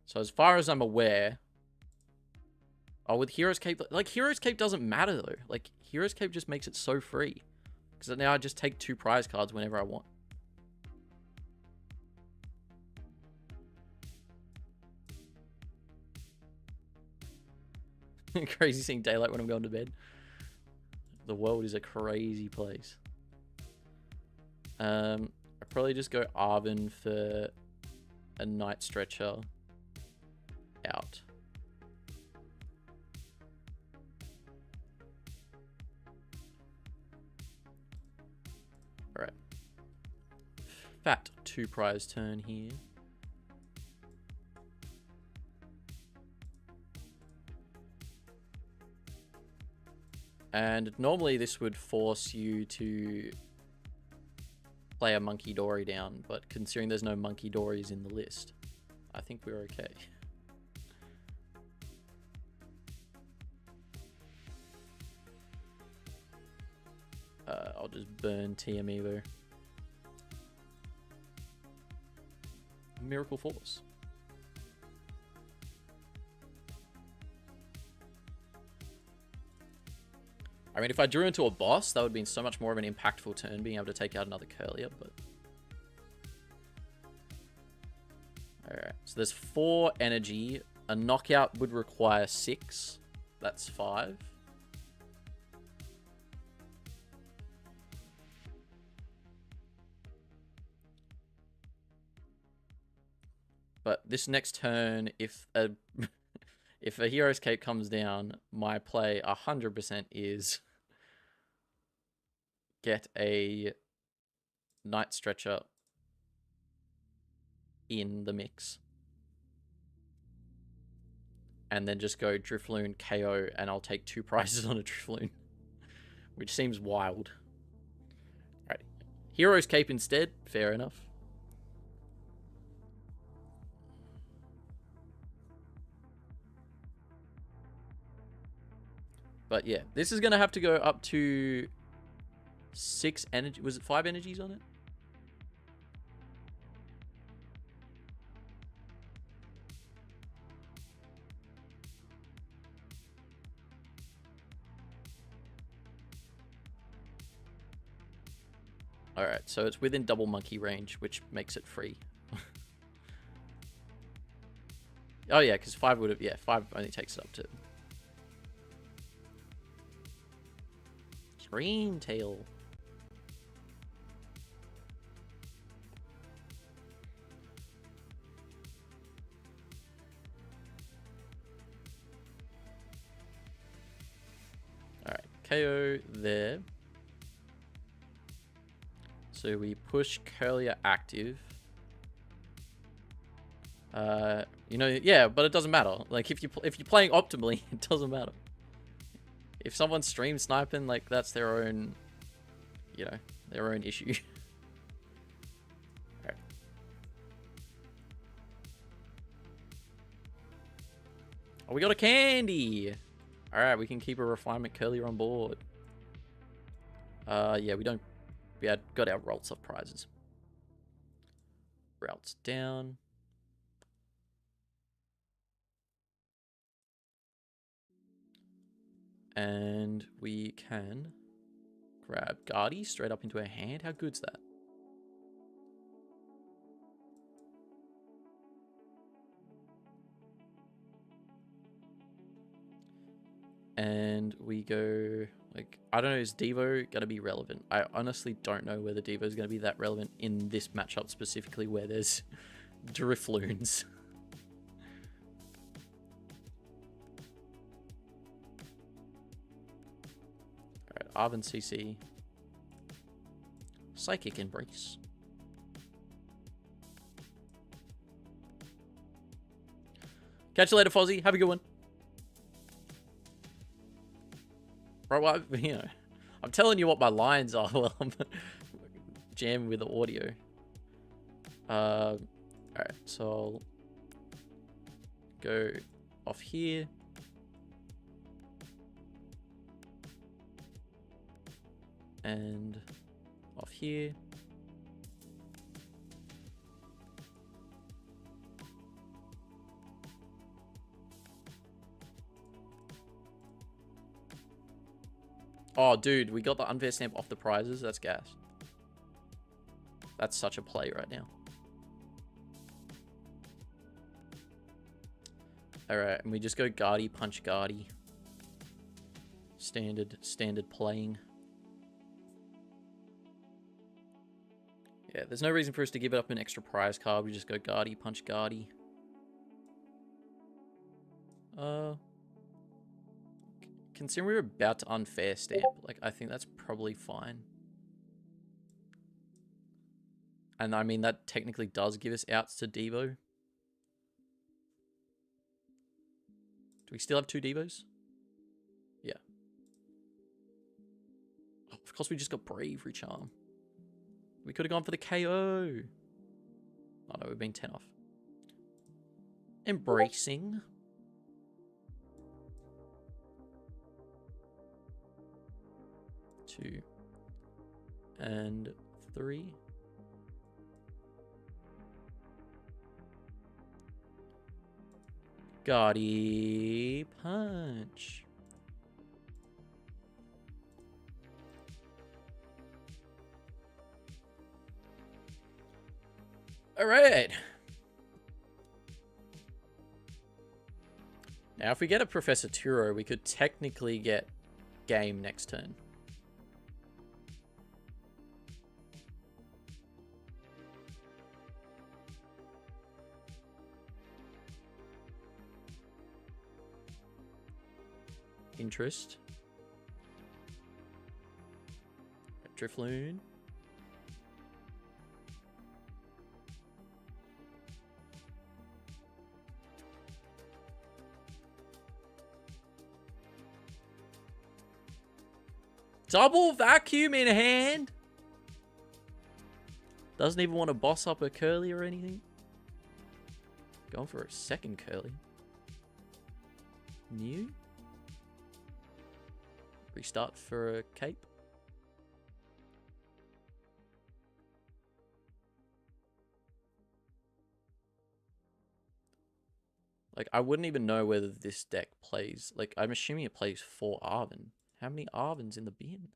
A: So as far as I'm aware... Oh, with Hero's Cape... Like, Hero's Cape doesn't matter, though. Like, Hero's Cape just makes it so free. Because now I just take 2 prize cards whenever I want. Crazy seeing daylight when I'm going to bed. The world is a crazy place. I'd probably just go Arvin for a Night Stretcher out. Alright. Fat 2-prize turn here. And normally this would force you to play a Monkey Dory down, but considering there's no Monkey Dories in the list, I think we're okay. I'll just burn TM Evo. Miracle Force. I mean, if I drew into a boss, that would have been so much more of an impactful turn, being able to take out another Curlier, but... Alright, so there's 4 energy. A knockout would require 6. That's 5. But this next turn, if a if a Hero's Cape comes down, my play 100% is get a Night Stretcher in the mix. And then just go Drifloon KO, and I'll take 2 prizes on a Drifloon. Which seems wild. Alright. Hero's Cape instead, fair enough. But yeah, this is going to have to go up to 6 energy. Was it 5 energies on it? Alright, so it's within double monkey range, which makes it free. Oh yeah, because 5 would have... Yeah, 5 only takes it up to... Green Tail. Alright, KO there. So we push Curlier active. You know, yeah, but it doesn't matter. Like if you're playing optimally, it doesn't matter. If someone's stream sniping, like that's their own, you know, their own issue. Alright. Oh, we got a candy! Alright, we can keep a refinement Curlier on board. Yeah, we don't... We had got our rolls off prizes. Routes down. And we can grab Guardy straight up into our hand. How good's that? And we go, like, I don't know, is Devo going to be relevant? I honestly don't know whether Devo is going to be that relevant in this matchup specifically where there's Drifloons. Alright, Arvin CC. Psychic Embrace. Catch you later, Fozzie. Have a good one. Bro, well, you know, I'm telling you what my lines are while I'm jamming with the audio. Alright, so I'll go off here. And off here. Oh, dude, we got the unfair stamp off the prizes. That's gas. That's such a play right now. Alright, and we just go Guardy, punch Guardy. Standard playing. Yeah, there's no reason for us to give it up an extra prize card. We just go Guardy, punch Guardy. Considering we're about to unfair stamp, like, I think that's probably fine. And I mean, that technically does give us outs to Devo. Do we still have 2 Devos? Yeah. Oh, of course, we just got Bravery Charm. We could have gone for the KO. Oh no, we've been 10 off. Embracing. Two. And 3. Guardy punch. All right. Now, if we get a Professor Turo, we could technically get game next turn. Interest. Drifloon. Double vacuum in hand. Doesn't even want to boss up a curly or anything. Going for a second curly. New. Restart for a cape. Like, I wouldn't even know whether this deck plays. Like, I'm assuming it plays 4 Arven. How many Arvens in the bin?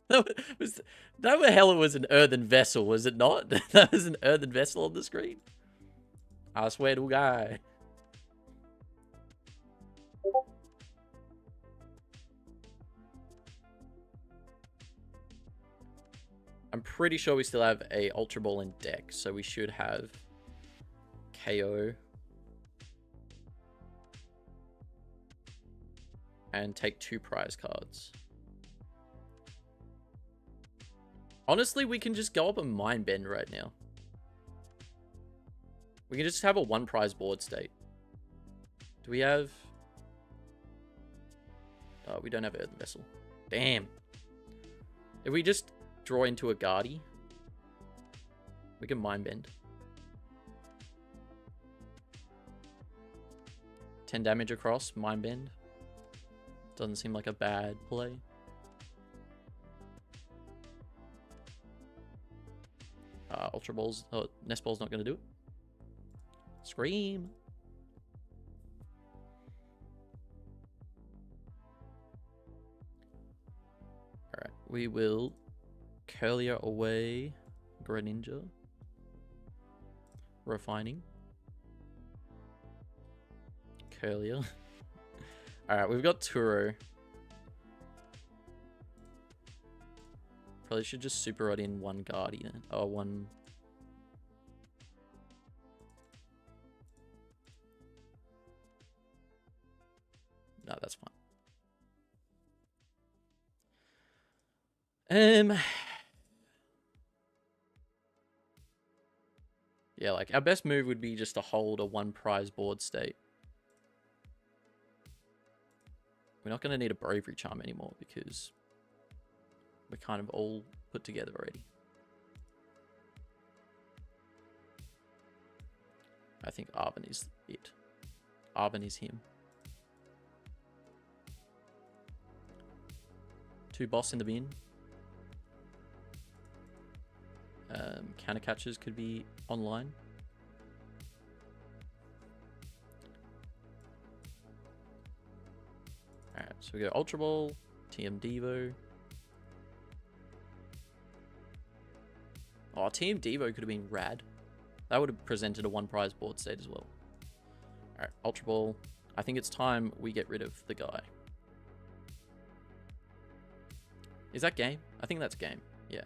A: That hell it was an earthen vessel, was it not? That was an earthen vessel on the screen. I swear to God. I'm pretty sure we still have a Ultra Ball in deck, so we should have KO. And take 2 prize cards. Honestly, we can just go up a Mind Bend right now. We can just have a 1 prize board state. Do we have... Oh, we don't have Earthen Vessel. Damn. If we just draw into a Guardy, we can Mind Bend. 10 damage across, Mind Bend. Doesn't seem like a bad play. Ultra Ball's... Oh, Nest Ball's not going to do it. Scream. Alright, we will Curlier away Greninja. Refining. Curlier. Alright, we've got Turo. Probably should just super rod in 1 Guardian. Oh, 1... No, that's fine. Yeah, like, our best move would be just to hold a 1 prize board state. We're not going to need a Bravery Charm anymore because we're kind of all put together already. I think Arven is it. Arven is him. 2 boss in the bin. Counter catches could be online. Alright, so we go Ultra Ball, TM Devo. Oh, TM Devo could have been rad. That would have presented a 1 prize board state as well. Alright, Ultra Ball. I think it's time we get rid of the guy. Is that game? I think that's game. Yeah.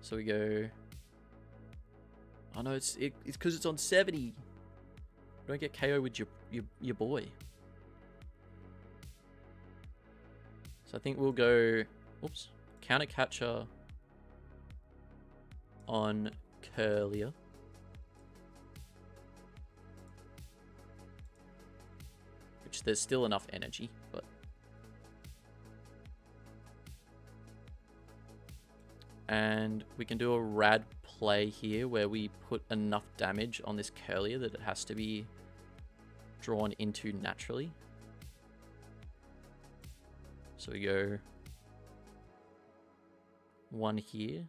A: So we go... Oh no, it's because it's on 70. Don't get KO with your boy. So I think we'll go... Oops. Counter Catcher on Curlier. Which there's still enough energy, but... And we can do a rad play here where we put enough damage on this Curlier that it has to be drawn into naturally. So we go 1 here.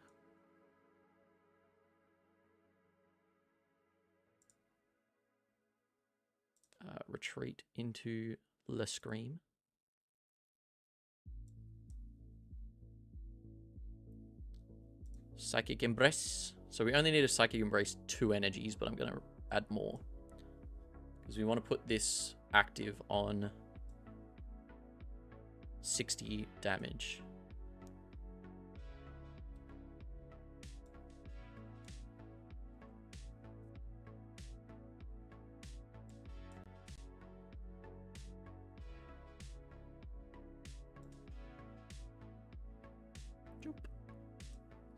A: Retreat into Le Scream. Psychic Embrace. So we only need a Psychic Embrace 2 energies, but I'm going to add more. Because we want to put this active on 60 damage.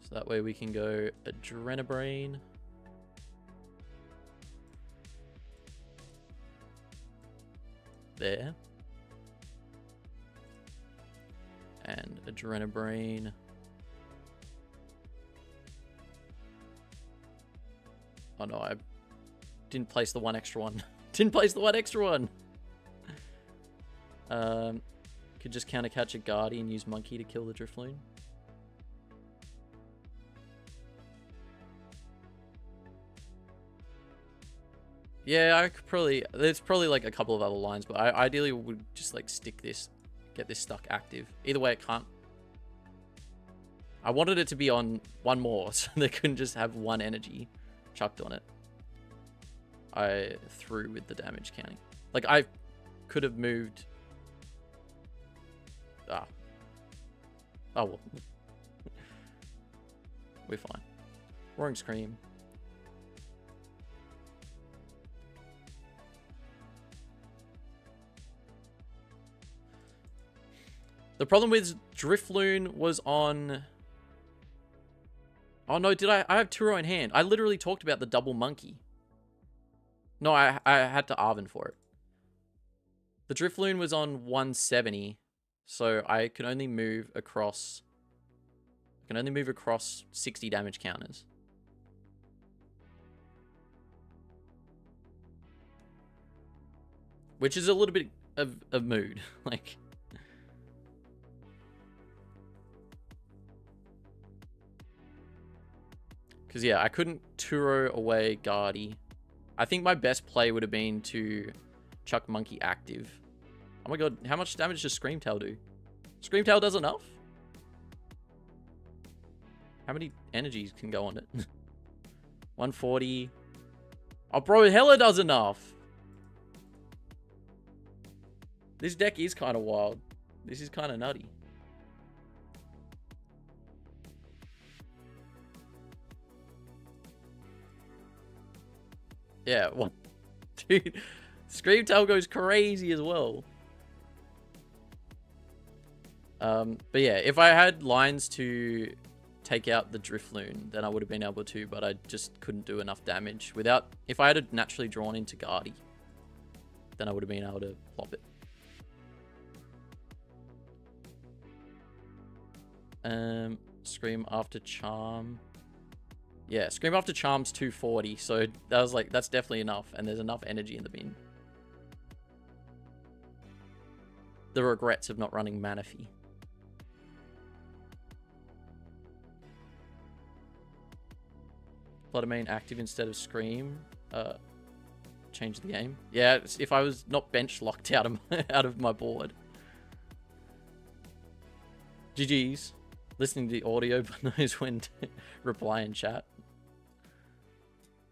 A: So that way we can go Adrenabrain. There. And Adrenabrain. Oh no, I didn't place the 1 extra one. Didn't place the 1 extra one. Could just counter catch a Guardian, use Monkey to kill the Drifloon. Yeah, I could probably... There's probably like a couple of other lines, but I ideally would just like stick this, get this stuck active. Either way, it can't... I wanted it to be on 1 more, so they couldn't just have 1 energy chucked on it. I threw with the damage counting. Like, I could have moved... Ah. Oh, well. We're fine. Roaring Scream. The problem with Drifloon was on... Oh no, did I have Turo in hand. I literally talked about the double monkey. No, I had to Arven for it. The Drifloon was on 170, so I can only move across... I can only move across 60 damage counters. Which is a little bit of mood, like... Because, yeah, I couldn't Turo away Guardy. I think my best play would have been to chuck Monkey active. Oh my god, how much damage does Screamtail do? Screamtail does enough? How many energies can go on it? 140. Oh, bro, hella does enough. This deck is kind of wild. This is kind of nutty. Yeah, well, dude, Screamtail goes crazy as well. But yeah, if I had lines to take out the Drifloon, then I would have been able to, but I just couldn't do enough damage. If I had naturally drawn into Guardy, then I would have been able to plop it. Scream After Charm. Yeah, Scream After Charm's 240, so that was like, that's definitely enough, and there's enough energy in the bin. The regrets of not running Manaphy. Fluttermane active instead of Scream. Change the game. Yeah, if I was not bench locked out of my board. GG's. Listening to the audio, but knows when to reply in chat.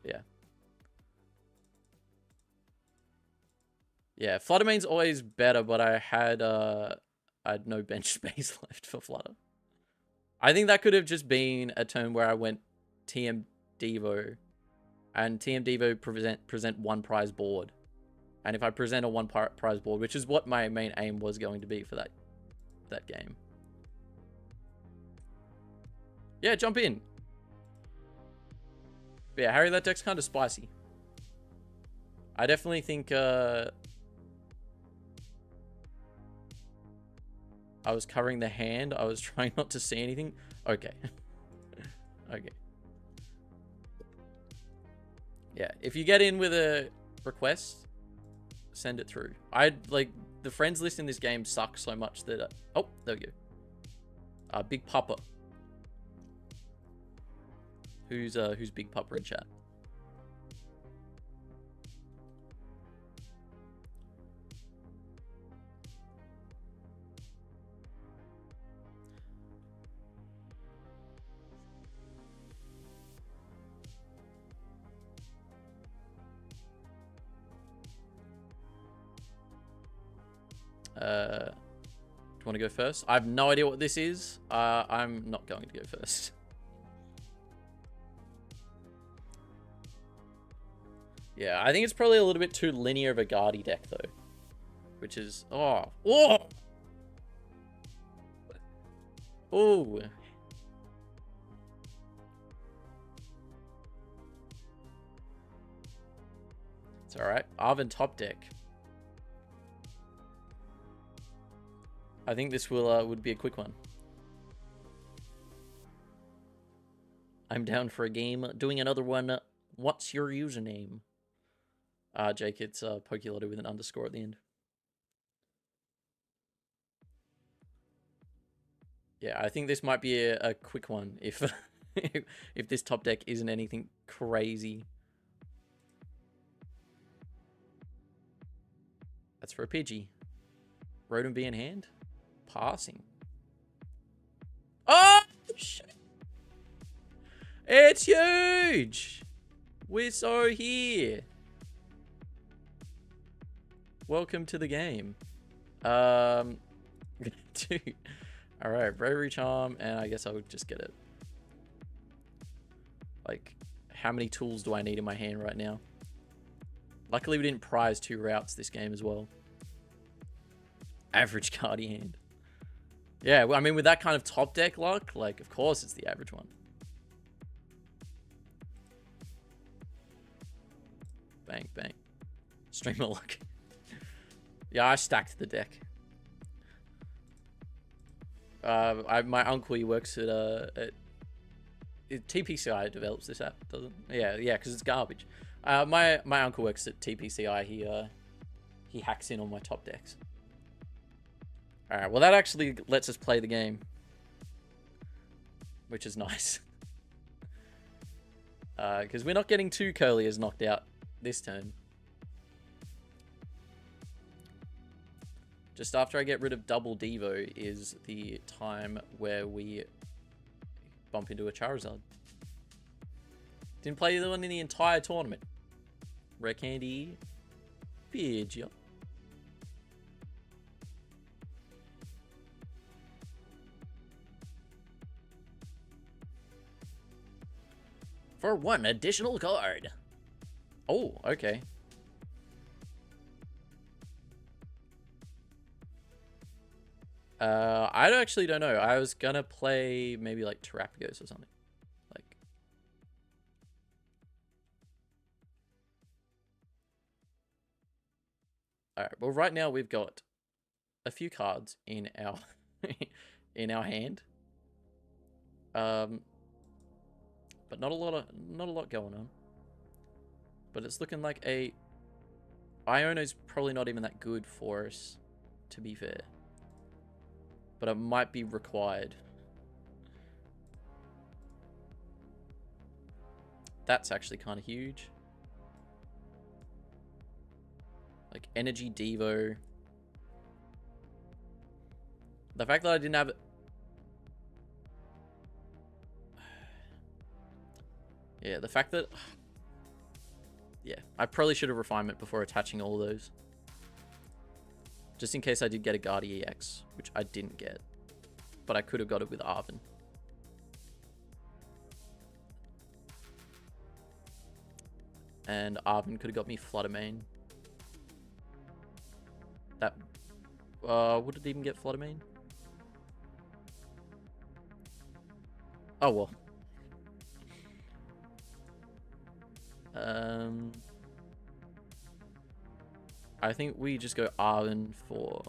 A: Yeah. Yeah, Fluttermane's always better, but I had no bench space left for Flutter. I think that could have just been a turn where I went TM Devo, and TM Devo present one prize board. And if I present a one prize board, which is what my main aim was going to be for that game. Yeah, jump in. But yeah, Harry, that deck's kind of spicy. I definitely think I was covering the hand. I was trying not to see anything. Okay. Okay. Yeah, if you get in with a request, send it through. The friends list in this game sucks so much that... oh, there we go. Big Papa. Who's Big Papa in chat? Do you want to go first? I have no idea what this is. I'm not going to go first. Yeah, I think it's probably a little bit too linear of a Guardy deck, though. Which is... oh! Oh! Oh! It's alright. Arven top deck. I think this would be a quick one. I'm down for a game. Doing another one. What's your username? Jake, it's Pokilotto with an underscore at the end. Yeah, I think this might be a quick one if if this top deck isn't anything crazy. That's for a Pidgey. Rodent B in hand. Passing. Oh, shit. It's huge. We're so here. Welcome to the game. Dude. All right, Bravery Charm, and I guess I would just get it. Like, how many tools do I need in my hand right now? Luckily, we didn't prize 2 routes this game as well. Average Cardi hand. Yeah, well, I mean, with that kind of top deck luck, like, of course it's the average one. Bang, bang. Streamer luck. Yeah, I stacked the deck. My uncle, he works at TPCI develops this app, doesn't? Yeah, because it's garbage. My uncle works at TPCI. He hacks in on my top decks. All right, well that actually lets us play the game, which is nice. Because we're not getting 2 Curliers knocked out this turn. Just after I get rid of double Devo is the time where we bump into a Charizard. Didn't play the one in the entire tournament. Rare Candy. Pidgeot. For 1 additional card. Oh, okay. I actually don't know. I was gonna play maybe like Terrapagos or something. Like, all right. Well, right now we've got a few cards in our in our hand. But not a lot going on. But it's looking like a Iono's probably not even that good for us, to be fair. But it might be required. That's actually kind of huge. Like Energy Devo. The fact that I didn't have... Yeah, the fact that... Yeah, I probably should have refinement before attaching all those. Just in case I did get a Gardevoir EX, which I didn't get. But I could have got it with Arven. And Arven could have got me Fluttermane. That... would it even get Fluttermane? Oh, well. I think we just go Arven for...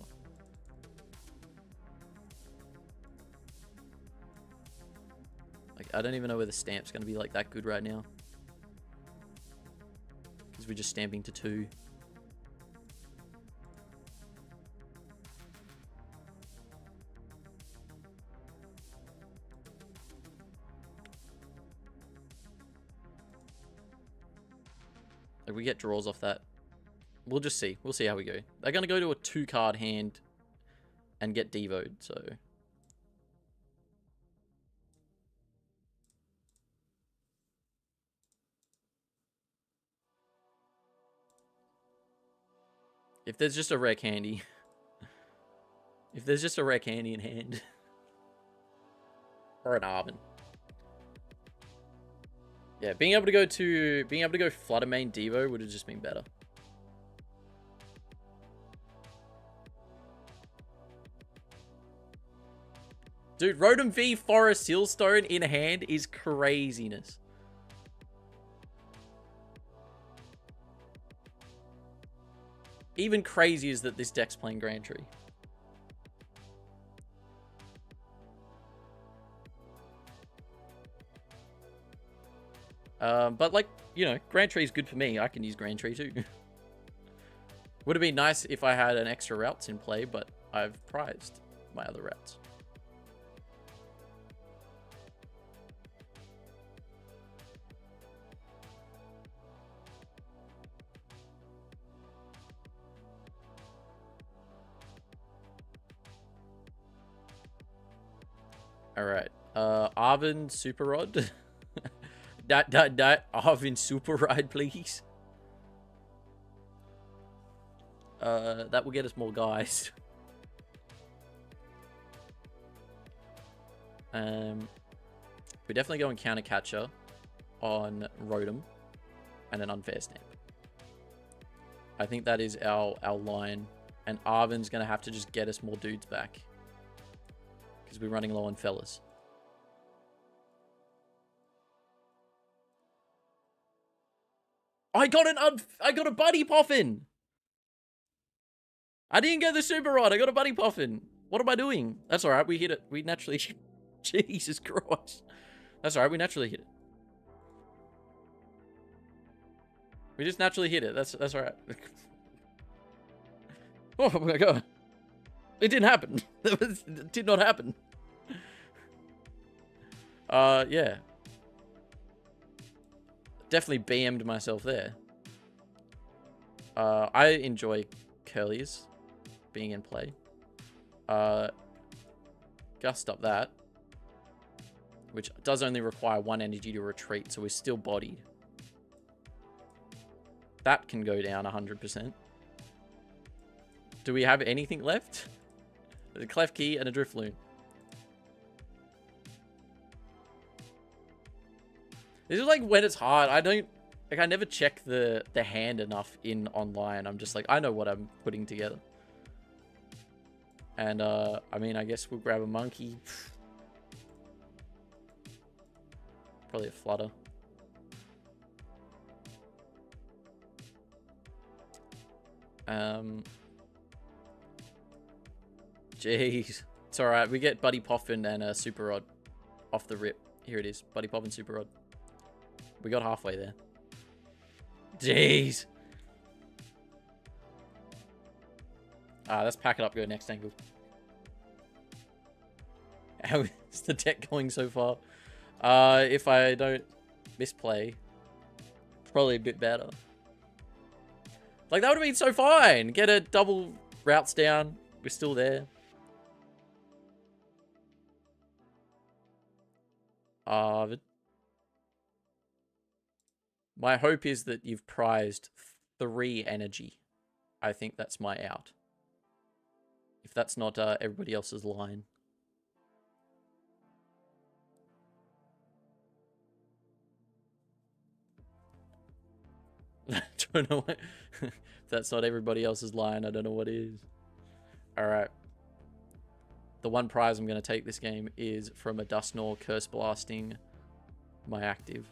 A: Like, I don't even know whether the stamp's going to be like that good right now. Because we're just stamping to 2. If we get draws off that, we'll just see. We'll see how we go. They're going to go to a 2-card hand and get devoed, so... If there's just a rare candy... If there's just a rare candy in hand... Or an Arven. Yeah, being able to go Fluttermane Devo would have just been better. Dude, Rotom V Forest Sealstone in hand is craziness. Even crazy is that this deck's playing Grand Tree. But like, you know, Grand Tree is good for me. I can use Grand Tree too. Would have been nice if I had an extra routes in play, but I've prized my other routes. Alright. Arven Super Rod. Arven Super Ride, please. That will get us more guys. We're definitely going Counter Catcher on Rotom and an Unfair Stamp. I think that is our line. And Arven's going to have to just get us more dudes back. Because we're running low on fellas. I got a Buddy Poffin! I didn't get the Super Rod. I got a Buddy Poffin. What am I doing? That's alright. We hit it. We naturally... Jesus Christ. That's alright. We naturally hit it. We just naturally hit it. That's alright. Oh my god. It didn't happen. It did not happen. Yeah. Definitely BM'd myself there. I enjoy Curlies being in play. Gust up that. Which does only require 1 energy to retreat, so we're still bodied. That can go down 100%. Do we have anything left? A Clef Key and a Drifloon. This is like when it's hard. I never check the hand enough in online. I'm just like, I know what I'm putting together. And, I mean, I guess we'll grab a monkey. Probably a flutter. Jeez. It's alright. We get Buddy Poffin and a Super Rod off the rip. Here it is. Buddy Poffin, Super Rod. We got halfway there. Jeez. Let's pack it up, go next angle. How is the deck going so far? If I don't misplay, probably a bit better. Like, that would have been so fine. Get a double routes down. We're still there. My hope is that you've prized 3 energy. I think that's my out. If that's not everybody else's line. I don't know what... if that's not everybody else's line, I don't know what is. Alright. The one prize I'm going to take this game is from a Dusknoir Curse Blasting my active.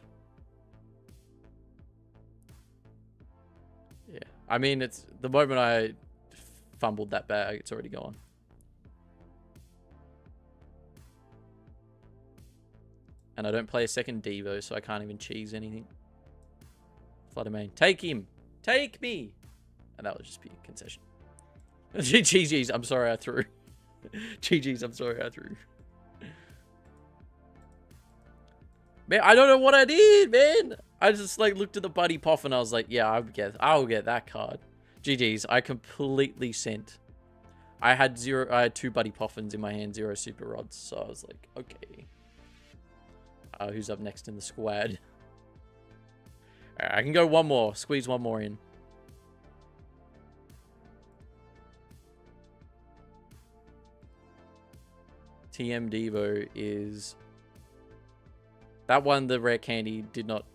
A: Yeah. I mean, it's the moment I fumbled that bag, it's already gone. And I don't play a second Devo, so I can't even cheese anything. Fluttermane. Take him! Take me! And that would just be a concession. GG's, I'm sorry I threw. GG's, I'm sorry I threw. Man, I don't know what I did, man. I just like looked at the Buddy Poff and I was like, yeah, I'll get that card. GG's, I completely sent. I had 2 Buddy Poffins in my hand, 0 Super Rods, so I was like, okay. Who's up next in the squad? Alright, I can go one more, squeeze one more in. TM Devo is... That one, the rare candy, did not...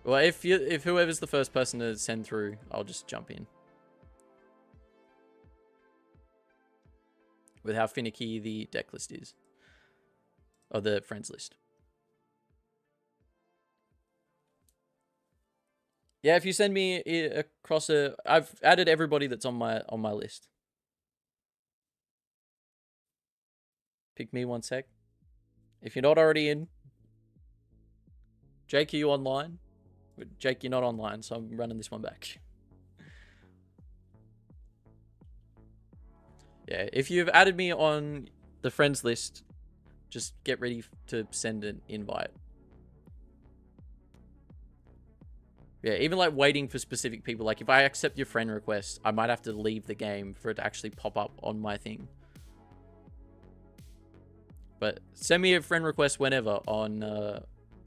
A: Well, if whoever's the first person to send through, I'll just jump in. With how finicky the deck list is. Or the friends list. Yeah, if you send me across a... I've added everybody that's on my list. Pick me 1 sec. If you're not already in. Jake, are you online? Jake, you're not online, so I'm running this one back. Yeah, if you've added me on the friends list, just get ready to send an invite. Yeah, even like waiting for specific people. Like if I accept your friend request, I might have to leave the game for it to actually pop up on my thing. But send me a friend request whenever on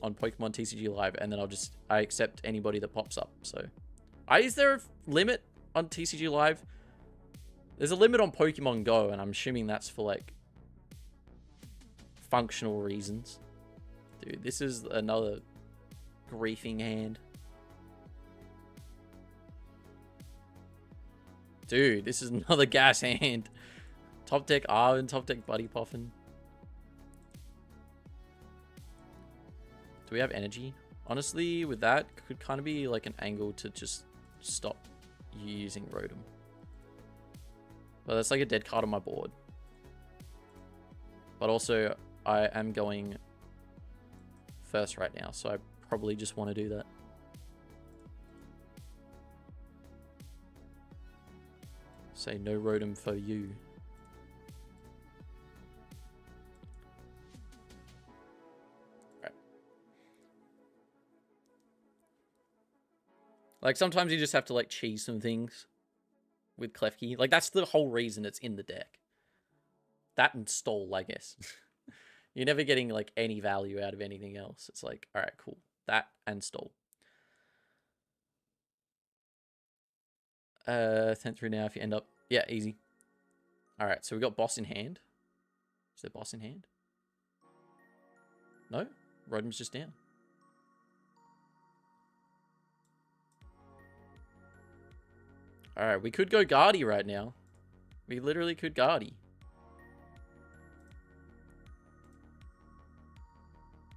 A: Pokemon TCG Live, and then I accept anybody that pops up. So, is there a limit on TCG Live? There's a limit on Pokemon Go, and I'm assuming that's for like functional reasons. Dude, this is another griefing hand. Dude, this is another gas hand. Top deck Arwen, top deck Buddy Poffin. Do we have energy? Honestly, with that, could kind of be like an angle to just stop using Rotom. But that's like a dead card on my board. But also, I am going first right now, so I probably just want to do that. Say no Rotom for you. Like, sometimes you just have to, like, cheese some things with Klefki. Like, that's the whole reason it's in the deck. That and Stole, I guess. You're never getting, like, any value out of anything else. It's like, alright, cool. That and Stole. 10th through now if you end up... Yeah, easy. Alright, so we got boss in hand. Is there boss in hand? No? Rotom's just down. Alright, we could go Guardy right now. We literally could Guardy.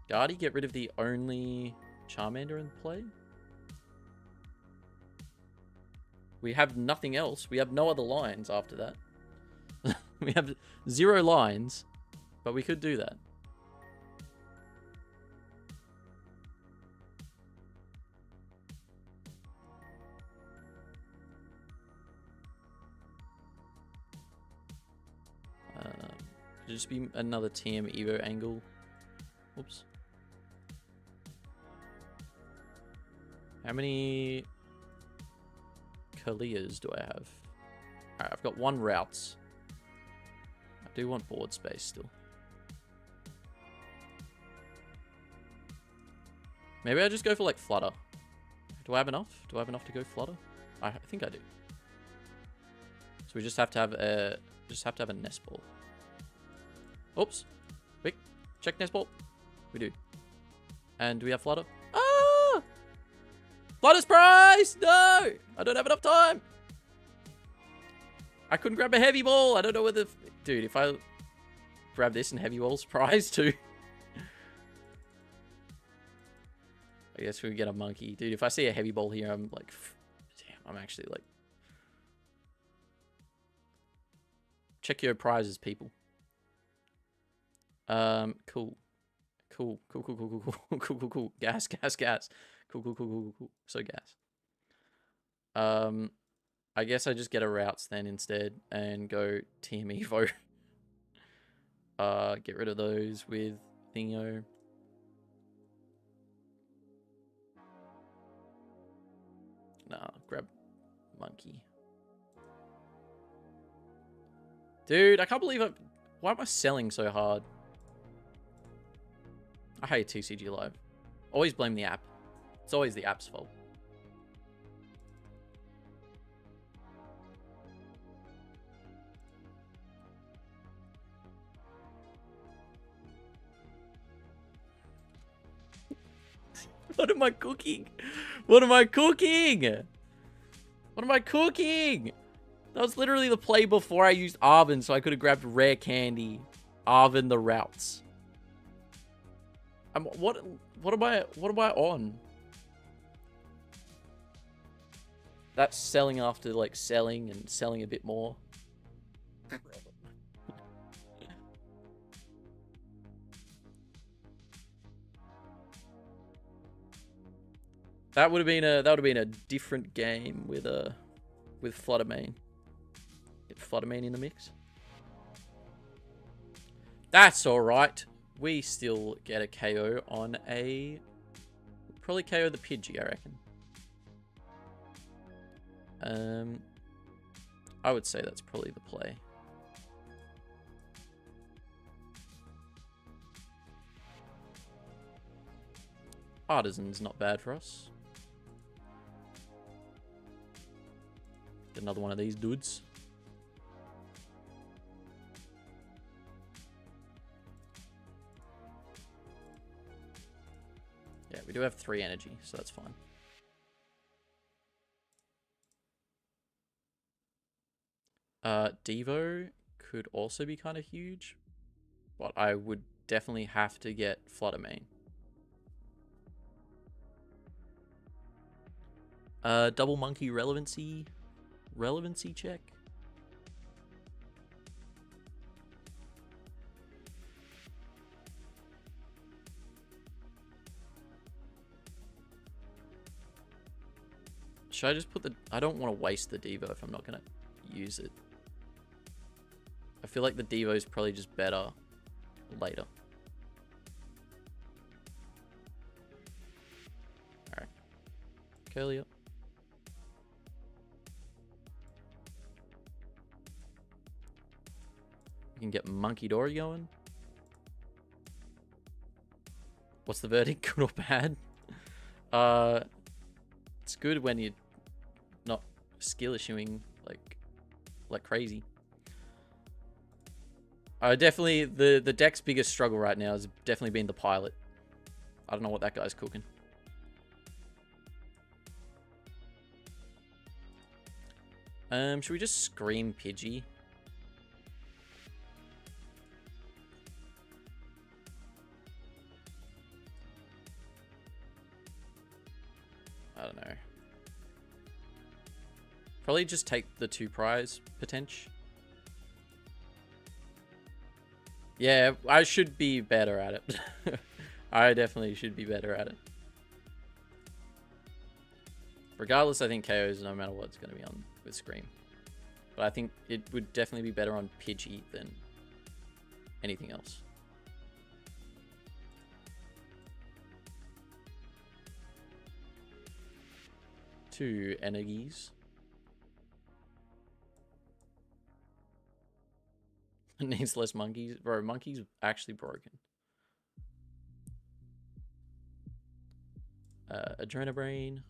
A: Guardy, get rid of the only Charmander in play. We have nothing else. We have no other lines after that. We have 0 lines, but we could do that. Could just be another TM Evo angle. Oops. How many Kalias do I have? Alright, I've got 1 routes. I do want board space still. Maybe I just go for like Flutter. Do I have enough? Do I have enough to go Flutter? I think I do. So we just have to have a nest ball. Oops. Quick. Check nest ball. We do. And do we have Flutter? Ah! Flutter's prize! No! I don't have enough time. I couldn't grab a heavy ball. I don't know whether... Dude, if I grab this and heavy ball's prize too. I guess we get a monkey. Dude, if I see a heavy ball here, I'm like... Damn, I'm actually like... Check your prizes, people. Cool. Cool. Gas. Cool. So gas. I guess I just get a routes then instead and go TM Evo. Get rid of those with Thingo. Nah, grab monkey. Dude, I can't believe why am I selling so hard? I hate TCG Live. Always blame the app. It's always the app's fault. What am I cooking? What am I cooking? What am I cooking? That was literally the play before I used Arven, so I could have grabbed Rare Candy. Arven the routes. What am I on? That's selling after like selling and selling a bit more. That would have been a different game with Fluttermane. Get Fluttermane in the mix. That's all right. We still get a KO on a... Probably KO the Pidgey, I reckon. I would say that's probably the play. Artisan's not bad for us. Get another one of these dudes. Yeah, we do have 3 energy, so that's fine. Devo could also be kind of huge, but I would definitely have to get Fluttermane. Double monkey relevancy check. Should I just put the... I don't want to waste the Devo if I'm not going to use it. I feel like the Devo is probably just better later. Alright. Curly up. We can get Monkey Dory going. What's the verdict? Good or bad? It's good when you're not skill issuing like crazy. Definitely the deck's biggest struggle right now has definitely been the pilot. I don't know what that guy's cooking. Should we just scream Pidgey? I don't know. Probably just take the 2 prize, potential. Yeah, I should be better at it. I definitely should be better at it. Regardless, I think KOs no matter what it's going to be on with Scream. But I think it would definitely be better on Pidgey than anything else. Two energies. Needs less monkeys. Bro, monkeys actually broken. Adrenabrain.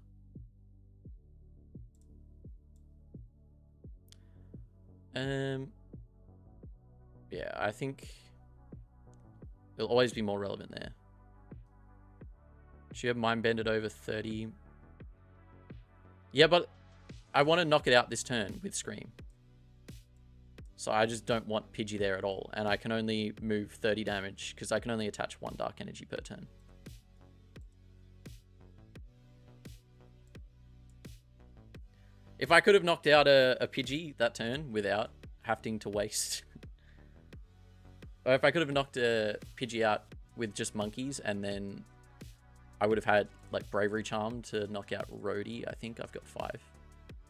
A: Yeah, I think it'll always be more relevant there. Should you have Mind Bended over 30? Yeah, but I want to knock it out this turn with Scream. So I just don't want Pidgey there at all. And I can only move 30 damage because I can only attach 1 Dark Energy per turn. If I could have knocked out a Pidgey that turn without having to waste... or if I could have knocked a Pidgey out with just monkeys and then I would have had like Bravery Charm to knock out Rhodey. I think I've got 5.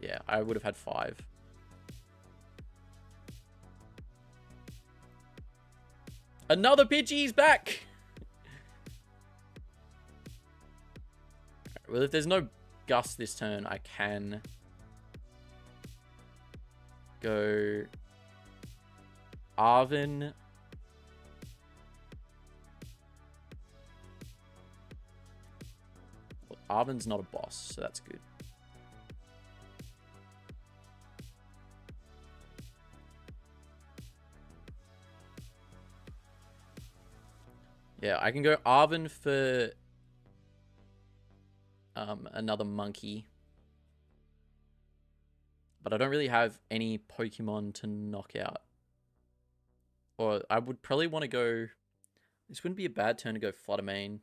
A: Yeah, I would have had 5. Another Pidgey's back! Well, if there's no Gust this turn, I can go Arven. Well, Arven's not a boss, so that's good. Yeah, I can go Arven for another monkey. But I don't really have any Pokemon to knock out. Or I would probably want to go... This wouldn't be a bad turn to go Fluttermane.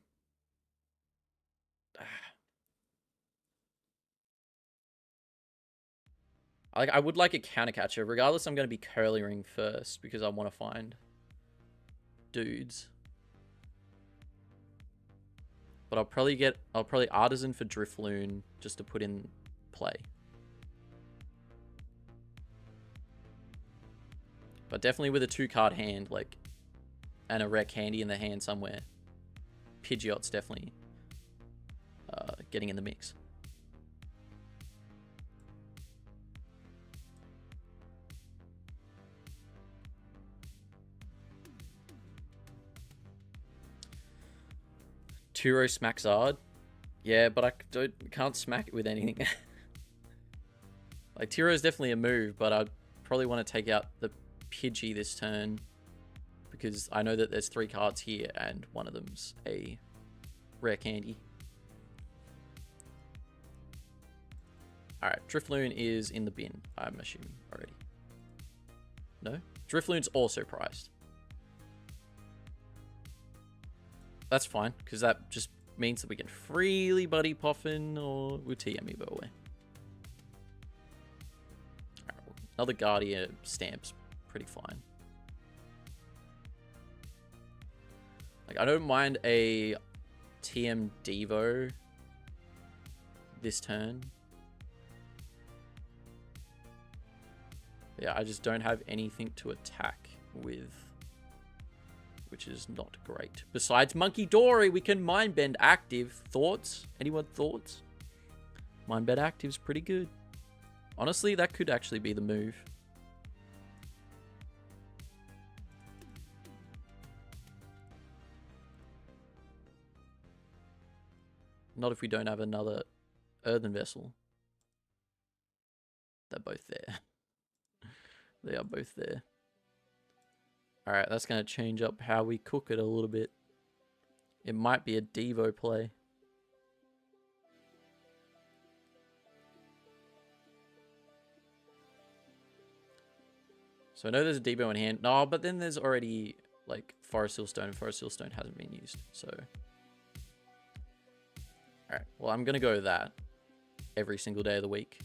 A: I would like a counter catcher. Regardless, I'm going to be Curly Ring first because I want to find dudes. But I'll probably Artisan for Drifloon just to put in play. But definitely with a 2-card hand, like, and a rare candy in the hand somewhere, Pidgeot's definitely getting in the mix. Turo smack Zard. Yeah, but I can't smack it with anything. Like, Turo is definitely a move, but I'd probably want to take out the Pidgey this turn because I know that there's 3 cards here and one of them's a rare candy. Alright, Drifloon is in the bin, I'm assuming already. No? Drifloon's also priced. That's fine, because that just means that we can freely Buddy Poffin or we'll TM away. Alright, another Guardian Stamp's pretty fine. Like, I don't mind a TM Devo this turn. Yeah, I just don't have anything to attack with, which is not great. Besides Monkey Dory, we can Mind Bend active. Thoughts? Anyone thoughts? Mind Bend active's pretty good. Honestly, that could actually be the move. Not if we don't have another Earthen Vessel. They're both there. They are both there. Alright, that's going to change up how we cook it a little bit. It might be a Devo play. So I know there's a Debo in hand. No, but then there's already like Forest Hillstone, and Forest Hillstone hasn't been used. So, all right. Well, I'm gonna go with that every single day of the week.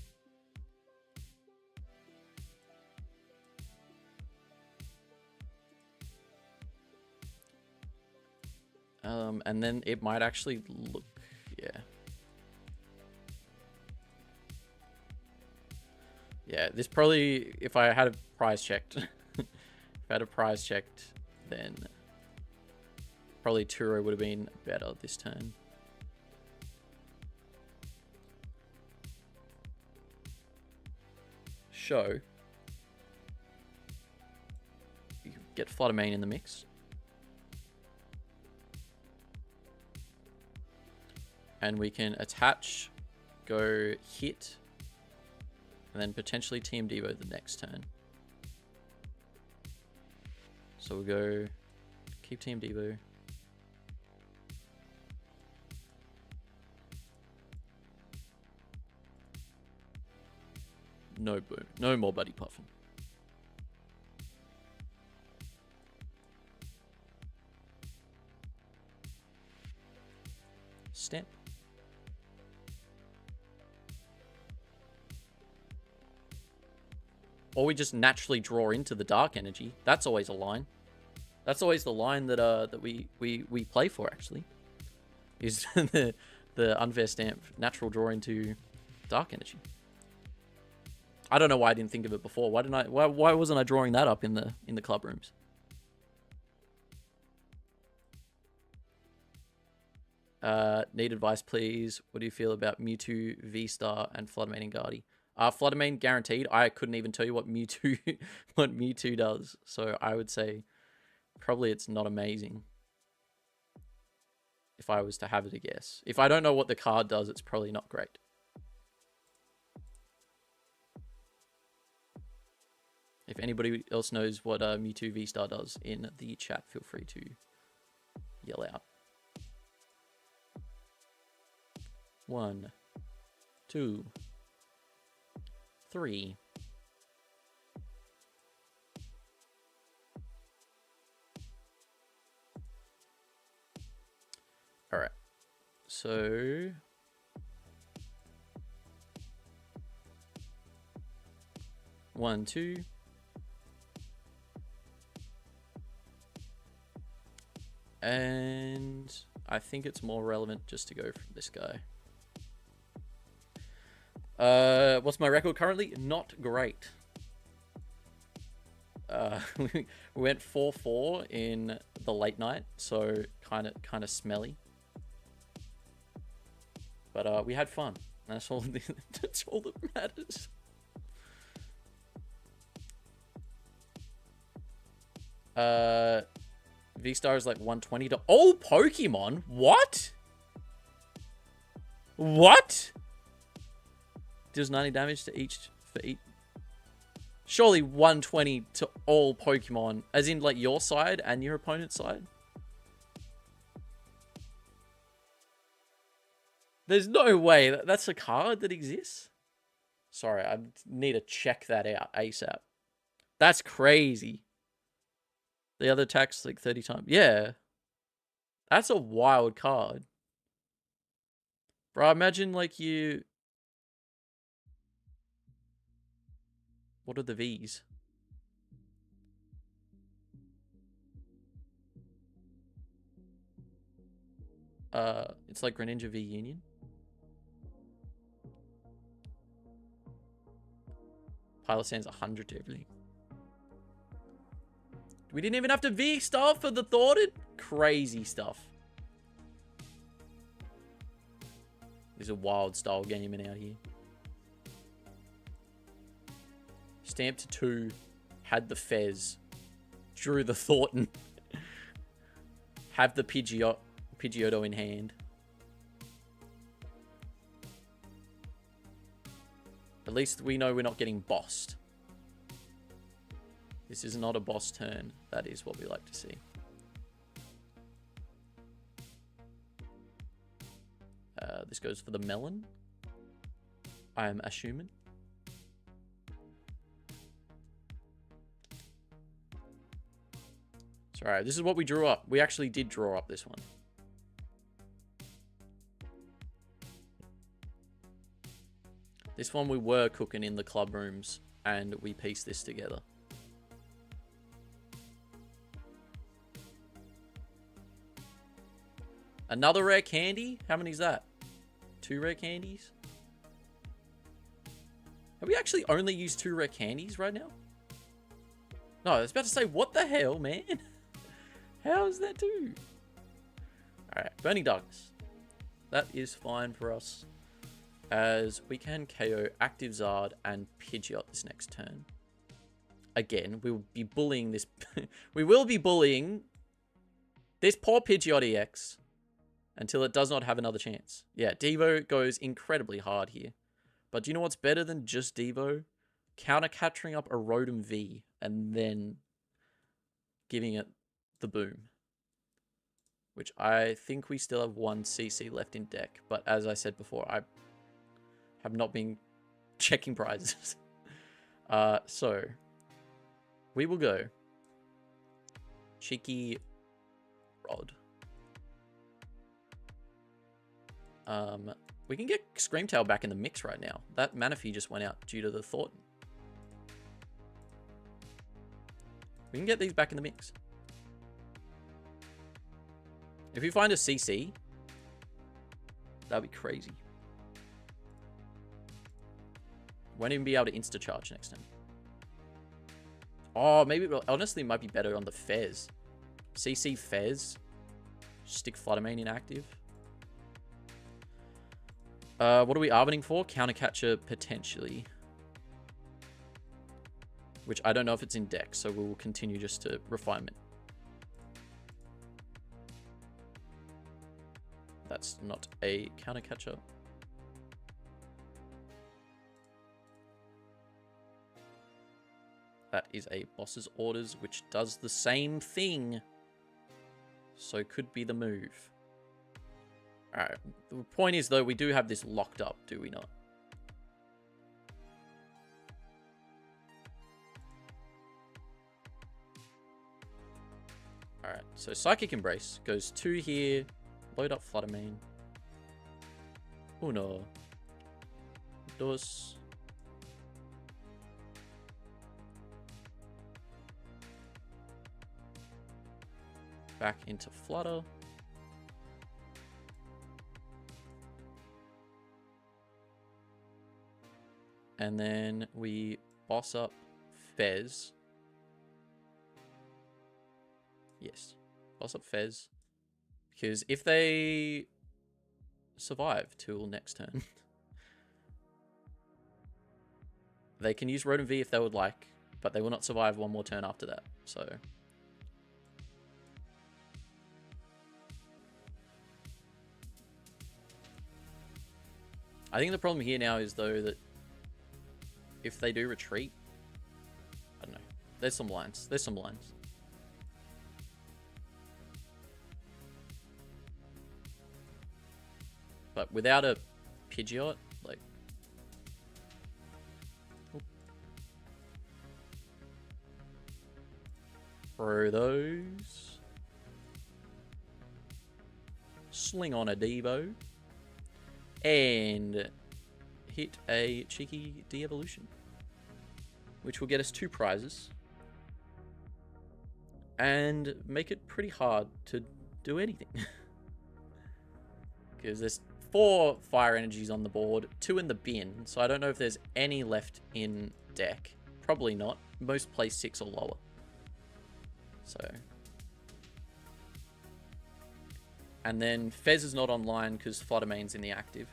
A: And then it might actually look, yeah. Yeah, this probably, if I had a prize checked, if I had a prize checked, then probably Turo would have been better this turn. Show. You can get Flutter Mane in the mix. And we can attach, go hit, and then potentially Team Devo the next turn. So we'll go keep Team Devo. No boom. No more Buddy Puffin. Stamp. Or we just naturally draw into the dark energy. That's always a line. That's always the line that that we play for, actually. Is the unfair stamp natural draw into dark energy. I don't know why I didn't think of it before. Why wasn't I drawing that up in the club rooms? Need advice, please. What do you feel about Mewtwo, V-Star, and Fluttermane and Guardy? Fluttermane guaranteed. I couldn't even tell you what Mewtwo does. So I would say probably it's not amazing. If I was to have it a guess. If I don't know what the card does, it's probably not great. If anybody else knows what Mewtwo V-Star does in the chat, feel free to yell out. 1, 2, 3. All right. So one, two. And I think it's more relevant just to go from this guy. What's my record currently? Not great. We went 4-4 in the late night, so kind of smelly. But we had fun. That's all. That's all that matters. V-Star is like 120 to all Pokemon. What? What? Deals 90 damage to each for each. Surely 120 to all Pokemon, as in like your side and your opponent's side. There's no way that's a card that exists. Sorry, I need to check that out ASAP. That's crazy. The other attack's like 30 times. Yeah. That's a wild card. Bro, imagine like you... What are the V's? It's like Greninja V Union. Pilot Sand's 100 to everything. We didn't even have to V-Star for the thwarted? Crazy stuff. There's a wild style gaming out here. Stamped to 2. Had the Fez. Drew the Thornton. Have the Pidgeotto in hand. At least we know we're not getting bossed. This is not a boss turn. That is what we like to see. This goes for the melon. I am assuming. Alright, this is what we drew up. We actually did draw up this one. This one we were cooking in the club rooms, and we pieced this together. Another rare candy? How many is that? 2 rare candies? Have we actually only used 2 rare candies right now? No, I was about to say, what the hell, man? How is that 2? Alright, Burning Darkness. That is fine for us, as we can KO Active Zard and Pidgeot this next turn. Again, we will be bullying this... we will be bullying this poor Pidgeot EX until it does not have another chance. Yeah, Devo goes incredibly hard here. But do you know what's better than just Devo? Counter-capturing up a Rotom V and then giving it the boom. Which I think we still have 1 CC left in deck. But as I said before, I have not been checking prizes. So, we will go Cheeky Rod. We can get Screamtail back in the mix right now. That Manaphy just went out due to the Thornton. We can get these back in the mix. If we find a CC, that'd be crazy. Won't even be able to insta-charge next time. Oh, maybe, honestly, it might be better on the Fez. CC Fez. Stick Fluttermane inactive. What are we Arbiting for? Countercatcher, potentially. Which I don't know if it's in deck, so we will continue just to refinement. That's not a countercatcher. That is a boss's orders, which does the same thing. So could be the move. Alright, the point is, though, we do have this locked up, do we not? Alright, so Psychic Embrace goes 2 here, load up Fluttermane. Uno. Dos. Back into Flutter. And then we boss up Fez. Yes. Boss up Fez. Because if they survive till next turn, they can use Rotom V if they would like, but they will not survive 1 more turn after that. So I think the problem here now is, though, that if they do retreat, I don't know. There's some lines. There's some lines. But without a Pidgeot, like... Throw those. Sling on a Devo. And hit a cheeky de-evolution, which will get us 2 prizes and make it pretty hard to do anything. Because there's 4 fire energies on the board, 2 in the bin, so I don't know if there's any left in deck. Probably not. Most play 6 or lower. So. And then Fez is not online because Fluttermane's in the active.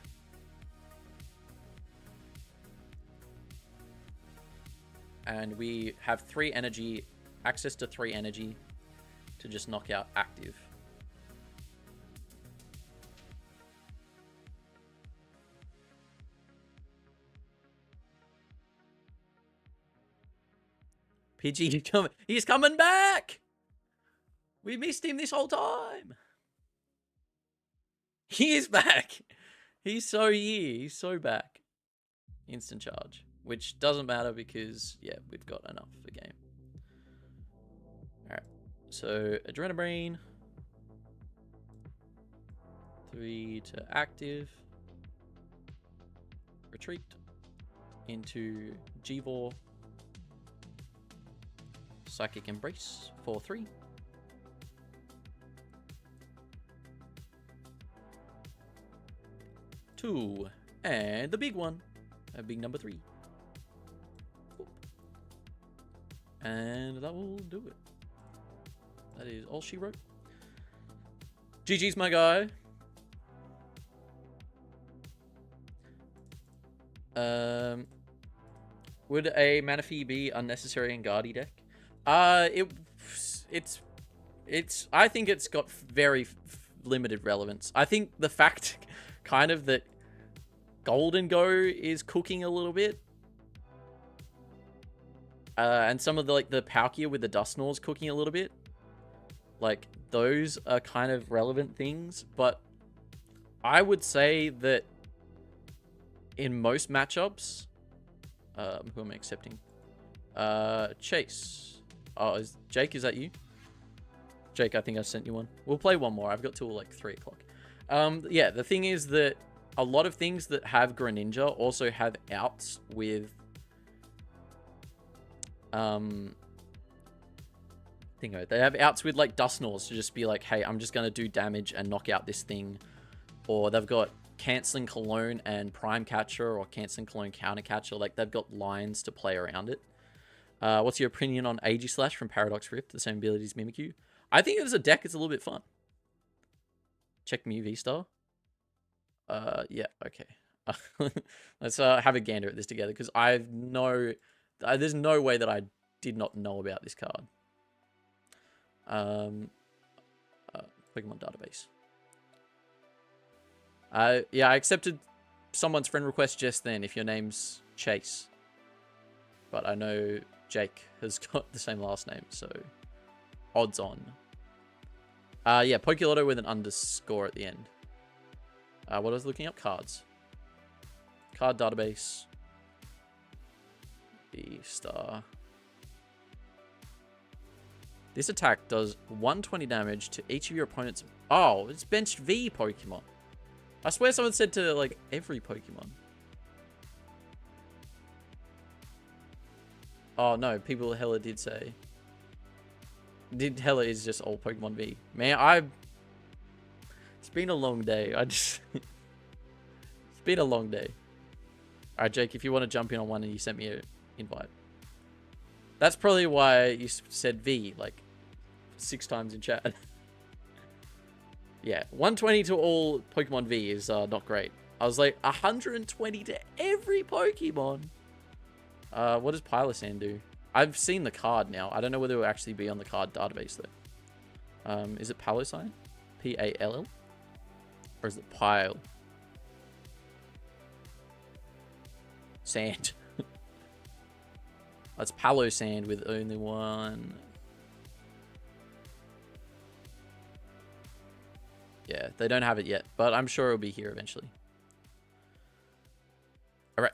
A: And we have 3 energy, access to 3 energy to just knock out active. Pidgey, he's coming back! We missed him this whole time. He is back. He's so here. He's so back. Instant charge. Which doesn't matter because, yeah, we've got enough for game. Alright. So Adrenabrain. 3 to active. Retreat. Into Gvor. Psychic Embrace for 3. Two. And the big one. A big number 3. And that will do it. That is all she wrote. GG's, my guy. Would a Manaphy be unnecessary in Guardy deck? It's I think it's got very limited relevance. I think the fact kind of that Golden Go is cooking a little bit. And some of the, like, the Palkia with the Dusknoir's cooking a little bit. Like, those are kind of relevant things. But I would say that in most matchups... who am I accepting? Chase. Oh, Jake, is that you? Jake, I think I sent you one. We'll play one more. I've got till, like, 3 o'clock. Yeah, the thing is that a lot of things that have Greninja also have outs with... They have outs with, like, Dusknoirs to just be like, hey, I'm just going to do damage and knock out this thing. Or they've got Canceling Cologne and Prime Catcher, or Canceling Cologne Counter Catcher. Like, they've got lines to play around it. What's your opinion on Aegislash from Paradox Rift? The same ability as Mimikyu. I think as a deck, it's a little bit fun. Check Mew V-Star. Yeah, okay. Let's have a gander at this together, because there's no way that I did not know about this card. Pokemon database. Yeah, I accepted someone's friend request just then if your name's Chase. But I know Jake has got the same last name, so odds on. Yeah, Pokelotto with an underscore at the end. What I was looking up? Cards. Card database. V-Star. This attack does 120 damage to each of your opponent's... Oh, it's benched V Pokemon. I swear someone said to, like, every Pokemon. Oh, no, people hella did say. Hella is just all Pokemon V. Man, it's been a long day. It's been a long day. Alright, Jake, if you want to jump in on one and you sent me an invite. That's probably why you said V, like, 6 times in chat. Yeah, 120 to all Pokemon V is not great. I was like, 120 to every Pokemon. What does Pylosand do? I've seen the card now. I don't know whether it will actually be on the card database, though. Is it Palosign? P-A-L-L? Or is it Pile? Sand. That's Palossand with only one. Yeah, they don't have it yet, but I'm sure it'll be here eventually. All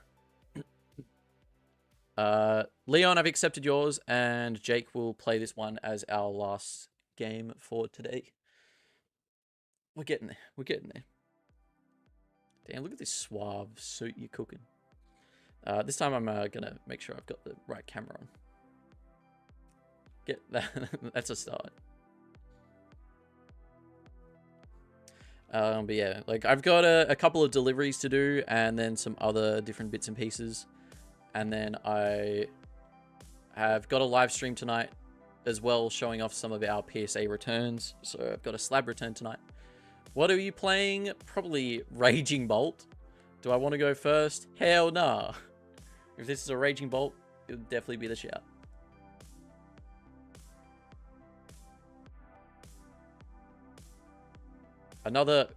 A: right. Leon, I've accepted yours, and Jake will play this one as our last game for today. We're getting there. We're getting there. Damn, look at this suave suit you're cooking. This time I'm gonna make sure I've got the right camera on. Get that. That's a start. But yeah, like I've got a couple of deliveries to do, and then some other different bits and pieces, and then I have got a live stream tonight as well, showing off some of our PSA returns. So I've got a slab return tonight. What are you playing? Probably Raging Bolt. Do I want to go first? Hell nah. If this is a Raging Bolt, it would definitely be the shout. Another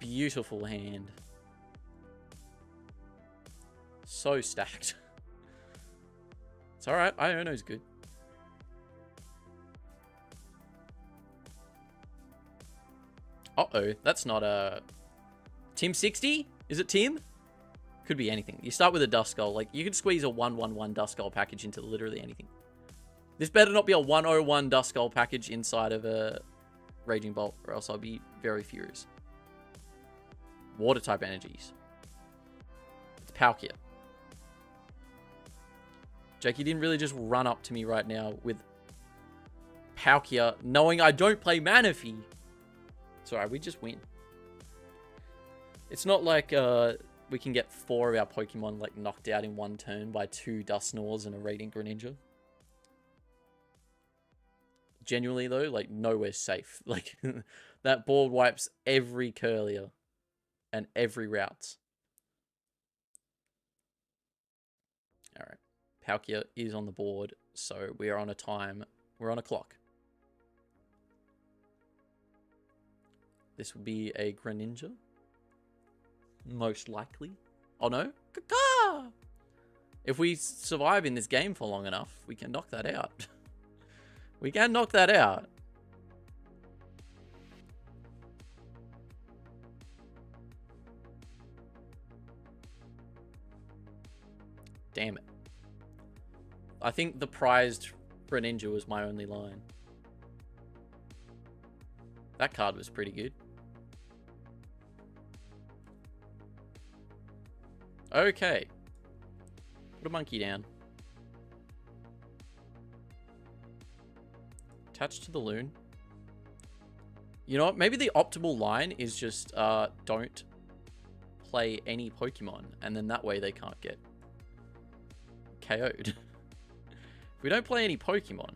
A: beautiful hand. So stacked. It's alright. Iono's good. Uh-oh. That's not a... Team 60? Is it Tim? Could be anything. You start with a Duskull. Like, you could squeeze a 1/1/1 Duskull package into literally anything. This better not be a 101 Duskull package inside of a Raging Bolt, or else I'll be very furious. Water type energies. It's Palkia. Jake, you didn't really just run up to me right now with Palkia, knowing I don't play Manaphy. It's alright, we just win. It's not like we can get 4 of our Pokemon like knocked out in one turn by 2 Dusknoirs and a Radiant Greninja. Genuinely though, like nowhere safe. Like that board wipes every Curlier and every route. Alright. Palkia is on the board, so we are on a time. We're on a clock. This will be a Greninja. Most likely. Oh no? Caca! If we survive in this game for long enough, we can knock that out. We can knock that out. Damn it. I think the prized Greninja was my only line. That card was pretty good. Okay. Put a monkey down. Attached to the loon. You know what? Maybe the optimal line is just don't play any Pokemon. And then that way they can't get KO'd. If we don't play any Pokemon.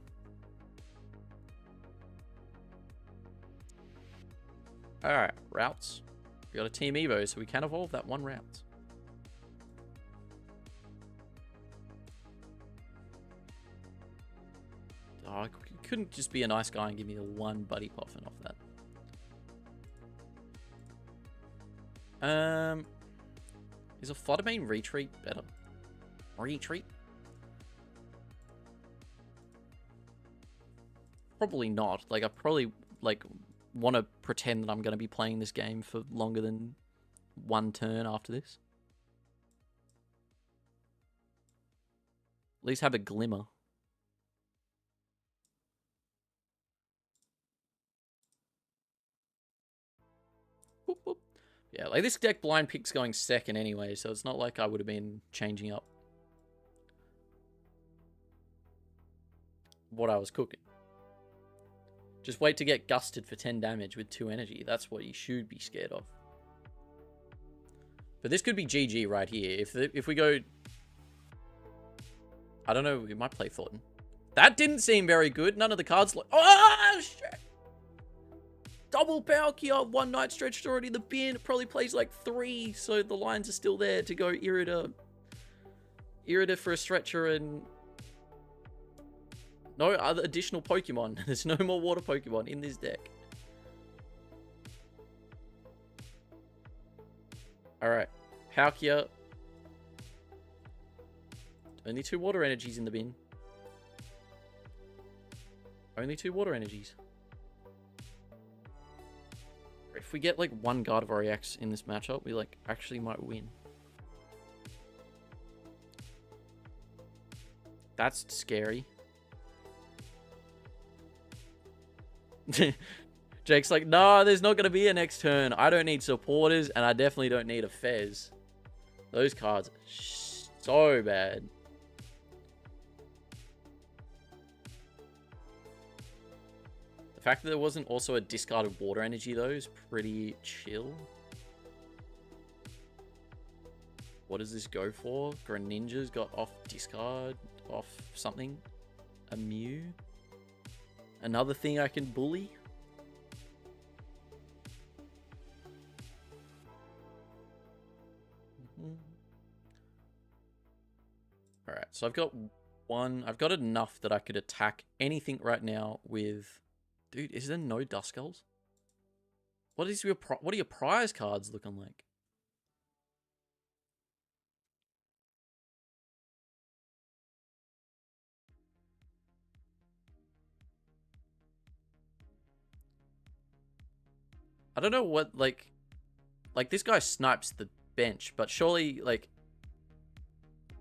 A: Alright, routes. We got a Team Evo, so we can evolve that one route. Oh, couldn't just be a nice guy and give me the one Buddy Poffin off that. Is a Fluttermane Retreat better? Retreat? Probably not. Like, I probably, like, want to pretend that I'm going to be playing this game for longer than one turn after this. At least have a glimmer. Boop, boop. Yeah, like this deck blind pick's going second anyway, so it's not like I would have been changing up what I was cooking. Just wait to get gusted for 10 damage with 2 energy. That's what you should be scared of. But this could be GG right here. If we go... I don't know, we might play Thornton. That didn't seem very good. None of the cards... Oh, shit! Double Palkia, 1 night stretched already in the bin. It probably plays like 3, so the lines are still there to go Irida. Irida for a stretcher and... No other additional Pokemon. There's no more water Pokemon in this deck. Alright. Palkia. Only 2 water energies in the bin. Only 2 water energies. If we get like 1 Gardevoir EX in this matchup, we like actually might win. That's scary. Jake's like, nah, there's not going to be a next turn. I don't need supporters, and I definitely don't need a Fez. Those cards are so bad. The fact that there wasn't also a discarded water energy, though, is pretty chill. What does this go for? Greninja's got off discard, off something. A Mew. Another thing I can bully. Alright, so I've got enough that I could attack anything right now with... Dude, is there no Duskulls? What are your prize cards looking like? I don't know what, like this guy snipes the bench, but surely, like,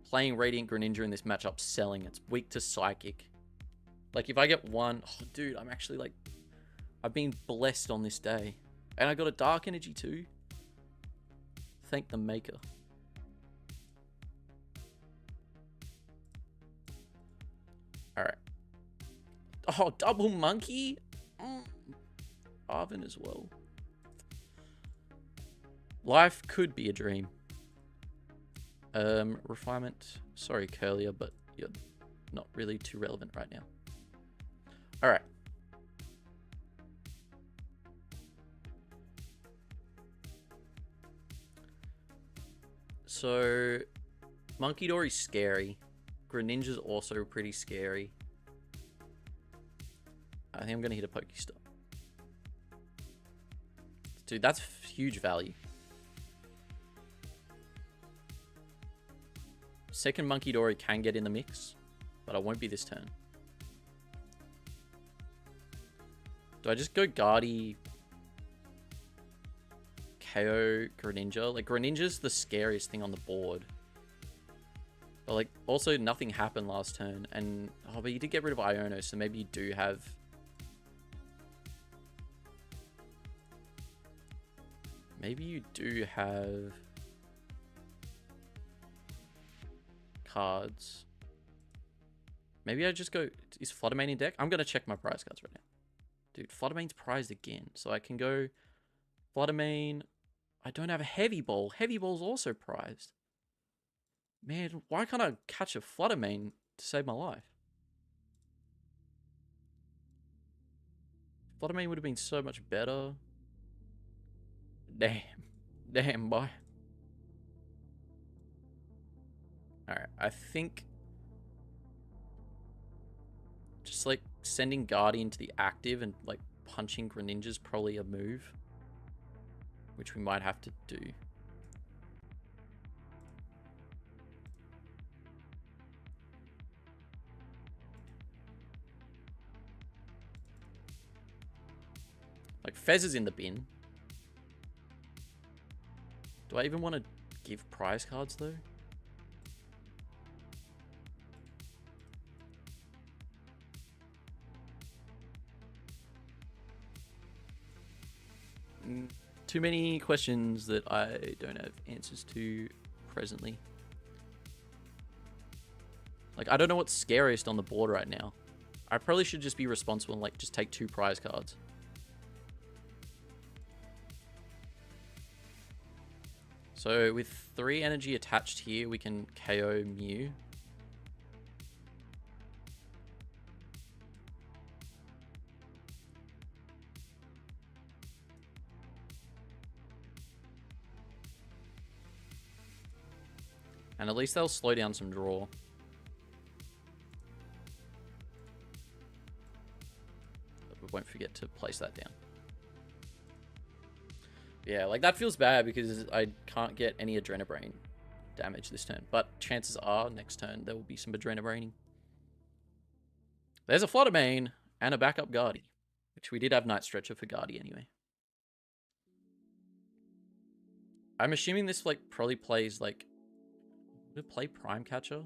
A: playing Radiant Greninja in this matchup selling. It's weak to Psychic. Like, if I get one... Oh, dude, I'm actually, like... I've been blessed on this day. And I got a Dark Energy, too. Thank the maker. Alright. Oh, double monkey? Arvin as well. Life could be a dream. Refinement. Sorry, Curlier, but you're not really too relevant right now. Alright. So, Monkey Dory's scary. Greninja's also pretty scary. I think I'm going to hit a Pokestop. Dude, that's huge value. Second Monkey Dory can get in the mix, but I won't be this turn. Do I just go Guardy, KO Greninja? Like, Greninja's the scariest thing on the board. But, like, also nothing happened last turn. And, oh, but you did get rid of Iono, so maybe you do have... Maybe you do have... cards. Maybe I just go... Is Fluttermane in deck? I'm going to check my prize cards right now. Dude, Fluttermane's prized again. So I can go Fluttermane. I don't have a Heavy Ball. Heavy Ball's also prized. Man, why can't I catch a Fluttermane to save my life? Fluttermane would have been so much better. Damn. Damn, boy. Alright, I think... just, like, sending Guardian to the active and, like, punching Greninja's probably a move. Which we might have to do. Like, Fez is in the bin. Do I even want to give prize cards, though? Too many questions that I don't have answers to presently. Like, I don't know what's scariest on the board right now. I probably should just be responsible and, like, just take 2 prize cards. So, with 3 energy attached here, we can KO Mew. And at least they'll slow down some draw. But we won't forget to place that down. Yeah, like, that feels bad because I can't get any Adrenabrain damage this turn. But chances are, next turn, there will be some Adrenabraining. There's a Fluttermane and a backup Guardy. Which we did have Night Stretcher for Guardy anyway. I'm assuming this, like, probably plays, like... Would it play Prime Catcher?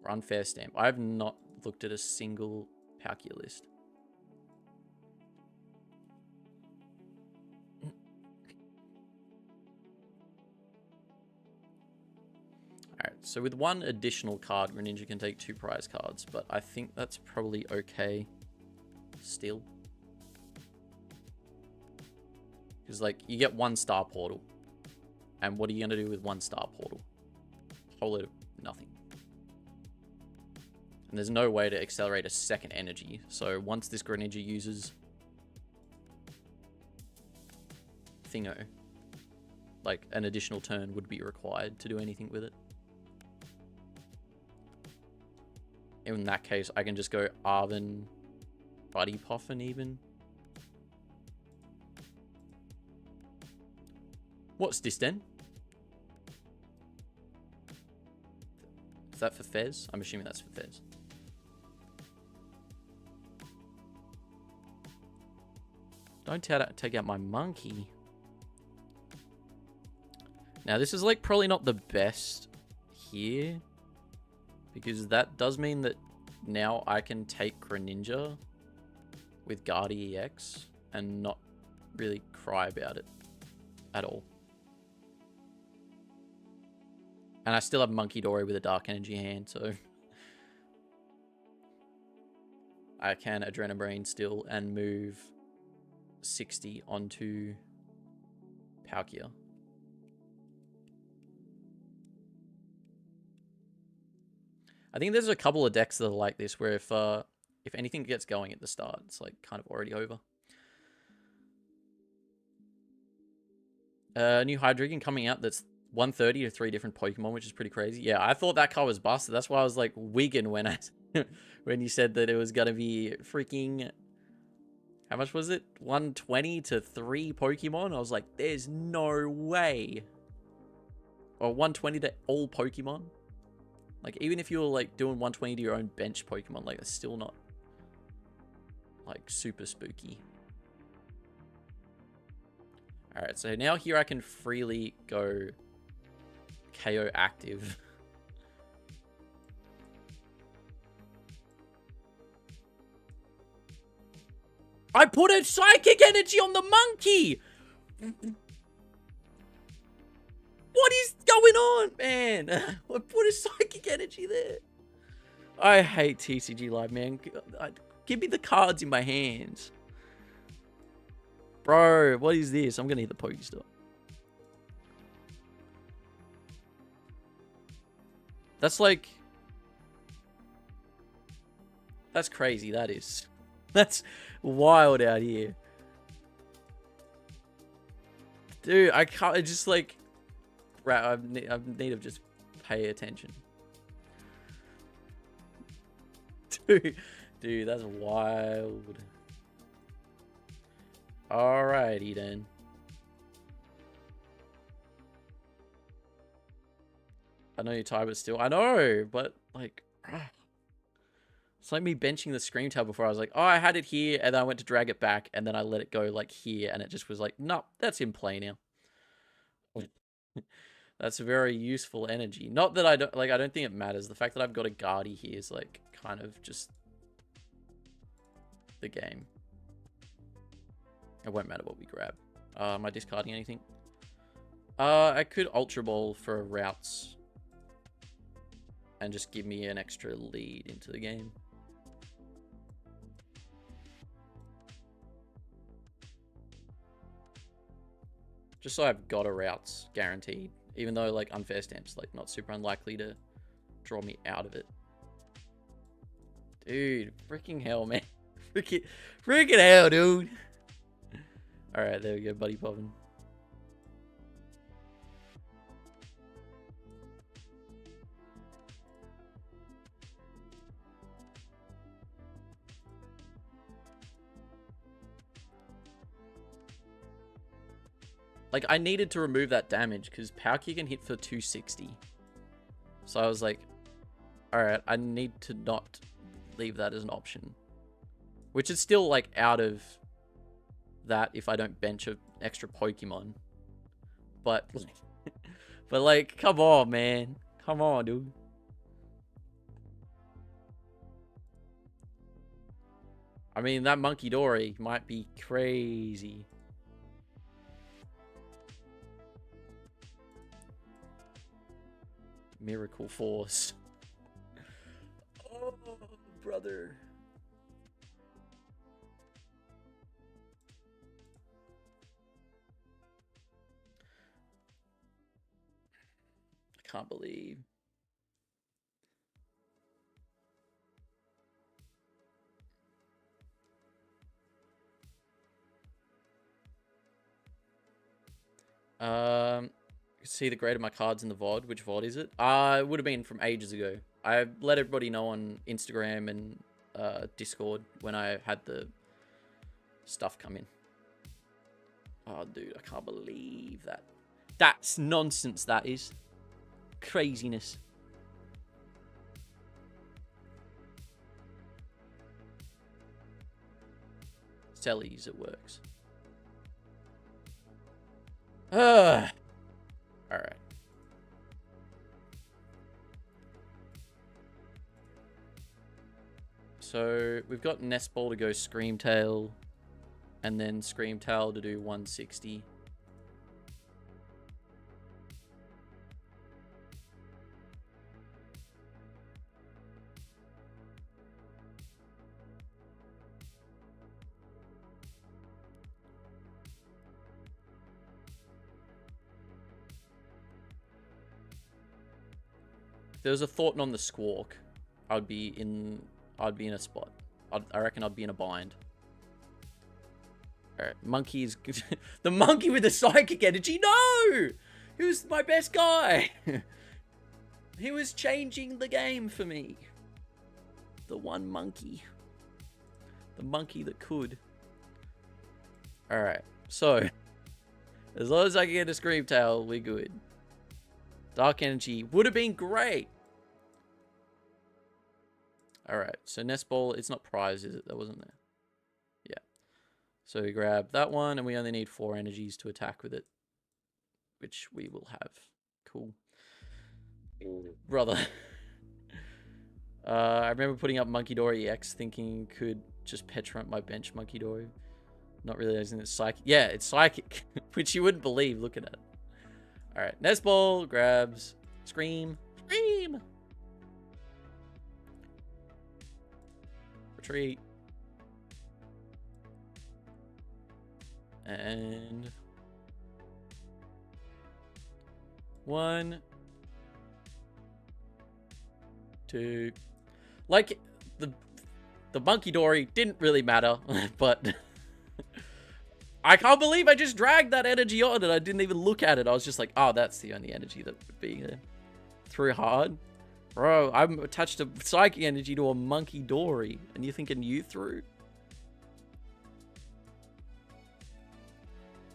A: Or Unfair Stamp? I have not looked at a single Palkia list. Alright, so with 1 additional card, Greninja can take 2 prize cards, but I think that's probably okay still. Because, like, you get 1 Star Portal. And what are you going to do with 1 Star Portal? Whole lot of nothing. And there's no way to accelerate a second energy. So once this Greninja uses Thingo, like, an additional turn would be required to do anything with it. In that case, I can just go Arvin, Buddy Poffin even. What's this then? Is that for Fez? I'm assuming that's for Fez. Don't take out my monkey. Now, this is, like, probably not the best here. Because that does mean that now I can take Greninja with Guardi EX and not really cry about it at all. And I still have Monkey Dory with a Dark Energy hand, so I can Adrenabrain still and move 60 onto Palkia. I think there's a couple of decks that are like this, where if anything gets going at the start, it's like kind of already over. New Hydreigon coming out that's 130 to 3 different Pokemon, which is pretty crazy. Yeah, I thought that card was busted. That's why I was like wigging when when you said that it was gonna be freaking, how much was it? 120 to 3 Pokemon? I was like, there's no way. Or 120 to all Pokemon? Like, even if you were like doing 120 to your own bench Pokemon, like, it's still not like super spooky. Alright, so now here I can freely go KO active. I put a Psychic Energy on the monkey! What is going on, man? I put a Psychic Energy there. I hate TCG Live, man. Give me the cards in my hands. Bro, what is this? I'm gonna hit the Pokestop. That's like... That's crazy, that is. That's wild out here. Dude, I can't... I just like... I need to just pay attention. Dude, that's wild. Alrighty then. I know you're tired, but still. I know, but like... It's like me benching the Scream Tail before. I was like, oh, I had it here, and then I went to drag it back, and then I let it go like here, and it just was like, no, that's in play now. That's very useful energy. Not that I don't, like, I don't think it matters. The fact that I've got a Guardi here is, like, kind of just the game. It won't matter what we grab. Am I discarding anything? I could Ultra Ball for routes and just give me an extra lead into the game. Just so I've got a routes guaranteed. Even though, like, Unfair Stamp's, like, not super unlikely to draw me out of it. Dude, freaking hell, man. Freaking hell, dude. Alright, there we go, buddy popping. Like, I needed to remove that damage because Palkia can hit for 260. So I was like, alright, I need to not leave that as an option. Which is still, like, out of that if I don't bench an extra Pokemon. But, but like, come on, man. Come on, dude. I mean, that Monkey Dory might be crazy. Miracle Force. Oh, brother. I can't believe. See the grade of my cards in the VOD. Which VOD is it? It would have been from ages ago. I let everybody know on Instagram and Discord when I had the stuff come in. Oh, dude, I can't believe that. That's nonsense, that is. Craziness. Sellies, it works. Alright. So we've got Nest Ball to go Screamtail, and then Screamtail to do 160. If there was a Thornton on the Squawk, I'd be in a spot. I reckon I'd be in a bind. Alright, Monkey is good. The Monkey with the Psychic Energy? No! He was my best guy. He was changing the game for me. The one Monkey. The Monkey that could. Alright, so. As long as I can get a Screamtail, we're good. Dark Energy would have been great. Alright, so Nest Ball, it's not prize, is it? That wasn't there. Yeah. So we grab that one, and we only need 4 energies to attack with it. Which we will have. Cool. Brother. I remember putting up Monkey Dory EX thinking could just Petrump my bench Monkey Dory. Not realizing it's Psychic. Yeah, it's Psychic. Which you wouldn't believe looking at it. Alright, Nest Ball grabs Scream. Scream! Retreat. And 1, 2. Like the Monkey Dory didn't really matter, but I can't believe I just dragged that energy on and I didn't even look at it. I was just like, oh, that's the only energy that would be there. Through hard. Bro, I'm attached a Psychic Energy to a Monkey Dory, and you're thinking you through?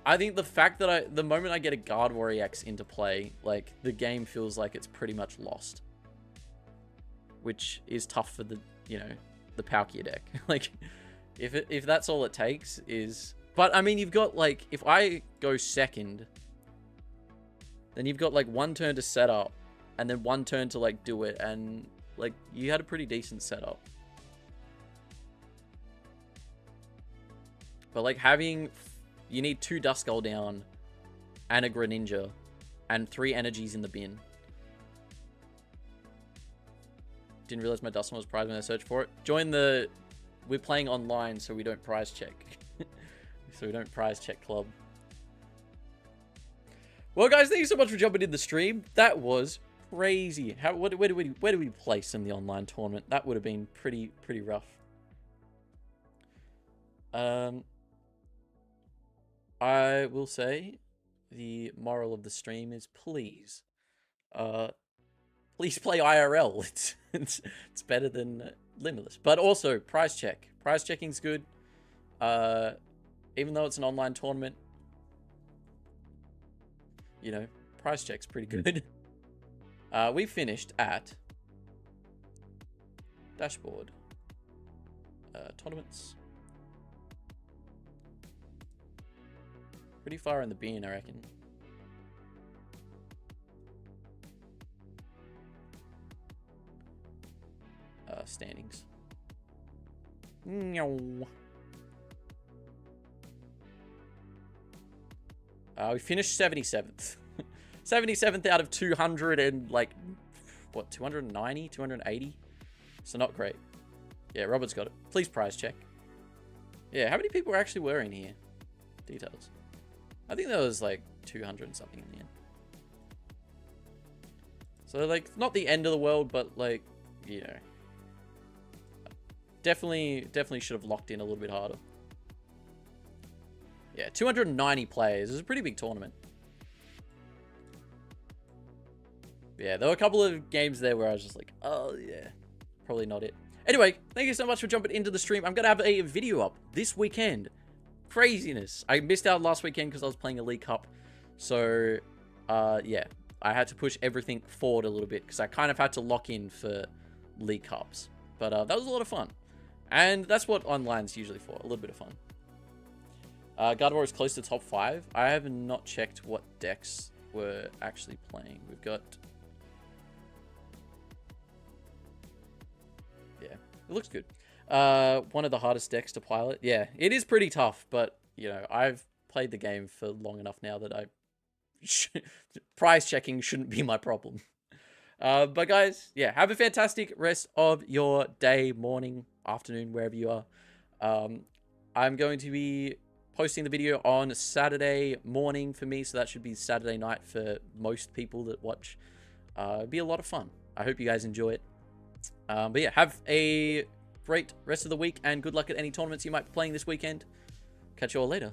A: I think the fact that the moment I get a Gardevoir EX into play, like, the game feels like it's pretty much lost. Which is tough for the, you know, the Palkia deck. Like, if that's all it takes is... But, I mean, you've got, like, if I go second, then you've got, like, 1 turn to set up, and then 1 turn to, like, do it, and, like, you had a pretty decent setup. But, like, having... You need 2 Duskull down, and a Greninja, and 3 energies in the bin. Didn't realize my Duskull was prized when I searched for it. Join the... We're playing online, so we don't prize check. So we don't prize check club. Well, guys, thank you so much for jumping in the stream. That was crazy. Where do we place in the online tournament? That would have been pretty rough. I will say the moral of the stream is please play IRL. It's better than Limitless. But also prize check. Prize checking's good. Even though it's an online tournament, you know, prize check's pretty good. We finished at dashboard, tournaments. Pretty far in the bin, I reckon. Standings. We finished 77th. 77th out of 200 and like, what, 290, 280? So not great. Yeah, Robert's got it. Please prize check. Yeah, how many people actually were in here? Details. I think there was like 200 and something in the end. So like, not the end of the world, but like, you know. Definitely should have locked in a little bit harder. Yeah, 290 players. It was a pretty big tournament. Yeah, there were a couple of games there where I was just like, oh yeah, probably not it. Anyway, thank you so much for jumping into the stream. I'm going to have a video up this weekend. Craziness. I missed out last weekend because I was playing a League Cup. So, yeah, I had to push everything forward a little bit because I kind of had to lock in for League Cups. But that was a lot of fun. And that's what online's usually for, a little bit of fun. Gardevoir is close to top 5. I have not checked what decks we're actually playing. We've got... Yeah, it looks good. One of the hardest decks to pilot. Yeah, it is pretty tough, but, you know, I've played the game for long enough now that price checking shouldn't be my problem. But guys, yeah, have a fantastic rest of your day, morning, afternoon, wherever you are. I'm going to be posting the video on Saturday morning for me, so that should be Saturday night for most people that watch. It'd be a lot of fun. I hope you guys enjoy it. But yeah, have a great rest of the week, and good luck at any tournaments you might be playing this weekend. Catch you all later.